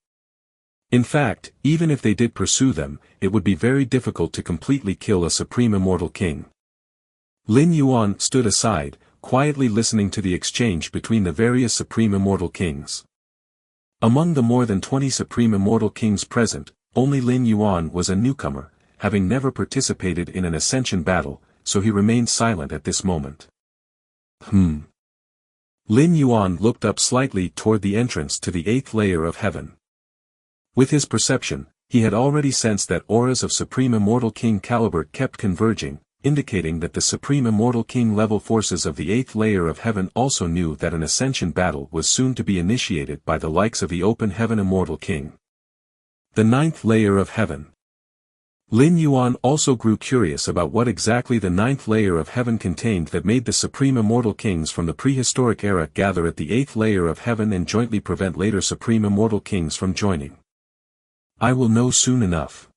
In fact, even if they did pursue them, it would be very difficult to completely kill a supreme immortal king. Lin Yuan stood aside, quietly listening to the exchange between the various supreme immortal kings. Among the more than 20 supreme immortal kings present, only Lin Yuan was a newcomer, having never participated in an ascension battle, so he remained silent at this moment. Lin Yuan looked up slightly toward the entrance to the 8th layer of heaven. With his perception, he had already sensed that auras of supreme immortal king caliber kept converging, indicating that the supreme immortal king level forces of the 8th layer of heaven also knew that an ascension battle was soon to be initiated by the likes of the open heaven immortal king. The 9th layer of heaven. Lin Yuan also grew curious about what exactly the 9th layer of heaven contained that made the supreme immortal kings from the prehistoric era gather at the 8th layer of heaven and jointly prevent later supreme immortal kings from joining. I will know soon enough.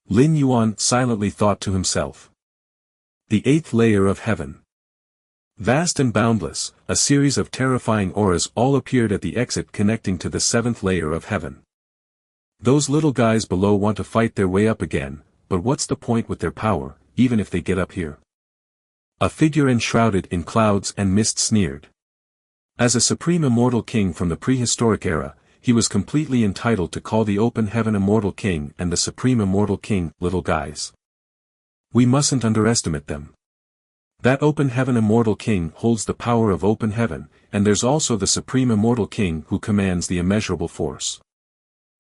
Lin Yuan silently thought to himself. The 8th layer of heaven. Vast and boundless, a series of terrifying auras all appeared at the exit connecting to the 7th layer of heaven. Those little guys below want to fight their way up again, but what's the point with their power, even if they get up here? A figure enshrouded in clouds and mist sneered. As a supreme immortal king from the prehistoric era, he was completely entitled to call the open heaven immortal king and the supreme immortal king little guys. We mustn't underestimate them. That open heaven immortal king holds the power of open heaven, and there's also the supreme immortal king who commands the immeasurable force.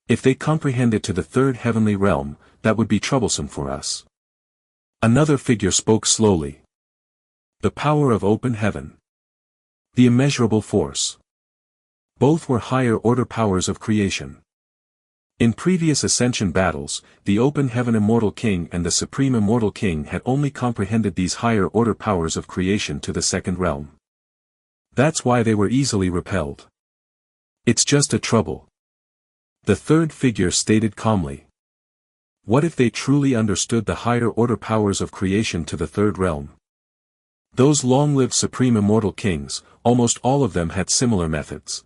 If they comprehend it to the 3rd heavenly realm, that would be troublesome for us. Another figure spoke slowly. The power of open heaven. The immeasurable force. Both were higher order powers of creation. In previous ascension battles, the open heaven immortal king and the supreme immortal king had only comprehended these higher order powers of creation to the 2nd realm. That's why they were easily repelled. It's just a trouble. The 3rd figure stated calmly. What if they truly understood the higher order powers of creation to the 3rd realm? Those long-lived supreme immortal kings, almost all of them had similar methods.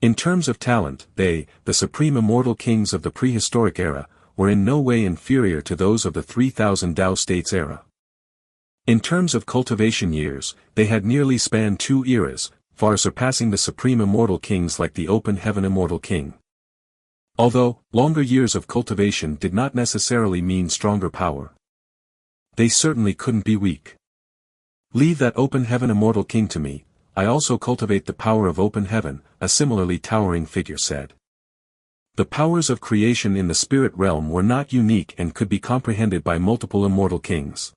In terms of talent, they, the supreme immortal kings of the prehistoric era, were in no way inferior to those of the 3000 Tao States era. In terms of cultivation years, they had nearly spanned 2 eras, far surpassing the supreme immortal kings like the open heaven immortal king. Although, longer years of cultivation did not necessarily mean stronger power. They certainly couldn't be weak. Leave that open heaven immortal king to me, I also cultivate the power of open heaven, a similarly towering figure said. The powers of creation in the spirit realm were not unique and could be comprehended by multiple immortal kings.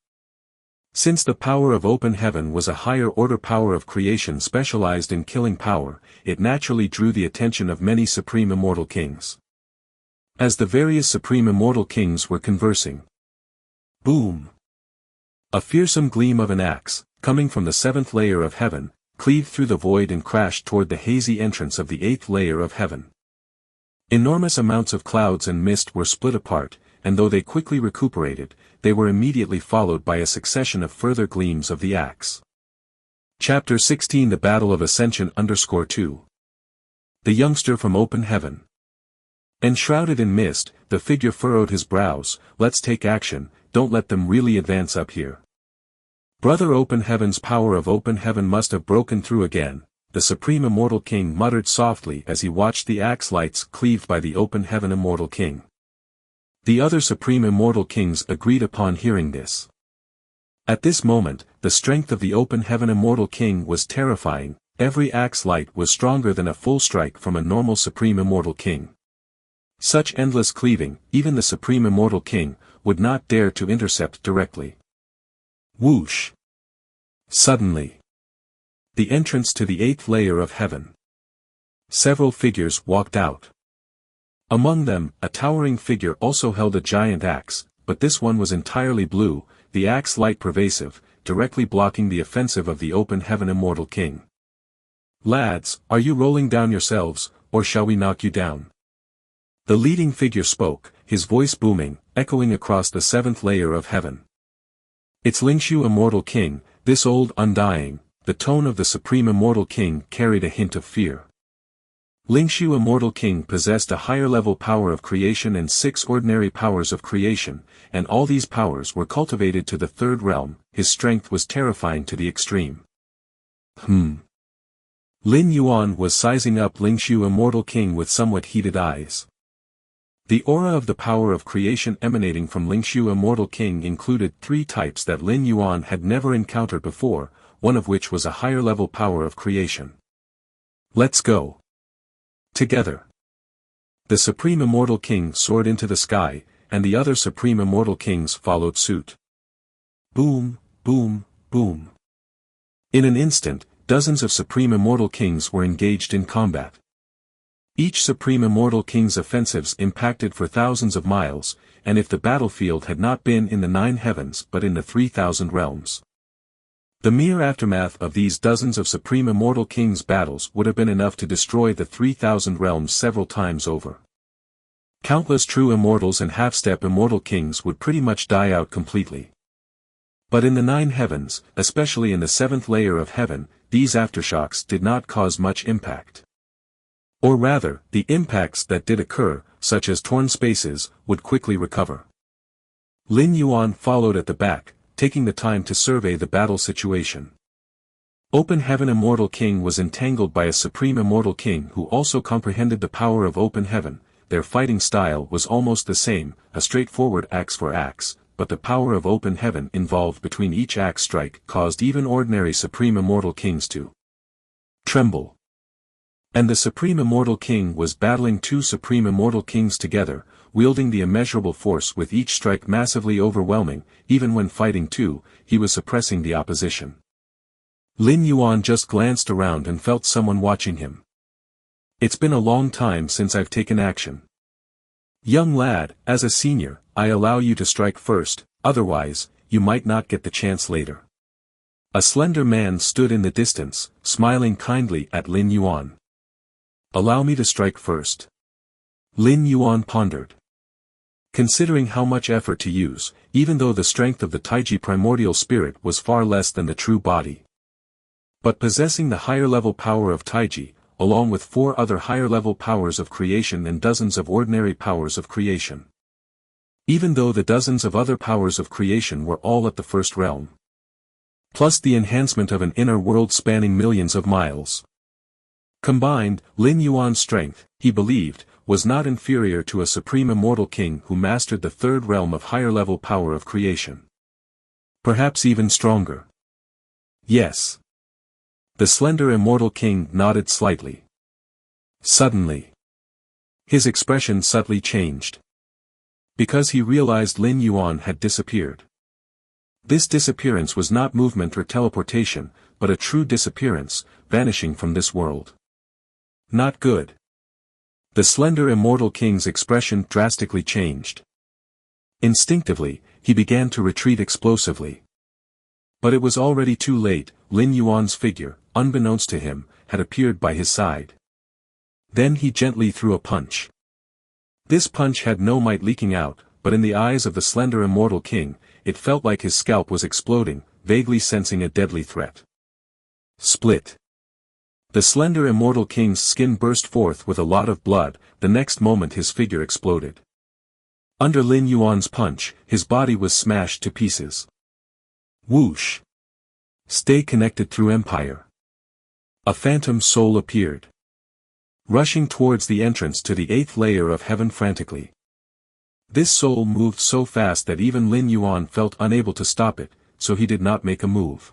Since the power of open heaven was a higher order power of creation specialized in killing power, it naturally drew the attention of many supreme immortal kings. As the various supreme immortal kings were conversing. Boom! A fearsome gleam of an axe, coming from the 7th layer of heaven, cleaved through the void and crashed toward the hazy entrance of the 8th layer of heaven. Enormous amounts of clouds and mist were split apart, and though they quickly recuperated, they were immediately followed by a succession of further gleams of the axe. Chapter 16 The Battle of Ascension _2. The youngster from open heaven. Enshrouded in mist, the figure furrowed his brows. Let's take action, don't let them really advance up here. Brother Open Heaven's power of open heaven must have broken through again, the Supreme Immortal King muttered softly as he watched the axe lights cleaved by the Open Heaven Immortal King. The other Supreme Immortal Kings agreed upon hearing this. At this moment, the strength of the Open Heaven Immortal King was terrifying. Every axe light was stronger than a full strike from a normal Supreme Immortal King. Such endless cleaving, even the Supreme Immortal King would not dare to intercept directly. Whoosh! Suddenly. The entrance to the 8th layer of heaven. Several figures walked out. Among them, a towering figure also held a giant axe, but this one was entirely blue, the axe light pervasive, directly blocking the offensive of the Open Heaven Immortal King. Lads, are you rolling down yourselves, or shall we knock you down? The leading figure spoke, his voice booming, echoing across the 7th layer of heaven. It's Lingshu Immortal King, this old undying. The tone of the Supreme Immortal King carried a hint of fear. Lingshu Immortal King possessed a higher level power of creation and 6 ordinary powers of creation, and all these powers were cultivated to the 3rd realm. His strength was terrifying to the extreme. Lin Yuan was sizing up Lingshu Immortal King with somewhat heated eyes. The aura of the power of creation emanating from Lingshu Immortal King included 3 types that Lin Yuan had never encountered before, one of which was a higher level power of creation. Let's go. Together. The Supreme Immortal King soared into the sky, and the other Supreme Immortal Kings followed suit. Boom, boom, boom. In an instant, dozens of Supreme Immortal Kings were engaged in combat. Each Supreme Immortal King's offensives impacted for thousands of miles, and if the battlefield had not been in the 9 heavens but in the 3,000 realms. The mere aftermath of these dozens of Supreme Immortal Kings' battles would have been enough to destroy the 3,000 realms several times over. Countless true immortals and half-step immortal kings would pretty much die out completely. But in the 9 heavens, especially in the 7th layer of heaven, these aftershocks did not cause much impact. Or rather, the impacts that did occur, such as torn spaces, would quickly recover. Lin Yuan followed at the back, taking the time to survey the battle situation. Open Heaven Immortal King was entangled by a Supreme Immortal King who also comprehended the power of Open Heaven. Their fighting style was almost the same, a straightforward axe for axe, but the power of Open Heaven involved between each axe strike caused even ordinary Supreme Immortal Kings to tremble. And the Supreme Immortal King was battling 2 Supreme Immortal Kings together, wielding the immeasurable force with each strike massively overwhelming. Even when fighting 2, he was suppressing the opposition. Lin Yuan just glanced around and felt someone watching him. It's been a long time since I've taken action. Young lad, as a senior, I allow you to strike first, otherwise, you might not get the chance later. A slender man stood in the distance, smiling kindly at Lin Yuan. Allow me to strike first. Lin Yuan pondered. Considering how much effort to use, even though the strength of the Taiji primordial spirit was far less than the true body. But possessing the higher level power of Taiji, along with 4 other higher level powers of creation and dozens of ordinary powers of creation. Even though the dozens of other powers of creation were all at the 1st realm. Plus the enhancement of an inner world spanning millions of miles. Combined, Lin Yuan's strength, he believed, was not inferior to a Supreme Immortal King who mastered the 3rd realm of higher level power of creation. Perhaps even stronger. Yes. The slender Immortal King nodded slightly. Suddenly. His expression subtly changed. Because he realized Lin Yuan had disappeared. This disappearance was not movement or teleportation, but a true disappearance, vanishing from this world. Not good. The slender Immortal King's expression drastically changed. Instinctively, he began to retreat explosively. But it was already too late. Lin Yuan's figure, unbeknownst to him, had appeared by his side. Then he gently threw a punch. This punch had no might leaking out, but in the eyes of the slender immortal king, it felt like his scalp was exploding, vaguely sensing a deadly threat. Split. The slender immortal king's skin burst forth with a lot of blood, the next moment his figure exploded. Under Lin Yuan's punch, his body was smashed to pieces. Whoosh! Stay connected through Empire. A phantom soul appeared, rushing towards the entrance to the 8th layer of heaven frantically. This soul moved so fast that even Lin Yuan felt unable to stop it, so he did not make a move.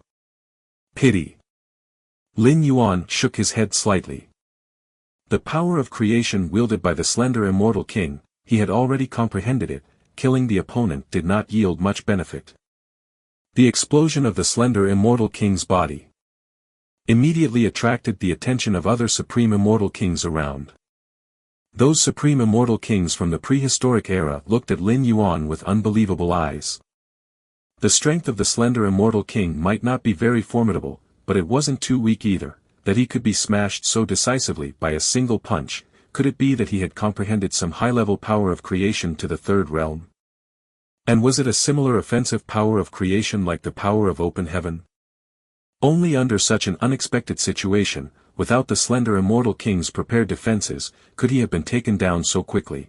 Pity. Lin Yuan shook his head slightly. The power of creation wielded by the slender immortal king, he had already comprehended it, killing the opponent did not yield much benefit. The explosion of the slender immortal king's body immediately attracted the attention of other supreme immortal kings around. Those supreme immortal kings from the prehistoric era looked at Lin Yuan with unbelievable eyes. The strength of the slender immortal king might not be very formidable, but it wasn't too weak either, that he could be smashed so decisively by a single punch. Could it be that he had comprehended some high-level power of creation to the third realm? And was it a similar offensive power of creation like the power of open heaven? Only under such an unexpected situation, without the slender immortal king's prepared defenses, could he have been taken down so quickly.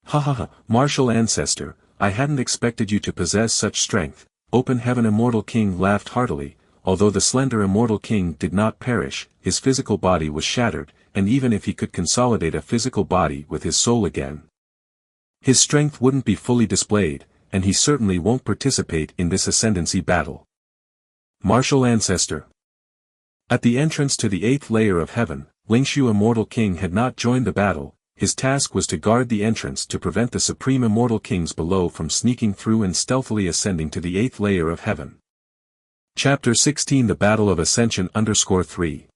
Ha ha ha, martial ancestor, I hadn't expected you to possess such strength. Open heaven immortal king laughed heartily. Although the slender immortal king did not perish, his physical body was shattered, and even if he could consolidate a physical body with his soul again, his strength wouldn't be fully displayed, and he certainly won't participate in this ascendancy battle. Martial ancestor. At the entrance to the 8th layer of heaven, Lingshu immortal king had not joined the battle. His task was to guard the entrance to prevent the supreme immortal kings below from sneaking through and stealthily ascending to the 8th layer of heaven. Chapter 16 The Battle of Ascension _3.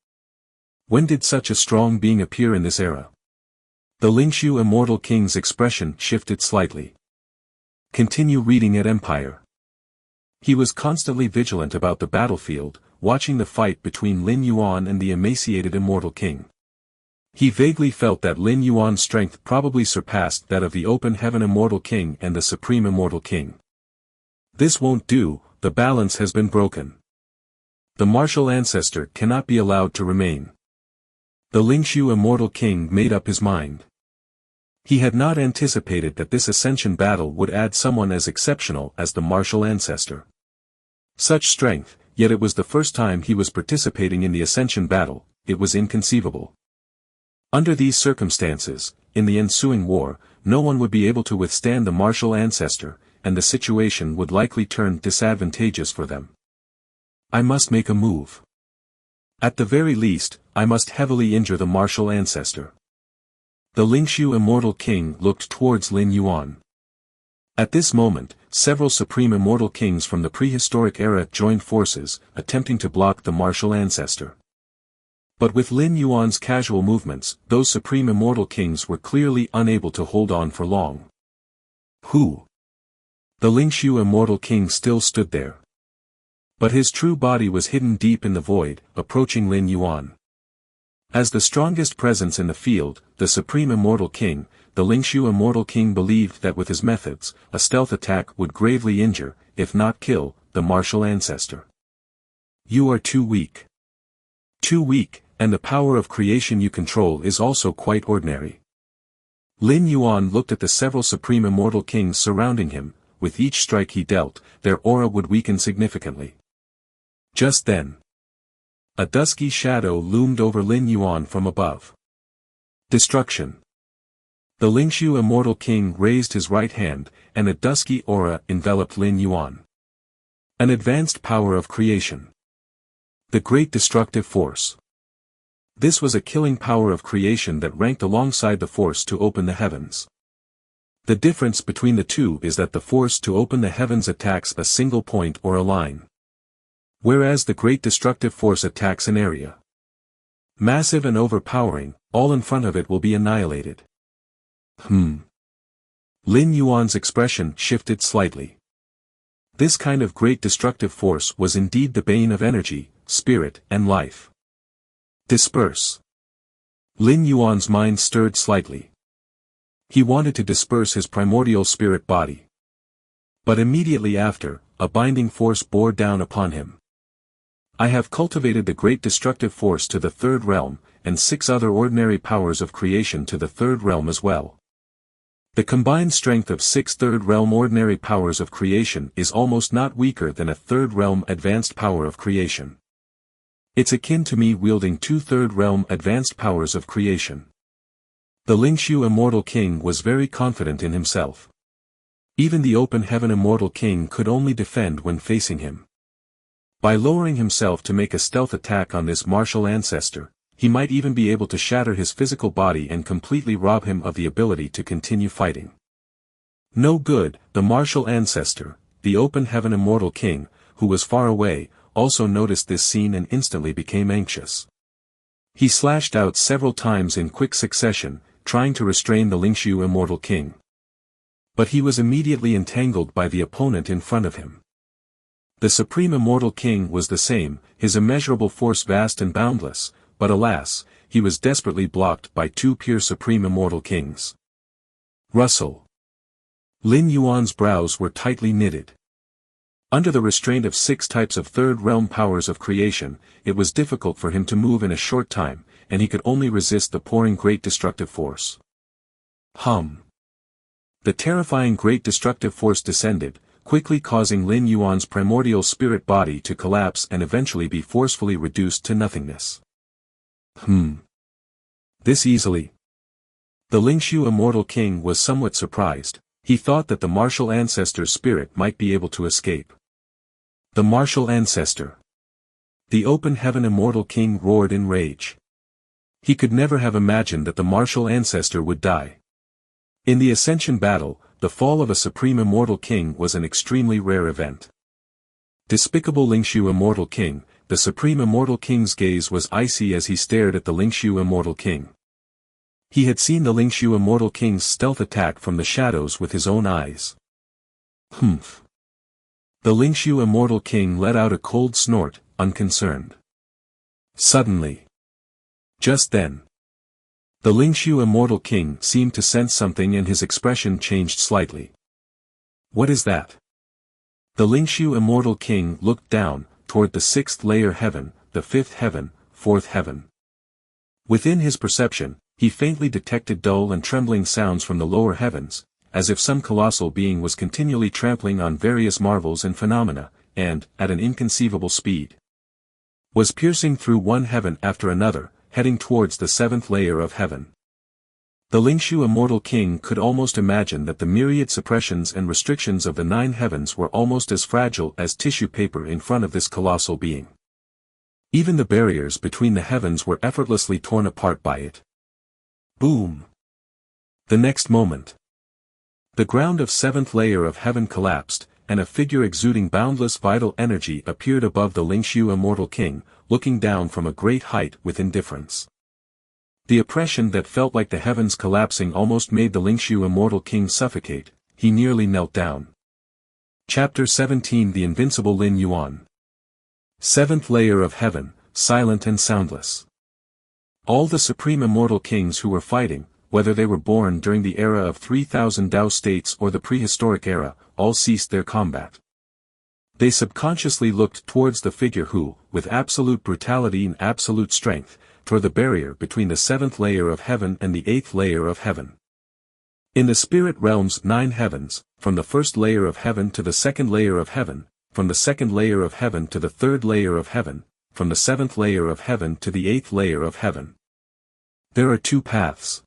When did such a strong being appear in this era? The Lingshu immortal king's expression shifted slightly. Continue reading at Empire. He was constantly vigilant about the battlefield, watching the fight between Lin Yuan and the emaciated immortal king. He vaguely felt that Lin Yuan's strength probably surpassed that of the open heaven immortal king and the supreme immortal king. This won't do, the balance has been broken. The martial ancestor cannot be allowed to remain. The Lingshu immortal king made up his mind. He had not anticipated that this ascension battle would add someone as exceptional as the martial ancestor. Such strength, yet it was the first time he was participating in the ascension battle. It was inconceivable. Under these circumstances, in the ensuing war, no one would be able to withstand the martial ancestor, and the situation would likely turn disadvantageous for them. I must make a move. At the very least, I must heavily injure the martial ancestor. The Lingshu immortal king looked towards Lin Yuan. At this moment, several supreme immortal kings from the prehistoric era joined forces, attempting to block the martial ancestor. But with Lin Yuan's casual movements, those supreme immortal kings were clearly unable to hold on for long. Who? The Lingshu immortal king still stood there. But his true body was hidden deep in the void, approaching Lin Yuan. As the strongest presence in the field, the supreme immortal king, the Lingshu immortal king believed that with his methods, a stealth attack would gravely injure, if not kill, the martial ancestor. You are too weak. Too weak, and the power of creation you control is also quite ordinary. Lin Yuan looked at the several supreme immortal kings surrounding him. With each strike he dealt, their aura would weaken significantly. Just then, a dusky shadow loomed over Lin Yuan from above. Destruction. The Lingshu immortal king raised his right hand, and a dusky aura enveloped Lin Yuan. An advanced power of creation. The great destructive force. This was a killing power of creation that ranked alongside the force to open the heavens. The difference between the two is that the force to open the heavens attacks a single point or a line, whereas the great destructive force attacks an area. Massive and overpowering, all in front of it will be annihilated. Lin Yuan's expression shifted slightly. This kind of great destructive force was indeed the bane of energy, spirit, and life. Disperse. Lin Yuan's mind stirred slightly. He wanted to disperse his primordial spirit body. But immediately after, a binding force bore down upon him. I have cultivated the great destructive force to the third realm, and 6 other ordinary powers of creation to the third realm as well. The combined strength of 6 third realm ordinary powers of creation is almost not weaker than a third realm advanced power of creation. It's akin to me wielding 2 third realm advanced powers of creation. The Lingshu Immortal King was very confident in himself. Even the Open Heaven Immortal King could only defend when facing him. By lowering himself to make a stealth attack on this martial ancestor, he might even be able to shatter his physical body and completely rob him of the ability to continue fighting. No good, the martial ancestor, the Open Heaven Immortal King, who was far away, also noticed this scene and instantly became anxious. He slashed out several times in quick succession, trying to restrain the Lingshu Immortal King. But he was immediately entangled by the opponent in front of him. The Supreme Immortal King was the same, his immeasurable force vast and boundless, but alas, he was desperately blocked by 2 pure Supreme Immortal Kings. Rustle. Lin Yuan's brows were tightly knitted. Under the restraint of 6 types of third realm powers of creation, it was difficult for him to move in a short time, and he could only resist the pouring great destructive force. The terrifying great destructive force descended, quickly causing Lin Yuan's primordial spirit body to collapse and eventually be forcefully reduced to nothingness. This easily. The Lingshu Immortal King was somewhat surprised. He thought that the martial ancestor's spirit might be able to escape. The martial ancestor. The Open Heaven Immortal King roared in rage. He could never have imagined that the martial ancestor would die. In the Ascension battle, the fall of a Supreme Immortal King was an extremely rare event. Despicable Lingshu Immortal King, the Supreme Immortal King's gaze was icy as he stared at the Lingshu Immortal King. He had seen the Lingshu Immortal King's stealth attack from the shadows with his own eyes. The Lingshu Immortal King let out a cold snort, unconcerned. Suddenly. Just then. The Lingshu Immortal King seemed to sense something and his expression changed slightly. What is that? The Lingshu Immortal King looked down, toward the 6th layer heaven, the 5th heaven, 4th heaven. Within his perception, he faintly detected dull and trembling sounds from the lower heavens, as if some colossal being was continually trampling on various marvels and phenomena, and, at an inconceivable speed, was piercing through one heaven after another, heading towards the 7th layer of heaven. The Lingshu Immortal King could almost imagine that the myriad suppressions and restrictions of the 9 heavens were almost as fragile as tissue paper in front of this colossal being. Even the barriers between the heavens were effortlessly torn apart by it. Boom! The next moment. The ground of 7th layer of heaven collapsed, and a figure exuding boundless vital energy appeared above the Lingshu Immortal King, looking down from a great height with indifference. The oppression that felt like the heavens collapsing almost made the Lingshu Immortal King suffocate. He nearly knelt down. Chapter 17 The Invincible Lin Yuan. 7th layer of heaven, silent and soundless. All the Supreme Immortal Kings who were fighting, whether they were born during the era of 3000 Tao states or the prehistoric era, all ceased their combat. They subconsciously looked towards the figure who, with absolute brutality and absolute strength, tore the barrier between the 7th layer of heaven and the 8th layer of heaven. In the spirit realm's 9 heavens, from the 1st layer of heaven to the 2nd layer of heaven, from the 2nd layer of heaven to the 3rd layer of heaven, from the 7th layer of heaven to the 8th layer of heaven. There are 2 paths.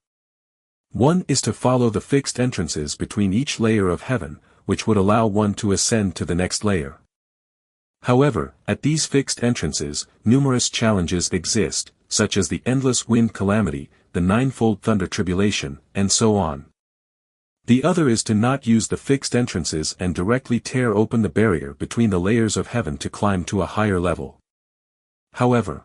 One is to follow the fixed entrances between each layer of heaven, which would allow one to ascend to the next layer. However, at these fixed entrances, numerous challenges exist, such as the endless wind calamity, the 9-fold thunder tribulation, and so on. The other is to not use the fixed entrances and directly tear open the barrier between the layers of heaven to climb to a higher level. However,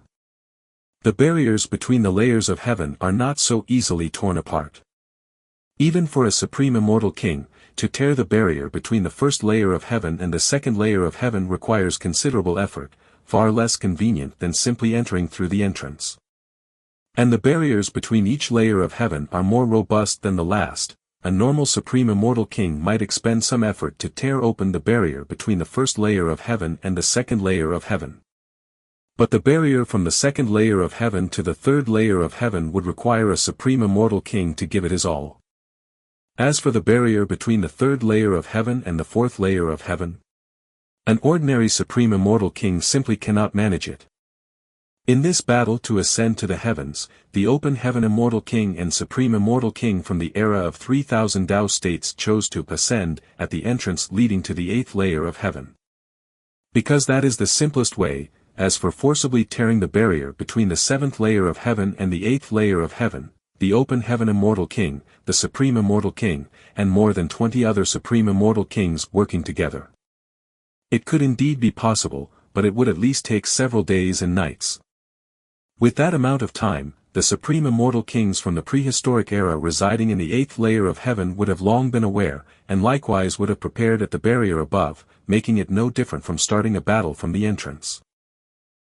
the barriers between the layers of heaven are not so easily torn apart. Even for a Supreme Immortal King, to tear the barrier between the 1st layer of heaven and the 2nd layer of heaven requires considerable effort, far less convenient than simply entering through the entrance. And the barriers between each layer of heaven are more robust than the last, a normal Supreme Immortal King might expend some effort to tear open the barrier between the first layer of heaven and the second layer of heaven. But the barrier from the second layer of heaven to the third layer of heaven would require a Supreme Immortal King to give it his all. As for the barrier between the third layer of heaven and the fourth layer of heaven, an ordinary Supreme Immortal King simply cannot manage it. In this battle to ascend to the heavens, the Open Heaven Immortal King and Supreme Immortal King from the era of 3000 Tao states chose to ascend at the entrance leading to the 8th layer of heaven. Because that is the simplest way. As for forcibly tearing the barrier between the 7th layer of heaven and the 8th layer of heaven, the Open Heaven Immortal King, the Supreme Immortal King, and more than 20 other Supreme Immortal Kings working together. It could indeed be possible, but it would at least take several days and nights. With that amount of time, the Supreme Immortal Kings from the prehistoric era residing in the 8th layer of heaven would have long been aware, and likewise would have prepared at the barrier above, making it no different from starting a battle from the entrance.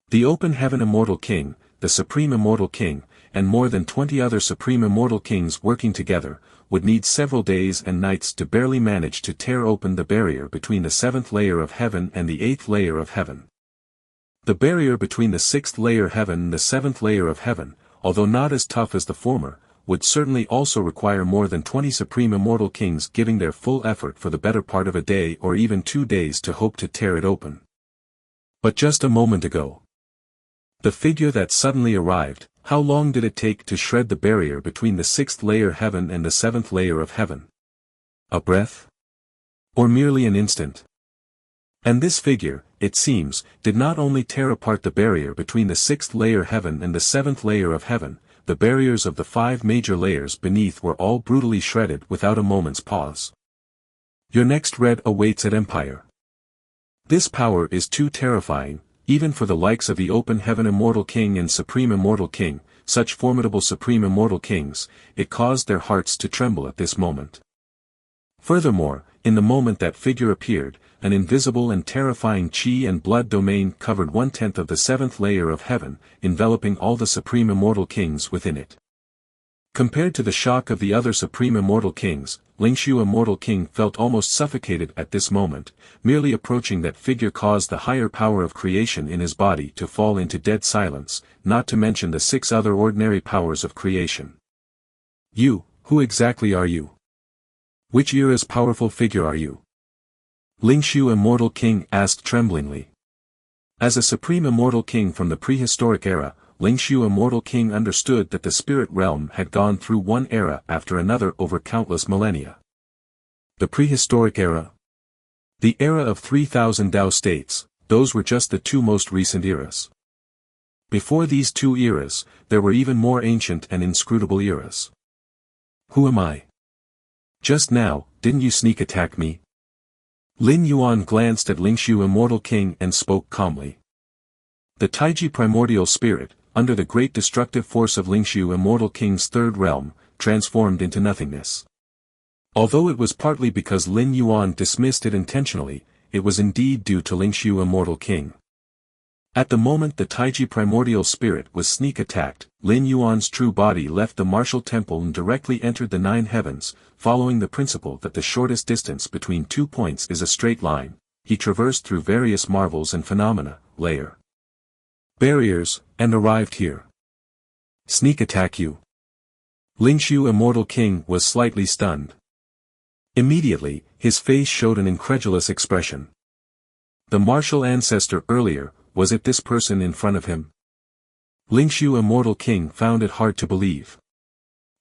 The Open Heaven Immortal King, the Supreme Immortal King, and more than 20 other Supreme Immortal Kings working together, would need several days and nights to barely manage to tear open the barrier between the 7th layer of heaven and the 8th layer of heaven. The barrier between the 6th layer heaven and the 7th layer of heaven, although not as tough as the former, would certainly also require more than 20 Supreme Immortal Kings giving their full effort for the better part of a day or even 2 days to hope to tear it open. But just a moment ago, the figure that suddenly arrived, how long did it take to shred the barrier between the 6th layer heaven and the 7th layer of heaven? A breath? Or merely an instant? And this figure, it seems, did not only tear apart the barrier between the 6th layer heaven and the 7th layer of heaven, the barriers of the 5 major layers beneath were all brutally shredded without a moment's pause. Your next red awaits at Empire. This power is too terrifying, even for the likes of the Open Heaven Immortal King and Supreme Immortal King, such formidable Supreme Immortal Kings. It caused their hearts to tremble at this moment. Furthermore, in the moment that figure appeared, an invisible and terrifying chi and blood domain covered 1/10 of the 7th layer of heaven, enveloping all the Supreme Immortal Kings within it. Compared to the shock of the other Supreme Immortal Kings, Lingshu Immortal King felt almost suffocated at this moment. Merely approaching that figure caused the higher power of creation in his body to fall into dead silence, not to mention the 6 other ordinary powers of creation. You, who exactly are you? Which era's powerful figure are you? Lingshu Immortal King asked tremblingly. As a Supreme Immortal King from the prehistoric era, Lingshu Immortal King understood that the spirit realm had gone through one era after another over countless millennia. The prehistoric era? The era of 3000 Tao states, those were just the 2 most recent eras. Before these 2 eras, there were even more ancient and inscrutable eras. Who am I? Just now, didn't you sneak attack me? Lin Yuan glanced at Lingshu Immortal King and spoke calmly. The Taiji primordial spirit, under the great destructive force of Lingshu Immortal King's 3rd realm, transformed into nothingness. Although it was partly because Lin Yuan dismissed it intentionally, it was indeed due to Lingshu Immortal King. At the moment the Taiji primordial spirit was sneak attacked, Lin Yuan's true body left the martial temple and directly entered the 9 heavens, following the principle that the shortest distance between 2 points is a straight line. He traversed through various marvels and phenomena, layer barriers, and arrived here. Sneak attack you? Lingshu Immortal King was slightly stunned. Immediately, his face showed an incredulous expression. The martial ancestor earlier, was it this person in front of him? Lingshu Immortal King found it hard to believe.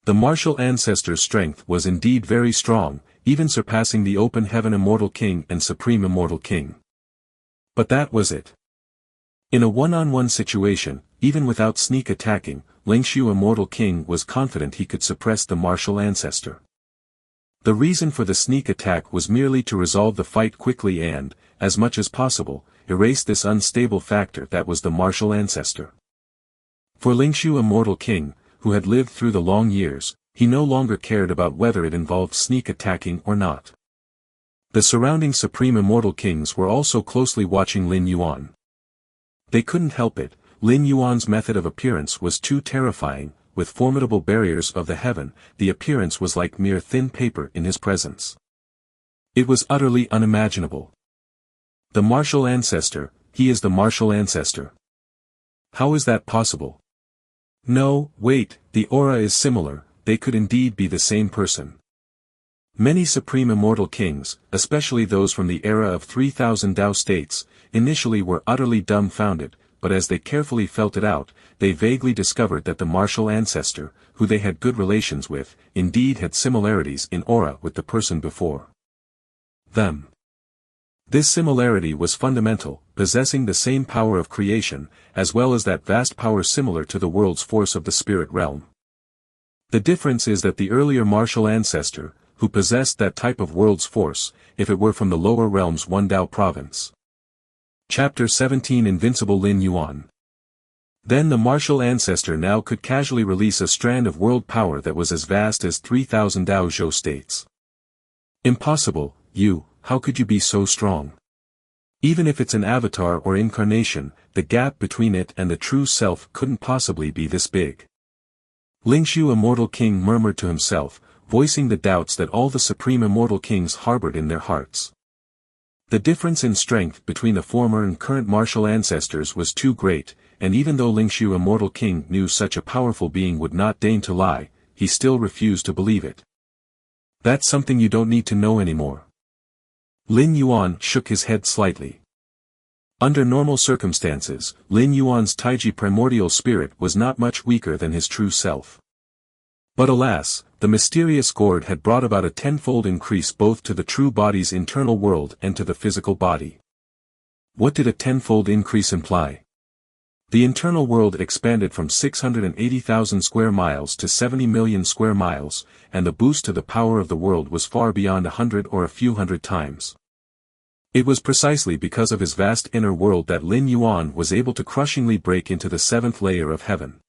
The martial ancestor's strength was indeed very strong, even surpassing the Open Heaven Immortal King and Supreme Immortal King. But that was it. In a one-on-one situation, even without sneak attacking, Lingshu Immortal King was confident he could suppress the martial ancestor. The reason for the sneak attack was merely to resolve the fight quickly and, as much as possible, erase this unstable factor that was the martial ancestor. For Lingshu Immortal King, who had lived through the long years, he no longer cared about whether it involved sneak attacking or not. The surrounding Supreme Immortal Kings were also closely watching Lin Yuan. They couldn't help it, Lin Yuan's method of appearance was too terrifying, with formidable barriers of the heaven, the appearance was like mere thin paper in his presence. It was utterly unimaginable. The martial ancestor, he is the martial ancestor. How is that possible? No, wait, the aura is similar, they could indeed be the same person. Many supreme immortal kings, especially those from the era of 3000 Tao states, initially were utterly dumbfounded, but as they carefully felt it out, they vaguely discovered that the martial ancestor, who they had good relations with, indeed had similarities in aura with the person before them. This similarity was fundamental, possessing the same power of creation, as well as that vast power similar to the world's force of the spirit realm. The difference is that the earlier martial ancestor, who possessed that type of world's force, if it were from the lower realm's One Tao province. Chapter 17 Invincible Lin Yuan. Then the martial ancestor now could casually release a strand of world power that was as vast as 3000 Tao Zhou states. Impossible, how could you be so strong? Even if it's an avatar or incarnation, the gap between it and the true self couldn't possibly be this big. Lingshu Immortal King murmured to himself, voicing the doubts that all the supreme immortal kings harbored in their hearts. The difference in strength between the former and current martial ancestors was too great, and even though Lingshu Immortal King knew such a powerful being would not deign to lie, he still refused to believe it. That's something you don't need to know anymore. Lin Yuan shook his head slightly. Under normal circumstances, Lin Yuan's Taiji primordial spirit was not much weaker than his true self. But alas, the mysterious gourd had brought about a tenfold increase both to the true body's internal world and to the physical body. What did a tenfold increase imply? The internal world expanded from 680,000 square miles to 70 million square miles, and the boost to the power of the world was far beyond 100 or a few hundred times. It was precisely because of his vast inner world that Lin Yuan was able to crushingly break into the seventh layer of heaven.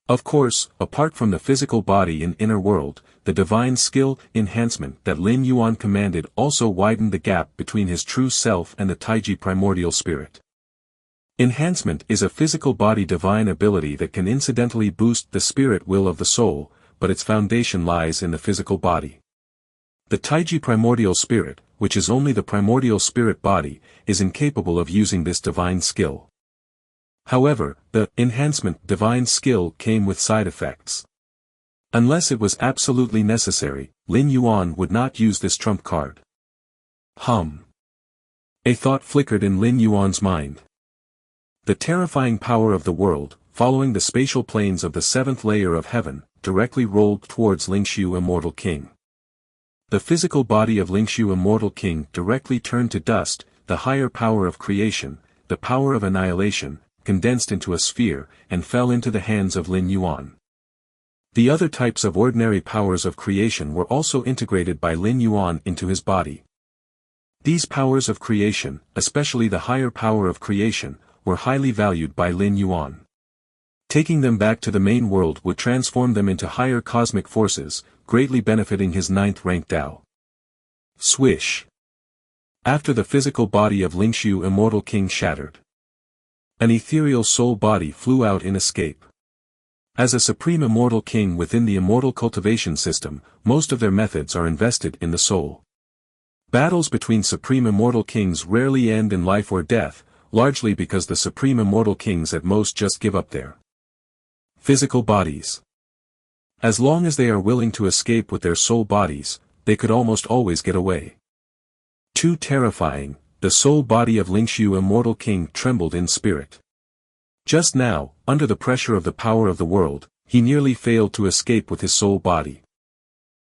Of course, apart from the physical body and inner world, the divine skill enhancement that Lin Yuan commanded also widened the gap between his true self and the Taiji primordial spirit. Enhancement is a physical body divine ability that can incidentally boost the spirit will of the soul, but its foundation lies in the physical body. The Taiji primordial spirit, which is only the primordial spirit body, is incapable of using this divine skill. However, the enhancement divine skill came with side effects. Unless it was absolutely necessary, Lin Yuan would not use this trump card. A thought flickered in Lin Yuan's mind. The terrifying power of the world, following the spatial planes of the seventh layer of heaven, directly rolled towards Lingshu Immortal King. The physical body of Lingshu Immortal King directly turned to dust, the higher power of creation, the power of annihilation, condensed into a sphere, and fell into the hands of Lin Yuan. The other types of ordinary powers of creation were also integrated by Lin Yuan into his body. These powers of creation, especially the higher power of creation, were highly valued by Lin Yuan. Taking them back to the main world would transform them into higher cosmic forces, greatly benefiting his ninth-rank Tao. Swish. After the physical body of Lingshu Immortal King shattered, an ethereal soul body flew out in escape. As a supreme immortal king within the immortal cultivation system, most of their methods are invested in the soul. Battles between supreme immortal kings rarely end in life or death, largely because the supreme immortal kings at most just give up their physical bodies. As long as they are willing to escape with their soul bodies, they could almost always get away. Too terrifying, the soul body of Lingshu Immortal King trembled in spirit. Just now, under the pressure of the power of the world, he nearly failed to escape with his soul body.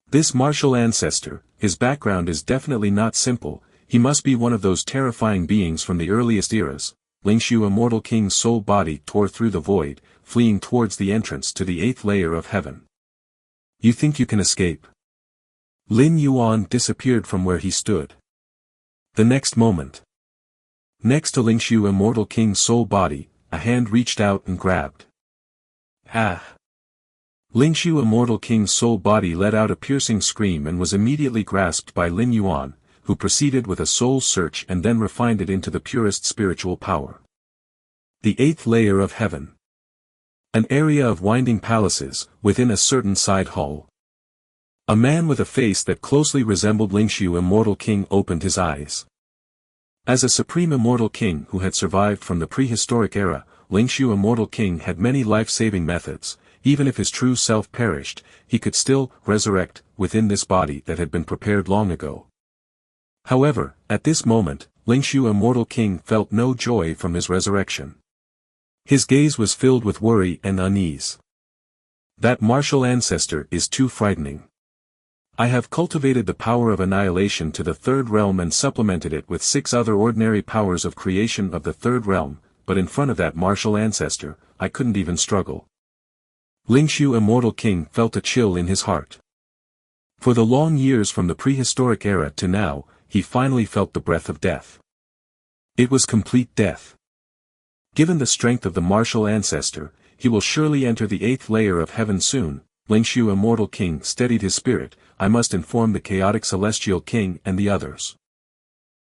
This martial ancestor, his background is definitely not simple, he must be one of those terrifying beings from the earliest eras. Lingshu Immortal King's soul body tore through the void, fleeing towards the entrance to the eighth layer of heaven. You think you can escape? Lin Yuan disappeared from where he stood. The next moment, next to Lingshu Immortal King's soul body, a hand reached out and grabbed. Ah! Lingshu Immortal King's soul body let out a piercing scream and was immediately grasped by Lin Yuan, who proceeded with a soul search and then refined it into the purest spiritual power. The eighth layer of heaven. An area of winding palaces, within a certain side hall. A man with a face that closely resembled Lingxiu Immortal King opened his eyes. As a supreme immortal king who had survived from the prehistoric era, Lingxiu Immortal King had many life-saving methods. Even if his true self perished, he could still resurrect within this body that had been prepared long ago. However, at this moment, Lingxiu Immortal King felt no joy from his resurrection. His gaze was filled with worry and unease. That martial ancestor is too frightening. I have cultivated the power of annihilation to the third realm and supplemented it with 6 other ordinary powers of creation of the third realm, but in front of that martial ancestor, I couldn't even struggle. Lingxiu Immortal King felt a chill in his heart. For the long years from the prehistoric era to now, he finally felt the breath of death. It was complete death. Given the strength of the martial ancestor, he will surely enter the 8th layer of heaven soon. Lingxiu Immortal King steadied his spirit. I must inform the chaotic celestial king and the others.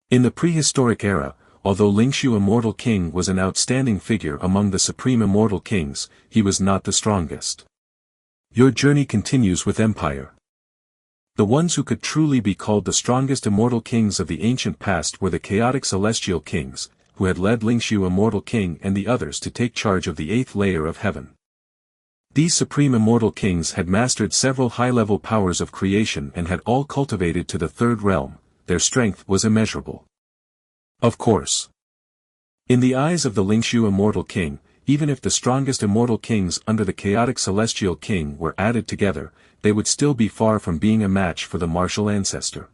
In the prehistoric era, although Lingxiu Immortal King was an outstanding figure among the supreme immortal kings, he was not the strongest. Your journey continues with empire. The ones who could truly be called the strongest immortal kings of the ancient past were the chaotic celestial kings, who had led Lingxiu Immortal King and the others to take charge of the 8th layer of heaven. These supreme immortal kings had mastered several high-level powers of creation and had all cultivated to the third realm. Their strength was immeasurable. Of course. In the eyes of the Lingxiu Immortal King, even if the strongest immortal kings under the chaotic celestial king were added together, they would still be far from being a match for the martial ancestor.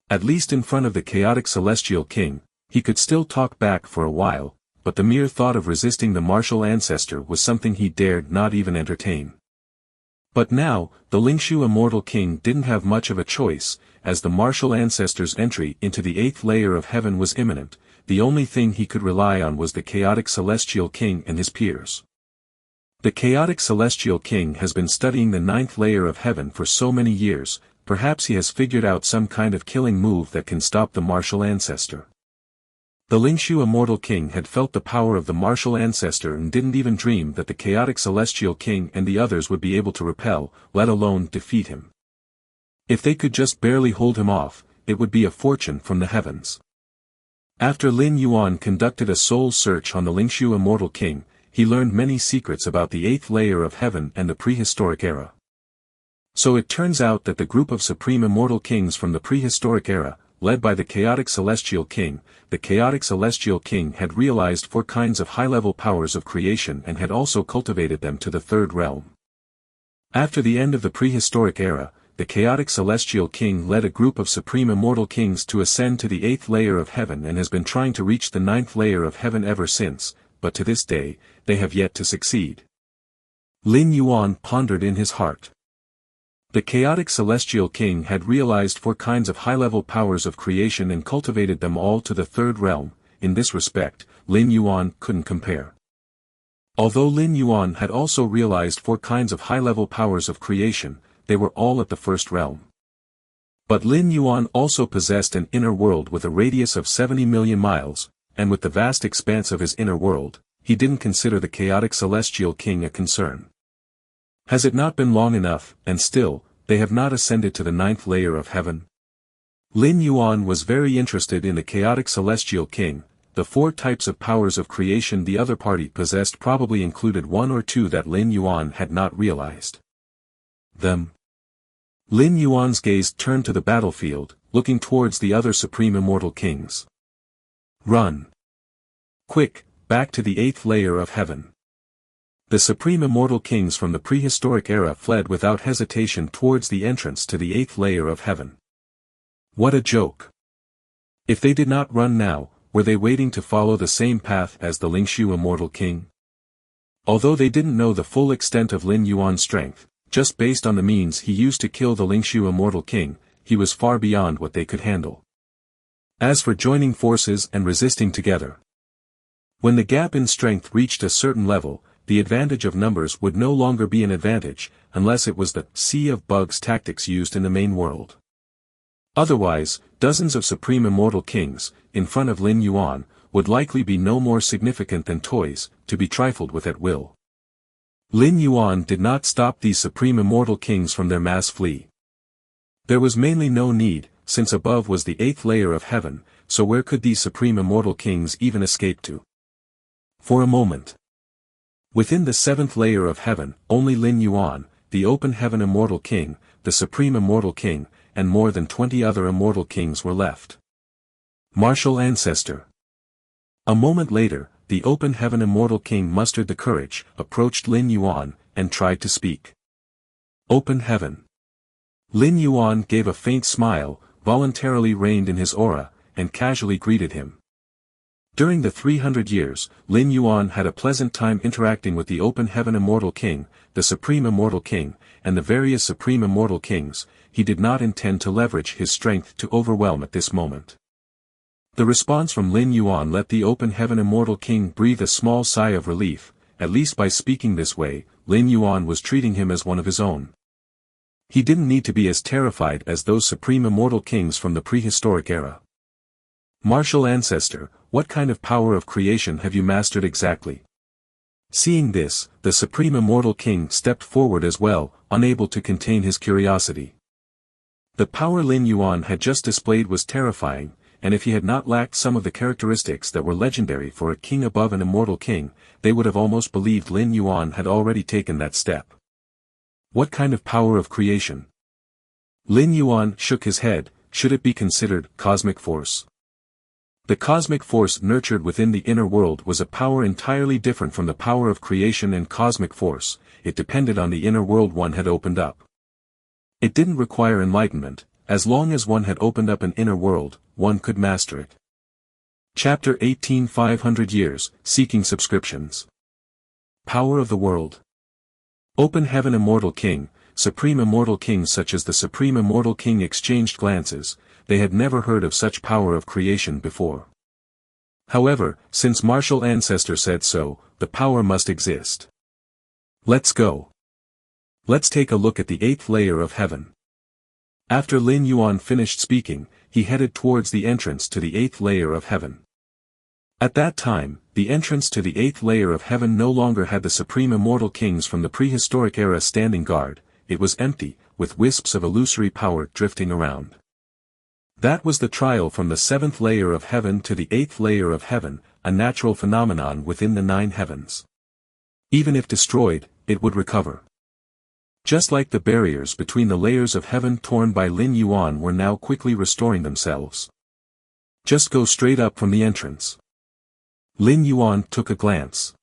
At least in front of the chaotic celestial king, he could still talk back for a while, but the mere thought of resisting the martial ancestor was something he dared not even entertain. But now, the Lingxiu Immortal King didn't have much of a choice, as the martial ancestor's entry into the 8th layer of heaven was imminent. The only thing he could rely on was the chaotic celestial king and his peers. The chaotic celestial king has been studying the 9th layer of heaven for so many years. Perhaps he has figured out some kind of killing move that can stop the martial ancestor. The Lingxiu Immortal King had felt the power of the martial ancestor and didn't even dream that the chaotic celestial king and the others would be able to repel, let alone defeat him. If they could just barely hold him off, it would be a fortune from the heavens. After Lin Yuan conducted a soul search on the Lingxiu Immortal King, he learned many secrets about the 8th layer of heaven and the prehistoric era. So it turns out that the group of supreme immortal kings from the prehistoric era, led by the chaotic celestial king, the chaotic celestial king had realized 4 kinds of high-level powers of creation and had also cultivated them to the third realm. After the end of the prehistoric era, the chaotic celestial king led a group of supreme immortal kings to ascend to the 8th layer of heaven and has been trying to reach the 9th layer of heaven ever since, but to this day, they have yet to succeed. Lin Yuan pondered in his heart. The chaotic celestial king had realized 4 kinds of high-level powers of creation and cultivated them all to the third realm. In this respect, Lin Yuan couldn't compare. Although Lin Yuan had also realized 4 kinds of high-level powers of creation, they were all at the first realm. But Lin Yuan also possessed an inner world with a radius of 70 million miles, and with the vast expanse of his inner world, he didn't consider the chaotic celestial king a concern. Has it not been long enough, and still, they have not ascended to the 9th layer of heaven? Lin Yuan was very interested in the chaotic celestial king. The 4 types of powers of creation the other party possessed probably included 1 or 2 that Lin Yuan had not realized. Them. Lin Yuan's gaze turned to the battlefield, looking towards the other supreme immortal kings. Run! Quick, back to the 8th layer of heaven. The supreme immortal kings from the prehistoric era fled without hesitation towards the entrance to the 8th layer of heaven. What a joke! If they did not run now, were they waiting to follow the same path as the Lingxiu Immortal King? Although they didn't know the full extent of Lin Yuan's strength, just based on the means he used to kill the Lingxiu Immortal King, he was far beyond what they could handle. As for joining forces and resisting together, when the gap in strength reached a certain level, the advantage of numbers would no longer be an advantage, unless it was the sea of bugs tactics used in the main world. Otherwise, dozens of supreme immortal kings, in front of Lin Yuan, would likely be no more significant than toys, to be trifled with at will. Lin Yuan did not stop these supreme immortal kings from their mass flee. There was mainly no need, since above was the 8th layer of heaven, so where could these supreme immortal kings even escape to? For a moment. Within the 7th layer of heaven, only Lin Yuan, the open heaven immortal king, the supreme immortal king, and more than 20 other immortal kings were left. Martial ancestor. A moment later, the open heaven immortal king mustered the courage, approached Lin Yuan, and tried to speak. Open heaven. Lin Yuan gave a faint smile, voluntarily reined in his aura, and casually greeted him. During the 300 years, Lin Yuan had a pleasant time interacting with the open heaven immortal king, the supreme immortal king, and the various supreme immortal kings. He did not intend to leverage his strength to overwhelm at this moment. The response from Lin Yuan let the open heaven immortal king breathe a small sigh of relief. At least by speaking this way, Lin Yuan was treating him as one of his own. He didn't need to be as terrified as those supreme immortal kings from the prehistoric era. Martial ancestor, what kind of power of creation have you mastered exactly? Seeing this, the supreme immortal king stepped forward as well, unable to contain his curiosity. The power Lin Yuan had just displayed was terrifying, and if he had not lacked some of the characteristics that were legendary for a king above an immortal king, they would have almost believed Lin Yuan had already taken that step. What kind of power of creation? Lin Yuan shook his head. Should it be considered cosmic force? The cosmic force nurtured within the inner world was a power entirely different from the power of creation and cosmic force. It depended on the inner world one had opened up. It didn't require enlightenment. As long as one had opened up an inner world, one could master it. Chapter 18 500 Years, Seeking Subscriptions. Power of the World. Open Heaven Immortal King, Supreme Immortal Kings such as the Supreme Immortal King exchanged glances. They had never heard of such power of creation before. However, since Martial Ancestor said so, the power must exist. Let's go. Let's take a look at the 8th layer of heaven. After Lin Yuan finished speaking, he headed towards the entrance to the 8th layer of heaven. At that time, the entrance to the 8th layer of heaven no longer had the supreme immortal kings from the prehistoric era standing guard. It was empty, with wisps of illusory power drifting around. That was the trial from the 7th layer of heaven to the 8th layer of heaven, a natural phenomenon within the 9 heavens. Even if destroyed, it would recover. Just like the barriers between the layers of heaven torn by Lin Yuan were now quickly restoring themselves. Just go straight up from the entrance. Lin Yuan took a glance.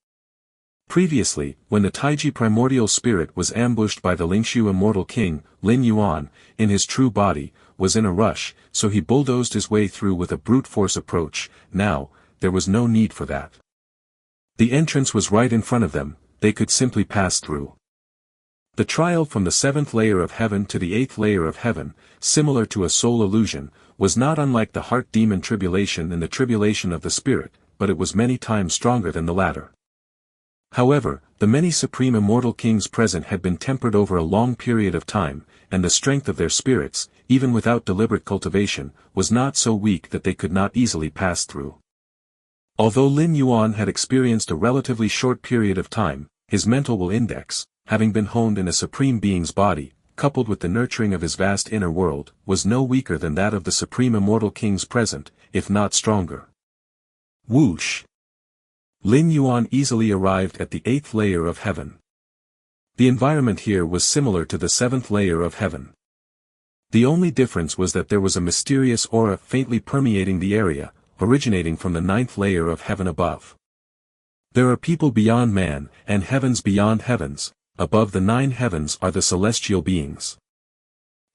Previously, when the Taiji primordial spirit was ambushed by the Lingshu immortal king, Lin Yuan, in his true body, was in a rush, so he bulldozed his way through with a brute force approach. Now, there was no need for that. The entrance was right in front of them, they could simply pass through. The trial from the 7th layer of heaven to the 8th layer of heaven, similar to a soul illusion, was not unlike the heart demon tribulation and the tribulation of the spirit, but it was many times stronger than the latter. However, the many supreme immortal kings present had been tempered over a long period of time, and the strength of their spirits, even without deliberate cultivation, was not so weak that they could not easily pass through. Although Lin Yuan had experienced a relatively short period of time, his mental will index, having been honed in a supreme being's body, coupled with the nurturing of his vast inner world, was no weaker than that of the supreme immortal kings present, if not stronger. Whoosh! Lin Yuan easily arrived at the 8th layer of heaven. The environment here was similar to the 7th layer of heaven. The only difference was that there was a mysterious aura faintly permeating the area, originating from the 9th layer of heaven above. There are people beyond man, and heavens beyond heavens. Above the 9 heavens are the celestial beings.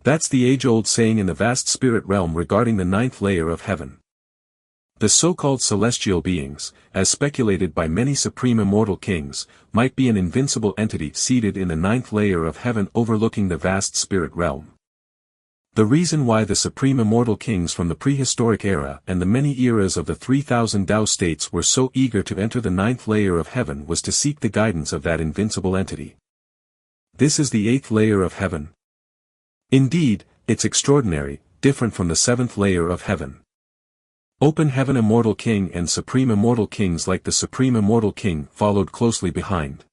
That's the age-old saying in the vast spirit realm regarding the 9th layer of heaven. The so-called celestial beings, as speculated by many supreme immortal kings, might be an invincible entity seated in the 9th layer of heaven overlooking the vast spirit realm. The reason why the supreme immortal kings from the prehistoric era and the many eras of the 3000 Tao states were so eager to enter the 9th layer of heaven was to seek the guidance of that invincible entity. This is the 8th layer of heaven. Indeed, it's extraordinary, different from the 7th layer of heaven. Open Heaven Immortal King and Supreme Immortal Kings like the Supreme Immortal King followed closely behind.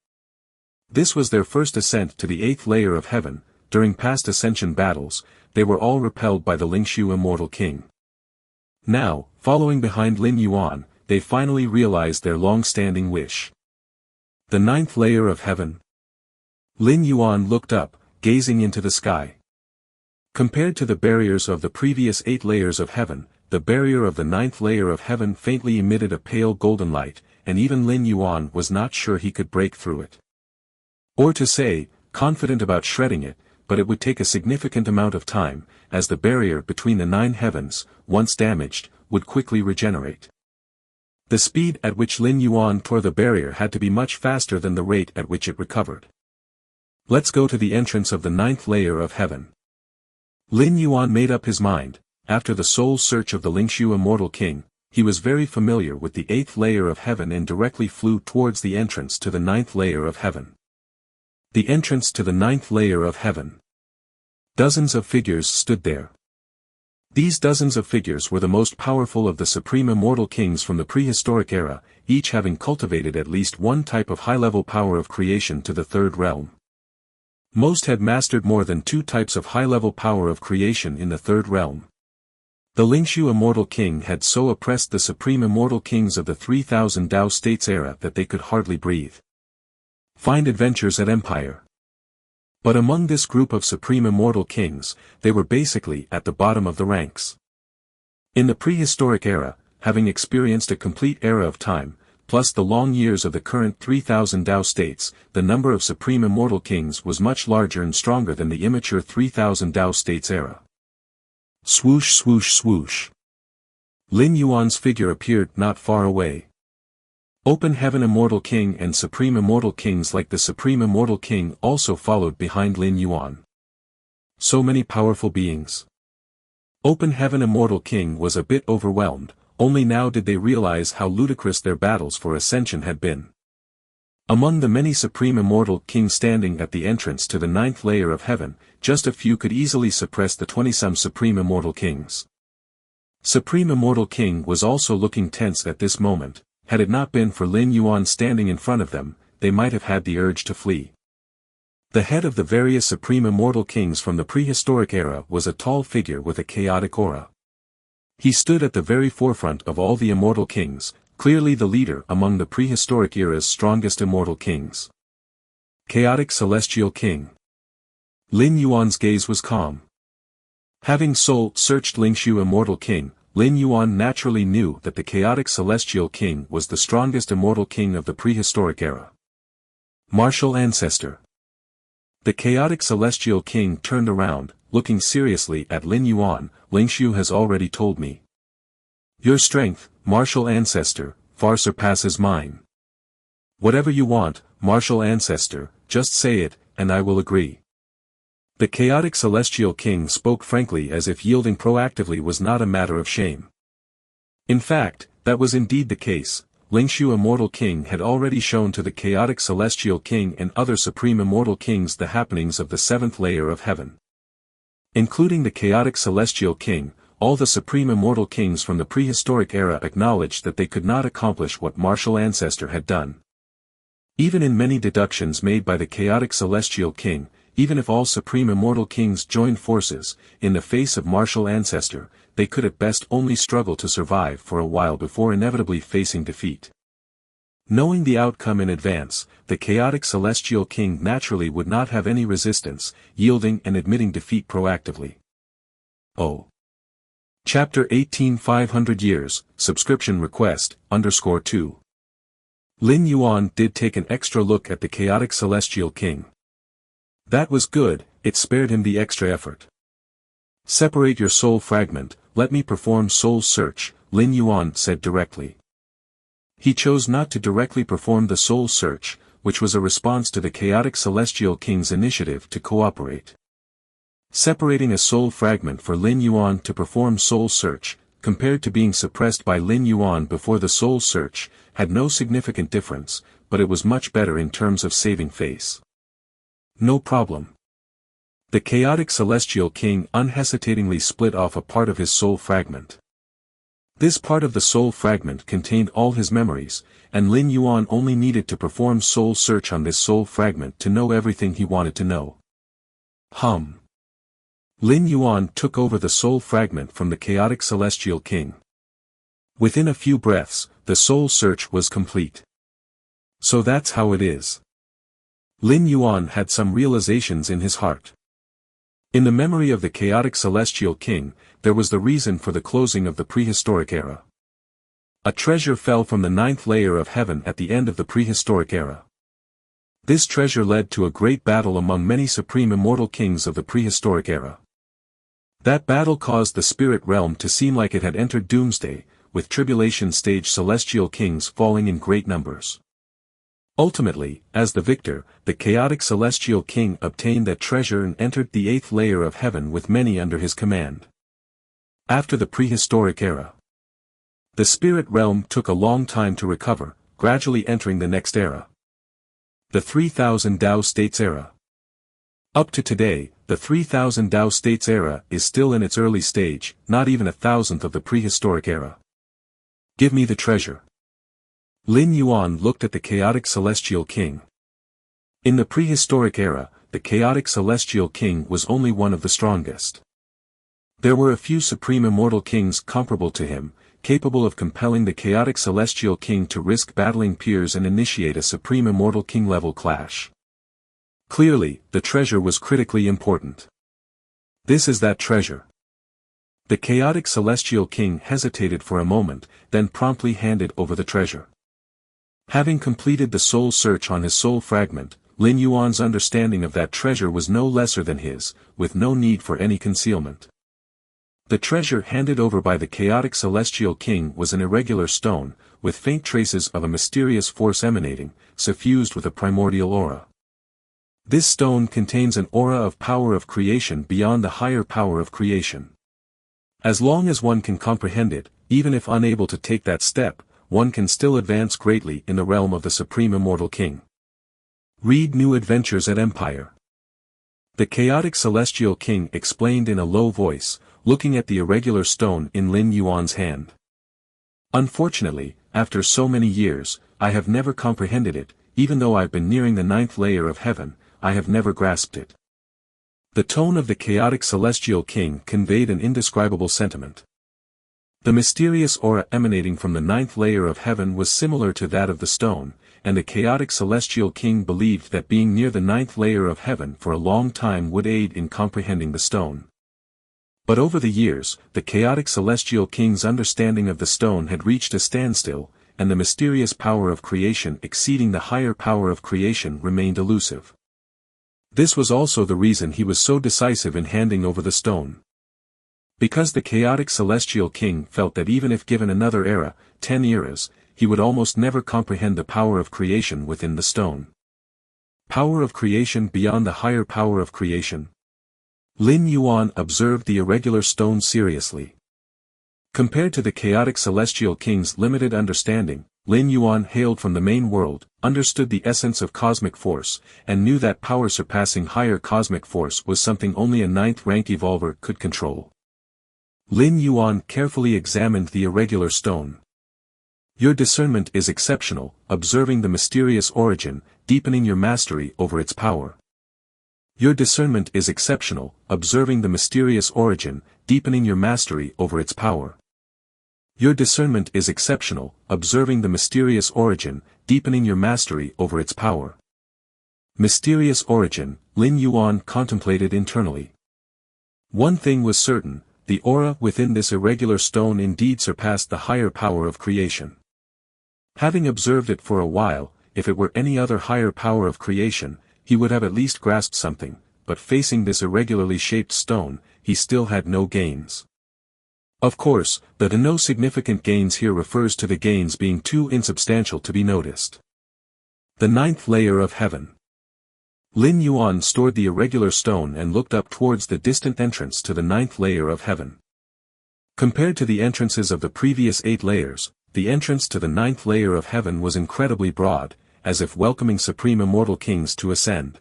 This was their first ascent to the 8th layer of heaven. During past ascension battles, they were all repelled by the Lingshu Immortal King. Now, following behind Lin Yuan, they finally realized their long-standing wish. The 9th layer of heaven. Lin Yuan looked up, gazing into the sky. Compared to the barriers of the previous 8 layers of heaven, the barrier of the 9th layer of heaven faintly emitted a pale golden light, and even Lin Yuan was not sure he could break through it. Or to say, confident about shredding it, but it would take a significant amount of time, as the barrier between the 9 heavens, once damaged, would quickly regenerate. The speed at which Lin Yuan tore the barrier had to be much faster than the rate at which it recovered. Let's go to the entrance of the 9th layer of heaven. Lin Yuan made up his mind. After the soul search of the Lingshu Immortal King, he was very familiar with the 8th layer of heaven and directly flew towards the entrance to the 9th layer of heaven. The entrance to the 9th layer of heaven. Dozens of figures stood there. These dozens of figures were the most powerful of the supreme immortal kings from the prehistoric era, each having cultivated at least one type of high-level power of creation to the 3rd realm. Most had mastered more than 2 types of high-level power of creation in the 3rd realm. The Lingshu Immortal King had so oppressed the supreme immortal kings of the 3000 Tao States era that they could hardly breathe. Find adventures at Empire. But among this group of supreme immortal kings, they were basically at the bottom of the ranks. In the prehistoric era, having experienced a complete era of time, plus the long years of the current 3000 Tao States, the number of supreme immortal kings was much larger and stronger than the immature 3000 Tao States era. Swoosh swoosh swoosh. Lin Yuan's figure appeared not far away. Open Heaven Immortal King and Supreme Immortal Kings like the Supreme Immortal King also followed behind Lin Yuan. So many powerful beings. Open Heaven Immortal King was a bit overwhelmed, only now did they realize how ludicrous their battles for ascension had been. Among the many Supreme Immortal Kings standing at the entrance to the 9th layer of heaven, just a few could easily suppress the 20-some Supreme Immortal Kings. Supreme Immortal King was also looking tense at this moment. Had it not been for Lin Yuan standing in front of them, they might have had the urge to flee. The head of the various supreme immortal kings from the prehistoric era was a tall figure with a chaotic aura. He stood at the very forefront of all the immortal kings, clearly the leader among the prehistoric era's strongest immortal kings. Chaotic Celestial King. Lin Yuan's gaze was calm. Having soul-searched Lingshu Immortal King, Lin Yuan naturally knew that the chaotic Celestial King was the strongest immortal king of the prehistoric era. Martial Ancestor. The chaotic Celestial King turned around, looking seriously at Lin Yuan. Lingshu has already told me. Your strength, Martial Ancestor, far surpasses mine. Whatever you want, Martial Ancestor, just say it, and I will agree. The chaotic Celestial King spoke frankly as if yielding proactively was not a matter of shame. In fact, that was indeed the case. Lingshu Immortal King had already shown to the chaotic Celestial King and other supreme immortal kings the happenings of the 7th layer of heaven. Including the chaotic Celestial King, all the supreme immortal kings from the prehistoric era acknowledged that they could not accomplish what Martial Ancestor had done. Even in many deductions made by the chaotic Celestial King, even if all supreme immortal kings joined forces, in the face of Martial Ancestor, they could at best only struggle to survive for a while before inevitably facing defeat. Knowing the outcome in advance, the chaotic Celestial King naturally would not have any resistance, yielding and admitting defeat proactively. Oh. Chapter 18 500 Years, Subscription Request, _2. Lin Yuan did take an extra look at the chaotic Celestial King. That was good, it spared him the extra effort. Separate your soul fragment, let me perform soul search, Lin Yuan said directly. He chose not to directly perform the soul search, which was a response to the chaotic Celestial King's initiative to cooperate. Separating a soul fragment for Lin Yuan to perform soul search, compared to being suppressed by Lin Yuan before the soul search, had no significant difference, but it was much better in terms of saving face. No problem. The chaotic Celestial King unhesitatingly split off a part of his soul fragment. This part of the soul fragment contained all his memories, and Lin Yuan only needed to perform soul search on this soul fragment to know everything he wanted to know. Lin Yuan took over the soul fragment from the chaotic celestial king. Within a few breaths, the soul search was complete. So that's how it is. Lin Yuan had some realizations in his heart. In the memory of the chaotic celestial king, there was the reason for the closing of the prehistoric era. A treasure fell from the 9th layer of heaven at the end of the prehistoric era. This treasure led to a great battle among many supreme immortal kings of the prehistoric era. That battle caused the spirit realm to seem like it had entered doomsday, with tribulation stage celestial kings falling in great numbers. Ultimately, as the victor, the chaotic celestial king obtained that treasure and entered the 8th layer of heaven with many under his command. After the prehistoric era, the spirit realm took a long time to recover, gradually entering the next era. The 3000 Tao States era. Up to today, the 3000 Tao States era is still in its early stage, not even 1,000th of the prehistoric era. Give me the treasure. Lin Yuan looked at the chaotic celestial king. In the prehistoric era, the chaotic celestial king was only one of the strongest. There were a few supreme immortal kings comparable to him, capable of compelling the chaotic celestial king to risk battling peers and initiate a supreme immortal king level clash. Clearly, the treasure was critically important. This is that treasure. The chaotic celestial king hesitated for a moment, then promptly handed over the treasure. Having completed the soul search on his soul fragment, Lin Yuan's understanding of that treasure was no lesser than his, with no need for any concealment. The treasure handed over by the chaotic celestial king was an irregular stone, with faint traces of a mysterious force emanating, suffused with a primordial aura. This stone contains an aura of power of creation beyond the higher power of creation. As long as one can comprehend it, even if unable to take that step, one can still advance greatly in the realm of the Supreme Immortal King. Read New Adventures at Empire. The chaotic celestial king explained in a low voice, looking at the irregular stone in Lin Yuan's hand. Unfortunately, after so many years, I have never comprehended it, even though I've been nearing the 9th layer of heaven, I have never grasped it. The tone of the chaotic celestial king conveyed an indescribable sentiment. The mysterious aura emanating from the 9th layer of heaven was similar to that of the stone, and the chaotic celestial king believed that being near the 9th layer of heaven for a long time would aid in comprehending the stone. But over the years, the chaotic celestial king's understanding of the stone had reached a standstill, and the mysterious power of creation exceeding the higher power of creation remained elusive. This was also the reason he was so decisive in handing over the stone. Because the chaotic celestial king felt that even if given another era, 10 eras, he would almost never comprehend the power of creation within the stone. Power of creation beyond the higher power of creation. Lin Yuan observed the irregular stone seriously. Compared to the chaotic celestial king's limited understanding, Lin Yuan hailed from the main world, understood the essence of cosmic force, and knew that power surpassing higher cosmic force was something only a 9th rank evolver could control. Lin Yuan carefully examined the irregular stone. Your discernment is exceptional, observing the mysterious origin, deepening your mastery over its power. Your discernment is exceptional, observing the mysterious origin, deepening your mastery over its power. Your discernment is exceptional, observing the mysterious origin, deepening your mastery over its power. Mysterious origin, Lin Yuan contemplated internally. One thing was certain, the aura within this irregular stone indeed surpassed the higher power of creation. Having observed it for a while, if it were any other higher power of creation, he would have at least grasped something, but facing this irregularly shaped stone, he still had no gains. Of course, the no significant gains here refers to the gains being too insubstantial to be noticed. The 9th layer of heaven. Lin Yuan stored the irregular stone and looked up towards the distant entrance to the 9th layer of heaven. Compared to the entrances of the previous 8 layers, the entrance to the 9th layer of heaven was incredibly broad, as if welcoming supreme immortal kings to ascend.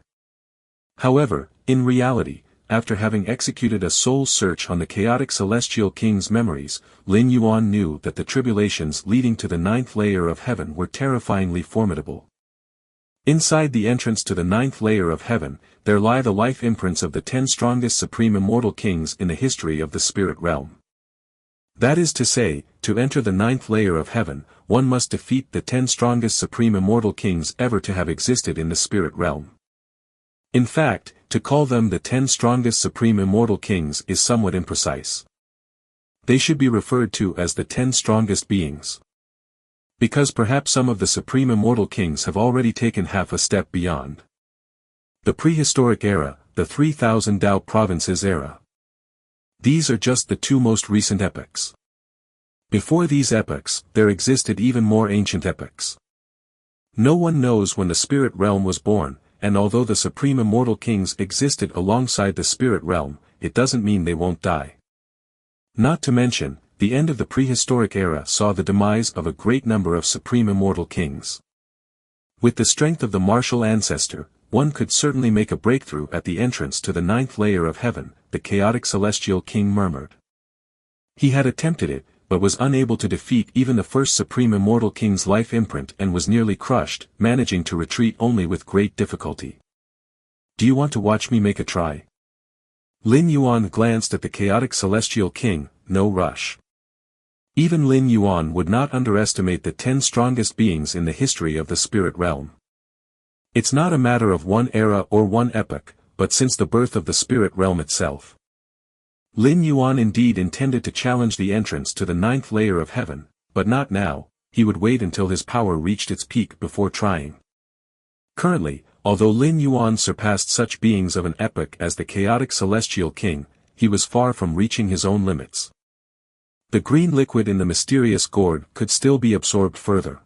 However, in reality, after having executed a soul search on the chaotic celestial king's memories, Lin Yuan knew that the tribulations leading to the ninth layer of heaven were terrifyingly formidable. Inside the entrance to the ninth layer of heaven, there lie the life imprints of the 10 strongest supreme immortal kings in the history of the spirit realm. That is to say, to enter the ninth layer of heaven, one must defeat the 10 strongest supreme immortal kings ever to have existed in the spirit realm. In fact, to call them the 10 strongest supreme immortal kings is somewhat imprecise. They should be referred to as the 10 strongest beings. Because perhaps some of the supreme immortal kings have already taken half a step beyond the prehistoric era, the 3000 Dao provinces era. These are just the 2 most recent epochs. Before these epochs, there existed even more ancient epochs. No one knows when the spirit realm was born, and although the supreme immortal kings existed alongside the spirit realm, it doesn't mean they won't die. Not to mention, the end of the prehistoric era saw the demise of a great number of supreme immortal kings. With the strength of the martial ancestor, one could certainly make a breakthrough at the entrance to the ninth layer of heaven, the chaotic celestial king murmured. He had attempted it, but was unable to defeat even the first supreme immortal king's life imprint and was nearly crushed, managing to retreat only with great difficulty. Do you want to watch me make a try? Lin Yuan glanced at the chaotic celestial king, no rush. Even Lin Yuan would not underestimate the 10 strongest beings in the history of the spirit realm. It's not a matter of one era or one epoch, but since the birth of the spirit realm itself. Lin Yuan indeed intended to challenge the entrance to the ninth layer of heaven, but not now. He would wait until his power reached its peak before trying. Currently, although Lin Yuan surpassed such beings of an epoch as the chaotic celestial king, he was far from reaching his own limits. The green liquid in the mysterious gourd could still be absorbed further.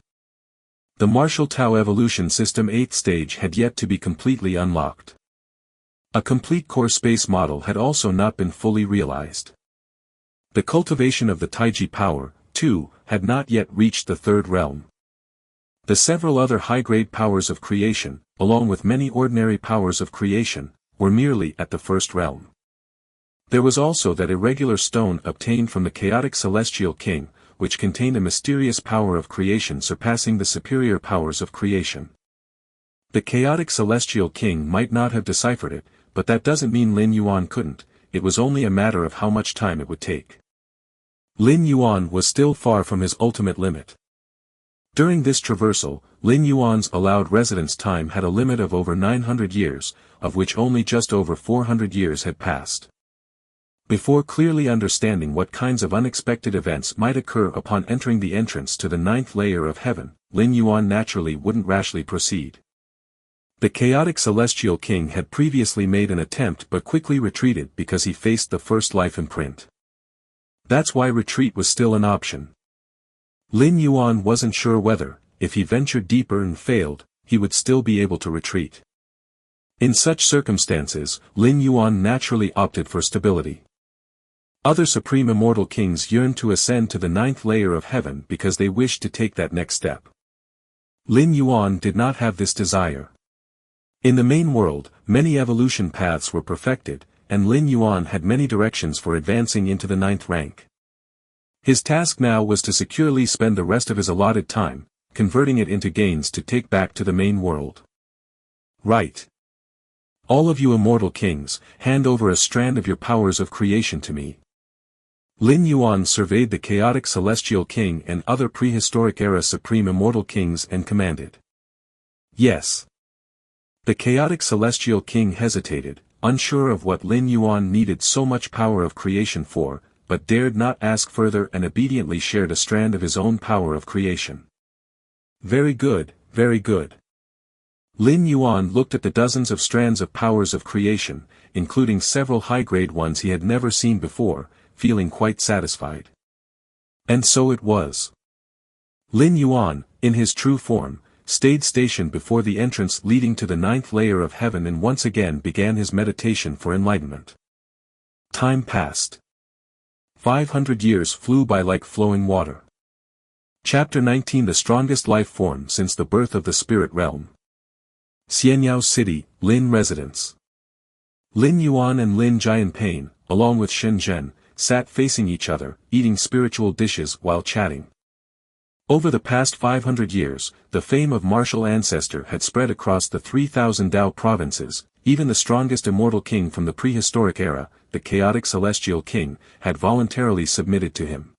The martial Tao evolution system 8th stage had yet to be completely unlocked. A complete core space model had also not been fully realized. The cultivation of the Taiji power, too, had not yet reached the third realm. The several other high-grade powers of creation, along with many ordinary powers of creation, were merely at the first realm. There was also that irregular stone obtained from the chaotic celestial king, which contained a mysterious power of creation surpassing the superior powers of creation. The chaotic celestial king might not have deciphered it, but that doesn't mean Lin Yuan couldn't. It was only a matter of how much time it would take. Lin Yuan was still far from his ultimate limit. During this traversal, Lin Yuan's allowed residence time had a limit of over 900 years, of which only just over 400 years had passed. Before clearly understanding what kinds of unexpected events might occur upon entering the entrance to the ninth layer of heaven, Lin Yuan naturally wouldn't rashly proceed. The chaotic celestial king had previously made an attempt but quickly retreated because he faced the first life imprint. That's why retreat was still an option. Lin Yuan wasn't sure whether, if he ventured deeper and failed, he would still be able to retreat. In such circumstances, Lin Yuan naturally opted for stability. Other supreme immortal kings yearned to ascend to the ninth layer of heaven because they wished to take that next step. Lin Yuan did not have this desire. In the main world, many evolution paths were perfected, and Lin Yuan had many directions for advancing into the ninth rank. His task now was to securely spend the rest of his allotted time, converting it into gains to take back to the main world. Right. All of you immortal kings, hand over a strand of your powers of creation to me. Lin Yuan surveyed the chaotic celestial king and other prehistoric era supreme immortal kings and commanded. Yes. The chaotic celestial king hesitated, unsure of what Lin Yuan needed so much power of creation for, but dared not ask further and obediently shared a strand of his own power of creation. Very good, very good. Lin Yuan looked at the dozens of strands of powers of creation, including several high-grade ones he had never seen before, feeling quite satisfied. And so it was. Lin Yuan, in his true form, stayed stationed before the entrance leading to the ninth layer of heaven and once again began his meditation for enlightenment. Time passed. 500 years flew by like flowing water. Chapter 19 The strongest life form since the birth of the spirit realm. Xianyao City, Lin Residence. Lin Yuan and Lin Jianping, along with Shen Zhen, sat facing each other, eating spiritual dishes while chatting. Over the past 500 years, the fame of martial ancestor had spread across the 3,000 Dao provinces. Even the strongest immortal king from the prehistoric era, the chaotic celestial king, had voluntarily submitted to him.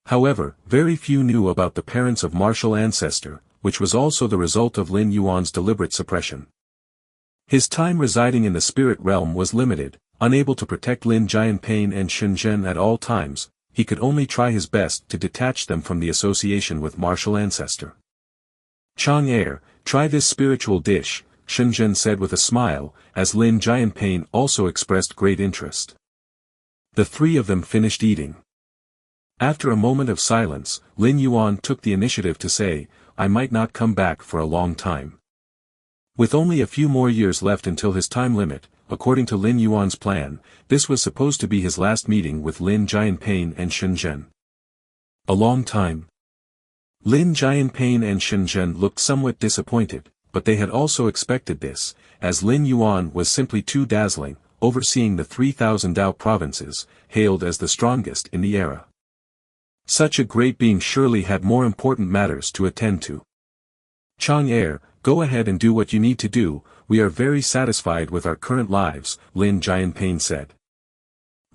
However, very few knew about the parents of martial ancestor, which was also the result of Lin Yuan's deliberate suppression. His time residing in the spirit realm was limited. Unable to protect Lin Jianping and Shen Zhen at all times, he could only try his best to detach them from the association with martial ancestor. Chang Er, try this spiritual dish, Shen Zhen said with a smile, as Lin Jianping also expressed great interest. The three of them finished eating. After a moment of silence, Lin Yuan took the initiative to say, I might not come back for a long time. With only a few more years left until his time limit, according to Lin Yuan's plan, this was supposed to be his last meeting with Lin Jianping and Shen Zhen. A long time. Lin Jianping and Shen Zhen looked somewhat disappointed, but they had also expected this, as Lin Yuan was simply too dazzling, overseeing the 3,000 Dao provinces, hailed as the strongest in the era. Such a great being surely had more important matters to attend to. Chang Er, go ahead and do what you need to do, we are very satisfied with our current lives, Lin Jianping said.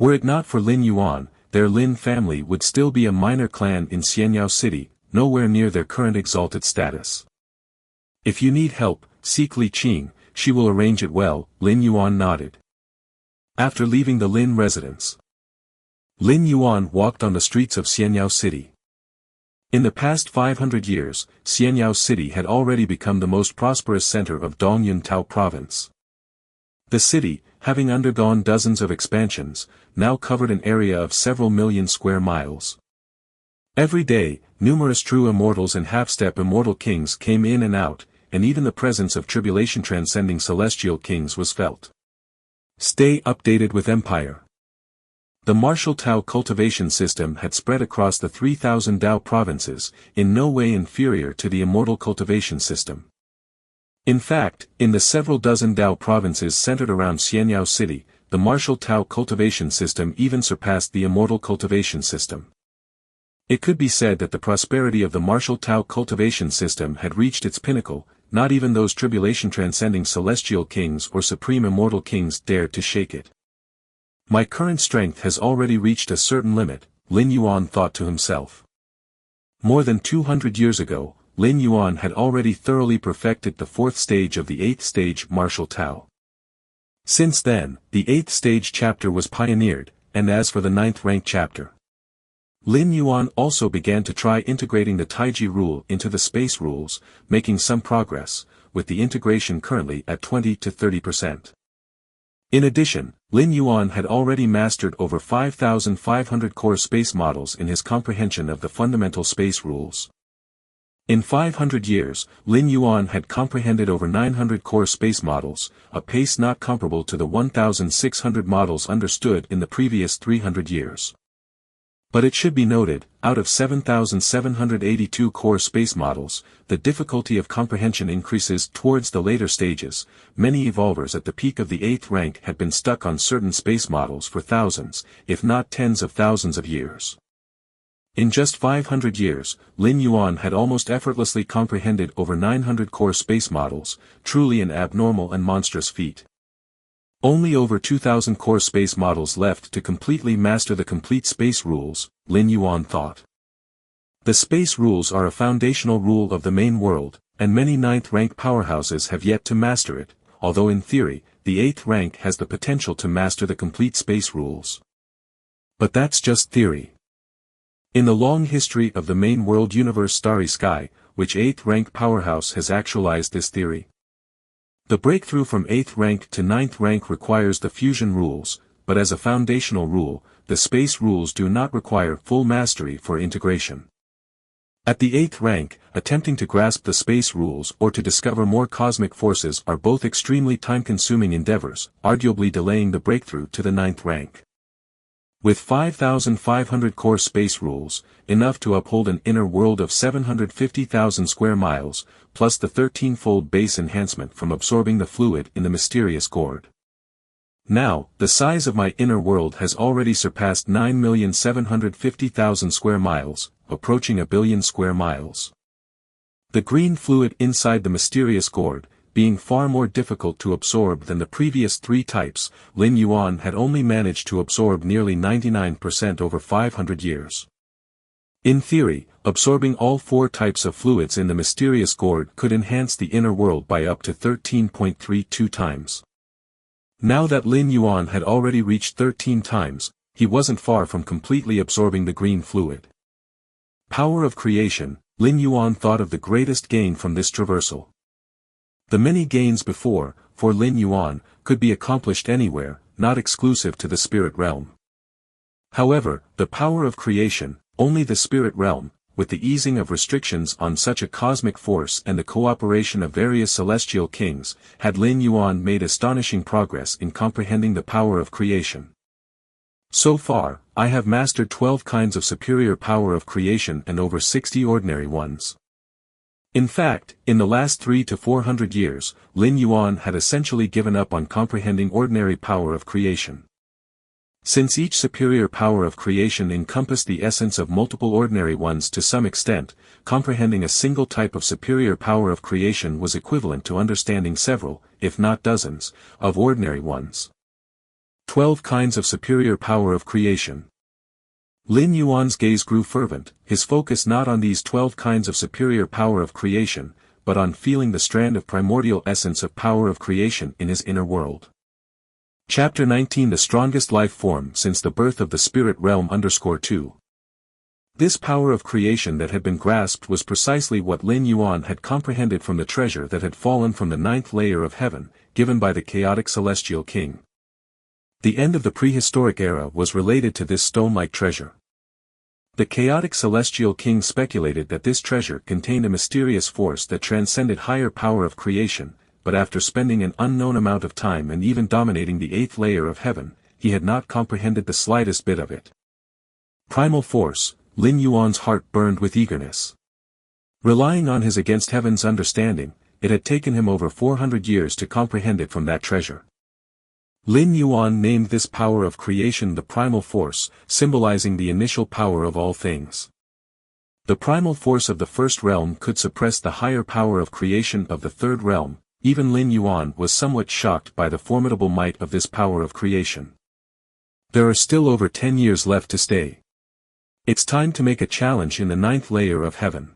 Were it not for Lin Yuan, their Lin family would still be a minor clan in Xianyao City, nowhere near their current exalted status. If you need help, seek Li Qing, she will arrange it well, Lin Yuan nodded. After leaving the Lin residence, Lin Yuan walked on the streets of Xianyao City. In the past 500 years, Xianyao City had already become the most prosperous center of Dongyun Tao province. The city, having undergone dozens of expansions, now covered an area of several million square miles. Every day, numerous true immortals and half-step immortal kings came in and out, and even the presence of tribulation-transcending celestial kings was felt. Stay updated with Empire. The martial Tao cultivation system had spread across the 3,000 Dao provinces, in no way inferior to the immortal cultivation system. In fact, in the several dozen Dao provinces centered around Xianyao City, the martial Tao cultivation system even surpassed the immortal cultivation system. It could be said that the prosperity of the martial Tao cultivation system had reached its pinnacle. Not even those tribulation-transcending celestial kings or supreme immortal kings dared to shake it. My current strength has already reached a certain limit, Lin Yuan thought to himself. More than 200 years ago, Lin Yuan had already thoroughly perfected the 4th stage of the 8th stage martial Tao. Since then, the 8th stage chapter was pioneered, and as for the 9th rank chapter, Lin Yuan also began to try integrating the Taiji rule into the space rules, making some progress, with the integration currently at 20 to 30%. In addition, Lin Yuan had already mastered over 5,500 core space models in his comprehension of the fundamental space rules. In 500 years, Lin Yuan had comprehended over 900 core space models, a pace not comparable to the 1,600 models understood in the previous 300 years. But it should be noted, out of 7,782 core space models, the difficulty of comprehension increases towards the later stages. Many evolvers at the peak of the 8th rank had been stuck on certain space models for thousands, if not tens of thousands of years. In just 500 years, Lin Yuan had almost effortlessly comprehended over 900 core space models, truly an abnormal and monstrous feat. Only over 2,000 core space models left to completely master the complete space rules, Lin Yuan thought. The space rules are a foundational rule of the main world, and many 9th rank powerhouses have yet to master it, although in theory, the 8th rank has the potential to master the complete space rules. But that's just theory. In the long history of the main world universe Starry Sky, which 8th rank powerhouse has actualized this theory? The breakthrough from 8th rank to 9th rank requires the fusion rules, but as a foundational rule, the space rules do not require full mastery for integration. At the 8th rank, attempting to grasp the space rules or to discover more cosmic forces are both extremely time-consuming endeavors, arguably delaying the breakthrough to the 9th rank. With 5,500 core space rules, enough to uphold an inner world of 750,000 square miles, plus the 13-fold base enhancement from absorbing the fluid in the mysterious gourd. Now, the size of my inner world has already surpassed 9,750,000 square miles, approaching 1 billion square miles. The green fluid inside the mysterious gourd, being far more difficult to absorb than the previous 3 types, Lin Yuan had only managed to absorb nearly 99% over 500 years. In theory, absorbing all 4 types of fluids in the mysterious gourd could enhance the inner world by up to 13.32 times. Now that Lin Yuan had already reached 13 times, he wasn't far from completely absorbing the green fluid. Power of creation, Lin Yuan thought of the greatest gain from this traversal. The many gains before, for Lin Yuan, could be accomplished anywhere, not exclusive to the spirit realm. However, the power of creation, only the spirit realm, with the easing of restrictions on such a cosmic force and the cooperation of various celestial kings, had Lin Yuan made astonishing progress in comprehending the power of creation. So far, I have mastered 12 kinds of superior power of creation and over 60 ordinary ones. In fact, in the last 300 to 400 years, Lin Yuan had essentially given up on comprehending ordinary power of creation. Since each superior power of creation encompassed the essence of multiple ordinary ones to some extent, comprehending a single type of superior power of creation was equivalent to understanding several, if not dozens, of ordinary ones. 12 kinds of superior power of creation. Lin Yuan's gaze grew fervent, his focus not on these 12 kinds of superior power of creation, but on feeling the strand of primordial essence of power of creation in his inner world. Chapter 19 The Strongest Life Form Since the Birth of the Spirit Realm _2. This power of creation that had been grasped was precisely what Lin Yuan had comprehended from the treasure that had fallen from the 9th layer of heaven, given by the chaotic celestial king. The end of the prehistoric era was related to this stone-like treasure. The chaotic celestial king speculated that this treasure contained a mysterious force that transcended higher power of creation, but after spending an unknown amount of time and even dominating the 8th layer of heaven, he had not comprehended the slightest bit of it. Primal force, Lin Yuan's heart burned with eagerness. Relying on his against heaven's understanding, it had taken him over 400 years to comprehend it from that treasure. Lin Yuan named this power of creation the primal force, symbolizing the initial power of all things. The primal force of the first realm could suppress the higher power of creation of the third realm. Even Lin Yuan was somewhat shocked by the formidable might of this power of creation. There are still over 10 years left to stay. It's time to make a challenge in the 9th layer of heaven.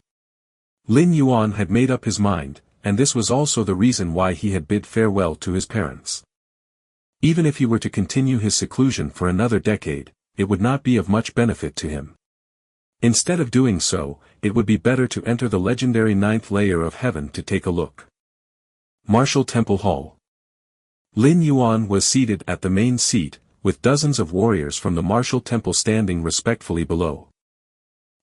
Lin Yuan had made up his mind, and this was also the reason why he had bid farewell to his parents. Even if he were to continue his seclusion for another decade, it would not be of much benefit to him. Instead of doing so, it would be better to enter the legendary 9th layer of heaven to take a look. Martial Temple Hall. Lin Yuan was seated at the main seat, with dozens of warriors from the martial temple standing respectfully below.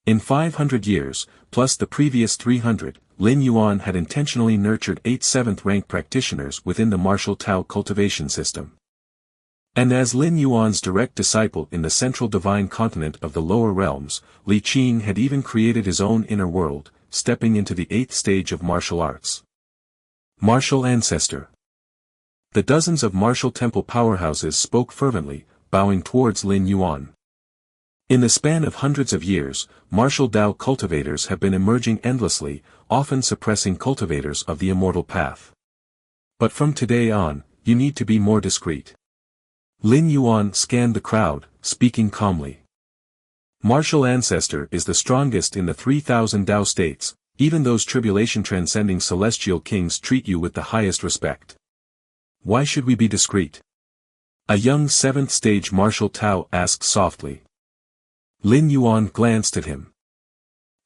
In 500 years, plus the previous 300, Lin Yuan had intentionally nurtured 8 7th-rank practitioners within the martial Tao cultivation system. And as Lin Yuan's direct disciple in the central divine continent of the lower realms, Li Qing had even created his own inner world, stepping into the 8th stage of martial arts. Martial Ancestor. The dozens of martial temple powerhouses spoke fervently, bowing towards Lin Yuan. In the span of hundreds of years, martial Tao cultivators have been emerging endlessly, often suppressing cultivators of the immortal path. But from today on, you need to be more discreet. Lin Yuan scanned the crowd, speaking calmly. Martial Ancestor is the strongest in the 3,000 Tao states. Even those tribulation-transcending celestial kings treat you with the highest respect. Why should we be discreet? A young 7th-stage martial Tao asked softly. Lin Yuan glanced at him.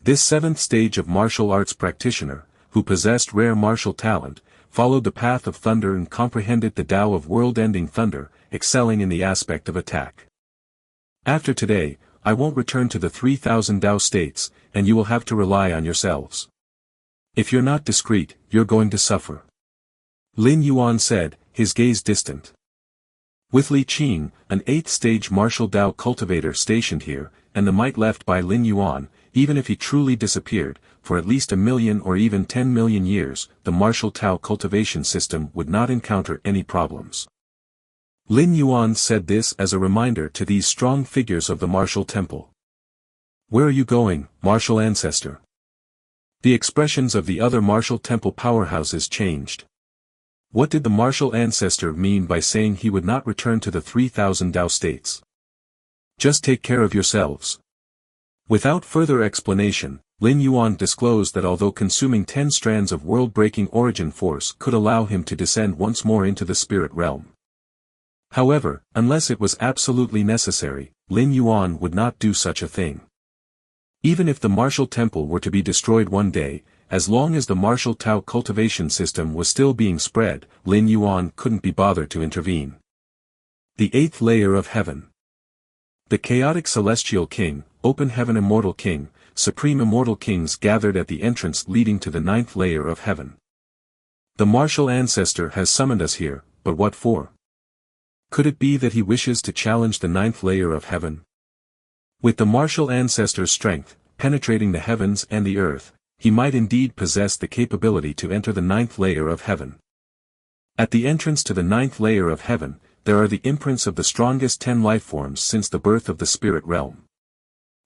This 7th stage of martial arts practitioner, who possessed rare martial talent, followed the path of thunder and comprehended the Tao of world-ending thunder, excelling in the aspect of attack. After today, I won't return to the 3,000 Tao states, and you will have to rely on yourselves. If you're not discreet, you're going to suffer. Lin Yuan said, his gaze distant. With Li Qing, an 8th-stage martial Tao cultivator stationed here, and the might left by Lin Yuan, even if he truly disappeared, for at least 1 million or even 10 million years, the martial Tao cultivation system would not encounter any problems. Lin Yuan said this as a reminder to these strong figures of the martial temple. Where are you going, martial ancestor? The expressions of the other martial temple powerhouses changed. What did the martial ancestor mean by saying he would not return to the 3,000 Tao states? Just take care of yourselves. Without further explanation, Lin Yuan disclosed that although consuming 10 strands of world-breaking origin force could allow him to descend once more into the spirit realm. However, unless it was absolutely necessary, Lin Yuan would not do such a thing. Even if the martial temple were to be destroyed one day, as long as the martial Tao cultivation system was still being spread, Lin Yuan couldn't be bothered to intervene. The 8th layer of heaven. The chaotic celestial king, open heaven immortal king, supreme immortal kings gathered at the entrance leading to the 9th layer of heaven. The martial ancestor has summoned us here, but what for? Could it be that he wishes to challenge the 9th layer of heaven? With the martial ancestor's strength, penetrating the heavens and the earth, he might indeed possess the capability to enter the 9th layer of heaven. At the entrance to the 9th layer of heaven, there are the imprints of the strongest 10 lifeforms since the birth of the spirit realm.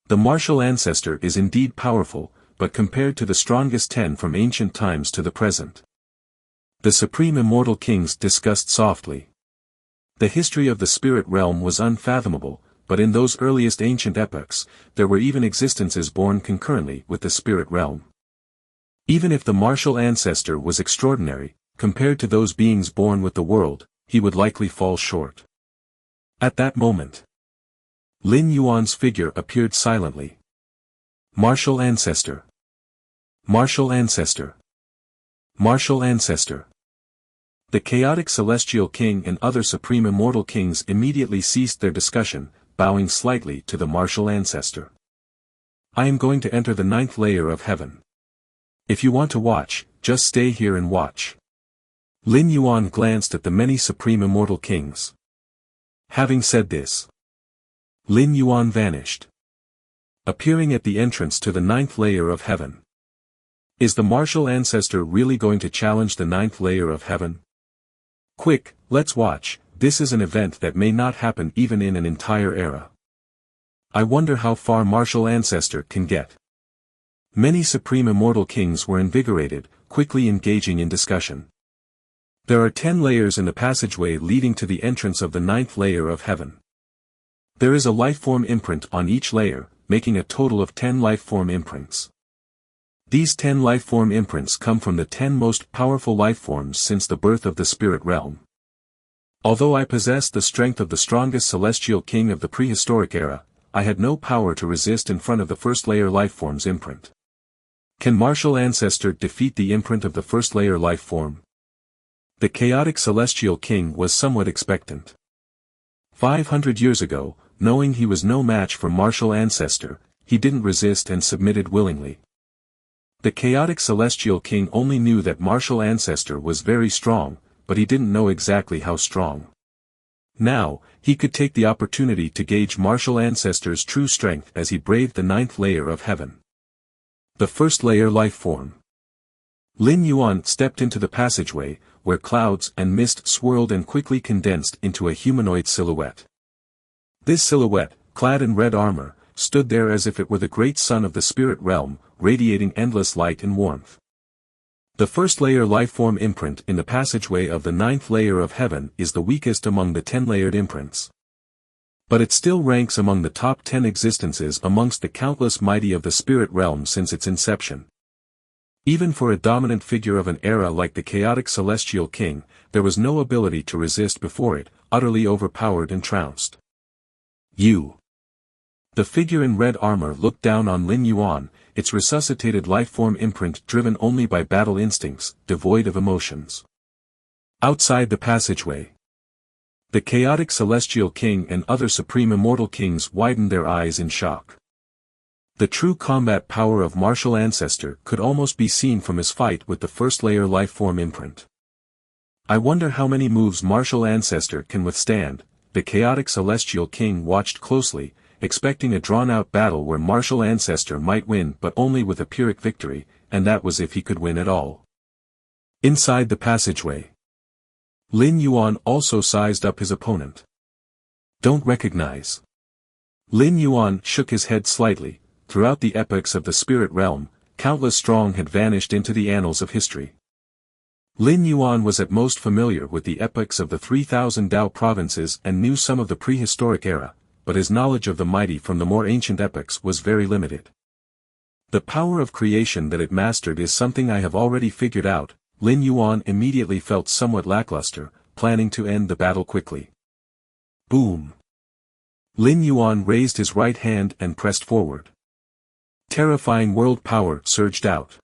The martial ancestor is indeed powerful, but compared to the strongest 10 from ancient times to the present. The supreme immortal kings discussed softly. The history of the spirit realm was unfathomable, but in those earliest ancient epochs, there were even existences born concurrently with the spirit realm. Even if the martial ancestor was extraordinary, compared to those beings born with the world, he would likely fall short. At that moment, Lin Yuan's figure appeared silently. Martial ancestor. Martial ancestor. Martial ancestor. The chaotic celestial king and other supreme immortal kings immediately ceased their discussion, bowing slightly to the martial ancestor. I am going to enter the 9th layer of heaven. If you want to watch, just stay here and watch. Lin Yuan glanced at the many supreme immortal kings. Having said this, Lin Yuan vanished, appearing at the entrance to the 9th layer of heaven. Is the martial ancestor really going to challenge the 9th layer of heaven? Quick, let's watch. This is an event that may not happen even in an entire era. I wonder how far martial ancestor can get. Many supreme immortal kings were invigorated, quickly engaging in discussion. There are 10 layers in the passageway leading to the entrance of the 9th layer of heaven. There is a lifeform imprint on each layer, making a total of 10 lifeform imprints. These 10 lifeform imprints come from the 10 most powerful lifeforms since the birth of the spirit realm. Although I possessed the strength of the strongest celestial king of the prehistoric era, I had no power to resist in front of the first layer lifeform's imprint. Can martial ancestor defeat the imprint of the first layer lifeform? The chaotic celestial king was somewhat expectant. 500 years ago, knowing he was no match for martial ancestor, he didn't resist and submitted willingly. The chaotic celestial king only knew that martial ancestor was very strong, but he didn't know exactly how strong. Now, he could take the opportunity to gauge martial ancestor's true strength as he braved the 9th layer of heaven. The first layer lifeform. Lin Yuan stepped into the passageway, where clouds and mist swirled and quickly condensed into a humanoid silhouette. This silhouette, clad in red armor, stood there as if it were the great sun of the spirit realm, radiating endless light and warmth. The first layer lifeform imprint in the passageway of the 9th layer of heaven is the weakest among the 10 layered imprints. But it still ranks among the top 10 existences amongst the countless mighty of the spirit realm since its inception. Even for a dominant figure of an era like the chaotic celestial king, there was no ability to resist before it, utterly overpowered and trounced. You. The figure in red armor looked down on Lin Yuan, its resuscitated lifeform imprint driven only by battle instincts, devoid of emotions. Outside the passageway, the chaotic celestial king and other supreme immortal kings widened their eyes in shock. The true combat power of martial ancestor could almost be seen from his fight with the first layer lifeform imprint. I wonder how many moves martial ancestor can withstand. The chaotic celestial king watched closely, expecting a drawn-out battle where martial ancestor might win but only with a Pyrrhic victory, and that was if he could win at all. Inside the passageway, Lin Yuan also sized up his opponent. Don't recognize. Lin Yuan shook his head slightly. Throughout the epochs of the spirit realm, countless strong had vanished into the annals of history. Lin Yuan was at most familiar with the epochs of the 3,000 Dao provinces and knew some of the prehistoric era, but his knowledge of the mighty from the more ancient epochs was very limited. The power of creation that it mastered is something I have already figured out. Lin Yuan immediately felt somewhat lackluster, planning to end the battle quickly. Boom! Lin Yuan raised his right hand and pressed forward. Terrifying world power surged out.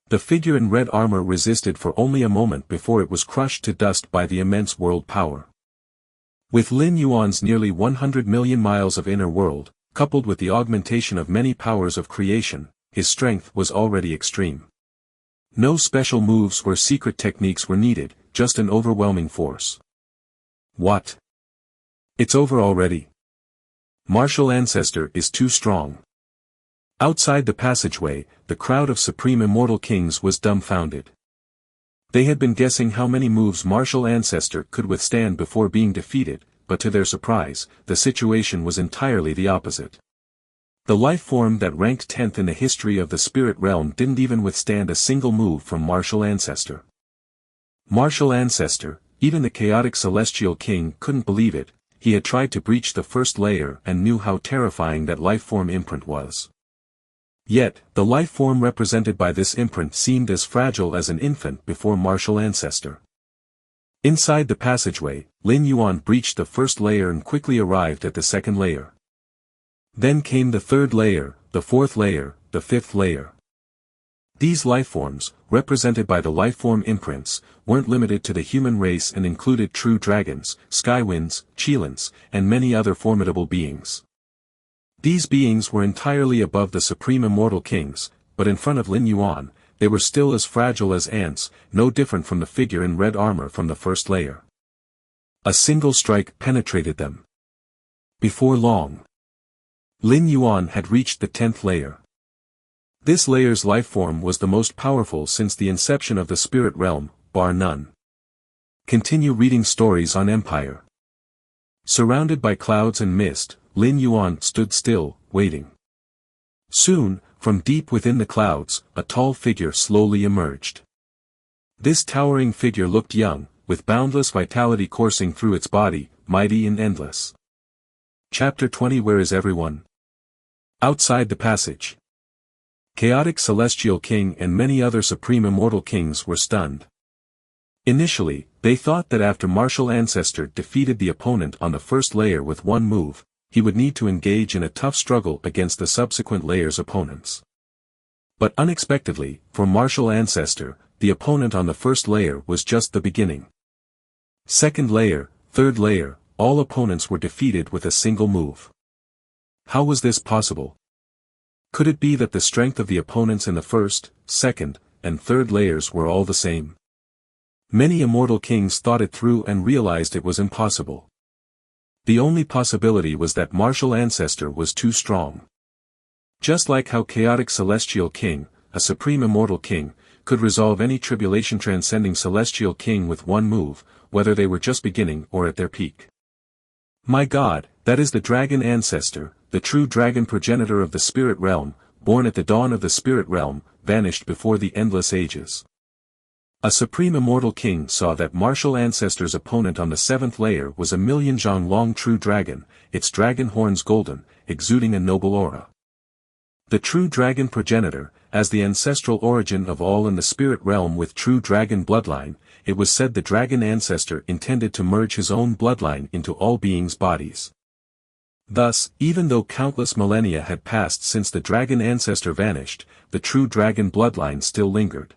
The figure in red armor resisted for only a moment before it was crushed to dust by the immense world power. With Lin Yuan's nearly 100 million miles of inner world, coupled with the augmentation of many powers of creation, his strength was already extreme. No special moves or secret techniques were needed, just an overwhelming force. What? It's over already. Martial Ancestor is too strong. Outside the passageway, the crowd of supreme immortal kings was dumbfounded. They had been guessing how many moves Martial Ancestor could withstand before being defeated, but to their surprise, the situation was entirely the opposite. The life form that ranked 10th in the history of the spirit realm didn't even withstand a single move from Martial Ancestor. Martial Ancestor, even the chaotic celestial king couldn't believe it. He had tried to breach the first layer and knew how terrifying that life form imprint was. Yet, the life form represented by this imprint seemed as fragile as an infant before Martial Ancestor. Inside the passageway, Lin Yuan breached the first layer and quickly arrived at the second layer. Then came the third layer, the fourth layer, the fifth layer. These lifeforms, represented by the lifeform imprints, weren't limited to the human race and included true dragons, skywinds, Qilins, and many other formidable beings. These beings were entirely above the supreme immortal kings, but in front of Lin Yuan, they were still as fragile as ants, no different from the figure in red armor from the first layer. A single strike penetrated them. Before long, Lin Yuan had reached the 10th layer. This layer's lifeform was the most powerful since the inception of the spirit realm, bar none. Continue reading stories on Empire. Surrounded by clouds and mist, Lin Yuan stood still, waiting. Soon, from deep within the clouds, a tall figure slowly emerged. This towering figure looked young, with boundless vitality coursing through its body, mighty and endless. Chapter 20 Where is everyone? Outside the passage. Chaotic Celestial King and many other supreme immortal kings were stunned. Initially, they thought that after Martial Ancestor defeated the opponent on the first layer with one move, he would need to engage in a tough struggle against the subsequent layer's opponents. But unexpectedly, for Martial Ancestor, the opponent on the first layer was just the beginning. Second layer, third layer, all opponents were defeated with a single move. How was this possible? Could it be that the strength of the opponents in the first, second, and third layers were all the same? Many immortal kings thought it through and realized it was impossible. The only possibility was that Martial Ancestor was too strong. Just like how Chaotic Celestial King, a supreme immortal king, could resolve any tribulation transcending celestial king with one move, whether they were just beginning or at their peak. My God, that is the Dragon Ancestor, the true dragon progenitor of the spirit realm, born at the dawn of the spirit realm, vanished before the endless ages. A supreme immortal king saw that Martial Ancestor's opponent on the 7th layer was a million-zhang-long true dragon, its dragon horns golden, exuding a noble aura. The true dragon progenitor, as the ancestral origin of all in the spirit realm with true dragon bloodline, it was said the Dragon Ancestor intended to merge his own bloodline into all beings' bodies. Thus, even though countless millennia had passed since the Dragon Ancestor vanished, the true dragon bloodline still lingered.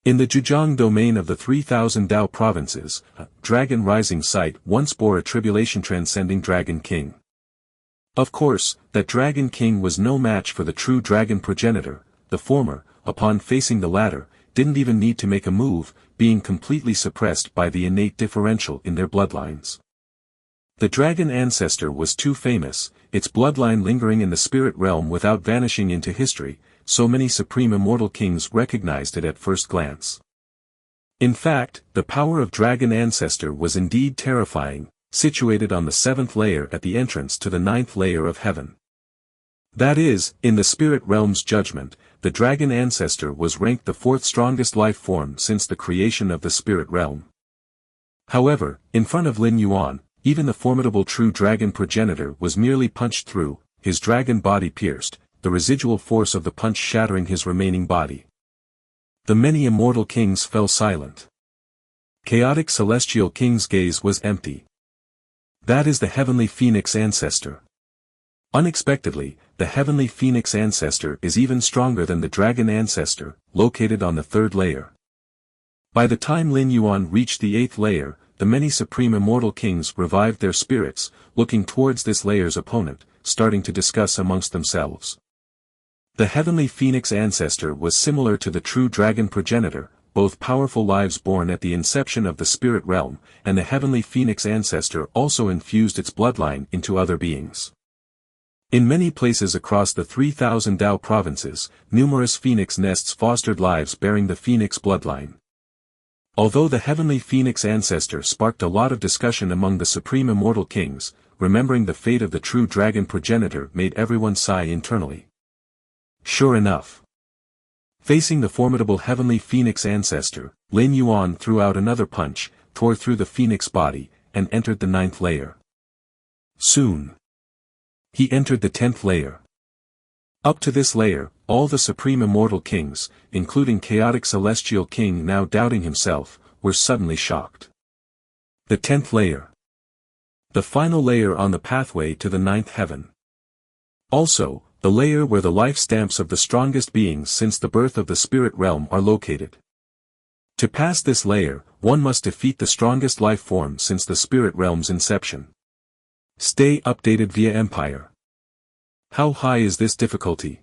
In the Zhejiang domain of the 3,000 Dao provinces, a dragon rising site once bore a tribulation transcending dragon king. Of course, that dragon king was no match for the true dragon progenitor. The former, upon facing the latter, didn't even need to make a move, being completely suppressed by the innate differential in their bloodlines. The Dragon Ancestor was too famous, its bloodline lingering in the spirit realm without vanishing into history, so many supreme immortal kings recognized it at first glance. In fact, the power of Dragon Ancestor was indeed terrifying, situated on the 7th layer at the entrance to the 9th layer of heaven. That is, in the spirit realm's judgment, the Dragon Ancestor was ranked the 4th strongest life form since the creation of the spirit realm. However, in front of Lin Yuan, even the formidable true dragon progenitor was merely punched through, his dragon body pierced, the residual force of the punch shattering his remaining body. The many immortal kings fell silent. Chaotic celestial king's gaze was empty. That is the heavenly phoenix ancestor. Unexpectedly, the heavenly phoenix ancestor is even stronger than the dragon ancestor, located on the 3rd layer. By the time Lin Yuan reached the 8th layer, the many supreme immortal kings revived their spirits, looking towards this layer's opponent, starting to discuss amongst themselves. The heavenly phoenix ancestor was similar to the true dragon progenitor, both powerful lives born at the inception of the spirit realm, and the heavenly phoenix ancestor also infused its bloodline into other beings. In many places across the 3,000 Dao provinces, numerous phoenix nests fostered lives bearing the phoenix bloodline. Although the heavenly phoenix ancestor sparked a lot of discussion among the supreme immortal kings, remembering the fate of the true dragon progenitor made everyone sigh internally. Sure enough. Facing the formidable heavenly phoenix ancestor, Lin Yuan threw out another punch, tore through the phoenix body, and entered the 9th layer. Soon, he entered the 10th layer. Up to this layer, all the supreme immortal kings, including chaotic celestial king now doubting himself, were suddenly shocked. The 10th layer. The final layer on the pathway to the 9th heaven. Also, the layer where the life stamps of the strongest beings since the birth of the spirit realm are located. To pass this layer, one must defeat the strongest life form since the spirit realm's inception. Stay updated via Empire. How high is this difficulty?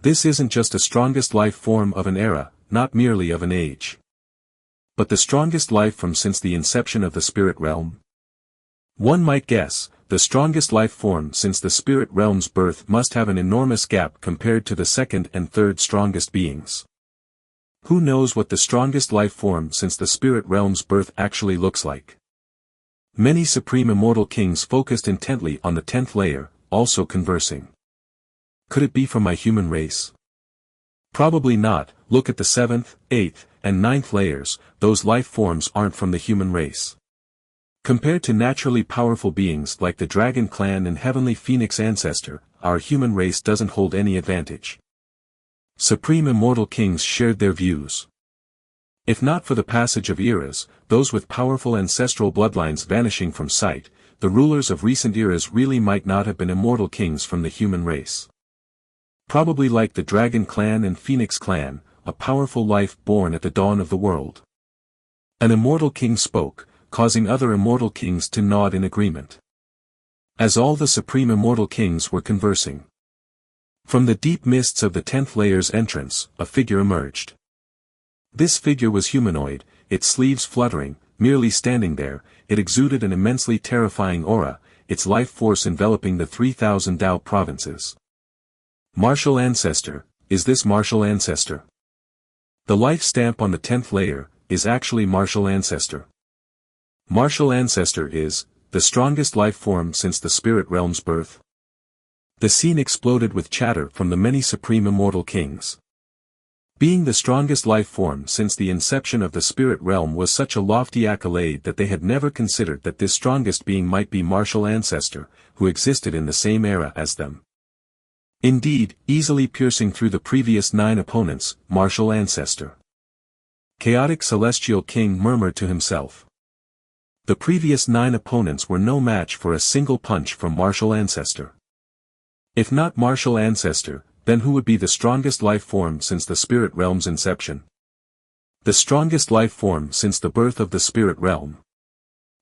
This isn't just the strongest life form of an era, not merely of an age. But the strongest life from since the inception of the spirit realm? One might guess, the strongest life form since the spirit realm's birth must have an enormous gap compared to the 2nd and 3rd strongest beings. Who knows what the strongest life form since the spirit realm's birth actually looks like? Many supreme immortal kings focused intently on the 10th layer, also conversing. Could it be from my human race? Probably not. Look at the 7th, 8th, and 9th layers, those life forms aren't from the human race. Compared to naturally powerful beings like the Dragon Clan and Heavenly Phoenix Ancestor, our human race doesn't hold any advantage. Supreme Immortal Kings shared their views. If not for the passage of eras, those with powerful ancestral bloodlines vanishing from sight, the rulers of recent eras really might not have been immortal kings from the human race. Probably like the Dragon Clan and Phoenix Clan, a powerful life born at the dawn of the world. An immortal king spoke, causing other immortal kings to nod in agreement. As all the supreme immortal kings were conversing. From the deep mists of the 10th layer's entrance, a figure emerged. This figure was humanoid, its sleeves fluttering, merely standing there, it exuded an immensely terrifying aura, its life force enveloping the 3,000 Dao provinces. Martial Ancestor, is this Martial Ancestor? The life stamp on the 10th layer, is actually Martial Ancestor. Martial Ancestor is, the strongest life form since the spirit realm's birth. The scene exploded with chatter from the many supreme immortal kings. Being the strongest life form since the inception of the spirit realm was such a lofty accolade that they had never considered that this strongest being might be Martial Ancestor, who existed in the same era as them. Indeed, easily piercing through the previous 9 opponents, Martial Ancestor. Chaotic Celestial King murmured to himself. The previous 9 opponents were no match for a single punch from Martial Ancestor. If not Martial Ancestor, then who would be the strongest life form since the spirit realm's inception? The strongest life form since the birth of the spirit realm.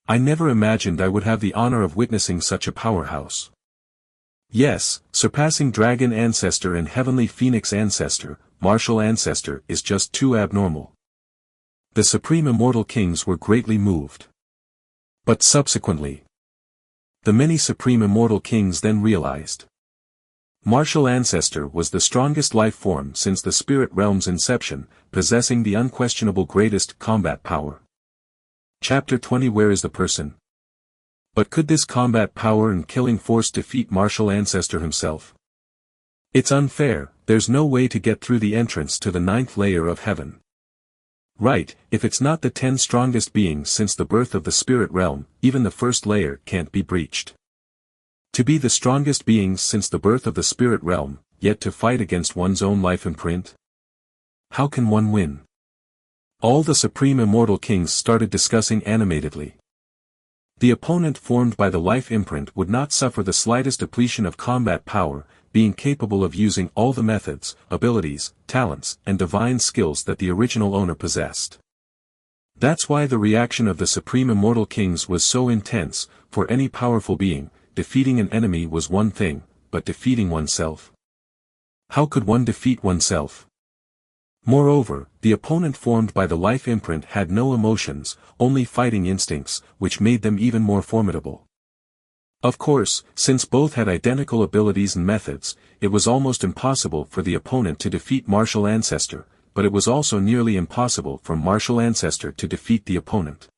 I never imagined I would have the honor of witnessing such a powerhouse. Yes, surpassing Dragon Ancestor and Heavenly Phoenix Ancestor, Martial Ancestor is just too abnormal. The supreme immortal kings were greatly moved. But subsequently, the many supreme immortal kings then realized. Martial Ancestor was the strongest life form since the spirit realm's inception, possessing the unquestionable greatest combat power. Chapter 20 Where is the person? But could this combat power and killing force defeat Martial Ancestor himself? It's unfair, there's no way to get through the entrance to the 9th layer of heaven. Right, if it's not the 10 strongest beings since the birth of the spirit realm, even the first layer can't be breached. To be the strongest beings since the birth of the spirit realm, yet to fight against one's own life imprint? How can one win? All the supreme immortal kings started discussing animatedly. The opponent formed by the life imprint would not suffer the slightest depletion of combat power, being capable of using all the methods, abilities, talents, and divine skills that the original owner possessed. That's why the reaction of the supreme immortal kings was so intense. For any powerful being, defeating an enemy was one thing, but defeating oneself? How could one defeat oneself? Moreover, the opponent formed by the life imprint had no emotions, only fighting instincts, which made them even more formidable. Of course, since both had identical abilities and methods, it was almost impossible for the opponent to defeat Martial Ancestor, but it was also nearly impossible for Martial Ancestor to defeat the opponent.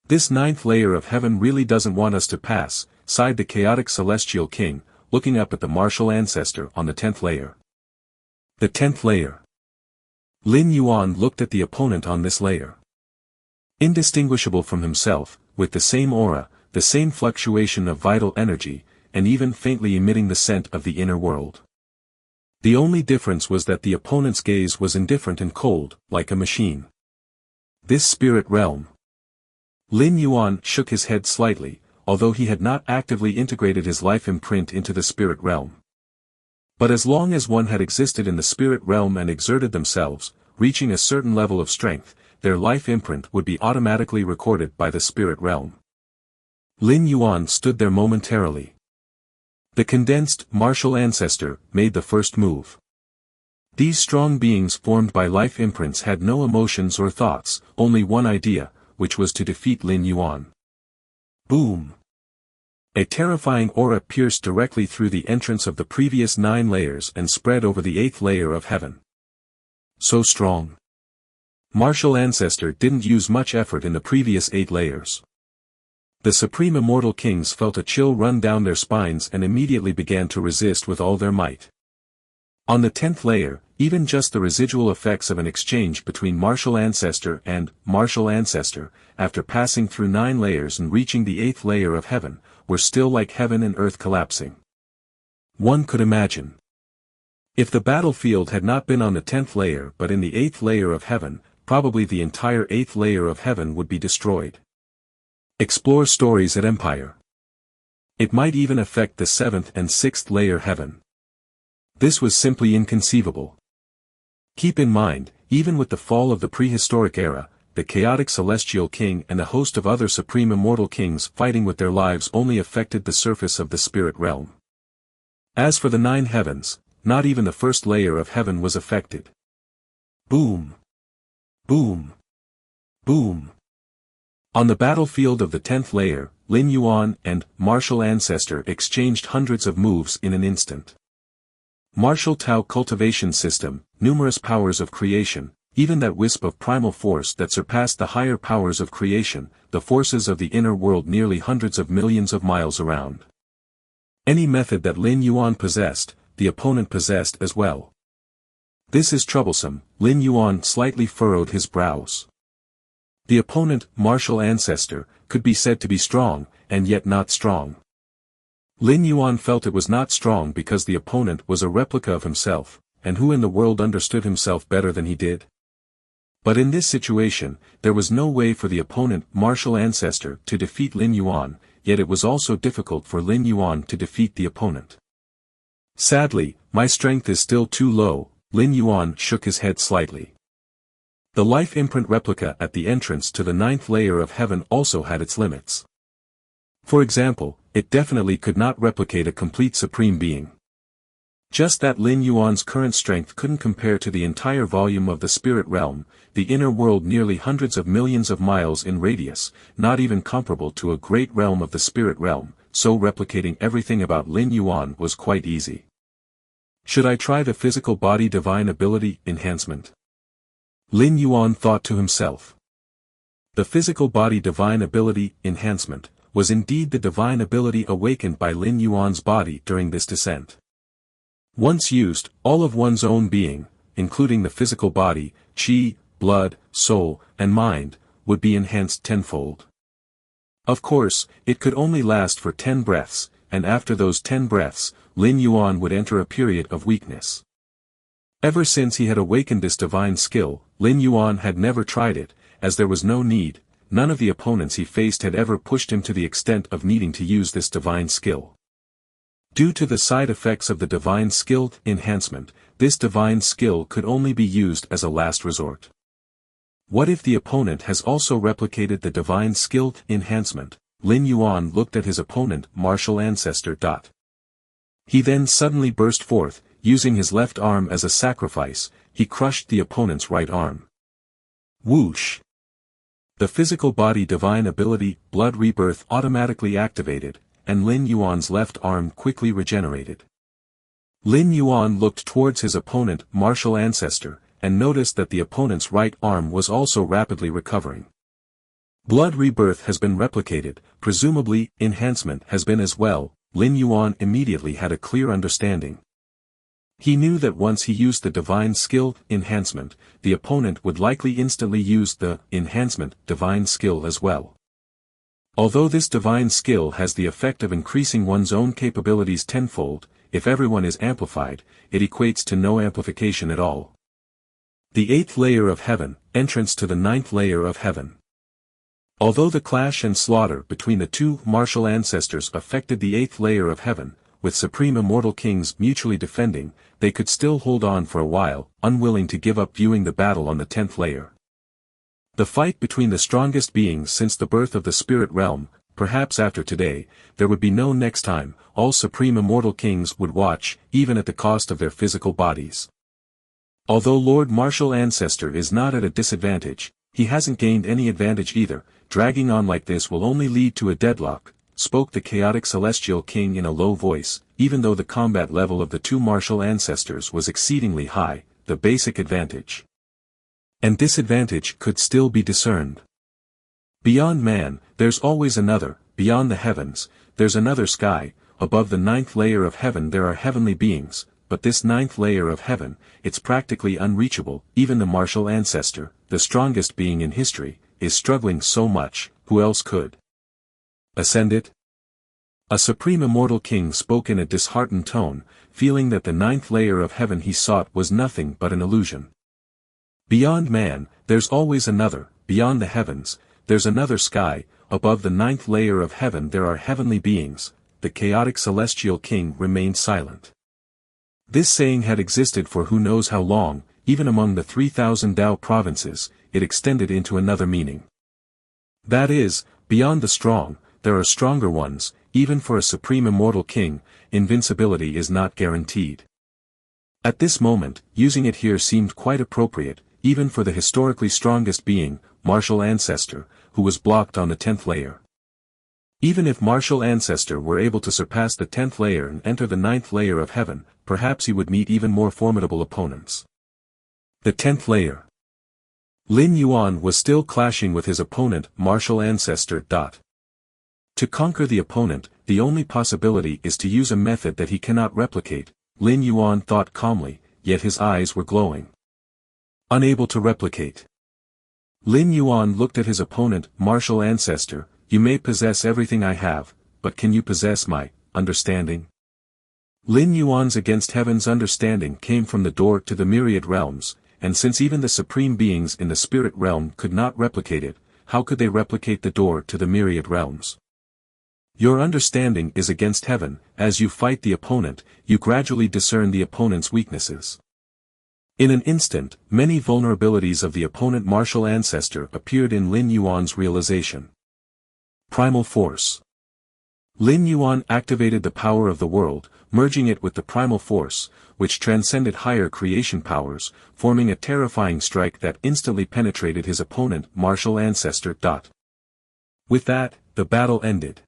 This 9th layer of heaven really doesn't want us to pass, sighed the chaotic celestial king, looking up at the Martial Ancestor on the 10th layer. The 10th layer. Lin Yuan looked at the opponent on this layer. Indistinguishable from himself, with the same aura, the same fluctuation of vital energy, and even faintly emitting the scent of the inner world. The only difference was that the opponent's gaze was indifferent and cold, like a machine. This spirit realm. Lin Yuan shook his head slightly, although he had not actively integrated his life imprint into the spirit realm. But as long as one had existed in the spirit realm and exerted themselves, reaching a certain level of strength, their life imprint would be automatically recorded by the spirit realm. Lin Yuan stood there momentarily. The condensed, Martial Ancestor made the first move. These strong beings formed by life imprints had no emotions or thoughts, only one idea, which was to defeat Lin Yuan. Boom! A terrifying aura pierced directly through the entrance of the previous 9 layers and spread over the 8th layer of heaven. So strong. Martial Ancestor didn't use much effort in the previous 8 layers. The supreme immortal kings felt a chill run down their spines and immediately began to resist with all their might. On the 10th layer, even just the residual effects of an exchange between Martial Ancestor and Martial Ancestor, after passing through 9 layers and reaching the 8th layer of heaven, were still like heaven and earth collapsing. One could imagine. If the battlefield had not been on the 10th layer but in the 8th layer of heaven, probably the entire 8th layer of heaven would be destroyed. Explore stories at Empire. It might even affect the 7th and 6th layer heaven. This was simply inconceivable. Keep in mind, even with the fall of the prehistoric era, the chaotic celestial king and a host of other supreme immortal kings fighting with their lives only affected the surface of the spirit realm. As for the 9 heavens, not even the first layer of heaven was affected. Boom! Boom! Boom! On the battlefield of the 10th layer, Lin Yuan and Martial Ancestor exchanged hundreds of moves in an instant. Martial Tao cultivation system, numerous powers of creation, even that wisp of primal force that surpassed the higher powers of creation, the forces of the inner world nearly hundreds of millions of miles around. Any method that Lin Yuan possessed, the opponent possessed as well. This is troublesome. Lin Yuan slightly furrowed his brows. The opponent, Martial Ancestor, could be said to be strong, and yet not strong. Lin Yuan felt it was not strong because the opponent was a replica of himself, and who in the world understood himself better than he did? But in this situation, there was no way for the opponent, Martial Ancestor, to defeat Lin Yuan, yet it was also difficult for Lin Yuan to defeat the opponent. Sadly, my strength is still too low. Lin Yuan shook his head slightly. The life imprint replica at the entrance to the 9th layer of heaven also had its limits. For example, it definitely could not replicate a complete supreme being. Just that Lin Yuan's current strength couldn't compare to the entire volume of the spirit realm, the inner world nearly hundreds of millions of miles in radius, not even comparable to a great realm of the spirit realm, so replicating everything about Lin Yuan was quite easy. Should I try the physical body divine ability enhancement? Lin Yuan thought to himself. The physical body divine ability enhancement was indeed the divine ability awakened by Lin Yuan's body during this descent. Once used, all of one's own being, including the physical body, qi, blood, soul, and mind, would be enhanced tenfold. Of course, it could only last for 10 breaths, and after those 10 breaths, Lin Yuan would enter a period of weakness. Ever since he had awakened this divine skill, Lin Yuan had never tried it, as there was no need. None of the opponents he faced had ever pushed him to the extent of needing to use this divine skill. Due to the side effects of the divine skill enhancement, this divine skill could only be used as a last resort. What if the opponent has also replicated the divine skill enhancement? Lin Yuan looked at his opponent, martial ancestor. He then suddenly burst forth, using his left arm as a sacrifice. He crushed the opponent's right arm. Whoosh! The physical body divine ability, blood rebirth, automatically activated, and Lin Yuan's left arm quickly regenerated. Lin Yuan looked towards his opponent, martial ancestor, and noticed that the opponent's right arm was also rapidly recovering. Blood rebirth has been replicated, presumably, enhancement has been as well. Lin Yuan immediately had a clear understanding. He knew that once he used the divine skill enhancement, the opponent would likely instantly use the enhancement divine skill as well. Although this divine skill has the effect of increasing one's own capabilities tenfold, if everyone is amplified, it equates to no amplification at all. The 8th layer of heaven, entrance to the 9th layer of heaven. Although the clash and slaughter between the two martial ancestors affected the 8th layer of heaven, with supreme immortal kings mutually defending, they could still hold on for a while, unwilling to give up viewing the battle on the 10th layer. The fight between the strongest beings since the birth of the spirit realm, perhaps after today, there would be no next time. All supreme immortal kings would watch, even at the cost of their physical bodies. Although Lord Martial Ancestor is not at a disadvantage, he hasn't gained any advantage either. Dragging on like this will only lead to a deadlock, spoke the chaotic celestial king in a low voice. Even though the combat level of the two martial ancestors was exceedingly high, the basic advantage and disadvantage could still be discerned. Beyond man, there's always another. Beyond the heavens, there's another sky. Above the 9th layer of heaven there are heavenly beings, but this 9th layer of heaven, it's practically unreachable. Even the martial ancestor, the strongest being in history, is struggling so much. Who else could ascend it? A supreme immortal king spoke in a disheartened tone, feeling that the 9th layer of heaven he sought was nothing but an illusion. Beyond man, there's always another. Beyond the heavens, there's another sky. Above the 9th layer of heaven there are heavenly beings. The chaotic celestial king remained silent. This saying had existed for who knows how long. Even among the 3,000 Dao provinces, it extended into another meaning. That is, beyond the strong, there are stronger ones. Even for a supreme immortal king, invincibility is not guaranteed. At this moment, using it here seemed quite appropriate, even for the historically strongest being, martial ancestor, who was blocked on the 10th layer. Even if martial ancestor were able to surpass the 10th layer and enter the 9th layer of heaven, perhaps he would meet even more formidable opponents. The 10th layer. Lin Yuan was still clashing with his opponent, martial ancestor. To conquer the opponent, the only possibility is to use a method that he cannot replicate. Lin Yuan thought calmly, yet his eyes were glowing. Unable to replicate. Lin Yuan looked at his opponent, martial ancestor. You may possess everything I have, but can you possess my understanding? Lin Yuan's against heaven's understanding came from the door to the myriad realms, and since even the supreme beings in the spirit realm could not replicate it, how could they replicate the door to the myriad realms? Your understanding is against heaven. As you fight the opponent, you gradually discern the opponent's weaknesses. In an instant, many vulnerabilities of the opponent martial ancestor appeared in Lin Yuan's realization. Primal force. Lin Yuan activated the power of the world, merging it with the primal force, which transcended higher creation powers, forming a terrifying strike that instantly penetrated his opponent martial ancestor. With that, the battle ended.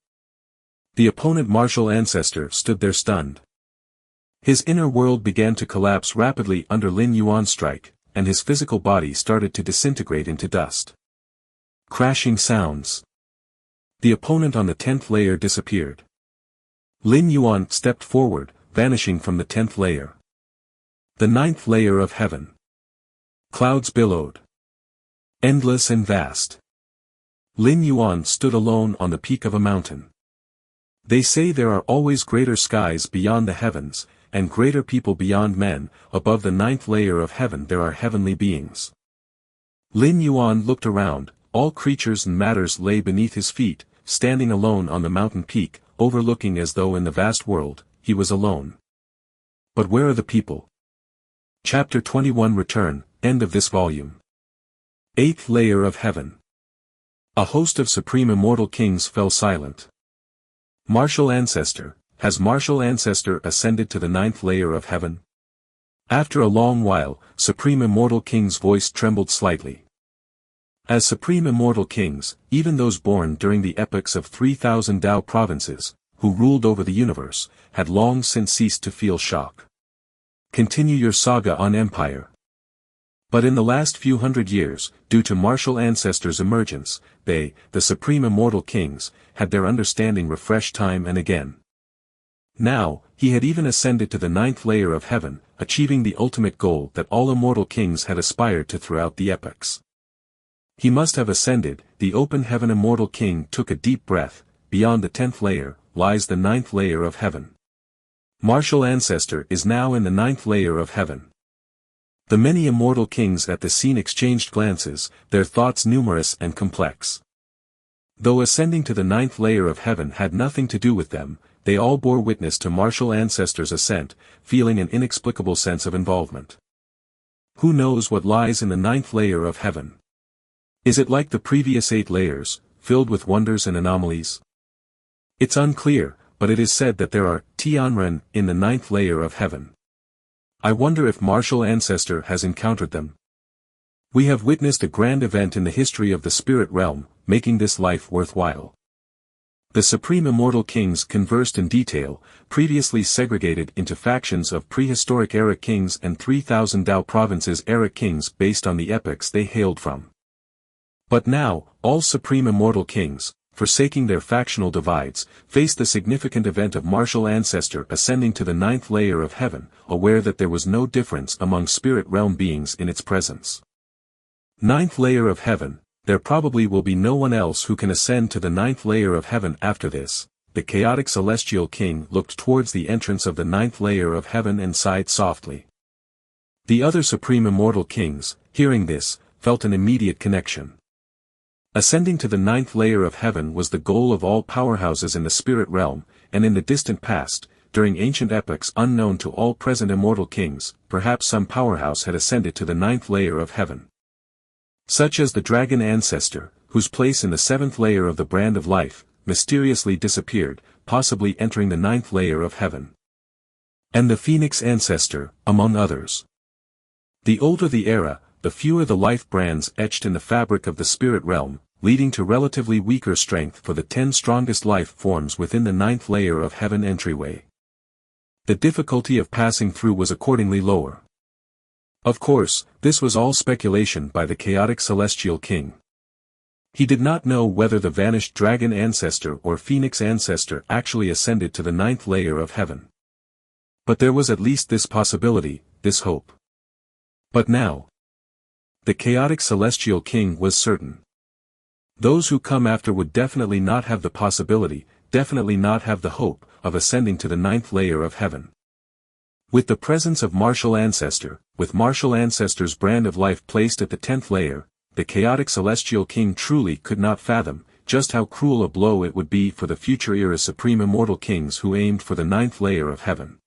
The opponent martial ancestor stood there stunned. His inner world began to collapse rapidly under Lin Yuan's strike, and his physical body started to disintegrate into dust. Crashing sounds. The opponent on the 10th layer disappeared. Lin Yuan stepped forward, vanishing from the 10th layer. The 9th layer of heaven. Clouds billowed. Endless and vast. Lin Yuan stood alone on the peak of a mountain. They say there are always greater skies beyond the heavens, and greater people beyond men. Above the 9th layer of heaven there are heavenly beings. Lin Yuan looked around. All creatures and matters lay beneath his feet, standing alone on the mountain peak, overlooking as though in the vast world, he was alone. But where are the people? Chapter 21 Return, end of this volume. 8th layer of heaven. A host of supreme immortal kings fell silent. Martial ancestor. Has martial ancestor ascended to the 9th layer of heaven? After a long while, supreme immortal king's voice trembled slightly. As supreme immortal kings, even those born during the epochs of 3,000 Tao provinces, who ruled over the universe, had long since ceased to feel shock. Continue your saga on empire. But in the last few hundred years, due to martial ancestors' emergence, they, the supreme immortal kings, had their understanding refreshed time and again. Now, he had even ascended to the 9th layer of heaven, achieving the ultimate goal that all immortal kings had aspired to throughout the epochs. He must have ascended. The open heaven immortal king took a deep breath. Beyond the 10th layer, lies the 9th layer of heaven. Martial ancestor is now in the 9th layer of heaven. The many immortal kings at the scene exchanged glances, their thoughts numerous and complex. Though ascending to the 9th layer of heaven had nothing to do with them, they all bore witness to martial ancestors' ascent, feeling an inexplicable sense of involvement. Who knows what lies in the 9th layer of heaven? Is it like the previous 8 layers, filled with wonders and anomalies? It's unclear, but it is said that there are Tianren in the 9th layer of heaven. I wonder if martial ancestor has encountered them. We have witnessed a grand event in the history of the spirit realm, making this life worthwhile. The supreme immortal kings conversed in detail, previously segregated into factions of prehistoric era kings and 3,000 Tao provinces era kings based on the epochs they hailed from. But now, all supreme immortal kings, forsaking their factional divides, faced the significant event of martial ancestor ascending to the 9th layer of heaven, aware that there was no difference among spirit realm beings in its presence. 9th layer of heaven. There probably will be no one else who can ascend to the 9th layer of heaven after this. The chaotic celestial king looked towards the entrance of the 9th layer of heaven and sighed softly. The other supreme immortal kings, hearing this, felt an immediate connection. Ascending to the 9th layer of heaven was the goal of all powerhouses in the spirit realm, and in the distant past, during ancient epochs unknown to all present immortal kings, perhaps some powerhouse had ascended to the 9th layer of heaven. Such as the dragon ancestor, whose place in the 7th layer of the brand of life, mysteriously disappeared, possibly entering the 9th layer of heaven. And the phoenix ancestor, among others. The older the era, the fewer the life brands etched in the fabric of the spirit realm, leading to relatively weaker strength for the 10 strongest life forms within the 9th layer of heaven entryway. The difficulty of passing through was accordingly lower. Of course, this was all speculation by the chaotic celestial king. He did not know whether the vanished dragon ancestor or phoenix ancestor actually ascended to the 9th layer of heaven. But there was at least this possibility, this hope. But now, the chaotic celestial king was certain. Those who come after would definitely not have the possibility, definitely not have the hope, of ascending to the 9th layer of heaven. With the presence of martial ancestor, with martial ancestor's brand of life placed at the 10th layer, the chaotic celestial king truly could not fathom just how cruel a blow it would be for the future era supreme immortal kings who aimed for the 9th layer of heaven.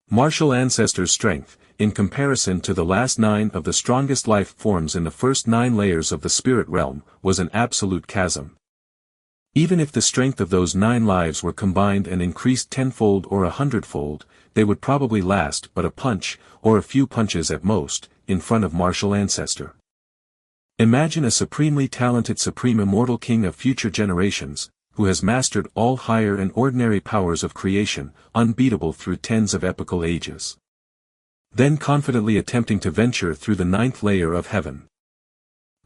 Martial ancestor's strength, in comparison to the last 9 of the strongest life forms in the first 9 layers of the spirit realm, was an absolute chasm. Even if the strength of those 9 lives were combined and increased 10-fold or 100-fold, they would probably last but a punch, or a few punches at most, in front of martial ancestor. Imagine a supremely talented supreme immortal king of future generations, who has mastered all higher and ordinary powers of creation, unbeatable through tens of epochal ages. Then confidently attempting to venture through the 9th layer of heaven.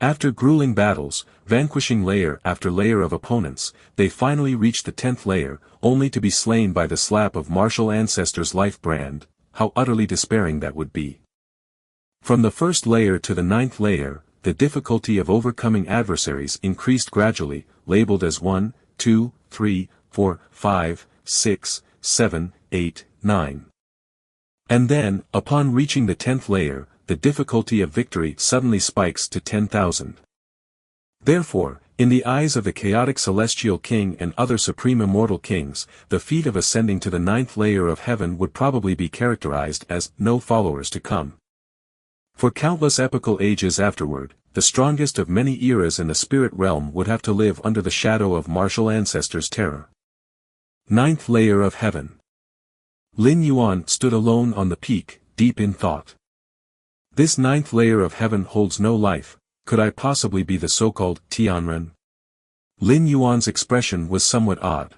After grueling battles, vanquishing layer after layer of opponents, they finally reach the 10th layer, only to be slain by the slap of martial ancestors' life brand. How utterly despairing that would be. From the 1st layer to the 9th layer, the difficulty of overcoming adversaries increased gradually, labeled as 1, 2, 3, 4, 5, 6, 7, 8, 9. And then, upon reaching the 10th layer, the difficulty of victory suddenly spikes to 10,000. Therefore, in the eyes of the chaotic celestial king and other supreme immortal kings, the feat of ascending to the 9th layer of heaven would probably be characterized as no followers to come. For countless epochal ages afterward, the strongest of many eras in the spirit realm would have to live under the shadow of martial ancestors' terror. 9th layer of heaven. Lin Yuan stood alone on the peak, deep in thought. This 9th layer of heaven holds no life. Could I possibly be the so-called Tianren? Lin Yuan's expression was somewhat odd.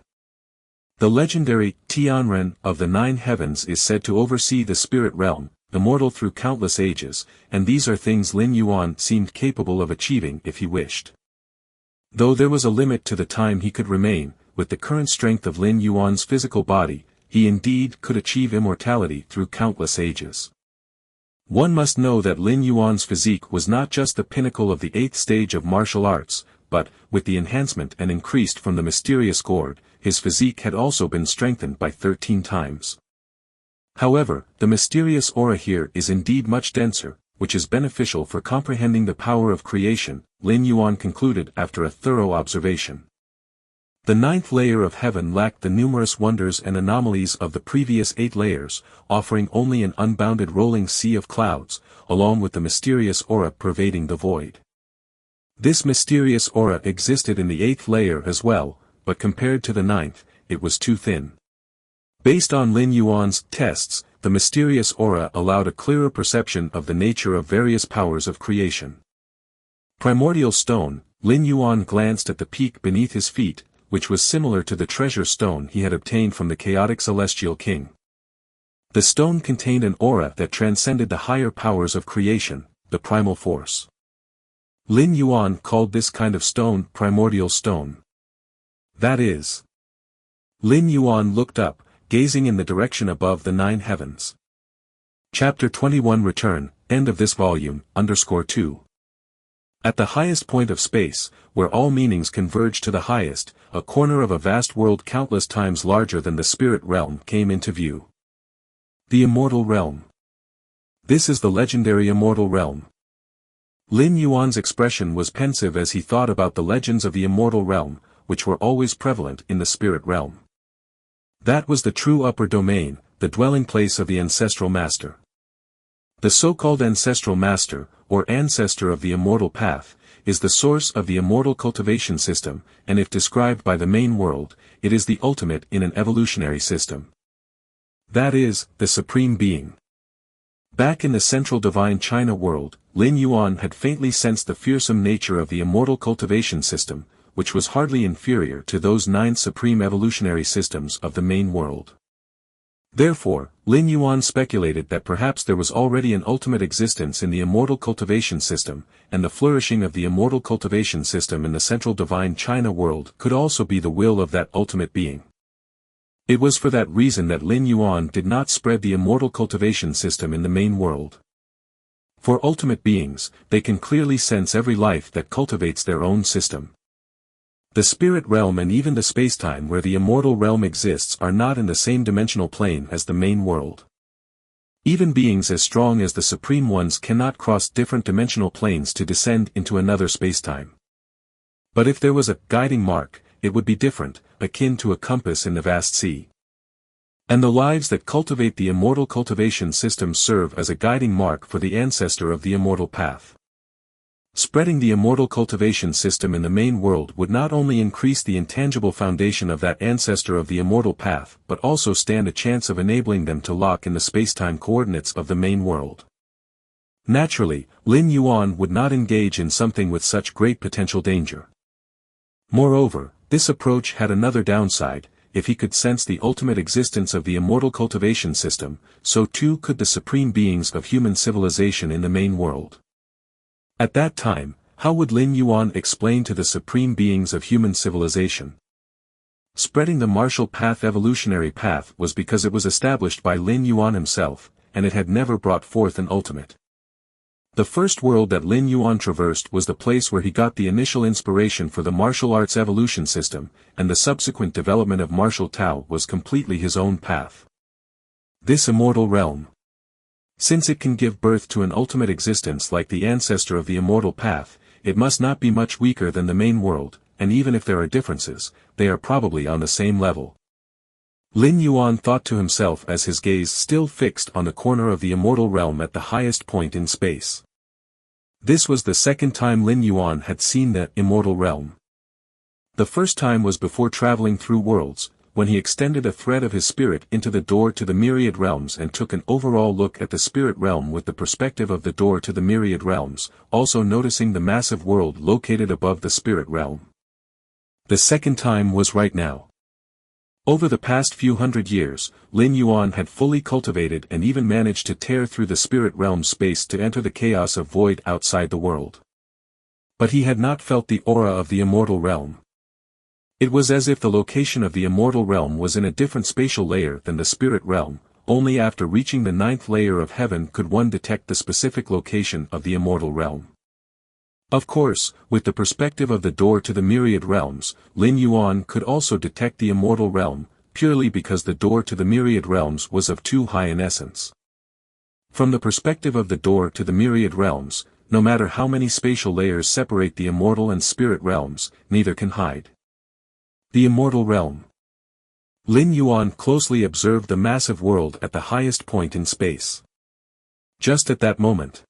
The legendary Tianren of the 9 heavens is said to oversee the spirit realm, immortal through countless ages, and these are things Lin Yuan seemed capable of achieving if he wished. Though there was a limit to the time he could remain, with the current strength of Lin Yuan's physical body, he indeed could achieve immortality through countless ages. One must know that Lin Yuan's physique was not just the pinnacle of the 8th stage of martial arts, but, with the enhancement and increased from the mysterious gourd, his physique had also been strengthened by 13 times. However, the mysterious aura here is indeed much denser, which is beneficial for comprehending the power of creation, Lin Yuan concluded after a thorough observation. The 9th layer of heaven lacked the numerous wonders and anomalies of the previous 8 layers, offering only an unbounded rolling sea of clouds, along with the mysterious aura pervading the void. This mysterious aura existed in the 8th layer as well, but compared to the 9th, it was too thin. Based on Lin Yuan's tests, the mysterious aura allowed a clearer perception of the nature of various powers of creation. Primordial stone, Lin Yuan glanced at the peak beneath his feet, which was similar to the treasure stone he had obtained from the chaotic celestial king. The stone contained an aura that transcended the higher powers of creation, the primal force. Lin Yuan called this kind of stone primordial stone. That is. Lin Yuan looked up, gazing in the direction above the 9 heavens. Chapter 21 Return, end of this volume, _2. At the highest point of space, where all meanings converge to the highest, a corner of a vast world countless times larger than the spirit realm came into view. The immortal realm. This is the legendary immortal realm. Lin Yuan's expression was pensive as he thought about the legends of the immortal realm, which were always prevalent in the spirit realm. That was the true upper domain, the dwelling place of the ancestral master. The so-called ancestral master, or ancestor of the immortal path, is the source of the immortal cultivation system, and if described by the main world, it is the ultimate in an evolutionary system. That is, the supreme being. Back in the central divine China world, Lin Yuan had faintly sensed the fearsome nature of the immortal cultivation system, which was hardly inferior to those 9 supreme evolutionary systems of the main world. Therefore, Lin Yuan speculated that perhaps there was already an ultimate existence in the immortal cultivation system, and the flourishing of the immortal cultivation system in the central divine China world could also be the will of that ultimate being. It was for that reason that Lin Yuan did not spread the immortal cultivation system in the main world. For ultimate beings, they can clearly sense every life that cultivates their own system. The spirit realm and even the spacetime where the immortal realm exists are not in the same dimensional plane as the main world. Even beings as strong as the supreme ones cannot cross different dimensional planes to descend into another spacetime. But if there was a guiding mark, it would be different, akin to a compass in the vast sea. And the lives that cultivate the immortal cultivation system serve as a guiding mark for the ancestor of the immortal path. Spreading the immortal cultivation system in the main world would not only increase the intangible foundation of that ancestor of the immortal path but also stand a chance of enabling them to lock in the spacetime coordinates of the main world. Naturally, Lin Yuan would not engage in something with such great potential danger. Moreover, this approach had another downside. If he could sense the ultimate existence of the immortal cultivation system, so too could the supreme beings of human civilization in the main world. At that time, how would Lin Yuan explain to the supreme beings of human civilization? Spreading the martial path evolutionary path was because it was established by Lin Yuan himself, and it had never brought forth an ultimate. The first world that Lin Yuan traversed was the place where he got the initial inspiration for the martial arts evolution system, and the subsequent development of martial Tao was completely his own path. This immortal realm. Since it can give birth to an ultimate existence like the ancestor of the immortal path, it must not be much weaker than the main world, and even if there are differences, they are probably on the same level. Lin Yuan thought to himself as his gaze still fixed on the corner of the immortal realm at the highest point in space. This was the second time Lin Yuan had seen the immortal realm. The first time was before traveling through worlds, when he extended a thread of his spirit into the door to the myriad realms and took an overall look at the spirit realm with the perspective of the door to the myriad realms, also noticing the massive world located above the spirit realm. The second time was right now. Over the past few hundred years, Lin Yuan had fully cultivated and even managed to tear through the spirit realm space to enter the chaos of void outside the world. But he had not felt the aura of the immortal realm. It was as if the location of the immortal realm was in a different spatial layer than the spirit realm. Only after reaching the 9th layer of heaven could one detect the specific location of the immortal realm. Of course, with the perspective of the door to the myriad realms, Lin Yuan could also detect the immortal realm, purely because the door to the myriad realms was of too high an essence. From the perspective of the door to the myriad realms, no matter how many spatial layers separate the immortal and spirit realms, neither can hide. The immortal realm. Lin Yuan closely observed the massive world at the highest point in space. Just at that moment,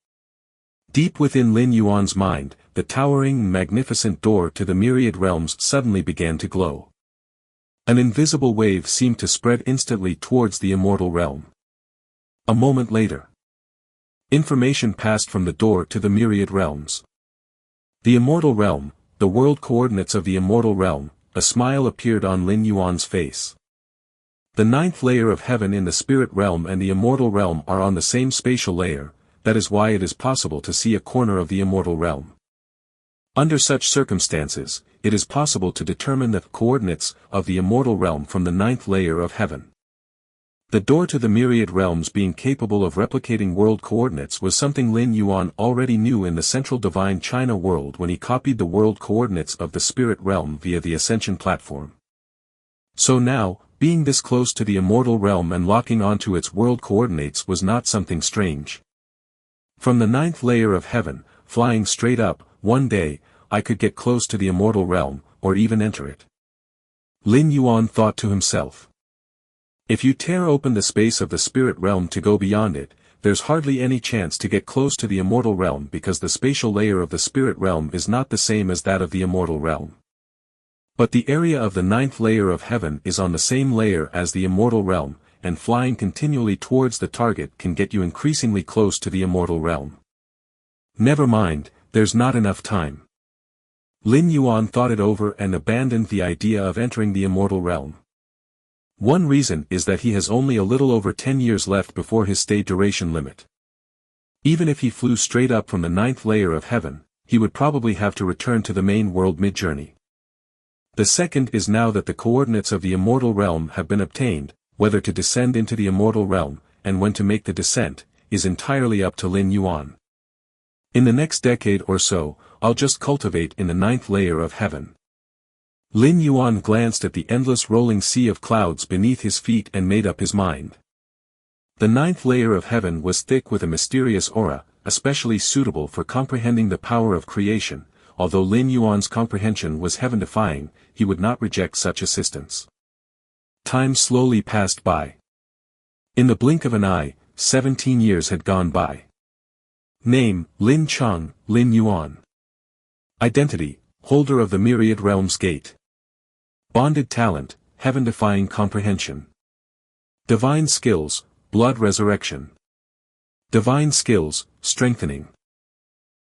deep within Lin Yuan's mind, the towering, magnificent door to the myriad realms suddenly began to glow. An invisible wave seemed to spread instantly towards the immortal realm. A moment later, information passed from the door to the myriad realms. The immortal realm, the world coordinates of the immortal realm, a smile appeared on Lin Yuan's face. The 9th layer of heaven in the spirit realm and the immortal realm are on the same spatial layer. That is why it is possible to see a corner of the immortal realm. Under such circumstances, it is possible to determine the coordinates of the immortal realm from the 9th layer of heaven. The door to the myriad realms being capable of replicating world coordinates was something Lin Yuan already knew in the central divine China world when he copied the world coordinates of the spirit realm via the Ascension platform. So now, being this close to the immortal realm and locking onto its world coordinates was not something strange. From the 9th layer of heaven, flying straight up, one day, I could get close to the immortal realm, or even enter it. Lin Yuan thought to himself. If you tear open the space of the spirit realm to go beyond it, there's hardly any chance to get close to the immortal realm because the spatial layer of the spirit realm is not the same as that of the immortal realm. But the area of the 9th layer of heaven is on the same layer as the immortal realm, and flying continually towards the target can get you increasingly close to the immortal realm. Never mind, there's not enough time. Lin Yuan thought it over and abandoned the idea of entering the immortal realm. One reason is that he has only a little over 10 years left before his stay duration limit. Even if he flew straight up from the 9th layer of heaven, he would probably have to return to the main world mid-journey. The second is now that the coordinates of the immortal realm have been obtained, whether to descend into the immortal realm, and when to make the descent, is entirely up to Lin Yuan. In the next decade or so, I'll just cultivate in the 9th layer of heaven. Lin Yuan glanced at the endless rolling sea of clouds beneath his feet and made up his mind. The 9th layer of heaven was thick with a mysterious aura, especially suitable for comprehending the power of creation. Although Lin Yuan's comprehension was heaven-defying, he would not reject such assistance. Time slowly passed by. In the blink of an eye, 17 years had gone by. Name, Lin Cheng, Lin Yuan. Identity, holder of the myriad realms gate. Bonded talent, heaven-defying comprehension. Divine skills, blood resurrection. Divine skills, strengthening.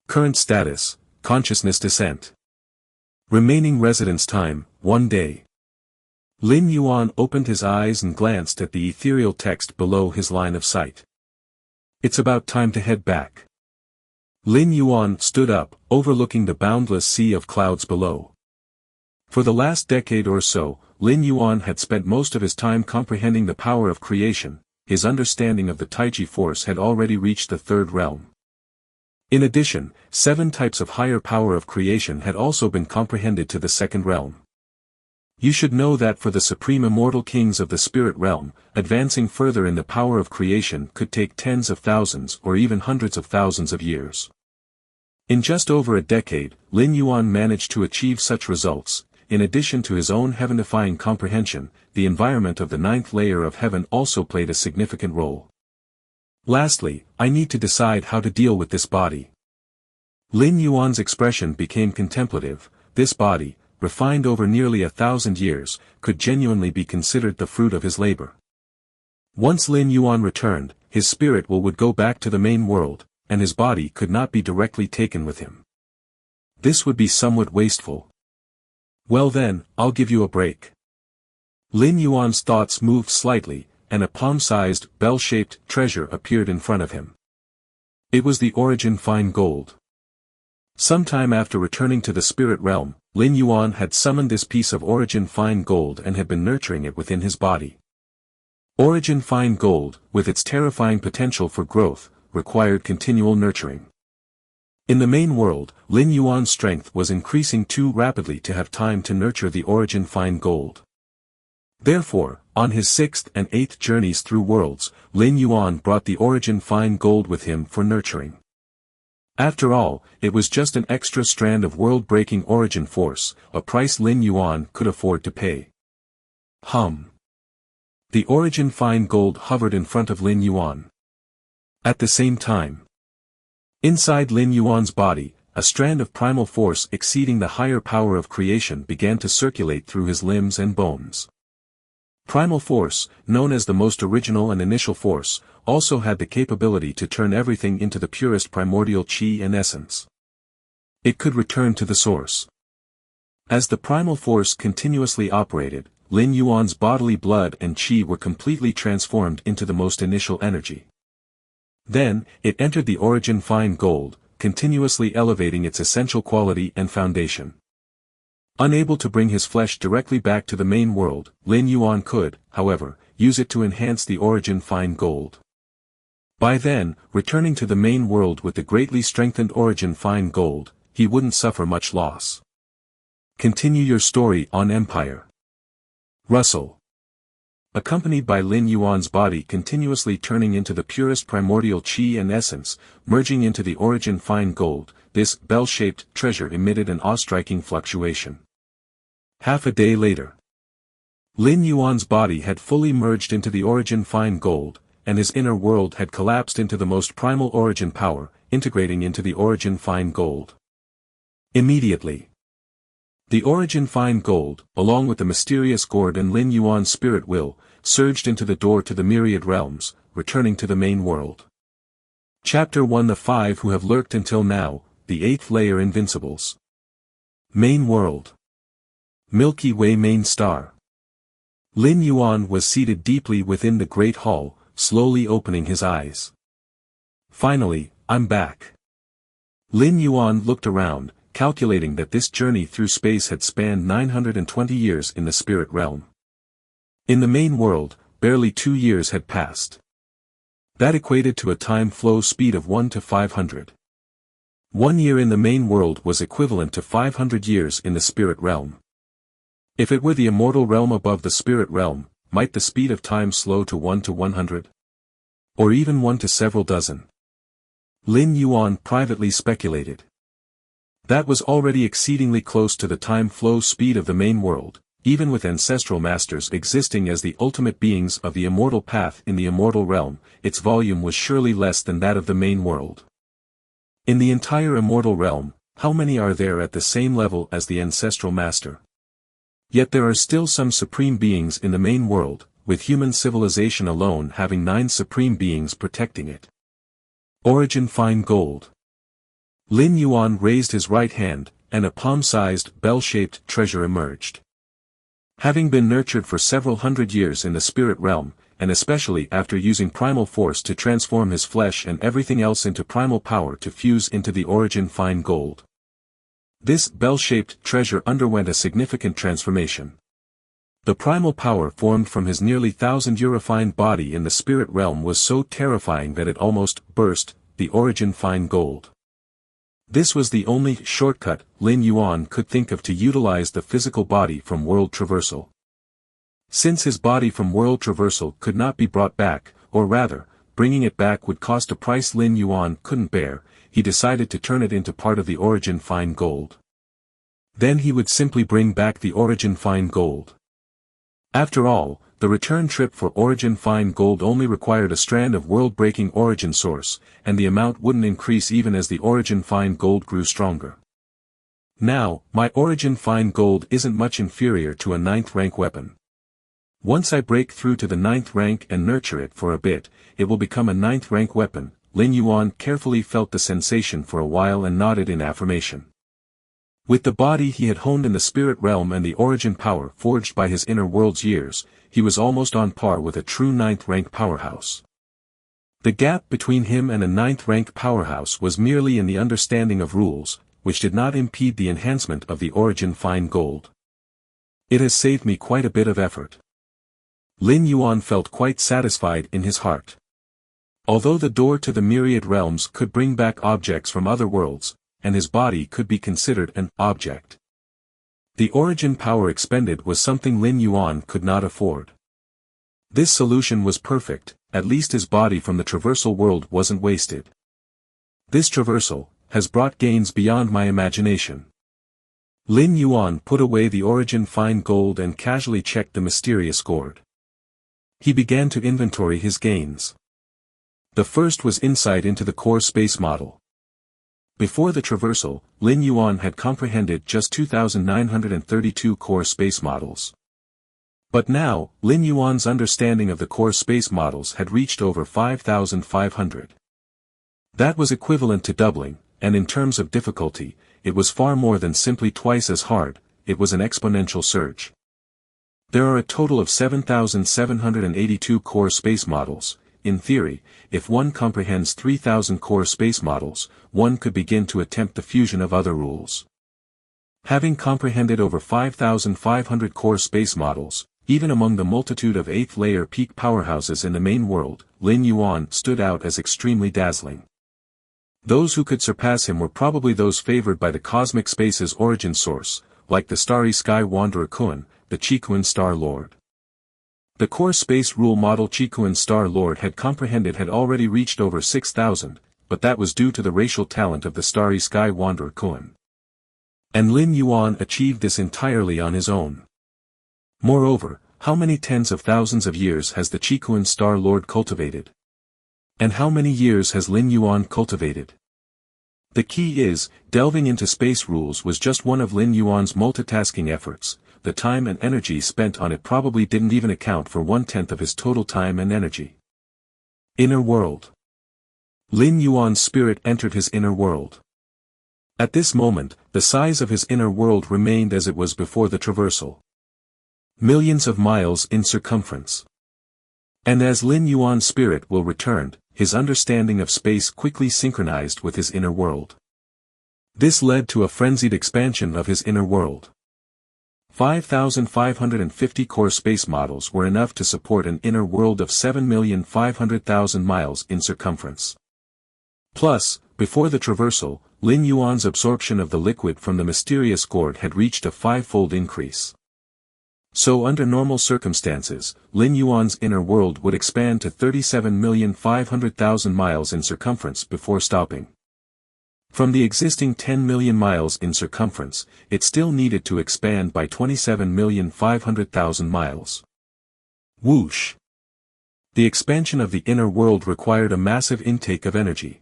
Current status, consciousness descent. Remaining residence time, 1 day. Lin Yuan opened his eyes and glanced at the ethereal text below his line of sight. It's about time to head back. Lin Yuan stood up, overlooking the boundless sea of clouds below. For the last decade or so, Lin Yuan had spent most of his time comprehending the power of creation. His understanding of the Taiji force had already reached the third realm. In addition, 7 types of higher power of creation had also been comprehended to the second realm. You should know that for the supreme immortal kings of the spirit realm, advancing further in the power of creation could take tens of thousands or even hundreds of thousands of years. In just over a decade, Lin Yuan managed to achieve such results. In addition to his own heaven-defying comprehension, the environment of the 9th layer of heaven also played a significant role. Lastly, I need to decide how to deal with this body. Lin Yuan's expression became contemplative. This body, refined over nearly 1,000 years, could genuinely be considered the fruit of his labor. Once Lin Yuan returned, his spirit would go back to the main world, and his body could not be directly taken with him. This would be somewhat wasteful. Well then, I'll give you a break. Lin Yuan's thoughts moved slightly, and a palm-sized, bell-shaped treasure appeared in front of him. It was the origin fine gold. Sometime after returning to the spirit realm, Lin Yuan had summoned this piece of origin fine gold and had been nurturing it within his body. Origin fine gold, with its terrifying potential for growth, required continual nurturing. In the main world, Lin Yuan's strength was increasing too rapidly to have time to nurture the origin fine gold. Therefore, on his 6th and 8th journeys through worlds, Lin Yuan brought the origin fine gold with him for nurturing. After all, it was just an extra strand of world-breaking origin force, a price Lin Yuan could afford to pay. The origin fine gold hovered in front of Lin Yuan. At the same time, inside Lin Yuan's body, a strand of primal force exceeding the higher power of creation began to circulate through his limbs and bones. Primal force, known as the most original and initial force, also had the capability to turn everything into the purest primordial chi and essence. It could return to the source. As the primal force continuously operated, Lin Yuan's bodily blood and chi were completely transformed into the most initial energy. Then, it entered the origin fine gold, continuously elevating its essential quality and foundation. Unable to bring his flesh directly back to the main world, Lin Yuan could, however, use it to enhance the origin fine gold. By then, returning to the main world with the greatly strengthened origin fine gold, he wouldn't suffer much loss. Continue your story on Empire. Russell. Accompanied by Lin Yuan's body continuously turning into the purest primordial chi and essence, merging into the origin fine gold, this bell-shaped treasure emitted an awe-striking fluctuation. Half a day later, Lin Yuan's body had fully merged into the origin fine gold, and his inner world had collapsed into the most primal origin power, integrating into the origin fine gold. Immediately, the origin fine gold, along with the mysterious gourd and Lin Yuan's spirit will, surged into the door to the myriad realms, returning to the main world. Chapter 1: The 5 Who Have Lurked Until Now, the 8th Layer Invincibles. Main World. Milky Way Main Star. Lin Yuan was seated deeply within the Great Hall, slowly opening his eyes. Finally, I'm back. Lin Yuan looked around, calculating that this journey through space had spanned 920 years in the spirit realm. In the main world, barely 2 years had passed. That equated to a time flow speed of 1 to 500. 1 year in the main world was equivalent to 500 years in the spirit realm. If it were the immortal realm above the spirit realm, might the speed of time slow to 1 to 100? Or even 1 to several dozen? Lin Yuan privately speculated. That was already exceedingly close to the time flow speed of the main world, even with ancestral masters existing as the ultimate beings of the immortal path in the immortal realm, its volume was surely less than that of the main world. In the entire immortal realm, how many are there at the same level as the ancestral master? Yet there are still some supreme beings in the main world, with human civilization alone having 9 supreme beings protecting it. Origin fine gold. Lin Yuan raised his right hand, and a palm-sized, bell-shaped treasure emerged. Having been nurtured for several hundred years in the spirit realm, and especially after using primal force to transform his flesh and everything else into primal power to fuse into the origin fine gold. This bell-shaped treasure underwent a significant transformation. The primal power formed from his nearly 1,000-year refined body in the spirit realm was so terrifying that it almost burst the origin fine gold. This was the only shortcut Lin Yuan could think of to utilize the physical body from world traversal. Since his body from world traversal could not be brought back, or rather, bringing it back would cost a price Lin Yuan couldn't bear, he decided to turn it into part of the origin fine gold. Then he would simply bring back the origin fine gold. After all, the return trip for origin fine gold only required a strand of world-breaking origin source, and the amount wouldn't increase even as the origin fine gold grew stronger. Now, my origin fine gold isn't much inferior to a 9th rank weapon. Once I break through to the 9th rank and nurture it for a bit, it will become a 9th rank weapon. Lin Yuan carefully felt the sensation for a while and nodded in affirmation. With the body he had honed in the spirit realm and the origin power forged by his inner world's years, he was almost on par with a true 9th rank powerhouse. The gap between him and a 9th rank powerhouse was merely in the understanding of rules, which did not impede the enhancement of the origin fine gold. It has saved me quite a bit of effort. Lin Yuan felt quite satisfied in his heart. Although the door to the myriad realms could bring back objects from other worlds, and his body could be considered an object, the origin power expended was something Lin Yuan could not afford. This solution was perfect, at least his body from the traversal world wasn't wasted. This traversal has brought gains beyond my imagination. Lin Yuan put away the origin fine gold and casually checked the mysterious gourd. He began to inventory his gains. The first was insight into the core space model. Before the traversal, Lin Yuan had comprehended just 2,932 core space models. But now, Lin Yuan's understanding of the core space models had reached over 5,500. That was equivalent to doubling, and in terms of difficulty, it was far more than simply twice as hard, it was an exponential surge. There are a total of 7,782 core space models. In theory, if one comprehends 3,000 core space models, one could begin to attempt the fusion of other rules. Having comprehended over 5,500 core space models, even among the multitude of 8th-layer peak powerhouses in the main world, Lin Yuan stood out as extremely dazzling. Those who could surpass him were probably those favored by the cosmic space's origin source, like the starry sky wanderer Kuan, the Chikuan Star Lord. The core space rule model Chikuan Star Lord had comprehended had already reached over 6,000, but that was due to the racial talent of the starry sky wanderer Kuan. And Lin Yuan achieved this entirely on his own. Moreover, how many tens of thousands of years has the Chikuan Star Lord cultivated? And how many years has Lin Yuan cultivated? The key is, delving into space rules was just one of Lin Yuan's multitasking efforts. The time and energy spent on it probably didn't even account for 1/10 of his total time and energy. Inner world. Lin Yuan's spirit entered his inner world. At this moment, the size of his inner world remained as it was before the traversal. Millions of miles in circumference. And as Lin Yuan's spirit will returned, his understanding of space quickly synchronized with his inner world. This led to a frenzied expansion of his inner world. 5,550 core space models were enough to support an inner world of 7,500,000 miles in circumference. Plus, before the traversal, Lin Yuan's absorption of the liquid from the mysterious gourd had reached a 5-fold increase. So under normal circumstances, Lin Yuan's inner world would expand to 37,500,000 miles in circumference before stopping. From the existing 10 million miles in circumference, it still needed to expand by 27,500,000 miles. Whoosh! The expansion of the inner world required a massive intake of energy.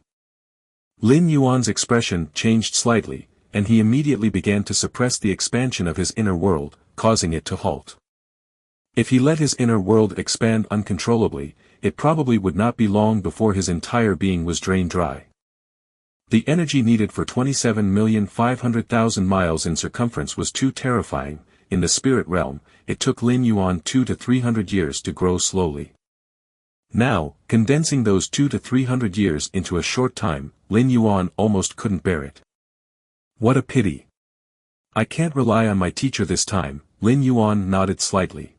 Lin Yuan's expression changed slightly, and he immediately began to suppress the expansion of his inner world, causing it to halt. If he let his inner world expand uncontrollably, it probably would not be long before his entire being was drained dry. The energy needed for 27,500,000 miles in circumference was too terrifying. In the spirit realm, it took Lin Yuan 200 to 300 years to grow slowly. Now, condensing those 200 to 300 years into a short time, Lin Yuan almost couldn't bear it. What a pity. I can't rely on my teacher this time. Lin Yuan nodded slightly.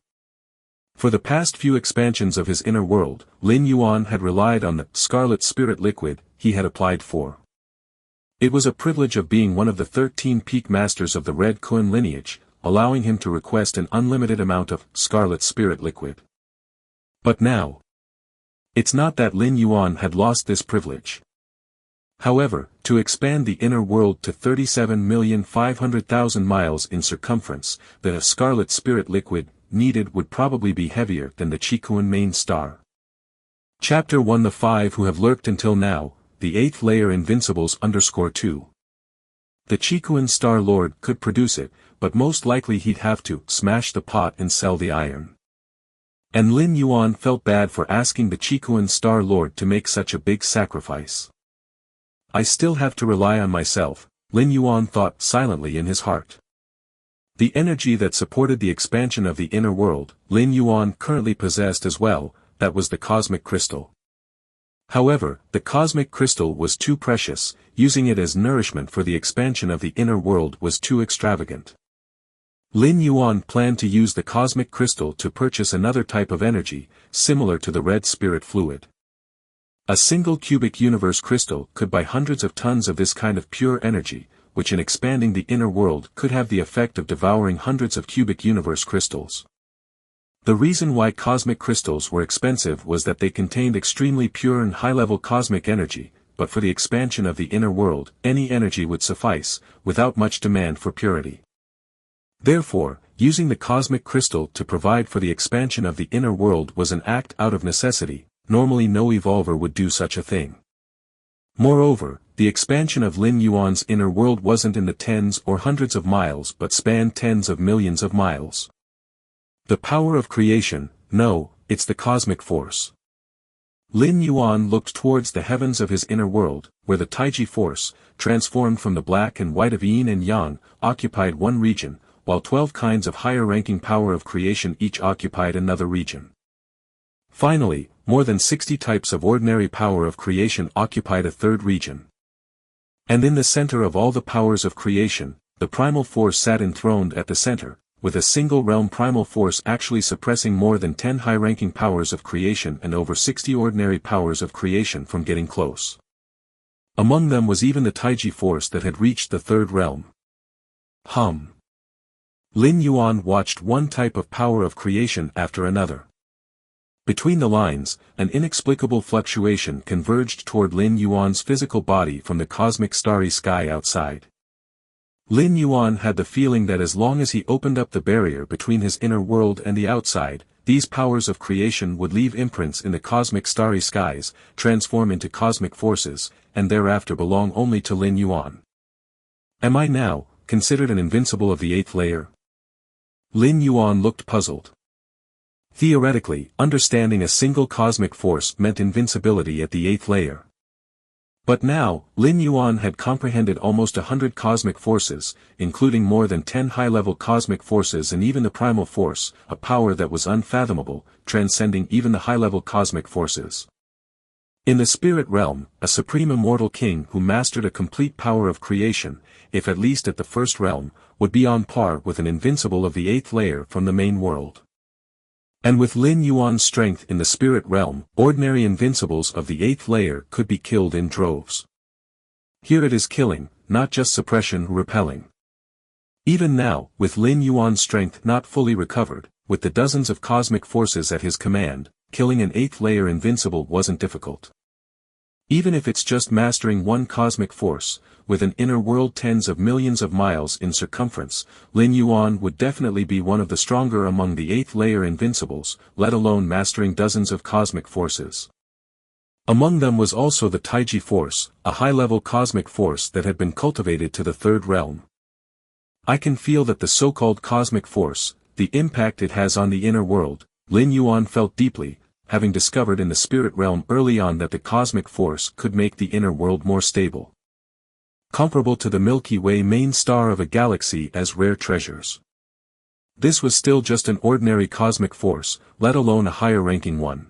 For the past few expansions of his inner world, Lin Yuan had relied on the scarlet spirit liquid he had applied for. It was a privilege of being one of the 13 peak masters of the Red Kun lineage, allowing him to request an unlimited amount of scarlet spirit liquid. But now, it's not that Lin Yuan had lost this privilege. However, to expand the inner world to 37,500,000 miles in circumference, the scarlet spirit liquid needed would probably be heavier than the Chikuan main star. Chapter 1 The 5 who have lurked until now, the 8th layer Invincibles _2. The Chikuan Star Lord could produce it, but most likely he'd have to smash the pot and sell the iron. And Lin Yuan felt bad for asking the Chikuan Star Lord to make such a big sacrifice. I still have to rely on myself, Lin Yuan thought silently in his heart. The energy that supported the expansion of the inner world, Lin Yuan currently possessed as well, that was the cosmic crystal. However, the cosmic crystal was too precious, using it as nourishment for the expansion of the inner world was too extravagant. Lin Yuan planned to use the cosmic crystal to purchase another type of energy, similar to the red spirit fluid. A single cubic universe crystal could buy hundreds of tons of this kind of pure energy, which in expanding the inner world could have the effect of devouring hundreds of cubic universe crystals. The reason why cosmic crystals were expensive was that they contained extremely pure and high-level cosmic energy, but for the expansion of the inner world, any energy would suffice, without much demand for purity. Therefore, using the cosmic crystal to provide for the expansion of the inner world was an act out of necessity. Normally no evolver would do such a thing. Moreover, the expansion of Lin Yuan's inner world wasn't in the tens or hundreds of miles but spanned tens of millions of miles. The power of creation, no, it's the cosmic force. Lin Yuan looked towards the heavens of his inner world, where the Taiji force, transformed from the black and white of yin and yang, occupied one region, while 12 kinds of higher-ranking power of creation each occupied another region. Finally, more than 60 types of ordinary power of creation occupied a third region. And in the center of all the powers of creation, the primal force sat enthroned at the center, with a single realm primal force actually suppressing more than 10 high-ranking powers of creation and over 60 ordinary powers of creation from getting close. Among them was even the Taiji force that had reached the third realm. Lin Yuan watched one type of power of creation after another. Between the lines, an inexplicable fluctuation converged toward Lin Yuan's physical body from the cosmic starry sky outside. Lin Yuan had the feeling that as long as he opened up the barrier between his inner world and the outside, these powers of creation would leave imprints in the cosmic starry skies, transform into cosmic forces, and thereafter belong only to Lin Yuan. Am I now considered an invincible of the 8th layer? Lin Yuan looked puzzled. Theoretically, understanding a single cosmic force meant invincibility at the 8th layer. But now, Lin Yuan had comprehended almost 100 cosmic forces, including more than 10 high-level cosmic forces and even the primal force, a power that was unfathomable, transcending even the high-level cosmic forces. In the spirit realm, a supreme immortal king who mastered a complete power of creation, if at least at the first realm, would be on par with an invincible of the 8th layer from the main world. And with Lin Yuan's strength in the spirit realm, ordinary invincibles of the 8th layer could be killed in droves. Here it is killing, not just suppression, repelling. Even now, with Lin Yuan's strength not fully recovered, with the dozens of cosmic forces at his command, killing an 8th layer invincible wasn't difficult. Even if it's just mastering one cosmic force, with an inner world tens of millions of miles in circumference, Lin Yuan would definitely be one of the stronger among the 8th layer invincibles, let alone mastering dozens of cosmic forces. Among them was also the Taiji force, a high-level cosmic force that had been cultivated to the third realm. I can feel that the so-called cosmic force, the impact it has on the inner world, Lin Yuan felt deeply, having discovered in the spirit realm early on that the cosmic force could make the inner world more stable. comparable to the Milky Way main star of a galaxy as rare treasures. This was still just an ordinary cosmic force, let alone a higher-ranking one.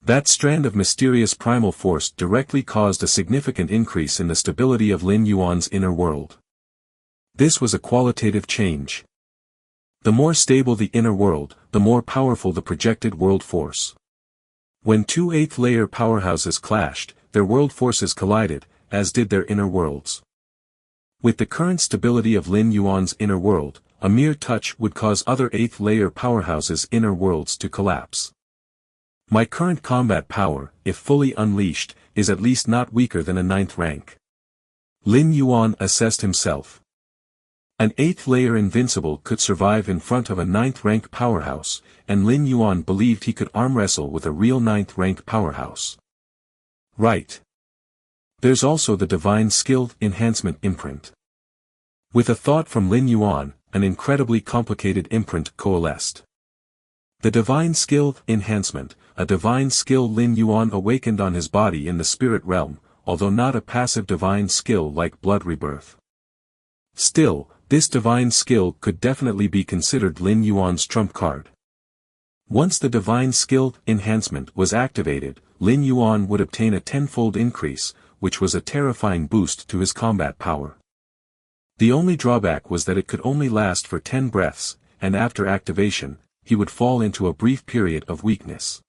That strand of mysterious primal force directly caused a significant increase in the stability of Lin Yuan's inner world. This was a qualitative change. The more stable the inner world, the more powerful the projected world force. When two 8th-layer powerhouses clashed, their world forces collided, as did their inner worlds. With the current stability of Lin Yuan's inner world, a mere touch would cause other 8th-layer powerhouses' inner worlds to collapse. My current combat power, if fully unleashed, is at least not weaker than a 9th rank. Lin Yuan assessed himself. An 8th-layer invincible could survive in front of a 9th-rank powerhouse, and Lin Yuan believed he could arm wrestle with a real 9th-rank powerhouse. Right. There's also the divine skill enhancement imprint. With a thought from Lin Yuan, an incredibly complicated imprint coalesced. The divine skill enhancement, a divine skill Lin Yuan awakened on his body in the spirit realm, although not a passive divine skill like blood rebirth. Still, this divine skill could definitely be considered Lin Yuan's trump card. Once the divine skill enhancement was activated, Lin Yuan would obtain a 10-fold increase, which was a terrifying boost to his combat power. The only drawback was that it could only last for 10 breaths, and after activation, he would fall into a brief period of weakness.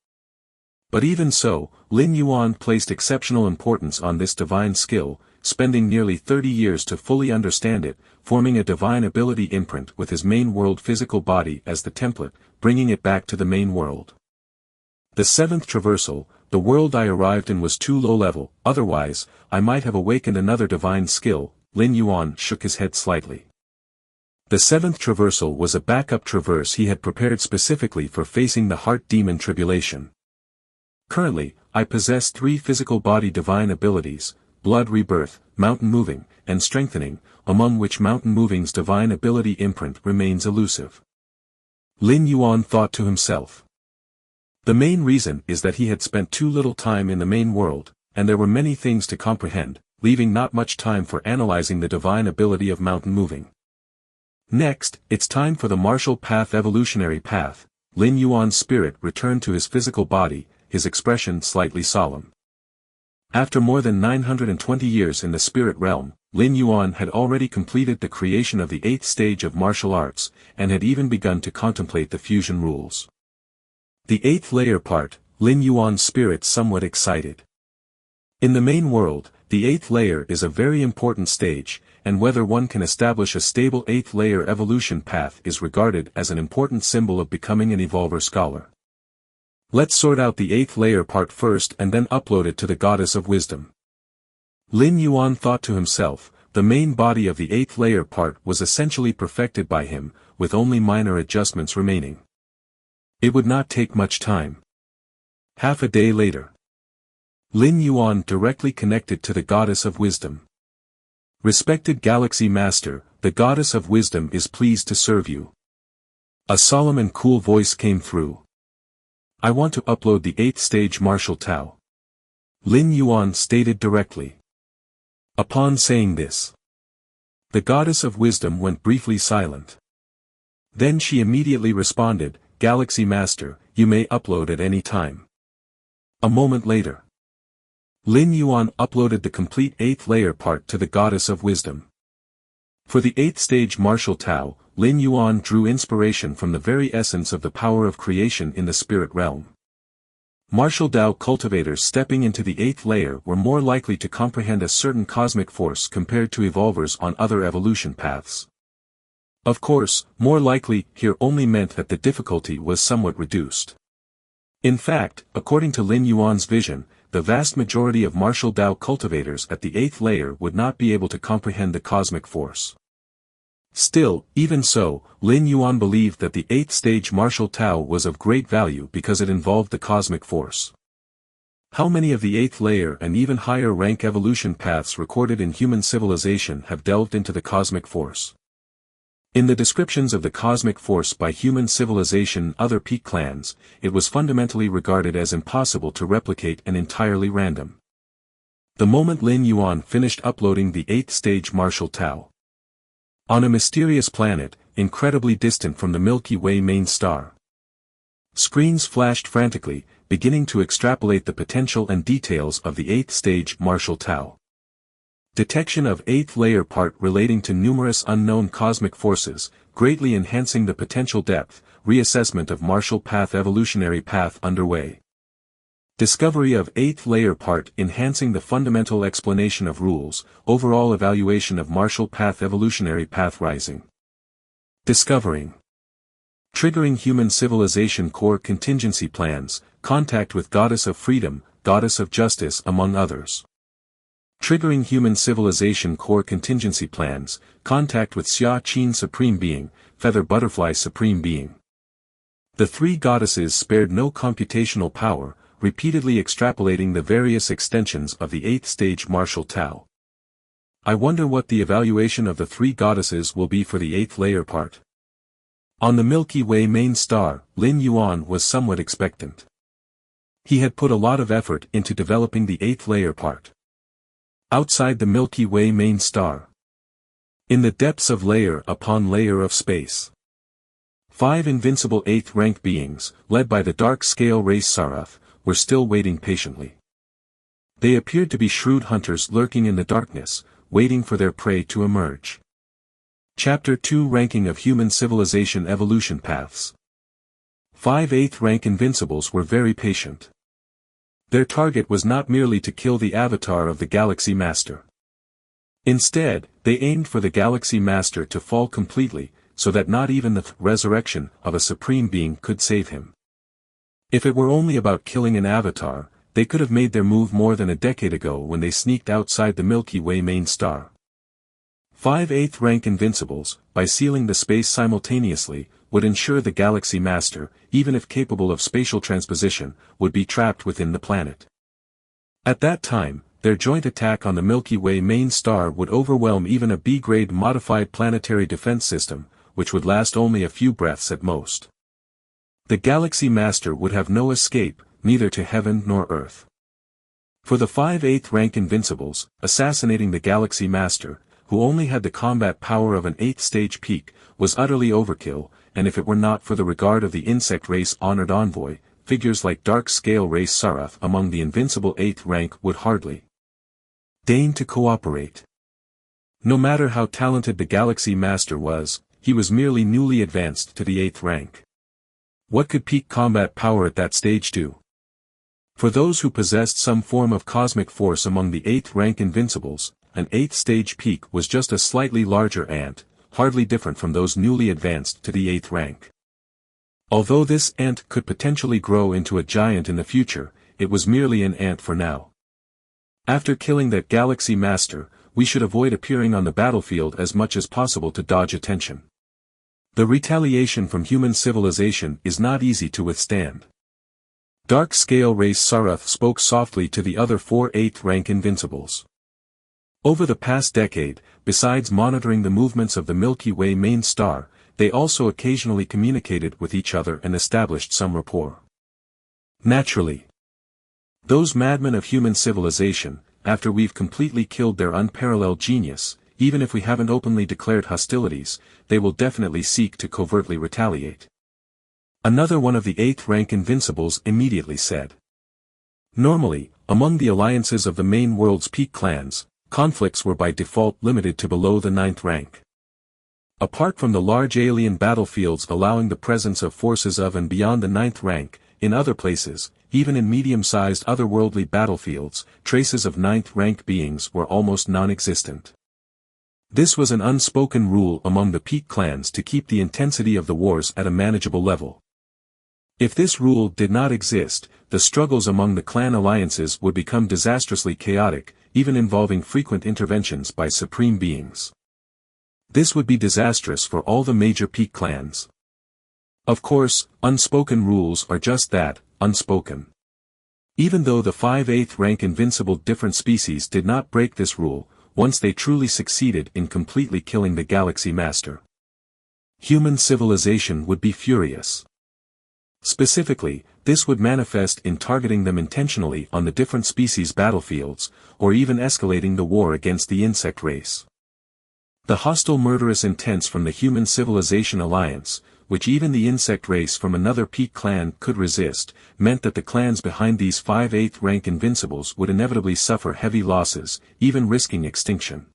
But even so, Lin Yuan placed exceptional importance on this divine skill, spending nearly 30 years to fully understand it, forming a divine ability imprint with his main world physical body as the template, bringing it back to the main world. The 7th traversal, the world I arrived in was too low level, otherwise, I might have awakened another divine skill. Lin Yuan shook his head slightly. The 7th traversal was a backup traverse he had prepared specifically for facing the heart demon tribulation. Currently, I possess 3 physical body divine abilities, blood rebirth, mountain moving, and strengthening, among which mountain moving's divine ability imprint remains elusive. Lin Yuan thought to himself. The main reason is that he had spent too little time in the main world, and there were many things to comprehend, leaving not much time for analyzing the divine ability of mountain moving. Next, it's time for the martial path evolutionary path. Lin Yuan's spirit returned to his physical body, his expression slightly solemn. After more than 920 years in the spirit realm, Lin Yuan had already completed the creation of the 8th stage of martial arts, and had even begun to contemplate the fusion rules. The 8th layer part, Lin Yuan's spirit somewhat excited. In the main world, the 8th layer is a very important stage, and whether one can establish a stable 8th layer evolution path is regarded as an important symbol of becoming an evolver scholar. Let's sort out the 8th layer part first and then upload it to the Goddess of Wisdom. Lin Yuan thought to himself, the main body of the 8th layer part was essentially perfected by him, with only minor adjustments remaining. It would not take much time. Half a day later. Lin Yuan directly connected to the Goddess of Wisdom. Respected Galaxy Master, the Goddess of Wisdom is pleased to serve you. A solemn and cool voice came through. I want to upload the 8th stage martial Tao. Lin Yuan stated directly. Upon saying this, the Goddess of Wisdom went briefly silent. Then she immediately responded, Galaxy Master, you may upload at any time. A moment later, Lin Yuan uploaded the complete 8th layer part to the Goddess of Wisdom. For the 8th stage martial Tao, Lin Yuan drew inspiration from the very essence of the power of creation in the spirit realm. Martial Tao cultivators stepping into the 8th layer were more likely to comprehend a certain cosmic force compared to evolvers on other evolution paths. Of course, more likely here only meant that the difficulty was somewhat reduced. In fact, according to Lin Yuan's vision, the vast majority of martial Tao cultivators at the 8th layer would not be able to comprehend the cosmic force. Still, even so, Lin Yuan believed that the 8th stage martial Tao was of great value because it involved the cosmic force. How many of the 8th layer and even higher rank evolution paths recorded in human civilization have delved into the cosmic force? In the descriptions of the cosmic force by human civilization and other peak clans, it was fundamentally regarded as impossible to replicate and entirely random. The moment Lin Yuan finished uploading the 8th stage martial Tao. On a mysterious planet, incredibly distant from the Milky Way main star. Screens flashed frantically, beginning to extrapolate the potential and details of the 8th stage martial Tao. Detection of 8th layer part relating to numerous unknown cosmic forces, greatly enhancing the potential depth, reassessment of martial path evolutionary path underway. Discovery of 8th layer part enhancing the fundamental explanation of rules, overall evaluation of martial path evolutionary path rising. Discovering. Triggering human civilization core contingency plans, contact with Goddess of Freedom, Goddess of Justice among others. Triggering human civilization core contingency plans, contact with Xia Qin Supreme Being, Feather Butterfly Supreme Being. The three goddesses spared no computational power, repeatedly extrapolating the various extensions of the 8th stage martial Tao. I wonder what the evaluation of the three goddesses will be for the 8th layer part. On the Milky Way main star, Lin Yuan was somewhat expectant. He had put a lot of effort into developing the 8th layer part. Outside the Milky Way main star. In the depths of layer upon layer of space. 5 invincible 8th rank beings, led by the dark scale race Sarath, were still waiting patiently. They appeared to be shrewd hunters lurking in the darkness, waiting for their prey to emerge. Chapter 2 Ranking of Human Civilization Evolution Paths. 5 8th rank invincibles were very patient. Their target was not merely to kill the avatar of the Galaxy Master. Instead, they aimed for the Galaxy Master to fall completely, so that not even the resurrection of a Supreme Being could save him. If it were only about killing an avatar, they could have made their move more than a decade ago when they sneaked outside the Milky Way main star. 5 8th rank invincibles, by sealing the space simultaneously, would ensure the Galaxy Master, even if capable of spatial transposition, would be trapped within the planet. At that time, their joint attack on the Milky Way main star would overwhelm even a B-grade modified planetary defense system, which would last only a few breaths at most. The Galaxy Master would have no escape, neither to heaven nor earth. For the 5 8th rank invincibles, assassinating the Galaxy Master, who only had the combat power of an 8th stage peak, was utterly overkill, and if it were not for the regard of the insect race honored envoy, figures like dark scale race Sarath among the invincible 8th rank would hardly deign to cooperate. No matter how talented the Galaxy Master was, he was merely newly advanced to the 8th rank. What could peak combat power at that stage do? For those who possessed some form of cosmic force among the 8th rank invincibles, an 8th stage peak was just a slightly larger ant, hardly different from those newly advanced to the 8th rank. Although this ant could potentially grow into a giant in the future, it was merely an ant for now. After killing that Galaxy Master, we should avoid appearing on the battlefield as much as possible to dodge attention. The retaliation from human civilization is not easy to withstand. Dark Scale Race Sarath spoke softly to the other 4 8th rank invincibles. Over the past decade, besides monitoring the movements of the Milky Way main star, they also occasionally communicated with each other and established some rapport. Naturally, those madmen of human civilization, after we've completely killed their unparalleled genius, even if we haven't openly declared hostilities, they will definitely seek to covertly retaliate. Another one of the 8th rank invincibles immediately said. Normally, among the alliances of the main world's peak clans, conflicts were by default limited to below the 9th rank. Apart from the large alien battlefields allowing the presence of forces of and beyond the 9th rank, in other places, even in medium-sized otherworldly battlefields, traces of 9th rank beings were almost non-existent. This was an unspoken rule among the peak clans to keep the intensity of the wars at a manageable level. If this rule did not exist, the struggles among the clan alliances would become disastrously chaotic, even involving frequent interventions by supreme beings. This would be disastrous for all the major peak clans. Of course, unspoken rules are just that, unspoken. Even though the 5 8th rank invincible different species did not break this rule, once they truly succeeded in completely killing the Galaxy Master, human civilization would be furious. Specifically, this would manifest in targeting them intentionally on the different species' battlefields, or even escalating the war against the insect race. The hostile murderous intents from the human civilization alliance, which even the insect race from another peak clan could resist, meant that the clans behind these 5/8 rank invincibles would inevitably suffer heavy losses, even risking extinction.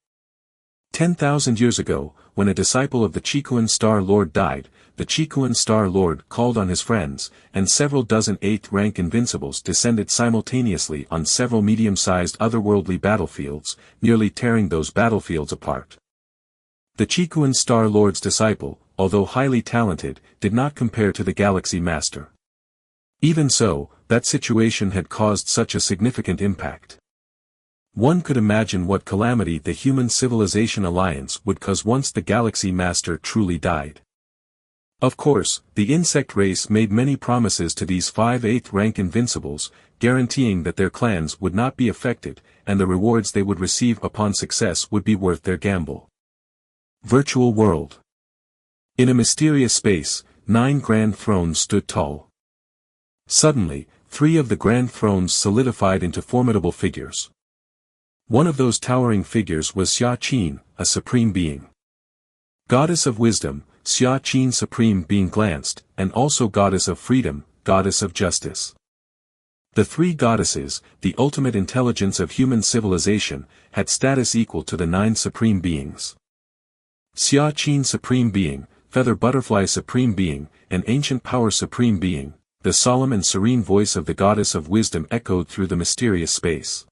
10,000 years ago, when a disciple of the Chikuan Star Lord died, the Chikuan Star Lord called on his friends, and several dozen 8th rank invincibles descended simultaneously on several medium-sized otherworldly battlefields, nearly tearing those battlefields apart. The Chikuan Star Lord's disciple, although highly talented, did not compare to the Galaxy Master. Even so, that situation had caused such a significant impact. One could imagine what calamity the Human Civilization Alliance would cause once the Galaxy Master truly died. Of course, the insect race made many promises to these 5/8 rank invincibles, guaranteeing that their clans would not be affected, and the rewards they would receive upon success would be worth their gamble. Virtual World. In a mysterious space, 9 grand thrones stood tall. Suddenly, 3 of the grand thrones solidified into formidable figures. One of those towering figures was Xia Qin, a supreme being. Goddess of wisdom, Xia Qin supreme being glanced, and also goddess of freedom, goddess of justice. The 3 goddesses, the ultimate intelligence of human civilization, had status equal to the 9 supreme beings. Xia Qin supreme being, feather butterfly supreme being, and ancient power supreme being, the solemn and serene voice of the goddess of wisdom echoed through the mysterious space.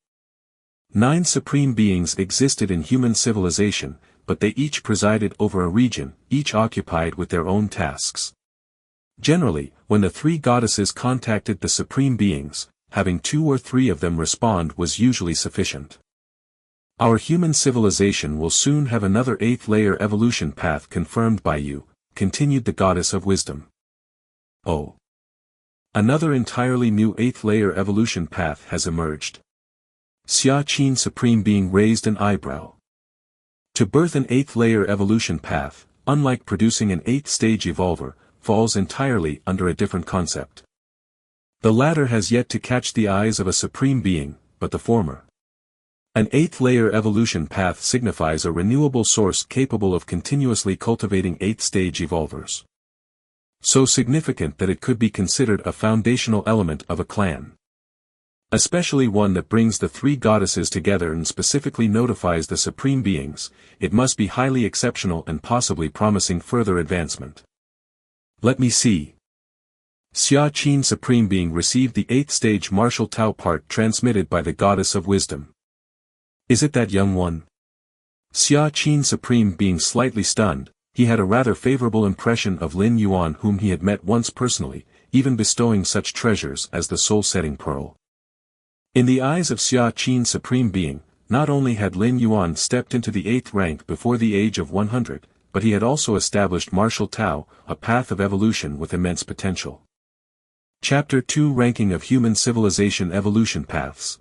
9 supreme beings existed in human civilization, but they each presided over a region, each occupied with their own tasks. Generally, when the 3 goddesses contacted the supreme beings, having 2 or 3 of them respond was usually sufficient. Our human civilization will soon have another 8th layer evolution path confirmed by you, continued the goddess of wisdom. Oh. Another entirely new 8th layer evolution path has emerged. Xia Qin supreme being raised an eyebrow. To birth an 8th layer evolution path, unlike producing an 8th stage evolver, falls entirely under a different concept. The latter has yet to catch the eyes of a supreme being, but the former. An 8th layer evolution path signifies a renewable source capable of continuously cultivating 8th stage evolvers. So significant that it could be considered a foundational element of a clan. Especially one that brings the 3 goddesses together and specifically notifies the supreme beings, it must be highly exceptional and possibly promising further advancement. Let me see. Xia Qin supreme being received the 8th stage martial Tao part transmitted by the goddess of wisdom. Is it that young one? Xia Qin supreme being slightly stunned, he had a rather favorable impression of Lin Yuan whom he had met once personally, even bestowing such treasures as the soul-setting pearl. In the eyes of Xia Qin supreme being, not only had Lin Yuan stepped into the 8th rank before the age of 100, but he had also established martial Tao, a path of evolution with immense potential. Chapter 2 Ranking of Human Civilization Evolution Paths.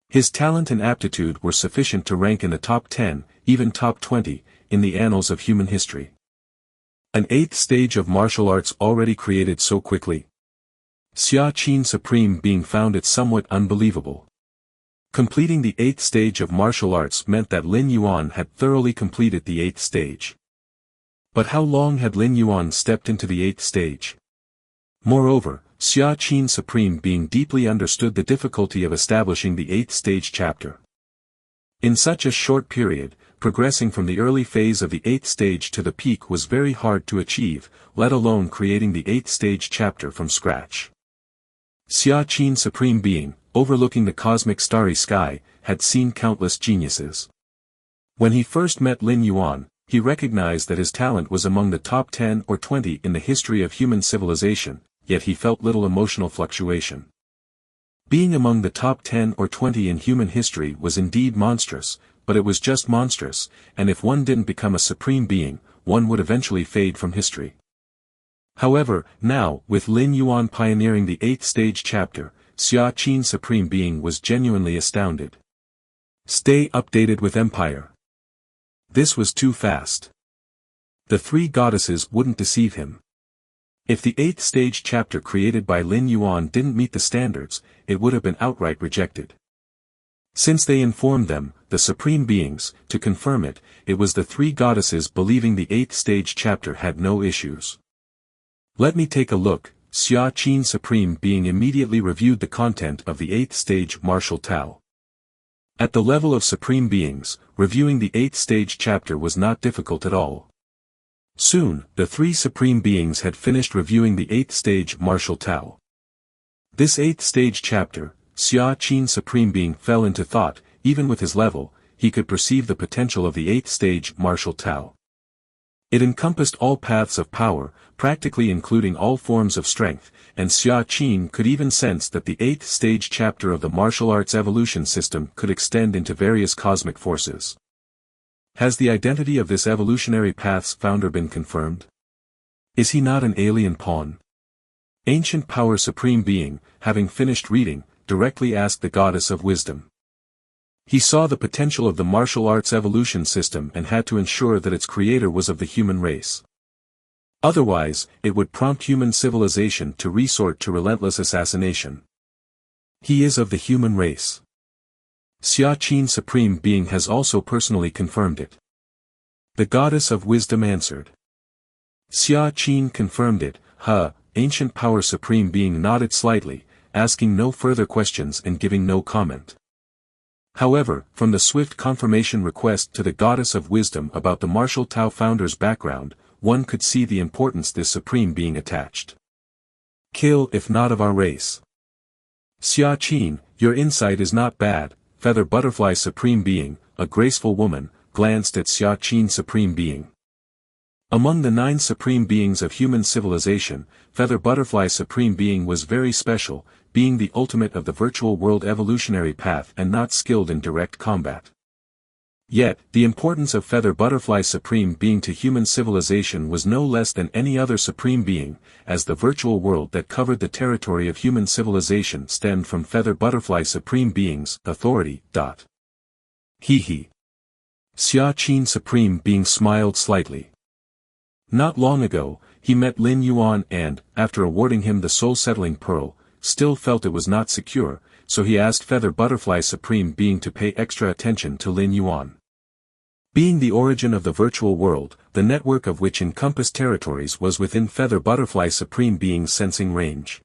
His talent and aptitude were sufficient to rank in the top 10, even top 20, in the annals of human history. An 8th stage of martial arts already created so quickly. Xia Qin supreme being found it somewhat unbelievable. Completing the 8th stage of martial arts meant that Lin Yuan had thoroughly completed the 8th stage. But how long had Lin Yuan stepped into the 8th stage? Moreover, Xia Qin supreme being deeply understood the difficulty of establishing the 8th stage chapter. In such a short period, progressing from the early phase of the 8th stage to the peak was very hard to achieve, let alone creating the 8th stage chapter from scratch. Xia Qin supreme being, overlooking the cosmic starry sky, had seen countless geniuses. When he first met Lin Yuan, he recognized that his talent was among the top 10 or 20 in the history of human civilization, yet he felt little emotional fluctuation. Being among the top 10 or 20 in human history was indeed monstrous, but it was just monstrous, and if one didn't become a supreme being, one would eventually fade from history. However, now, with Lin Yuan pioneering the 8th stage chapter, Xia Qin supreme being was genuinely astounded. Stay updated with Empire. This was too fast. The 3 goddesses wouldn't deceive him. If the 8th stage chapter created by Lin Yuan didn't meet the standards, it would have been outright rejected. Since they informed them, the Supreme Beings, to confirm it, it was the three goddesses believing the 8th stage chapter had no issues. Let me take a look. Xia Qin Supreme Being immediately reviewed the content of the 8th stage martial Tao. At the level of Supreme Beings, reviewing the 8th stage chapter was not difficult at all. Soon, the three Supreme Beings had finished reviewing the 8th stage martial Tao. This 8th stage chapter, Xia Qin Supreme Being fell into thought. Even with his level, he could perceive the potential of the 8th stage martial Tao. It encompassed all paths of power, practically including all forms of strength, and Xia Qin could even sense that the 8th stage chapter of the martial arts evolution system could extend into various cosmic forces. Has the identity of this evolutionary path's founder been confirmed? Is he not an alien pawn? Ancient Power Supreme Being, having finished reading, directly asked the Goddess of Wisdom. He saw the potential of the martial arts evolution system and had to ensure that its creator was of the human race. Otherwise, it would prompt human civilization to resort to relentless assassination. He is of the human race. Xia Qin Supreme Being has also personally confirmed it. The Goddess of Wisdom answered. Xia Qin confirmed it. Ancient Power Supreme Being nodded slightly, asking no further questions and giving no comment. However, from the swift confirmation request to the Goddess of Wisdom about the martial Tao founder's background, one could see the importance this Supreme Being attached. Kill if not of our race. Xia Qin, your insight is not bad. Feather Butterfly Supreme Being, a graceful woman, glanced at Xia Qin Supreme Being. Among the 9 Supreme Beings of human civilization, Feather Butterfly Supreme Being was very special, being the ultimate of the virtual world evolutionary path and not skilled in direct combat. Yet, the importance of Feather Butterfly Supreme Being to human civilization was no less than any other Supreme Being, as the virtual world that covered the territory of human civilization stemmed from Feather Butterfly Supreme Being's authority. Xia Qin Supreme Being smiled slightly. Not long ago, he met Lin Yuan and, after awarding him the soul-settling pearl, still felt it was not secure, so he asked Feather Butterfly Supreme Being to pay extra attention to Lin Yuan. Being the origin of the virtual world, the network of which encompassed territories was within Feather Butterfly Supreme Being's sensing range.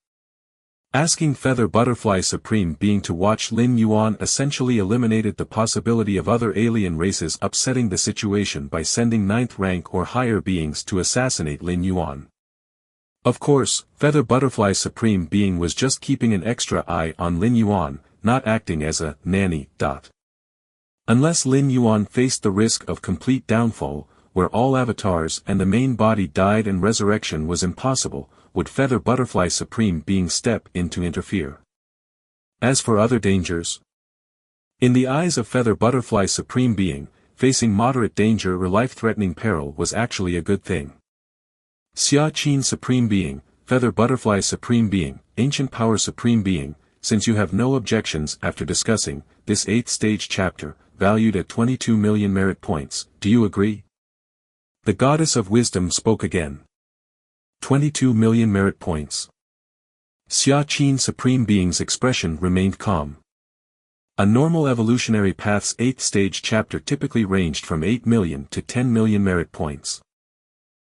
Asking Feather Butterfly Supreme Being to watch Lin Yuan essentially eliminated the possibility of other alien races upsetting the situation by sending 9th rank or higher beings to assassinate Lin Yuan. Of course, Feather Butterfly Supreme Being was just keeping an extra eye on Lin Yuan, not acting as a nanny. Unless Lin Yuan faced the risk of complete downfall, where all avatars and the main body died and resurrection was impossible, would Feather Butterfly Supreme Being step in to interfere. As for other dangers, in the eyes of Feather Butterfly Supreme Being, facing moderate danger or life-threatening peril was actually a good thing. Xia Qin Supreme Being, Feather Butterfly Supreme Being, Ancient Power Supreme Being, since you have no objections after discussing this 8th stage chapter, valued at 22 million merit points, do you agree? The Goddess of Wisdom spoke again. 22 million merit points. Xia Qin Supreme Being's expression remained calm. A normal evolutionary path's 8th stage chapter typically ranged from 8 million to 10 million merit points.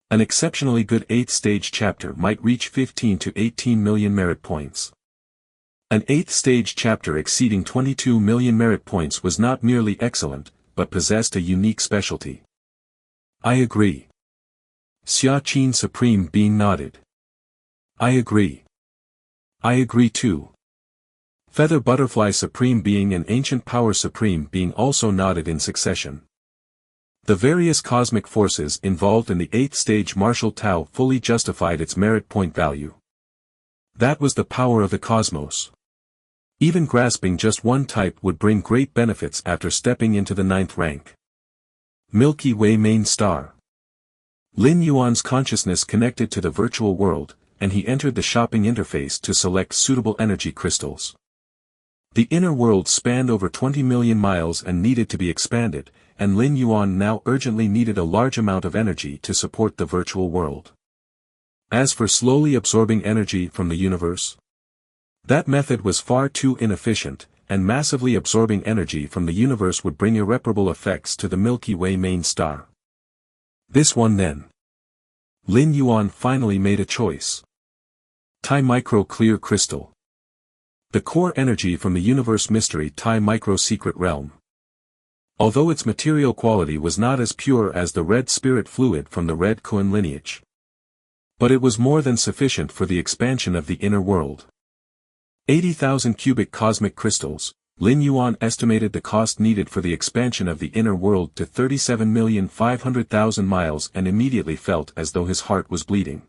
An exceptionally good 8th stage chapter might reach 15 to 18 million merit points. An 8th stage chapter exceeding 22 million merit points was not merely excellent, but possessed a unique specialty. I agree. Xia Qin Supreme Being nodded. I agree. I agree too. Feather Butterfly Supreme Being and Ancient Power Supreme Being also nodded in succession. The various cosmic forces involved in the 8th stage martial Tao fully justified its merit point value. That was the power of the cosmos. Even grasping just one type would bring great benefits after stepping into the 9th rank. Milky Way main star. Lin Yuan's consciousness connected to the virtual world, and he entered the shopping interface to select suitable energy crystals. The inner world spanned over 20 million miles and needed to be expanded, and Lin Yuan now urgently needed a large amount of energy to support the virtual world. As for slowly absorbing energy from the universe, that method was far too inefficient, and massively absorbing energy from the universe would bring irreparable effects to the Milky Way main star. This one then. Lin Yuan finally made a choice. Tai Micro Clear Crystal. The core energy from the universe mystery Tai Micro Secret Realm. Although its material quality was not as pure as the red spirit fluid from the Red Kuan lineage, but it was more than sufficient for the expansion of the inner world. 80,000 cubic cosmic crystals. Lin Yuan estimated the cost needed for the expansion of the inner world to 37,500,000 miles and immediately felt as though his heart was bleeding.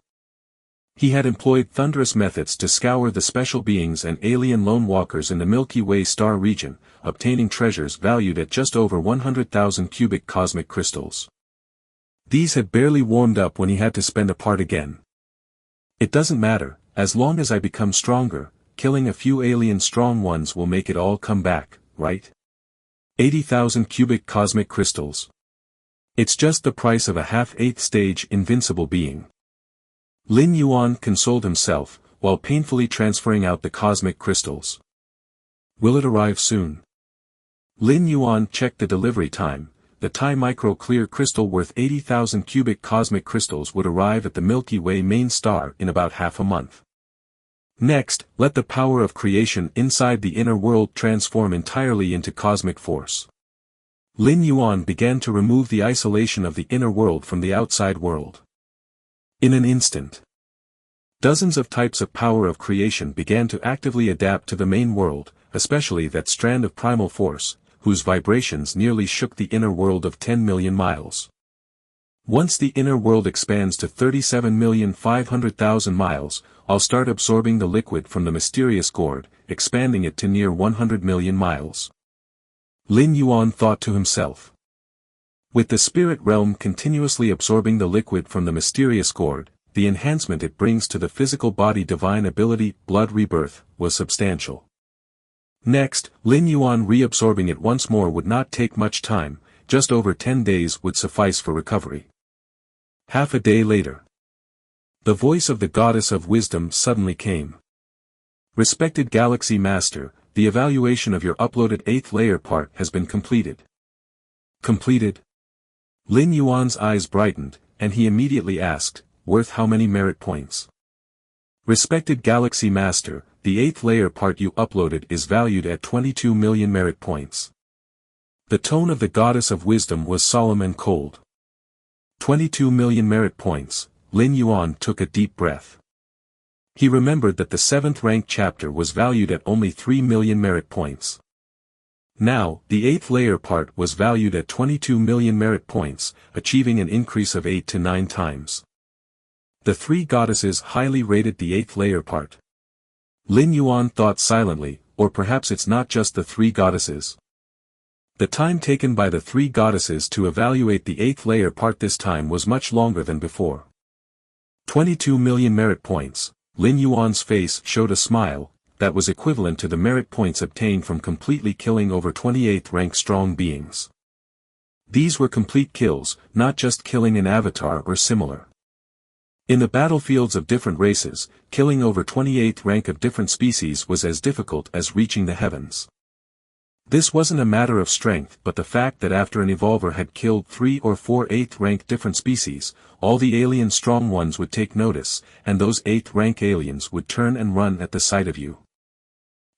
He had employed thunderous methods to scour the special beings and alien lone walkers in the Milky Way star region, obtaining treasures valued at just over 100,000 cubic cosmic crystals. These had barely warmed up when he had to spend a part again. It doesn't matter, as long as I become stronger, killing a few alien strong ones will make it all come back, right? 80,000 cubic cosmic crystals. It's just the price of a half-eighth stage invincible being. Lin Yuan consoled himself, while painfully transferring out the cosmic crystals. Will it arrive soon? Lin Yuan checked the delivery time. The Tai Micro Clear Crystal worth 80,000 cubic cosmic crystals would arrive at the Milky Way main star in about half a month. Next, let the power of creation inside the inner world transform entirely into cosmic force. Lin Yuan began to remove the isolation of the inner world from the outside world. In an instant, dozens of types of power of creation began to actively adapt to the main world, especially that strand of primal force, whose vibrations nearly shook the inner world of 10 million miles. Once the inner world expands to 37,500,000 miles, I'll start absorbing the liquid from the mysterious gourd, expanding it to near 100 million miles. Lin Yuan thought to himself. With the spirit realm continuously absorbing the liquid from the mysterious gourd, the enhancement it brings to the physical body divine ability, blood rebirth, was substantial. Next, Lin Yuan reabsorbing it once more would not take much time, just over 10 days would suffice for recovery. Half a day later, the voice of the goddess of wisdom suddenly came. Respected Galaxy Master, the evaluation of your uploaded 8th layer part has been completed. Completed? Lin Yuan's eyes brightened, and he immediately asked, worth how many merit points? Respected Galaxy Master, the 8th layer part you uploaded is valued at 22 million merit points. The tone of the goddess of wisdom was solemn and cold. 22 million merit points. Lin Yuan took a deep breath. He remembered that the 7th rank chapter was valued at only 3 million merit points. Now, the 8th layer part was valued at 22 million merit points, achieving an increase of 8 to 9 times. The 3 goddesses highly rated the 8th layer part. Lin Yuan thought silently, or perhaps it's not just the 3 goddesses. The time taken by the 3 goddesses to evaluate the 8th layer part this time was much longer than before. 22 million merit points. Lin Yuan's face showed a smile, that was equivalent to the merit points obtained from completely killing over 28th rank strong beings. These were complete kills, not just killing an avatar or similar. In the battlefields of different races, killing over 28th rank of different species was as difficult as reaching the heavens. This wasn't a matter of strength but the fact that after an evolver had killed 3 or 4 8th rank different species, all the alien strong ones would take notice, and those 8th rank aliens would turn and run at the sight of you.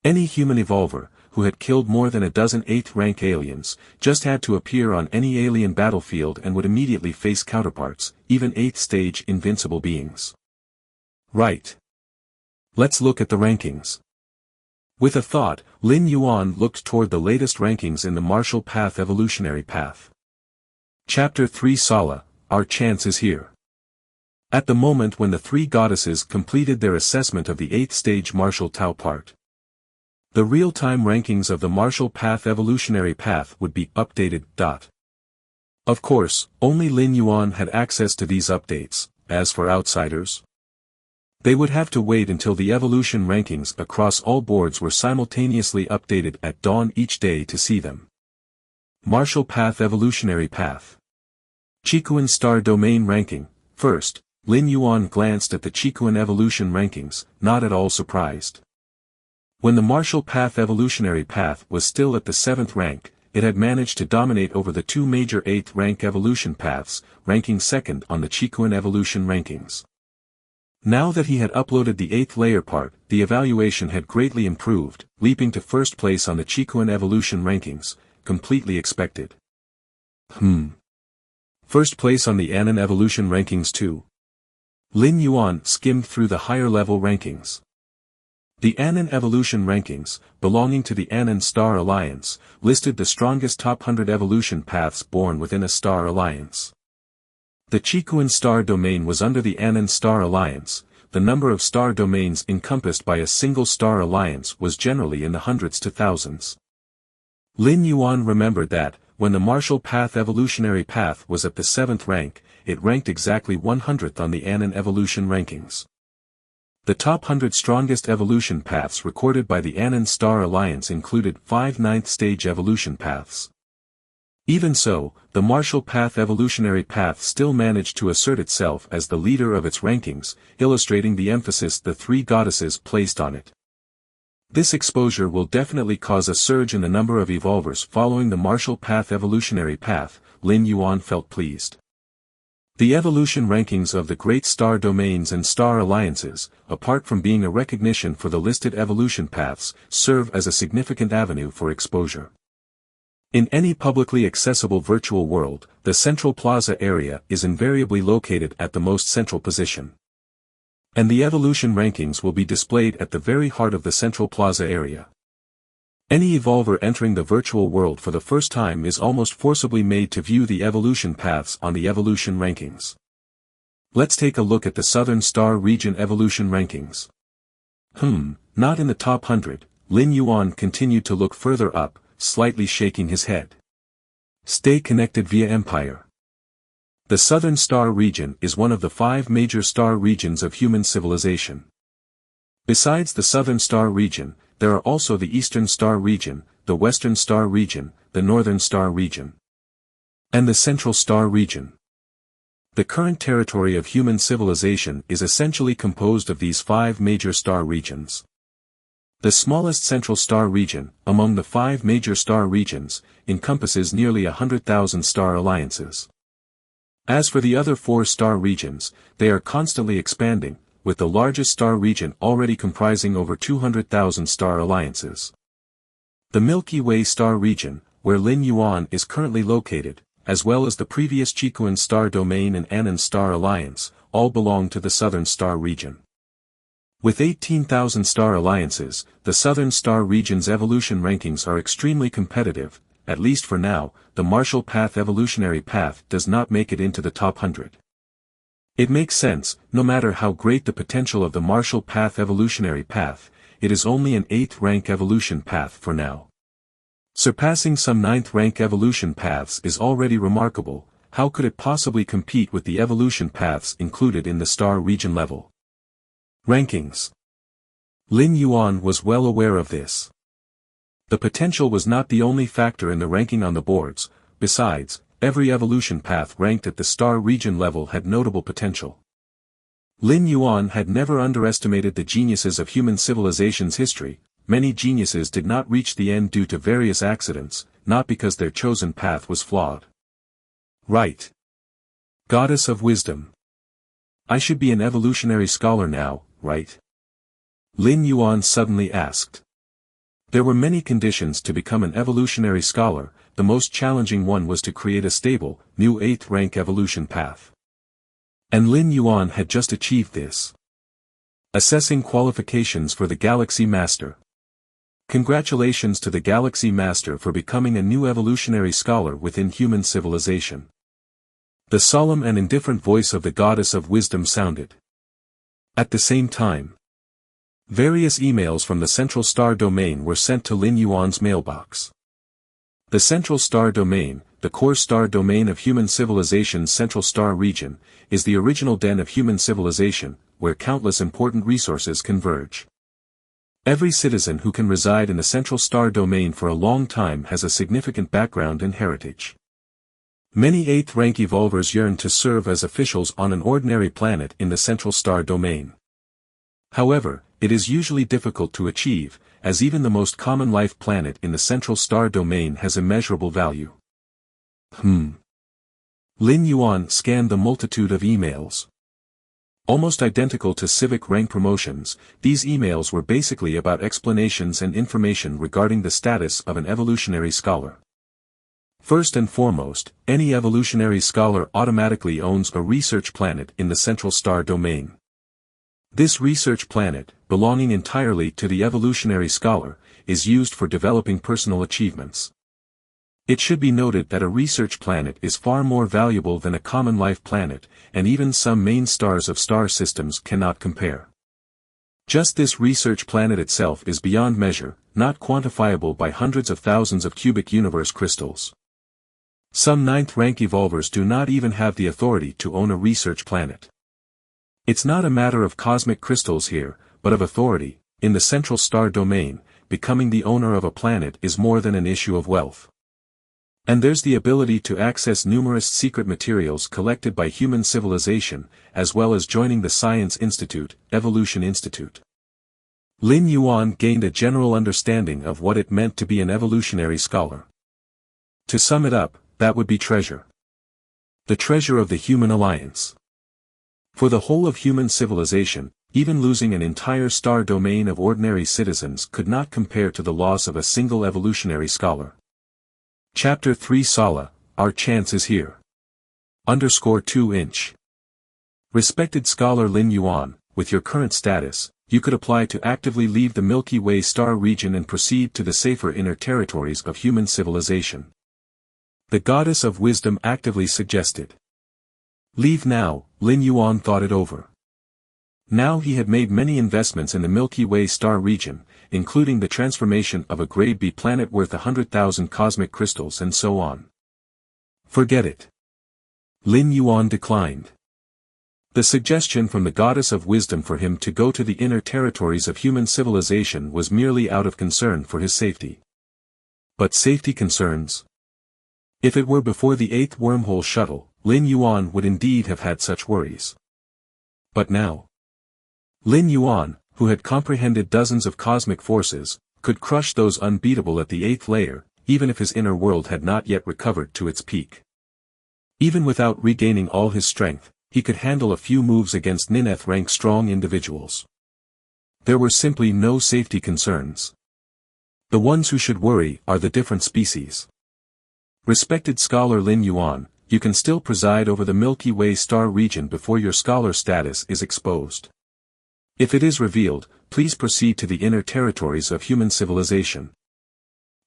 Any human evolver, who had killed more than a dozen 8th rank aliens, just had to appear on any alien battlefield and would immediately face counterparts, even 8th stage invincible beings. Right. Let's look at the rankings. With a thought, Lin Yuan looked toward the latest rankings in the Martial Path Evolutionary Path. Chapter 3 Sala, Our Chance is Here. At the moment when the 3 goddesses completed their assessment of the 8th stage Martial Tao part, the real-time rankings of the Martial Path Evolutionary Path would be updated. Of course, only Lin Yuan had access to these updates. As for outsiders, they would have to wait until the evolution rankings across all boards were simultaneously updated at dawn each day to see them. Martial Path Evolutionary Path. Chikuan Star Domain Ranking. First, Lin Yuan glanced at the Chikuan evolution rankings, not at all surprised. When the martial path evolutionary path was still at the 7th rank, it had managed to dominate over the two major 8th rank evolution paths, ranking second on the Chikuan evolution rankings. Now that he had uploaded the 8th layer part, the evaluation had greatly improved, leaping to first place on the Chikuan evolution rankings, completely expected. First place on the Anan evolution rankings too. Lin Yuan skimmed through the higher level rankings. The Anan evolution rankings, belonging to the Anan Star Alliance, listed the strongest top 100 evolution paths born within a star alliance. The Chikuan star domain was under the Anan Star Alliance. The number of star domains encompassed by a single star alliance was generally in the hundreds to thousands. Lin Yuan remembered that, when the martial path evolutionary path was at the 7th rank, it ranked exactly 100th on the Anan evolution rankings. The top 100 strongest evolution paths recorded by the Anan Star Alliance included 5 9th stage evolution paths. Even so, the martial path evolutionary path still managed to assert itself as the leader of its rankings, illustrating the emphasis the three goddesses placed on it. This exposure will definitely cause a surge in the number of evolvers following the martial path evolutionary path. Lin Yuan felt pleased. The evolution rankings of the great star domains and star alliances, apart from being a recognition for the listed evolution paths, serve as a significant avenue for exposure. In any publicly accessible virtual world, the central plaza area is invariably located at the most central position. And the evolution rankings will be displayed at the very heart of the central plaza area. Any evolver entering the virtual world for the first time is almost forcibly made to view the evolution paths on the evolution rankings. Let's take a look at the Southern Star Region evolution rankings. Not in the top 100, Lin Yuan continued to look further up, slightly shaking his head. Stay connected via Empire. The Southern Star Region is one of the 5 major star regions of human civilization. Besides the Southern Star Region, there are also the Eastern Star Region, the Western Star Region, the Northern Star Region, and the Central Star Region. The current territory of human civilization is essentially composed of these 5 major star regions. The smallest Central Star Region, among the 5 major star regions, encompasses nearly 100,000 star alliances. As for the other 4 star regions, they are constantly expanding, with the largest star region already comprising over 200,000 star alliances. The Milky Way star region, where Lin Yuan is currently located, as well as the previous Chikuan star domain and Anan star alliance, all belong to the Southern Star Region. With 18,000 star alliances, the Southern Star Region's evolution rankings are extremely competitive. At least for now, the martial path evolutionary path does not make it into the top 100. It makes sense, no matter how great the potential of the martial path evolutionary path, it is only an 8th rank evolution path for now. Surpassing some 9th rank evolution paths is already remarkable. How could it possibly compete with the evolution paths included in the star region level rankings? Lin Yuan was well aware of this. The potential was not the only factor in the ranking on the boards. Besides, every evolution path ranked at the star region level had notable potential. Lin Yuan had never underestimated the geniuses of human civilization's history. Many geniuses did not reach the end due to various accidents, not because their chosen path was flawed. Right. Goddess of Wisdom. I should be an evolutionary scholar now, right? Lin Yuan suddenly asked. There were many conditions to become an evolutionary scholar. The most challenging one was to create a stable, new 8th rank evolution path. And Lin Yuan had just achieved this. Assessing qualifications for the Galaxy Master. Congratulations to the Galaxy Master for becoming a new evolutionary scholar within human civilization. The solemn and indifferent voice of the Goddess of Wisdom sounded. At the same time, various emails from the Central Star Domain were sent to Lin Yuan's mailbox. The Central Star Domain, the core star domain of human civilization's Central Star Region, is the original den of human civilization, where countless important resources converge. Every citizen who can reside in the Central Star Domain for a long time has a significant background and heritage. Many 8th rank evolvers yearn to serve as officials on an ordinary planet in the central star domain. However, it is usually difficult to achieve, as even the most common life planet in the central star domain has immeasurable value. Lin Yuan scanned the multitude of emails. Almost identical to civic rank promotions, these emails were basically about explanations and information regarding the status of an evolutionary scholar. First and foremost, any evolutionary scholar automatically owns a research planet in the central star domain. This research planet, belonging entirely to the evolutionary scholar, is used for developing personal achievements. It should be noted that a research planet is far more valuable than a common life planet, and even some main stars of star systems cannot compare. Just this research planet itself is beyond measure, not quantifiable by hundreds of thousands of cubic universe crystals. Some 9th rank evolvers do not even have the authority to own a research planet. It's not a matter of cosmic crystals here, but of authority. In the central star domain, becoming the owner of a planet is more than an issue of wealth. And there's the ability to access numerous secret materials collected by human civilization, as well as joining the Science Institute, Evolution Institute. Lin Yuan gained a general understanding of what it meant to be an evolutionary scholar. To sum it up, that would be treasure. The treasure of the human alliance. For the whole of human civilization, even losing an entire star domain of ordinary citizens could not compare to the loss of a single evolutionary scholar. Chapter 3 Sala, our chance is here. _2". Respected scholar Lin Yuan, with your current status, you could apply to actively leave the Milky Way star region and proceed to the safer inner territories of human civilization. The goddess of wisdom actively suggested. Leave now. Lin Yuan thought it over. Now he had made many investments in the Milky Way star region, including the transformation of a grade B planet worth 100,000 cosmic crystals and so on. Forget it. Lin Yuan declined. The suggestion from the goddess of wisdom for him to go to the inner territories of human civilization was merely out of concern for his safety. But safety concerns? If it were before the 8th wormhole shuttle, Lin Yuan would indeed have had such worries. But now, Lin Yuan, who had comprehended dozens of cosmic forces, could crush those unbeatable at the 8th layer, even if his inner world had not yet recovered to its peak. Even without regaining all his strength, he could handle a few moves against 9th rank strong individuals. There were simply no safety concerns. The ones who should worry are the different species. Respected scholar Lin Yuan, you can still preside over the Milky Way star region before your scholar status is exposed. If it is revealed, please proceed to the inner territories of human civilization.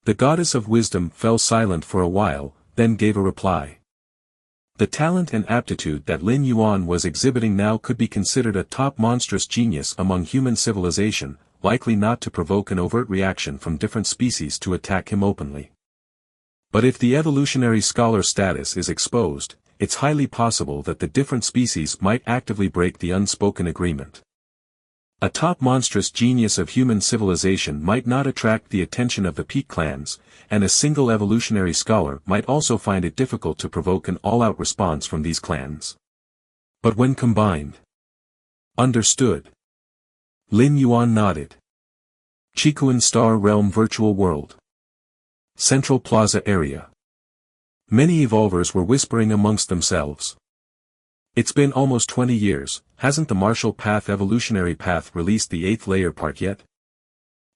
The goddess of wisdom fell silent for a while, then gave a reply. The talent and aptitude that Lin Yuan was exhibiting now could be considered a top monstrous genius among human civilization, likely not to provoke an overt reaction from different species to attack him openly. But if the evolutionary scholar status is exposed, it's highly possible that the different species might actively break the unspoken agreement. A top monstrous genius of human civilization might not attract the attention of the peak clans, and a single evolutionary scholar might also find it difficult to provoke an all-out response from these clans. But when combined... Understood. Lin Yuan nodded. Chikuan Star Realm Virtual World. Central Plaza Area. Many evolvers were whispering amongst themselves. It's been almost 20 years, hasn't the Martial Path Evolutionary Path released the 8th layer part yet?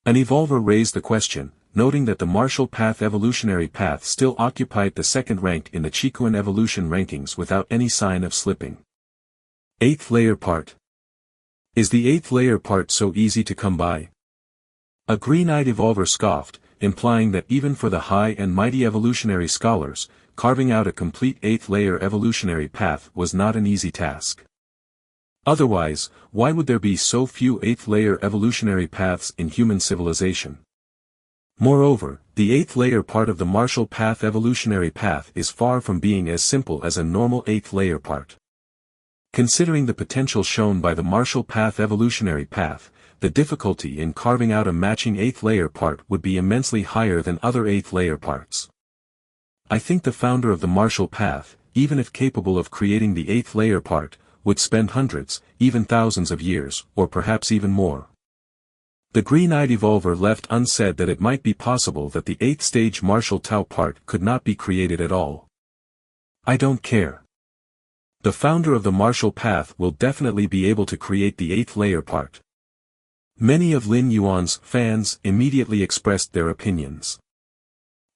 An evolver raised the question, noting that the Martial Path Evolutionary Path still occupied the 2nd rank in the Chikuan evolution rankings without any sign of slipping. 8th layer part. Is the 8th layer part so easy to come by? A green-eyed evolver scoffed, implying that even for the high and mighty evolutionary scholars, carving out a complete 8th layer evolutionary path was not an easy task. Otherwise, why would there be so few 8th layer evolutionary paths in human civilization? Moreover, the 8th layer part of the Martial Path evolutionary path is far from being as simple as a normal 8th layer part. Considering the potential shown by the Martial Path evolutionary path, the difficulty in carving out a matching 8th layer part would be immensely higher than other 8th layer parts. I think the founder of the martial path, even if capable of creating the 8th layer part, would spend hundreds, even thousands of years, or perhaps even more. The green-eyed evolver left unsaid that it might be possible that the 8th stage martial Tao part could not be created at all. I don't care. The founder of the martial path will definitely be able to create the 8th layer part. Many of Lin Yuan's fans immediately expressed their opinions.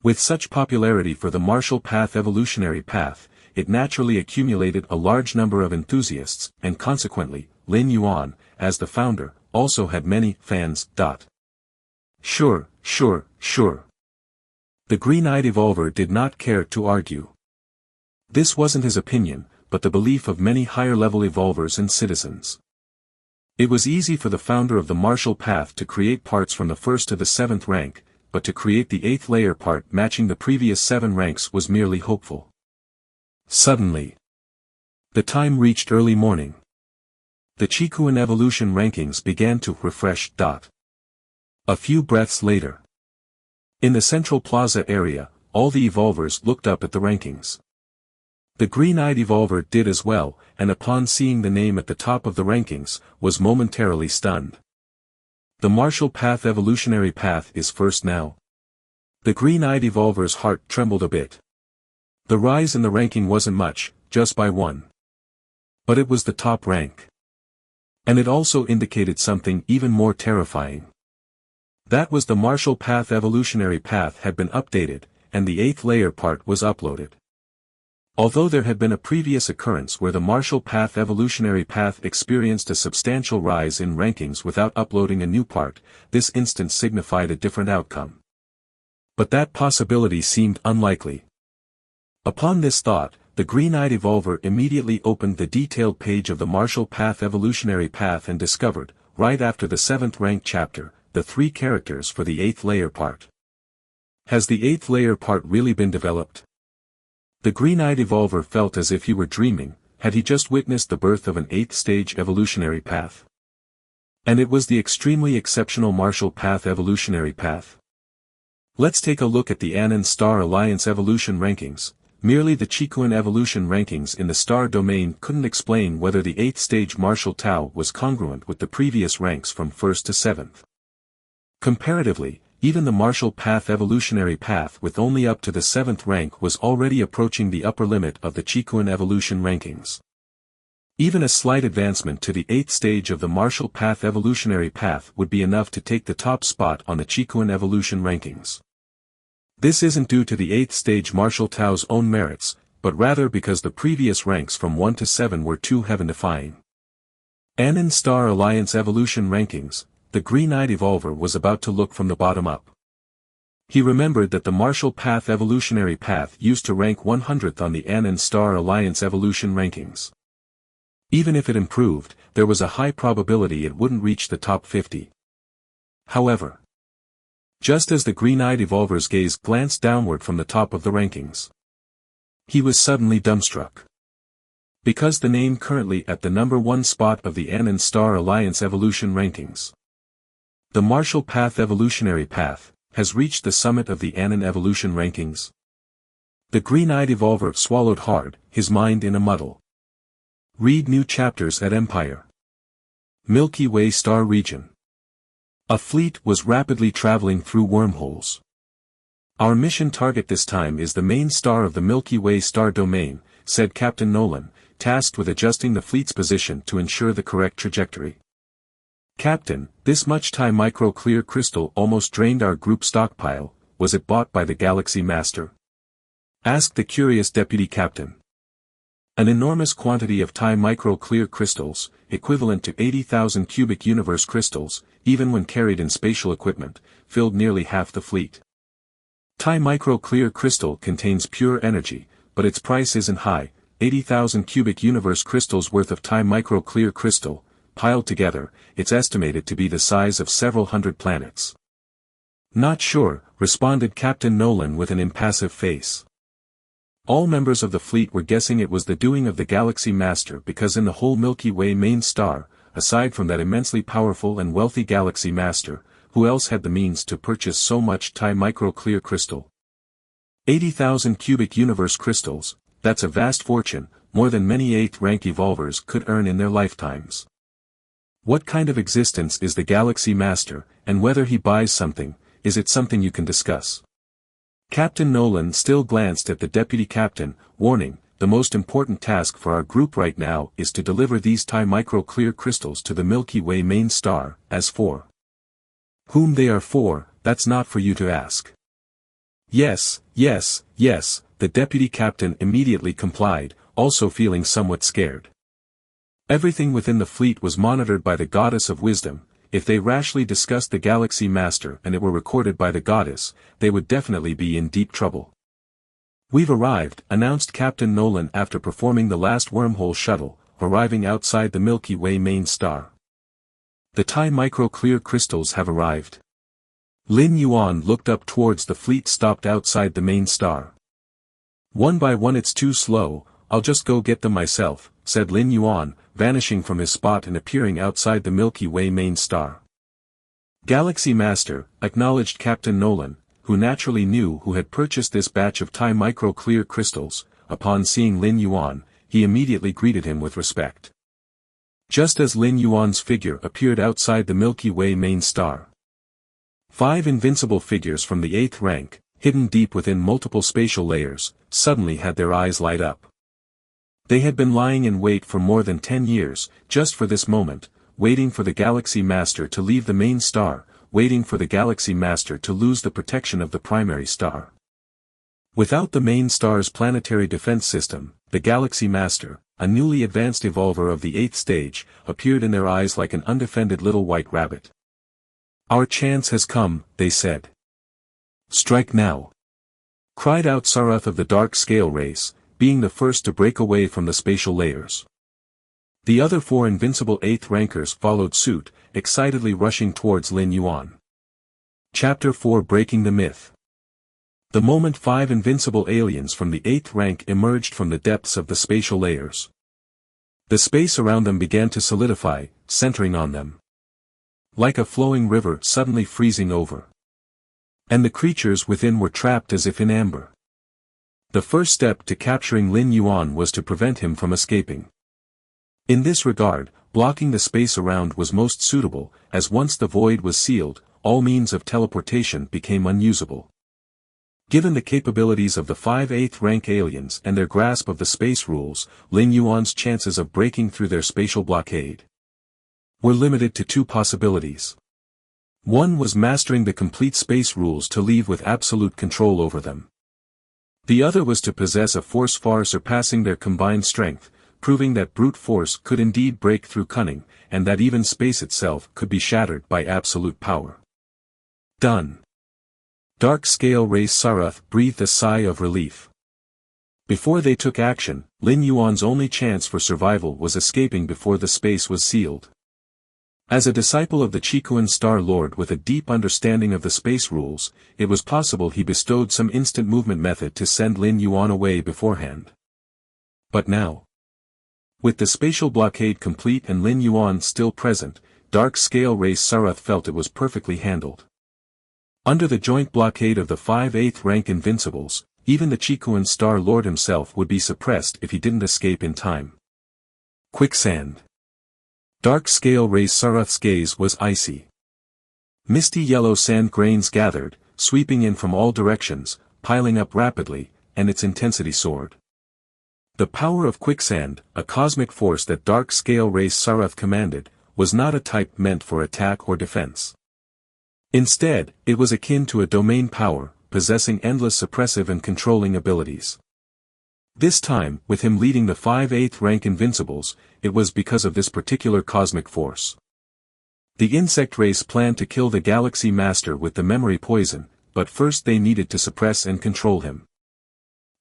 With such popularity for the martial path evolutionary path, it naturally accumulated a large number of enthusiasts, and consequently, Lin Yuan, as the founder, also had many fans. Sure. The green-eyed evolver did not care to argue. This wasn't his opinion, but the belief of many higher-level evolvers and citizens. It was easy for the founder of the martial path to create parts from the 1st to the 7th rank, but to create the 8th layer part matching the previous 7 ranks was merely hopeful. Suddenly, the time reached early morning. The Chikuan evolution rankings began to refresh. A few breaths later, in the central plaza area, all the evolvers looked up at the rankings. The green-eyed evolver did as well, and upon seeing the name at the top of the rankings, was momentarily stunned. The martial path evolutionary path is first now. The green-eyed evolver's heart trembled a bit. The rise in the ranking wasn't much, just by 1. But it was the top rank. And it also indicated something even more terrifying. That was the martial path evolutionary path had been updated, and the 8th layer part was uploaded. Although there had been a previous occurrence where the martial path evolutionary path experienced a substantial rise in rankings without uploading a new part, this instance signified a different outcome. But that possibility seemed unlikely. Upon this thought, the green-eyed evolver immediately opened the detailed page of the martial path evolutionary path and discovered, right after the 7th rank chapter, the 3 characters for the 8th layer part. Has the 8th layer part really been developed? The green-eyed evolver felt as if he were dreaming. Had he just witnessed the birth of an 8th stage evolutionary path? And it was the extremely exceptional martial path evolutionary path. Let's take a look at the Anan Star Alliance evolution rankings. Merely the Chikuan evolution rankings in the star domain couldn't explain whether the 8th stage martial Tao was congruent with the previous ranks from 1st to 7th. Comparatively, even the martial path evolutionary path with only up to the 7th rank was already approaching the upper limit of the Chikuan evolution rankings. Even a slight advancement to the 8th stage of the martial path evolutionary path would be enough to take the top spot on the Chikuan evolution rankings. This isn't due to the 8th stage martial Tao's own merits, but rather because the previous ranks from 1 to 7 were too heaven-defying. Anan Star Alliance evolution rankings. The green-eyed evolver was about to look from the bottom up. He remembered that the martial path evolutionary path used to rank 100th on the Anan Star Alliance evolution rankings. Even if it improved, there was a high probability it wouldn't reach the top 50. However, just as the green-eyed evolver's gaze glanced downward from the top of the rankings, he was suddenly dumbstruck. Because the name currently at the number 1 spot of the Anan Star Alliance evolution rankings, the martial path evolutionary path, has reached the summit of the Anan evolution rankings. The green-eyed evolver swallowed hard, his mind in a muddle. Read new chapters at Empire. Milky Way Star Region. A fleet was rapidly traveling through wormholes. Our mission target this time is the main star of the Milky Way star domain, said Captain Nolan, tasked with adjusting the fleet's position to ensure the correct trajectory. Captain, this much Thai micro-clear crystal almost drained our group stockpile. Was it bought by the Galaxy Master? Asked the curious deputy captain. An enormous quantity of Thai micro-clear crystals, equivalent to 80,000 cubic universe crystals, even when carried in spatial equipment, filled nearly half the fleet. Thai micro-clear crystal contains pure energy, but its price isn't high. 80,000 cubic universe crystals worth of Thai micro-clear crystal, piled together, it's estimated to be the size of several hundred planets. Not sure, responded Captain Nolan with an impassive face. All members of the fleet were guessing it was the doing of the Galaxy Master because in the whole Milky Way main star, aside from that immensely powerful and wealthy Galaxy Master, who else had the means to purchase so much Thai micro-clear crystal? 80,000 cubic universe crystals, that's a vast fortune, more than many 8th rank evolvers could earn in their lifetimes. What kind of existence is the Galaxy Master, and whether he buys something, is it something you can discuss? Captain Nolan still glanced at the deputy captain, warning, the most important task for our group right now is to deliver these micro-clear crystals to the Milky Way main star, as for whom they are for, that's not for you to ask. Yes, yes, yes, the deputy captain immediately complied, also feeling somewhat scared. Everything within the fleet was monitored by the goddess of wisdom. If they rashly discussed the Galaxy Master and it were recorded by the goddess, they would definitely be in deep trouble. We've arrived, announced Captain Nolan after performing the last wormhole shuttle, arriving outside the Milky Way main star. The micro-clear crystals have arrived. Lin Yuan looked up towards the fleet stopped outside the main star. One by one, it's too slow, I'll just go get them myself, said Lin Yuan, vanishing from his spot and appearing outside the Milky Way main star. Galaxy Master, acknowledged Captain Nolan, who naturally knew who had purchased this batch of micro-clear crystals. Upon seeing Lin Yuan, he immediately greeted him with respect. Just as Lin Yuan's figure appeared outside the Milky Way main star, 5 invincible figures from the 8th rank, hidden deep within multiple spatial layers, suddenly had their eyes light up. They had been lying in wait for more than 10 years, just for this moment, waiting for the Galaxy Master to leave the main star, waiting for the Galaxy Master to lose the protection of the primary star. Without the main star's planetary defense system, the Galaxy Master, a newly advanced evolver of the 8th stage, appeared in their eyes like an undefended little white rabbit. Our chance has come, they said. Strike now! Cried out Sarath of the Dark Scale race, being the first to break away from the spatial layers. The other 4 invincible 8th rankers followed suit, excitedly rushing towards Lin Yuan. Chapter 4 Breaking the Myth. The moment 5 invincible aliens from the 8th rank emerged from the depths of the spatial layers, the space around them began to solidify, centering on them. Like a flowing river suddenly freezing over. And the creatures within were trapped as if in amber. The first step to capturing Lin Yuan was to prevent him from escaping. In this regard, blocking the space around was most suitable, as once the void was sealed, all means of teleportation became unusable. Given the capabilities of the 5 8th rank aliens and their grasp of the space rules, Lin Yuan's chances of breaking through their spatial blockade were limited to 2 possibilities. One was mastering the complete space rules to leave with absolute control over them. The other was to possess a force far surpassing their combined strength, proving that brute force could indeed break through cunning, and that even space itself could be shattered by absolute power. Done. Dark Scale Race Sarath breathed a sigh of relief. Before they took action, Lin Yuan's only chance for survival was escaping before the space was sealed. As a disciple of the Chikuan Star Lord with a deep understanding of the space rules, it was possible he bestowed some instant movement method to send Lin Yuan away beforehand. But now, with the spatial blockade complete and Lin Yuan still present, Dark Scale Race Sarath felt it was perfectly handled. Under the joint blockade of the 5 8th rank invincibles, even the Chikuan Star Lord himself would be suppressed if he didn't escape in time. Quicksand. Dark Scale Race Sarath's gaze was icy. Misty yellow sand grains gathered, sweeping in from all directions, piling up rapidly, and its intensity soared. The power of quicksand, a cosmic force that Dark Scale Race Sarath commanded, was not a type meant for attack or defense. Instead, it was akin to a domain power, possessing endless suppressive and controlling abilities. This time, with him leading the 5 8th rank invincibles, it was because of this particular cosmic force. The insect race planned to kill the Galaxy Master with the memory poison, but first they needed to suppress and control him.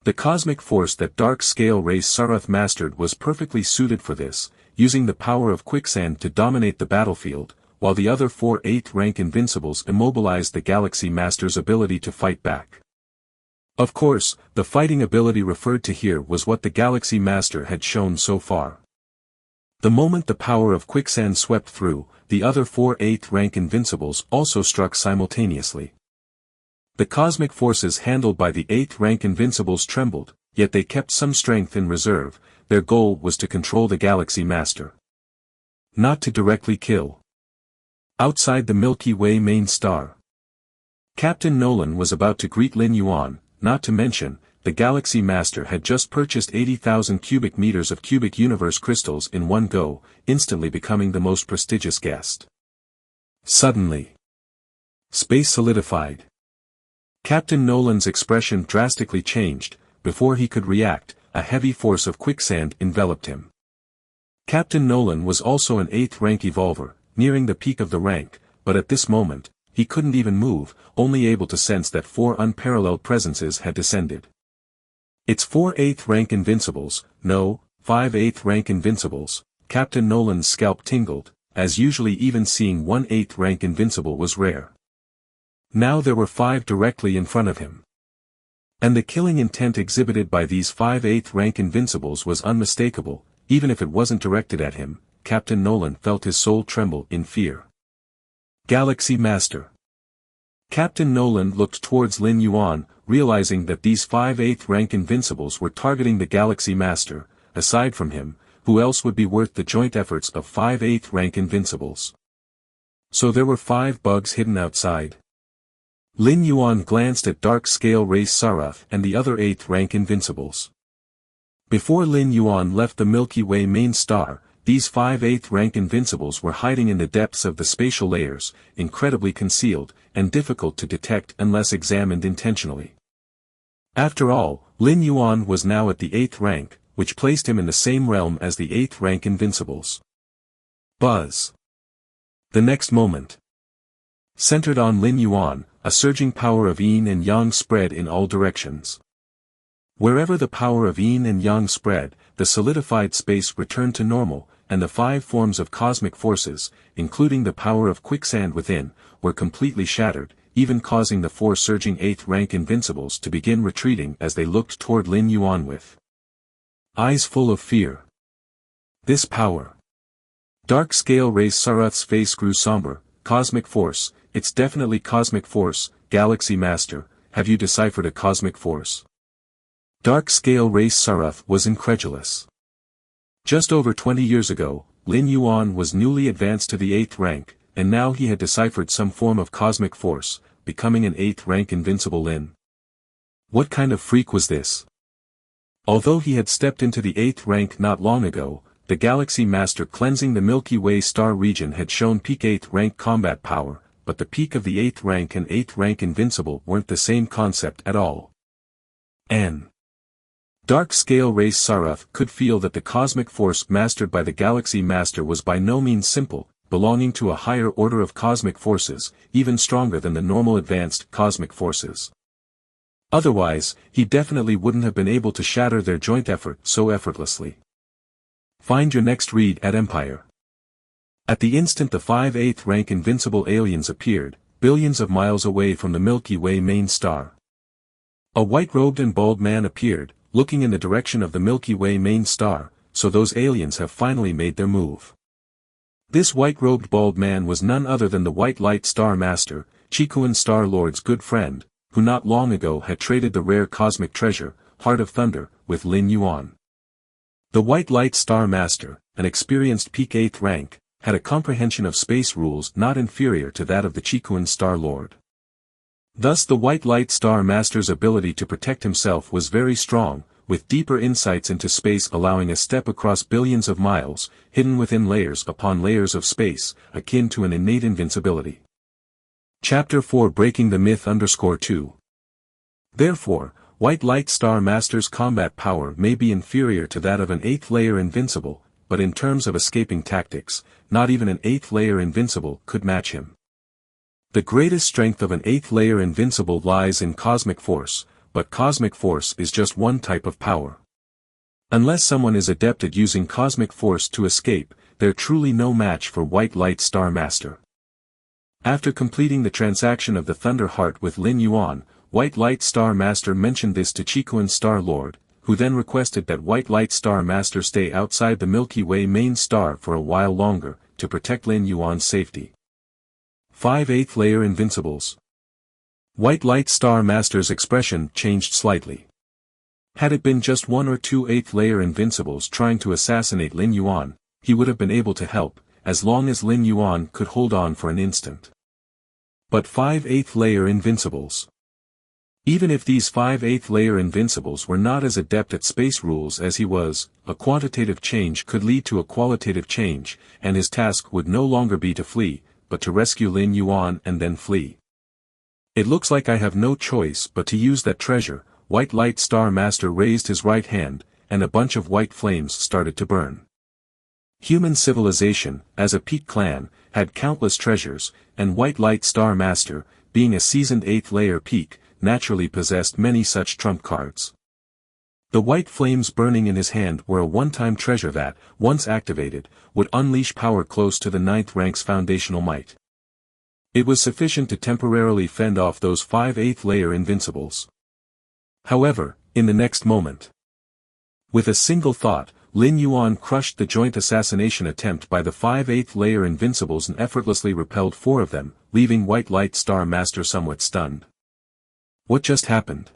The cosmic force that Dark Scale Race Sarath mastered was perfectly suited for this, using the power of quicksand to dominate the battlefield, while the other 4 8th rank invincibles immobilized the Galaxy Master's ability to fight back. Of course, the fighting ability referred to here was what the Galaxy Master had shown so far. The moment the power of quicksand swept through, the other 4 8th rank invincibles also struck simultaneously. The cosmic forces handled by the 8th rank Invincibles trembled, yet they kept some strength in reserve. Their goal was to control the Galaxy Master. Not to directly kill. Outside the Milky Way main star, Captain Nolan was about to greet Lin Yuan, not to mention, the Galaxy Master had just purchased 80,000 cubic meters of cubic universe crystals in one go, instantly becoming the most prestigious guest. Suddenly, space solidified. Captain Nolan's expression drastically changed. Before he could react, a heavy force of quicksand enveloped him. Captain Nolan was also an 8th rank evolver, nearing the peak of the rank, but at this moment, he couldn't even move, only able to sense that 4 unparalleled presences had descended. It's 4 8th rank Invincibles, no, 5 8th rank Invincibles. Captain Nolan's scalp tingled, as usually even seeing 1 8th rank Invincible was rare. Now there were 5 directly in front of him. And the killing intent exhibited by these 5 8th rank Invincibles was unmistakable, even if it wasn't directed at him. Captain Nolan felt his soul tremble in fear. Galaxy Master. Captain Nolan looked towards Lin Yuan, realizing that these 5 8th rank Invincibles were targeting the Galaxy Master. Aside from him, who else would be worth the joint efforts of 5 8th rank Invincibles? So there were 5 bugs hidden outside. Lin Yuan glanced at Dark Scale Race Sarath and the other 8th rank Invincibles. Before Lin Yuan left the Milky Way main star, these 5 8th rank Invincibles were hiding in the depths of the spatial layers, incredibly concealed, and difficult to detect unless examined intentionally. After all, Lin Yuan was now at the 8th rank, which placed him in the same realm as the 8th rank Invincibles. Buzz. The next moment, centered on Lin Yuan, a surging power of yin and yang spread in all directions. Wherever the power of yin and yang spread, the solidified space returned to normal, and the 5 forms of cosmic forces, including the power of quicksand within, were completely shattered, even causing the 4 surging 8th rank Invincibles to begin retreating as they looked toward Lin Yuan with eyes full of fear. This power. Dark Scale Race Sarath's face grew somber. Cosmic force, it's definitely cosmic force. Galaxy Master, have you deciphered a cosmic force? Dark Scale Race Sarath was incredulous. Just over 20 years ago, Lin Yuan was newly advanced to the 8th rank, and now he had deciphered some form of cosmic force, becoming an 8th rank Invincible Lin. What kind of freak was this? Although he had stepped into the 8th rank not long ago, the Galaxy Master cleansing the Milky Way star region had shown peak 8th rank combat power, but the peak of the 8th rank and 8th rank Invincible weren't the same concept at all. Dark Scale Race Sarath could feel that the cosmic force mastered by the Galaxy Master was by no means simple, belonging to a higher order of cosmic forces, even stronger than the normal advanced cosmic forces. Otherwise, he definitely wouldn't have been able to shatter their joint effort so effortlessly. Find your next read at Empire. At the instant the 5 8th rank Invincible aliens appeared, billions of miles away from the Milky Way main star. A white-robed and bald man appeared, looking in the direction of the Milky Way main star, so those aliens have finally made their move. This white-robed bald man was none other than the White Light Star Master, Chikuan Star Lord's good friend, who not long ago had traded the rare cosmic treasure, Heart of Thunder, with Lin Yuan. The White Light Star Master, an experienced peak 8th rank, had a comprehension of space rules not inferior to that of the Chikuan Star Lord. Thus the White Light Star Master's ability to protect himself was very strong, with deeper insights into space allowing a step across billions of miles, hidden within layers upon layers of space, akin to an innate invincibility. Chapter 4 Breaking the Myth _2. Therefore, White Light Star Master's combat power may be inferior to that of an 8th layer Invincible, but in terms of escaping tactics, not even an 8th layer Invincible could match him. The greatest strength of an 8th layer Invincible lies in cosmic force, but cosmic force is just one type of power. Unless someone is adept at using cosmic force to escape, they're truly no match for White Light Star Master. After completing the transaction of the Thunder Heart with Lin Yuan, White Light Star Master mentioned this to Chikuan Star Lord, who then requested that White Light Star Master stay outside the Milky Way main star for a while longer, to protect Lin Yuan's safety. 5 8th layer Invincibles. White Light Star Master's expression changed slightly. Had it been just one or two 8th layer invincibles trying to assassinate Lin Yuan, he would have been able to help, as long as Lin Yuan could hold on for an instant. But 5 8th layer invincibles. Even if these 5 8th layer invincibles were not as adept at space rules as he was, a quantitative change could lead to a qualitative change, and his task would no longer be to flee, but to rescue Lin Yuan and then flee. It looks like I have no choice but to use that treasure. White Light Star Master raised his right hand, and a bunch of white flames started to burn. Human civilization, as a peak clan, had countless treasures, and White Light Star Master, being a seasoned 8th layer peak, naturally possessed many such trump cards. The white flames burning in his hand were a one-time treasure that, once activated, would unleash power close to the 9th rank's foundational might. It was sufficient to temporarily fend off those 5 8th layer invincibles. However, in the next moment, with a single thought, Lin Yuan crushed the joint assassination attempt by the 5 8th layer invincibles and effortlessly repelled 4 of them, leaving White Light Star Master somewhat stunned. What just happened?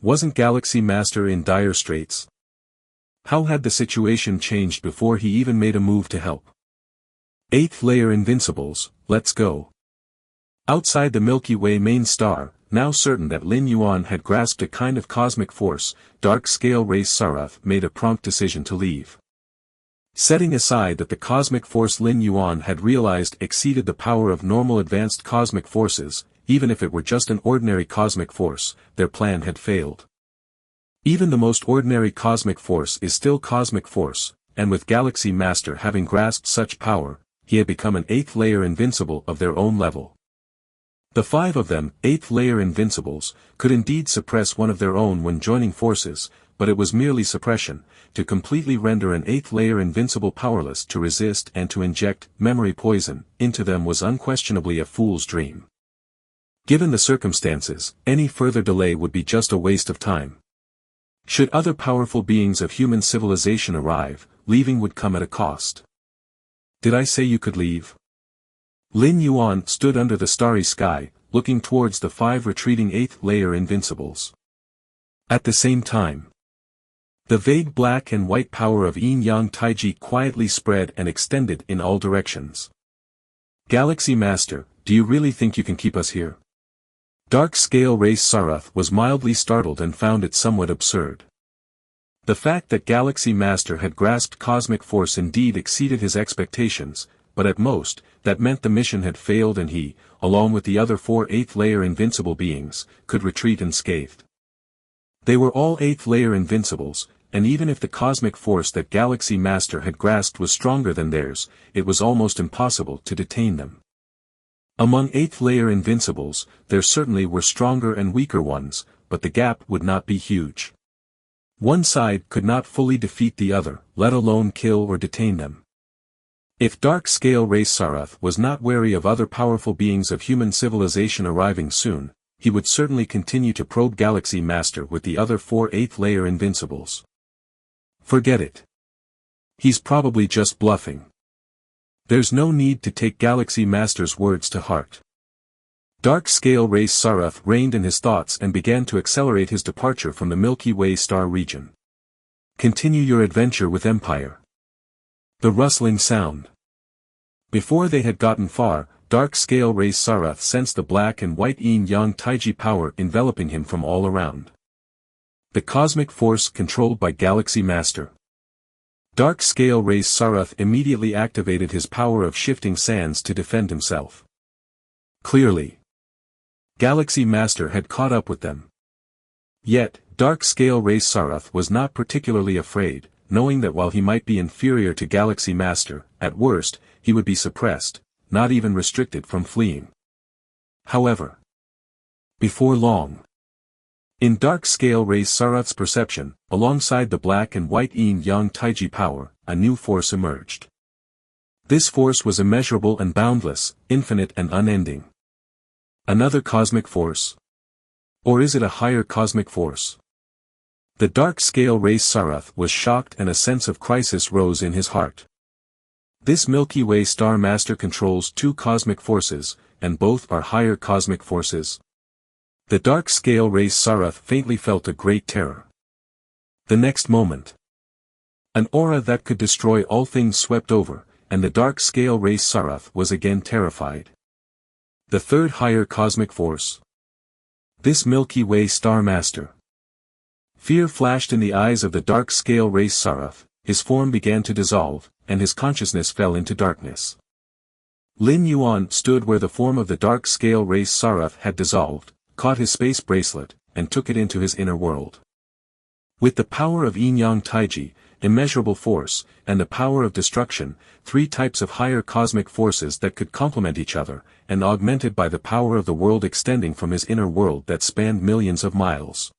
Wasn't Galaxy Master in dire straits? How had the situation changed before he even made a move to help? 8th layer invincibles, let's go. Outside the Milky Way main star, now certain that Lin Yuan had grasped a kind of cosmic force, Dark Scale Race Sarath made a prompt decision to leave. Setting aside that the cosmic force Lin Yuan had realized exceeded the power of normal advanced cosmic forces, even if it were just an ordinary cosmic force, their plan had failed. Even the most ordinary cosmic force is still cosmic force, and with Galaxy Master having grasped such power, he had become an 8th layer invincible of their own level. The 5 of them, 8th layer invincibles, could indeed suppress one of their own when joining forces, but it was merely suppression. To completely render an 8th layer invincible powerless to resist and to inject memory poison into them was unquestionably a fool's dream. Given the circumstances, any further delay would be just a waste of time. Should other powerful beings of human civilization arrive, leaving would come at a cost. Did I say you could leave? Lin Yuan stood under the starry sky, looking towards the 5 retreating 8th layer invincibles. At the same time, the vague black and white power of Yin-Yang Taiji quietly spread and extended in all directions. Galaxy Master, do you really think you can keep us here? Dark Scale Race Sarath was mildly startled and found it somewhat absurd. The fact that Galaxy Master had grasped cosmic force indeed exceeded his expectations, but at most, that meant the mission had failed and he, along with the other 4 8th layer invincible beings, could retreat unscathed. They were all 8th layer invincibles, and even if the cosmic force that Galaxy Master had grasped was stronger than theirs, it was almost impossible to detain them. Among 8th layer invincibles, there certainly were stronger and weaker ones, but the gap would not be huge. One side could not fully defeat the other, let alone kill or detain them. If Dark Scale Race Sarath was not wary of other powerful beings of human civilization arriving soon, he would certainly continue to probe Galaxy Master with the other 4 8th layer invincibles. Forget it. He's probably just bluffing. There's no need to take Galaxy Master's words to heart. Dark Scale Race Sarath reined in his thoughts and began to accelerate his departure from the Milky Way star region. Continue your adventure with Empire. The rustling sound. Before they had gotten far, Dark Scale Race Sarath sensed the black and white Yin-Yang Taiji power enveloping him from all around. The cosmic force controlled by Galaxy Master. Dark Scale Race Sarath immediately activated his power of shifting sands to defend himself. Clearly, Galaxy Master had caught up with them. Yet, Dark Scale Race Sarath was not particularly afraid, knowing that while he might be inferior to Galaxy Master, at worst, he would be suppressed, not even restricted from fleeing. However, before long, in Dark Scale Race Sarath's perception, alongside the black and white Yin-Yang Taiji power, a new force emerged. This force was immeasurable and boundless, infinite and unending. Another cosmic force? Or is it a higher cosmic force? The Dark Scale Race Sarath was shocked and a sense of crisis rose in his heart. This Milky Way star master controls 2 cosmic forces, and both are higher cosmic forces. The dark scale race Sarath faintly felt a great terror. The next moment, an aura that could destroy all things swept over, and the dark scale race Sarath was again terrified. The third higher cosmic force. This Milky Way star master. Fear flashed in the eyes of the dark scale race Sarath, his form began to dissolve, and his consciousness fell into darkness. Lin Yuan stood where the form of the dark scale race Sarath had dissolved, caught his space bracelet, and took it into his inner world. With the power of Yin-Yang Taiji, immeasurable force, and the power of destruction, three types of higher cosmic forces that could complement each other, and augmented by the power of the world extending from his inner world that spanned millions of miles.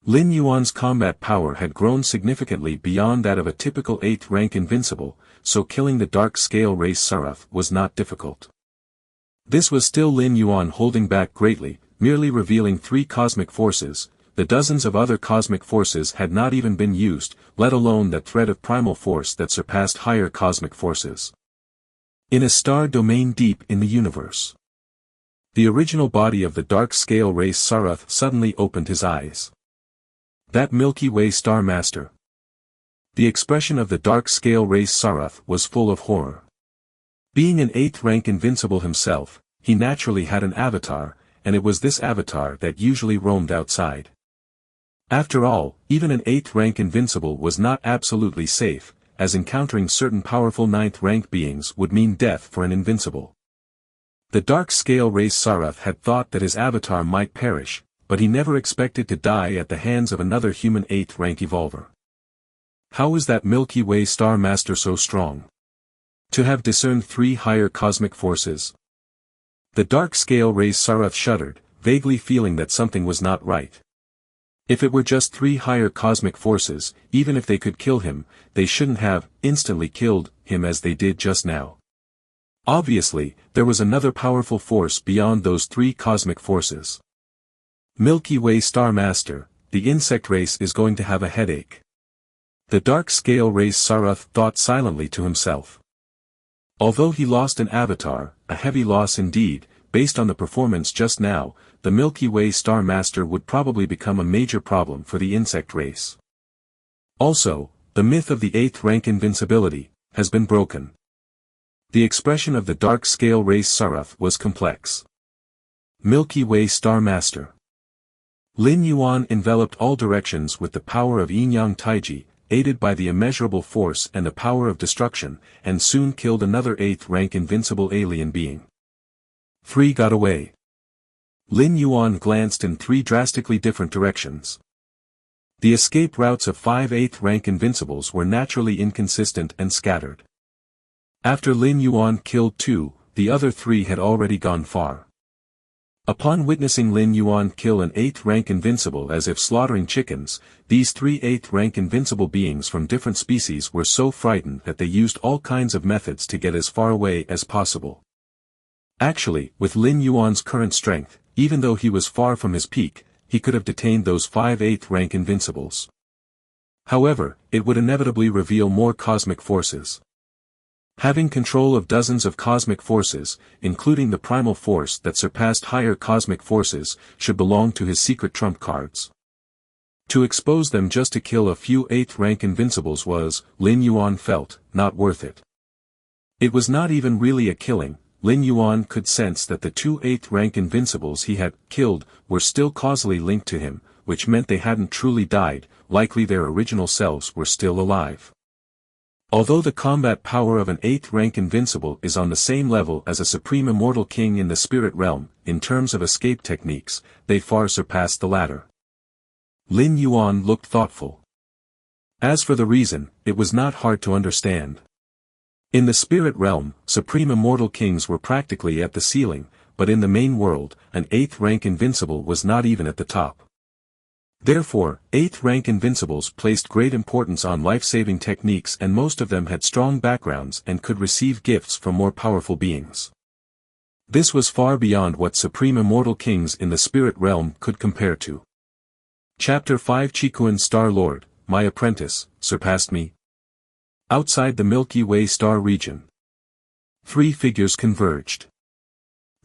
Lin Yuan's combat power had grown significantly beyond that of a typical 8th rank invincible, so killing the dark scale race Sarath was not difficult. This was still Lin Yuan holding back greatly, merely revealing three cosmic forces. The dozens of other cosmic forces had not even been used, let alone that thread of primal force that surpassed higher cosmic forces. In a star domain deep in the universe, the original body of the dark scale race Sarath suddenly opened his eyes. That Milky Way star master. The expression of the dark scale race Sarath was full of horror. Being an 8th rank invincible himself, he naturally had an avatar, and it was this avatar that usually roamed outside. After all, even an 8th rank invincible was not absolutely safe, as encountering certain powerful 9th rank beings would mean death for an invincible. The dark scale race Sarath had thought that his avatar might perish, but he never expected to die at the hands of another human 8th rank evolver. How was that Milky Way star master so strong? To have discerned three higher cosmic forces? The dark scale race Sarath shuddered, vaguely feeling that something was not right. If it were just three higher cosmic forces, even if they could kill him, they shouldn't have instantly killed him as they did just now. Obviously, there was another powerful force beyond those three cosmic forces. Milky Way Star Master, the insect race is going to have a headache. The dark scale race Sarath thought silently to himself. Although he lost an avatar, a heavy loss indeed, based on the performance just now, the Milky Way Star Master would probably become a major problem for the insect race. Also, the myth of the 8th rank invincibility has been broken. The expression of the dark scale race Sarath was complex. Milky Way Star Master. Lin Yuan enveloped all directions with the power of Yin-Yang Taiji, aided by the immeasurable force and the power of destruction, and soon killed another 8th rank invincible alien being. 3 got away. Lin Yuan glanced in 3 drastically different directions. The escape routes of 5 8th rank invincibles were naturally inconsistent and scattered. After Lin Yuan killed 2, the other 3 had already gone far. Upon witnessing Lin Yuan kill an 8th rank invincible as if slaughtering chickens, these 3 8th rank invincible beings from different species were so frightened that they used all kinds of methods to get as far away as possible. Actually, with Lin Yuan's current strength, even though he was far from his peak, he could have detained those 5 8th rank invincibles. However, it would inevitably reveal more cosmic forces. Having control of dozens of cosmic forces, including the primal force that surpassed higher cosmic forces, should belong to his secret trump cards. To expose them just to kill a few 8th rank invincibles was, Lin Yuan felt, not worth it. It was not even really a killing. Lin Yuan could sense that the 2 8th rank invincibles he had killed were still causally linked to him, which meant they hadn't truly died, likely their original selves were still alive. Although the combat power of an 8th rank invincible is on the same level as a supreme immortal king in the spirit realm, in terms of escape techniques, they far surpass the latter. Lin Yuan looked thoughtful. As for the reason, it was not hard to understand. In the spirit realm, supreme immortal kings were practically at the ceiling, but in the main world, an 8th rank invincible was not even at the top. Therefore, 8th rank invincibles placed great importance on life-saving techniques, and most of them had strong backgrounds and could receive gifts from more powerful beings. This was far beyond what supreme immortal kings in the spirit realm could compare to. Chapter 5 Chikuan Star Lord, my apprentice, surpassed me. Outside the Milky Way star region, 3 figures converged.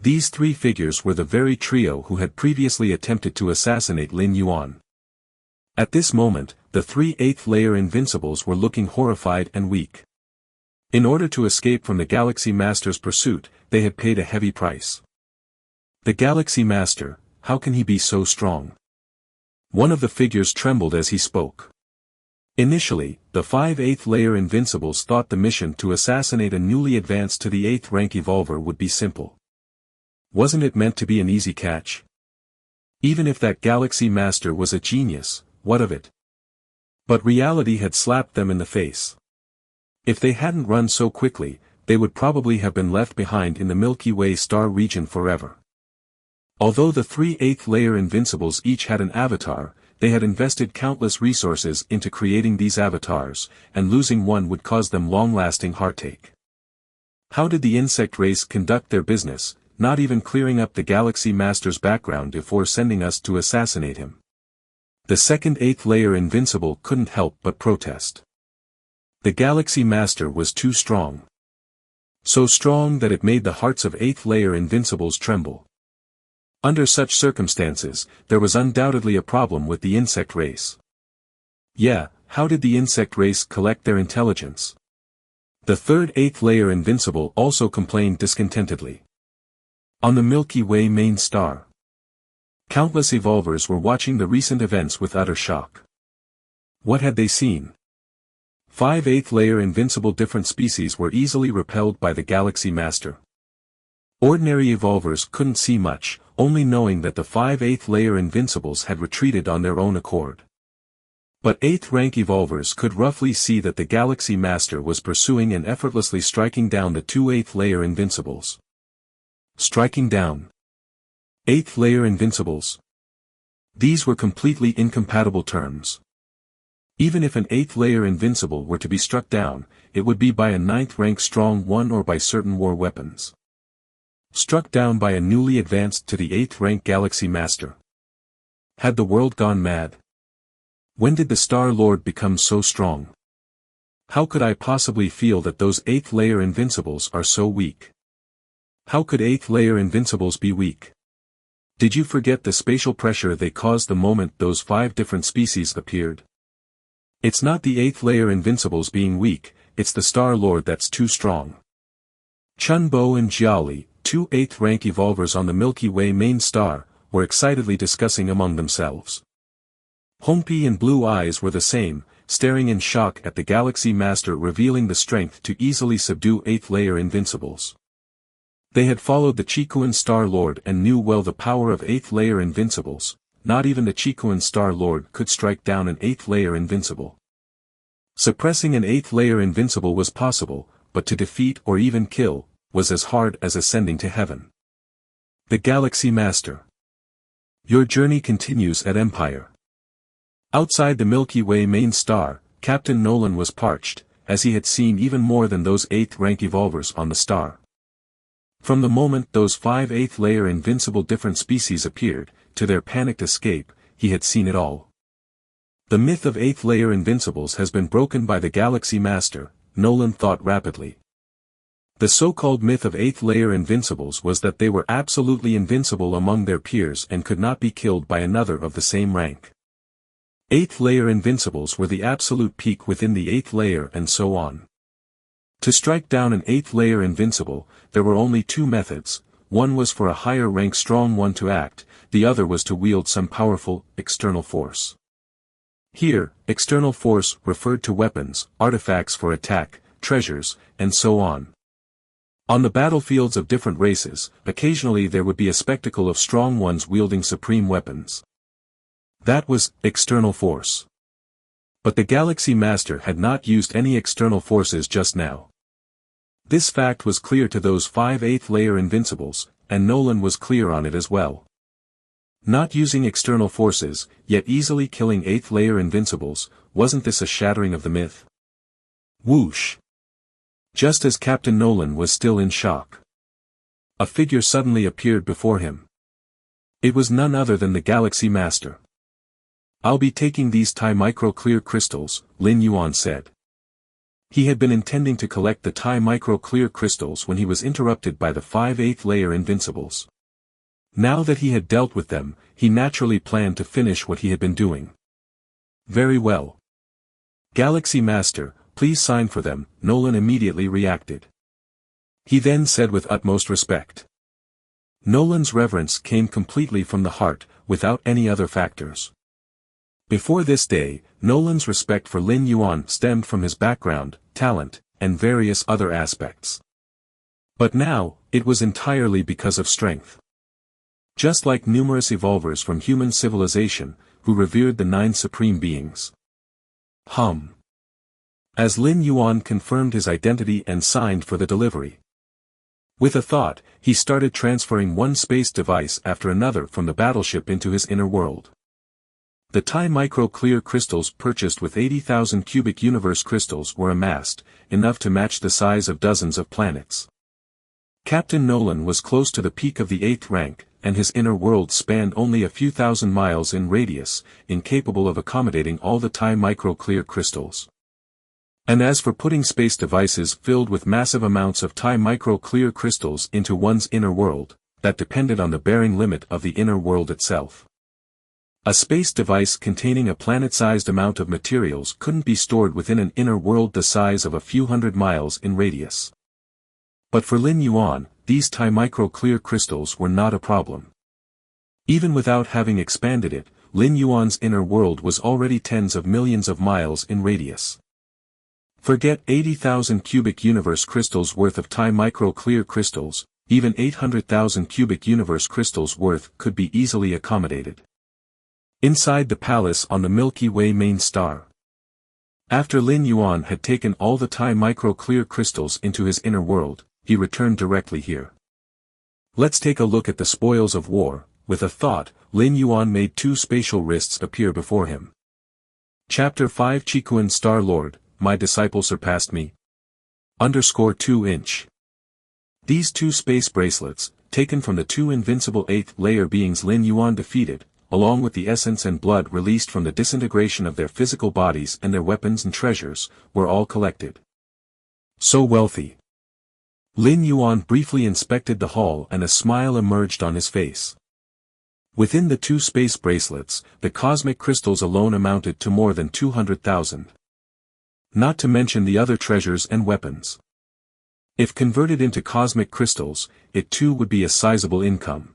These three figures were the very trio who had previously attempted to assassinate Lin Yuan. At this moment, the three 8th layer invincibles were looking horrified and weak. In order to escape from the Galaxy Master's pursuit, they had paid a heavy price. The Galaxy Master, how can he be so strong? One of the figures trembled as he spoke. Initially, the 5 8th layer invincibles thought the mission to assassinate a newly advanced to the 8th rank evolver would be simple. Wasn't it meant to be an easy catch? Even if that Galaxy Master was a genius, what of it? But reality had slapped them in the face. If they hadn't run so quickly, they would probably have been left behind in the Milky Way star region forever. Although the 3 8th layer invincibles each had an avatar, they had invested countless resources into creating these avatars, and losing one would cause them long-lasting heartache. How did the insect race conduct their business, not even clearing up the Galaxy Master's background before sending us to assassinate him? The second 8th layer invincible couldn't help but protest. The Galaxy Master was too strong. So strong that it made the hearts of 8th layer invincibles tremble. Under such circumstances, there was undoubtedly a problem with the insect race. Yeah, how did the insect race collect their intelligence? The third 8th layer invincible also complained discontentedly. On the Milky Way main star, countless evolvers were watching the recent events with utter shock. What had they seen? 5 8th layer invincible different species were easily repelled by the Galaxy Master. Ordinary evolvers couldn't see much, only knowing that the 5 8th layer invincibles had retreated on their own accord. But 8th rank evolvers could roughly see that the Galaxy Master was pursuing and effortlessly striking down the 2 8th layer invincibles. Striking down 8th layer invincibles. These were completely incompatible terms. Even if an 8th layer invincible were to be struck down, it would be by a 9th rank strong one or by certain war weapons. Struck down by a newly advanced to the 8th rank Galaxy Master. Had the world gone mad? When did the Star Lord become so strong? How could I possibly feel that those 8th layer invincibles are so weak? How could 8th layer invincibles be weak? Did you forget the spatial pressure they caused the moment those 5 different species appeared? It's not the 8th layer invincibles being weak, it's the Star Lord that's too strong. Chun Bo and Jiaoli, 2 8th rank evolvers on the Milky Way main star, were excitedly discussing among themselves. Hongpi and Blue Eyes were the same, staring in shock at the Galaxy Master revealing the strength to easily subdue 8th layer invincibles. They had followed the Chikuan Star Lord and knew well the power of 8th layer invincibles. Not even the Chikuan Star Lord could strike down an 8th layer invincible. Suppressing an 8th layer invincible was possible, but to defeat or even kill was as hard as ascending to heaven. The Galaxy Master. Your journey continues at Empire. Outside the Milky Way main star, Captain Nolan was parched, as he had seen even more than those 8th rank evolvers on the star. From the moment those 5 8th layer invincible different species appeared, to their panicked escape, he had seen it all. The myth of 8th layer invincibles has been broken by the Galaxy Master, Nolan thought rapidly. The so-called myth of 8th layer invincibles was that they were absolutely invincible among their peers and could not be killed by another of the same rank. 8th layer invincibles were the absolute peak within the 8th layer and so on. To strike down an 8th layer invincible, there were only 2 methods. One was for a higher rank strong one to act, the other was to wield some powerful, external force. Here, external force referred to weapons, artifacts for attack, treasures, and so on. On the battlefields of different races, occasionally there would be a spectacle of strong ones wielding supreme weapons. That was external force. But the Galaxy Master had not used any external forces just now. This fact was clear to those 5 8th layer invincibles, and Nolan was clear on it as well. Not using external forces, yet easily killing 8th layer invincibles, wasn't this a shattering of the myth? Whoosh! Just as Captain Nolan was still in shock, a figure suddenly appeared before him. It was none other than the Galaxy Master. I'll be taking these Tai micro clear crystals, Lin Yuan said. He had been intending to collect the Tai micro clear crystals when he was interrupted by the 5/8 layer invincibles. Now that he had dealt with them, he naturally planned to finish what he had been doing. Very well. Galaxy Master, please sign for them, Nolan immediately reacted. He then said with utmost respect. Nolan's reverence came completely from the heart, without any other factors. Before this day, Nolan's respect for Lin Yuan stemmed from his background, talent, and various other aspects. But now, it was entirely because of strength. Just like numerous evolvers from human civilization, who revered the 9 supreme beings. As Lin Yuan confirmed his identity and signed for the delivery. With a thought, he started transferring one space device after another from the battleship into his inner world. The Tai micro clear crystals purchased with 80,000 cubic universe crystals were amassed, enough to match the size of dozens of planets. Captain Nolan was close to the peak of the 8th rank, and his inner world spanned only a few thousand miles in radius, incapable of accommodating all the Tai micro clear crystals. And as for putting space devices filled with massive amounts of Tai micro clear crystals into one's inner world, that depended on the bearing limit of the inner world itself. A space device containing a planet-sized amount of materials couldn't be stored within an inner world the size of a few hundred miles in radius. But for Lin Yuan, these Tai micro clear crystals were not a problem. Even without having expanded it, Lin Yuan's inner world was already tens of millions of miles in radius. Forget 80,000 cubic universe crystals worth of Tai micro clear crystals, even 800,000 cubic universe crystals worth could be easily accommodated. Inside the palace on the Milky Way main star. After Lin Yuan had taken all the Tai micro clear crystals into his inner world, he returned directly here. Let's take a look at the spoils of war. With a thought, Lin Yuan made 2 spatial wrists appear before him. Chapter 5 Chikuan Star Lord, my disciple surpassed me. _2". These 2 space bracelets, taken from the 2 invincible 8th layer beings Lin Yuan defeated, along with the essence and blood released from the disintegration of their physical bodies and their weapons and treasures, were all collected. So wealthy. Lin Yuan briefly inspected the hall and a smile emerged on his face. Within the 2 space bracelets, the cosmic crystals alone amounted to more than 200,000. Not to mention the other treasures and weapons. If converted into cosmic crystals, it too would be a sizable income.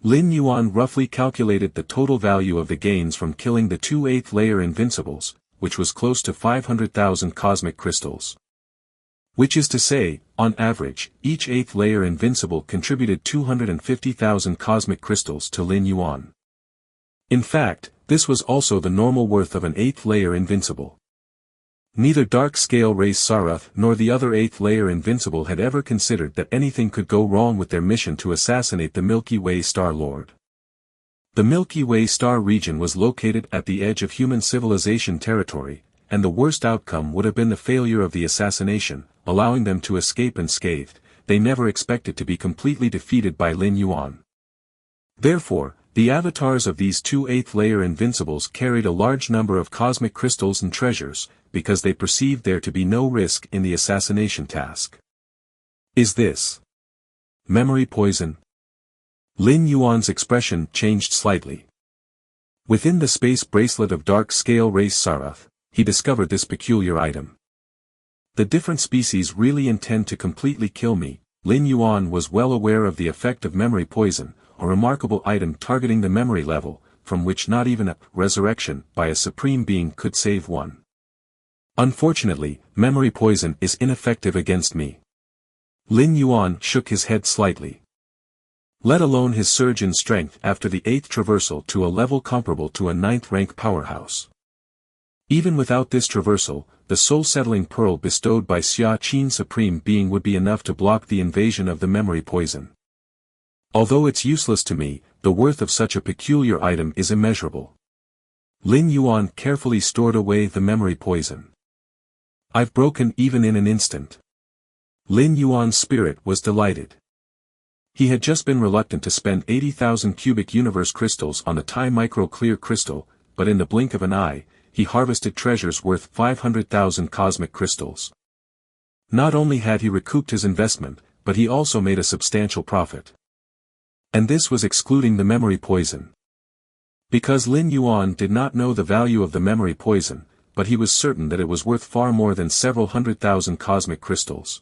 Lin Yuan roughly calculated the total value of the gains from killing the 2 8th layer invincibles, which was close to 500,000 cosmic crystals. Which is to say, on average, each 8th layer invincible contributed 250,000 cosmic crystals to Lin Yuan. In fact, this was also the normal worth of an 8th layer invincible. Neither Dark Scale Race Sarath nor the other 8th layer invincible had ever considered that anything could go wrong with their mission to assassinate the Milky Way Star Lord. The Milky Way Star region was located at the edge of human civilization territory, and the worst outcome would have been the failure of the assassination, allowing them to escape unscathed. They never expected to be completely defeated by Lin Yuan. Therefore, the avatars of these 2 8th layer invincibles carried a large number of cosmic crystals and treasures, because they perceived there to be no risk in the assassination task. Is this memory poison? Lin Yuan's expression changed slightly. Within the space bracelet of Dark Scale Race Sarath, he discovered this peculiar item. The different species really intend to completely kill me. Lin Yuan was well aware of the effect of memory poison, a remarkable item targeting the memory level, from which not even a resurrection by a supreme being could save one. Unfortunately, memory poison is ineffective against me. Lin Yuan shook his head slightly. Let alone his surge in strength after the 8th traversal to a level comparable to a 9th rank powerhouse. Even without this traversal, the soul-settling pearl bestowed by Xia Qin Supreme Being would be enough to block the invasion of the memory poison. Although it's useless to me, the worth of such a peculiar item is immeasurable. Lin Yuan carefully stored away the memory poison. I've broken even in an instant. Lin Yuan's spirit was delighted. He had just been reluctant to spend 80,000 cubic universe crystals on the Tai micro clear crystal, but in the blink of an eye, he harvested treasures worth 500,000 cosmic crystals. Not only had he recouped his investment, but he also made a substantial profit. And this was excluding the memory poison. Because Lin Yuan did not know the value of the memory poison, but he was certain that it was worth far more than several 100,000 cosmic crystals.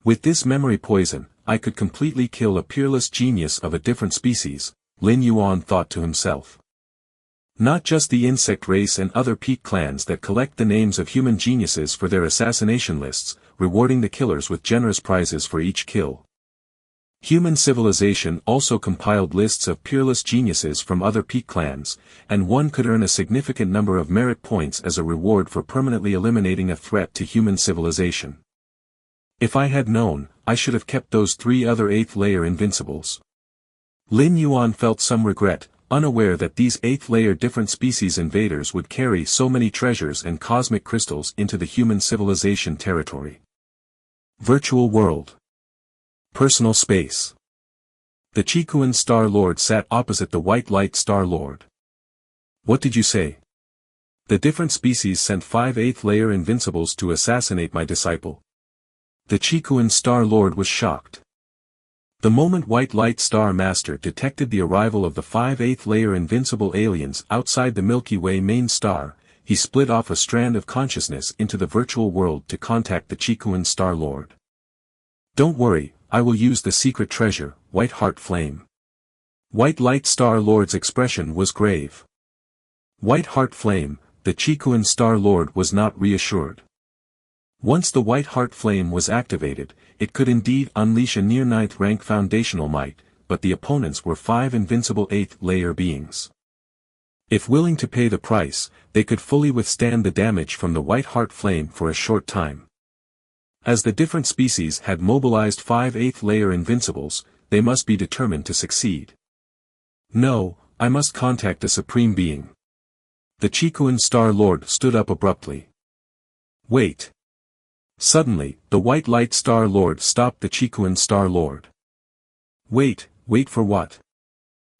With this memory poison, I could completely kill a peerless genius of a different species, Lin Yuan thought to himself. Not just the insect race and other peak clans that collect the names of human geniuses for their assassination lists, rewarding the killers with generous prizes for each kill. Human civilization also compiled lists of peerless geniuses from other peak clans, and one could earn a significant number of merit points as a reward for permanently eliminating a threat to human civilization. If I had known, I should have kept those 3 other 8th layer invincibles. Lin Yuan felt some regret, unaware that these 8th layer different species invaders would carry so many treasures and cosmic crystals into the human civilization territory. Virtual world. Personal space. The Chikuan Star Lord sat opposite the White Light Star Lord. What did you say? The different species sent 5 8th layer invincibles to assassinate my disciple. The Chikuan Star Lord was shocked. The moment White Light Star Master detected the arrival of the 5 8th layer invincible aliens outside the Milky Way main star, he split off a strand of consciousness into the virtual world to contact the Chikuan Star Lord. Don't worry, I will use the secret treasure, White Heart Flame. White Light Star Lord's expression was grave. White Heart Flame, the Chikuan Star Lord was not reassured. Once the White Heart Flame was activated, it could indeed unleash a near 9th rank foundational might, but the opponents were 5 invincible 8th layer beings. If willing to pay the price, they could fully withstand the damage from the White Heart Flame for a short time. As the different species had mobilized 5 8th layer invincibles, they must be determined to succeed. No, I must contact the Supreme Being. The Chikuan Star Lord stood up abruptly. Wait. Suddenly, the White Light Star Lord stopped the Chikuan Star Lord. Wait for what?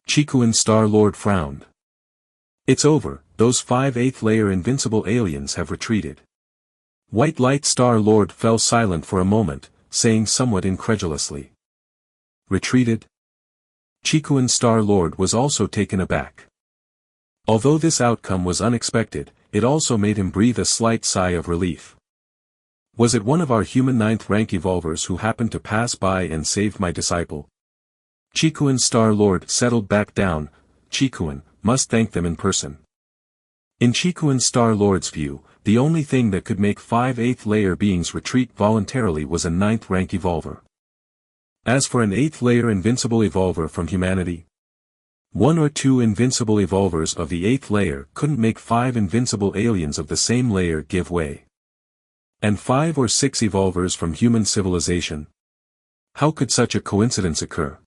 Chikuan Star Lord frowned. It's over, those 5 8th layer invincible aliens have retreated. White Light Star Lord fell silent for a moment, saying somewhat incredulously. Retreated? Chikuan Star Lord was also taken aback. Although this outcome was unexpected, it also made him breathe a slight sigh of relief. Was it one of our human 9th rank evolvers who happened to pass by and saved my disciple? Chikuan Star Lord settled back down. Chikuan must thank them in person. In Chikuan Star Lord's view, the only thing that could make 5 8th layer beings retreat voluntarily was a 9th rank evolver. As for an 8th layer invincible evolver from humanity, 1 or 2 invincible evolvers of the 8th layer couldn't make 5 invincible aliens of the same layer give way. And 5 or 6 evolvers from human civilization? How could such a coincidence occur?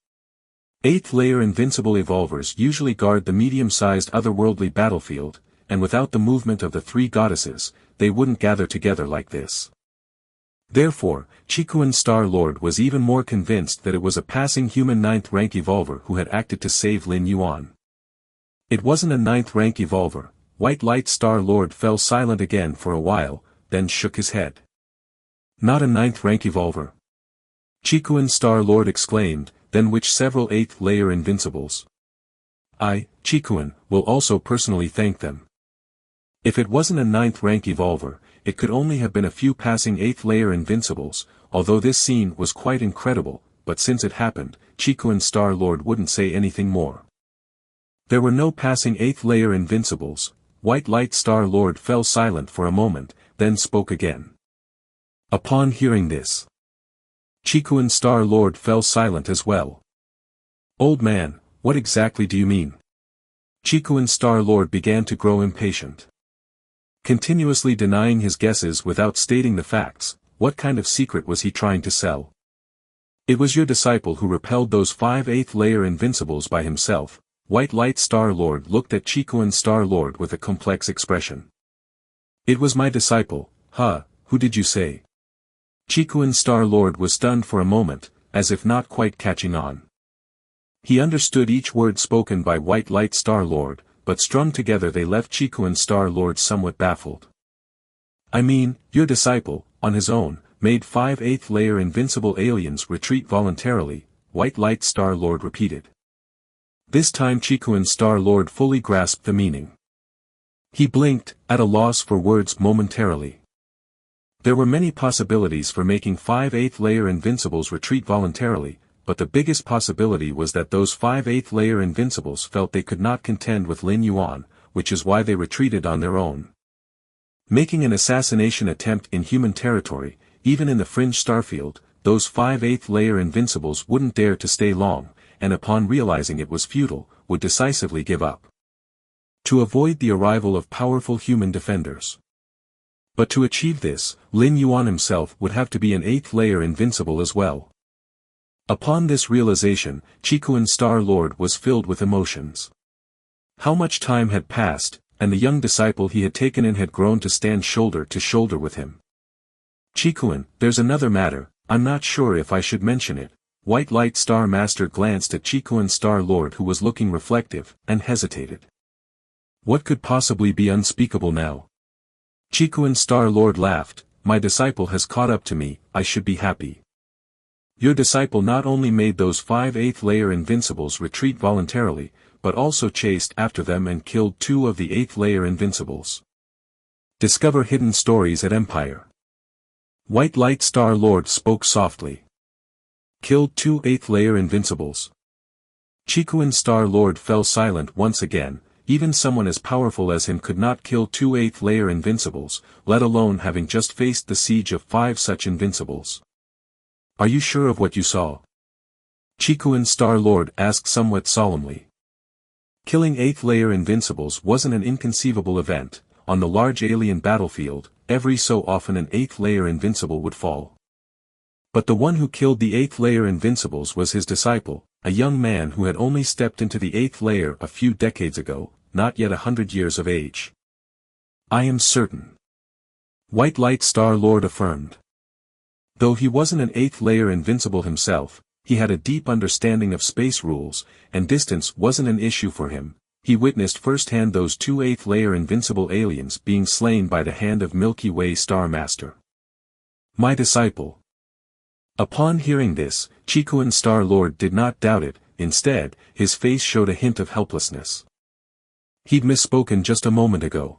8th layer invincible evolvers usually guard the medium-sized otherworldly battlefield, and without the movement of the 3 goddesses, they wouldn't gather together like this. Therefore, Chikuan Star Lord was even more convinced that it was a passing human 9th rank evolver who had acted to save Lin Yuan. It wasn't a 9th rank evolver. White Light Star Lord fell silent again for a while, then shook his head. Not a 9th rank evolver. Chikuan Star Lord exclaimed, then which several 8th layer invincibles. I, Chikuan, will also personally thank them. If it wasn't a 9th rank evolver, it could only have been a few passing 8th layer invincibles, although this scene was quite incredible, but since it happened, Chikuan Star Lord wouldn't say anything more. There were no passing 8th layer invincibles. White Light Star Lord fell silent for a moment, then spoke again. Upon hearing this, Chikuan Star Lord fell silent as well. Old man, what exactly do you mean? Chikuan Star Lord began to grow impatient. Continuously denying his guesses without stating the facts, what kind of secret was he trying to sell? It was your disciple who repelled those 5 8th layer invincibles by himself. White Light Star Lord looked at Chikuan Star Lord with a complex expression. It was my disciple, huh, who did you say? Chikuan Star Lord was stunned for a moment, as if not quite catching on. He understood each word spoken by White Light Star Lord, but strung together they left Chikuan Star-Lord somewhat baffled. I mean, your disciple, on his own, made 5 8th layer invincible aliens retreat voluntarily, White Light Star-Lord repeated. This time Chikuan Star-Lord fully grasped the meaning. He blinked, at a loss for words momentarily. There were many possibilities for making 5 8th layer invincibles retreat voluntarily, but the biggest possibility was that those 5 8th layer invincibles felt they could not contend with Lin Yuan, which is why they retreated on their own. Making an assassination attempt in human territory, even in the fringe starfield, those 5 8th layer invincibles wouldn't dare to stay long, and upon realizing it was futile, would decisively give up. To avoid the arrival of powerful human defenders. But to achieve this, Lin Yuan himself would have to be an 8th layer invincible as well. Upon this realization, Chikuan Star-Lord was filled with emotions. How much time had passed, and the young disciple he had taken in had grown to stand shoulder to shoulder with him. Chikuan, there's another matter, I'm not sure if I should mention it. White Light Star Master glanced at Chikuan Star-Lord who was looking reflective, and hesitated. What could possibly be unspeakable now? Chikuan Star-Lord laughed, my disciple has caught up to me, I should be happy. Your disciple not only made those 5 8th layer invincibles retreat voluntarily, but also chased after them and killed 2 of the 8th layer invincibles. Discover hidden stories at Empire. White Light Star-Lord spoke softly. Killed 2 8th layer invincibles. Chikuan Star-Lord fell silent once again. Even someone as powerful as him could not kill 2 8th layer invincibles, let alone having just faced the siege of 5 such invincibles. Are you sure of what you saw? Chikuan Star-Lord asked somewhat solemnly. Killing 8th layer invincibles wasn't an inconceivable event. On the large alien battlefield, every so often an 8th layer invincible would fall. But the one who killed the 8th layer invincibles was his disciple, a young man who had only stepped into the 8th layer a few decades ago, not yet 100 years of age. I am certain. White Light Star-Lord affirmed. Though he wasn't an 8th layer invincible himself, he had a deep understanding of space rules, and distance wasn't an issue for him. He witnessed firsthand those 2 8th layer invincible aliens being slain by the hand of Milky Way Star Master. My disciple. Upon hearing this, Chikuan Star-Lord did not doubt it, instead, his face showed a hint of helplessness. He'd misspoken just a moment ago.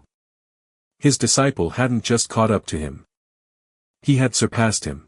His disciple hadn't just caught up to him. He had surpassed him.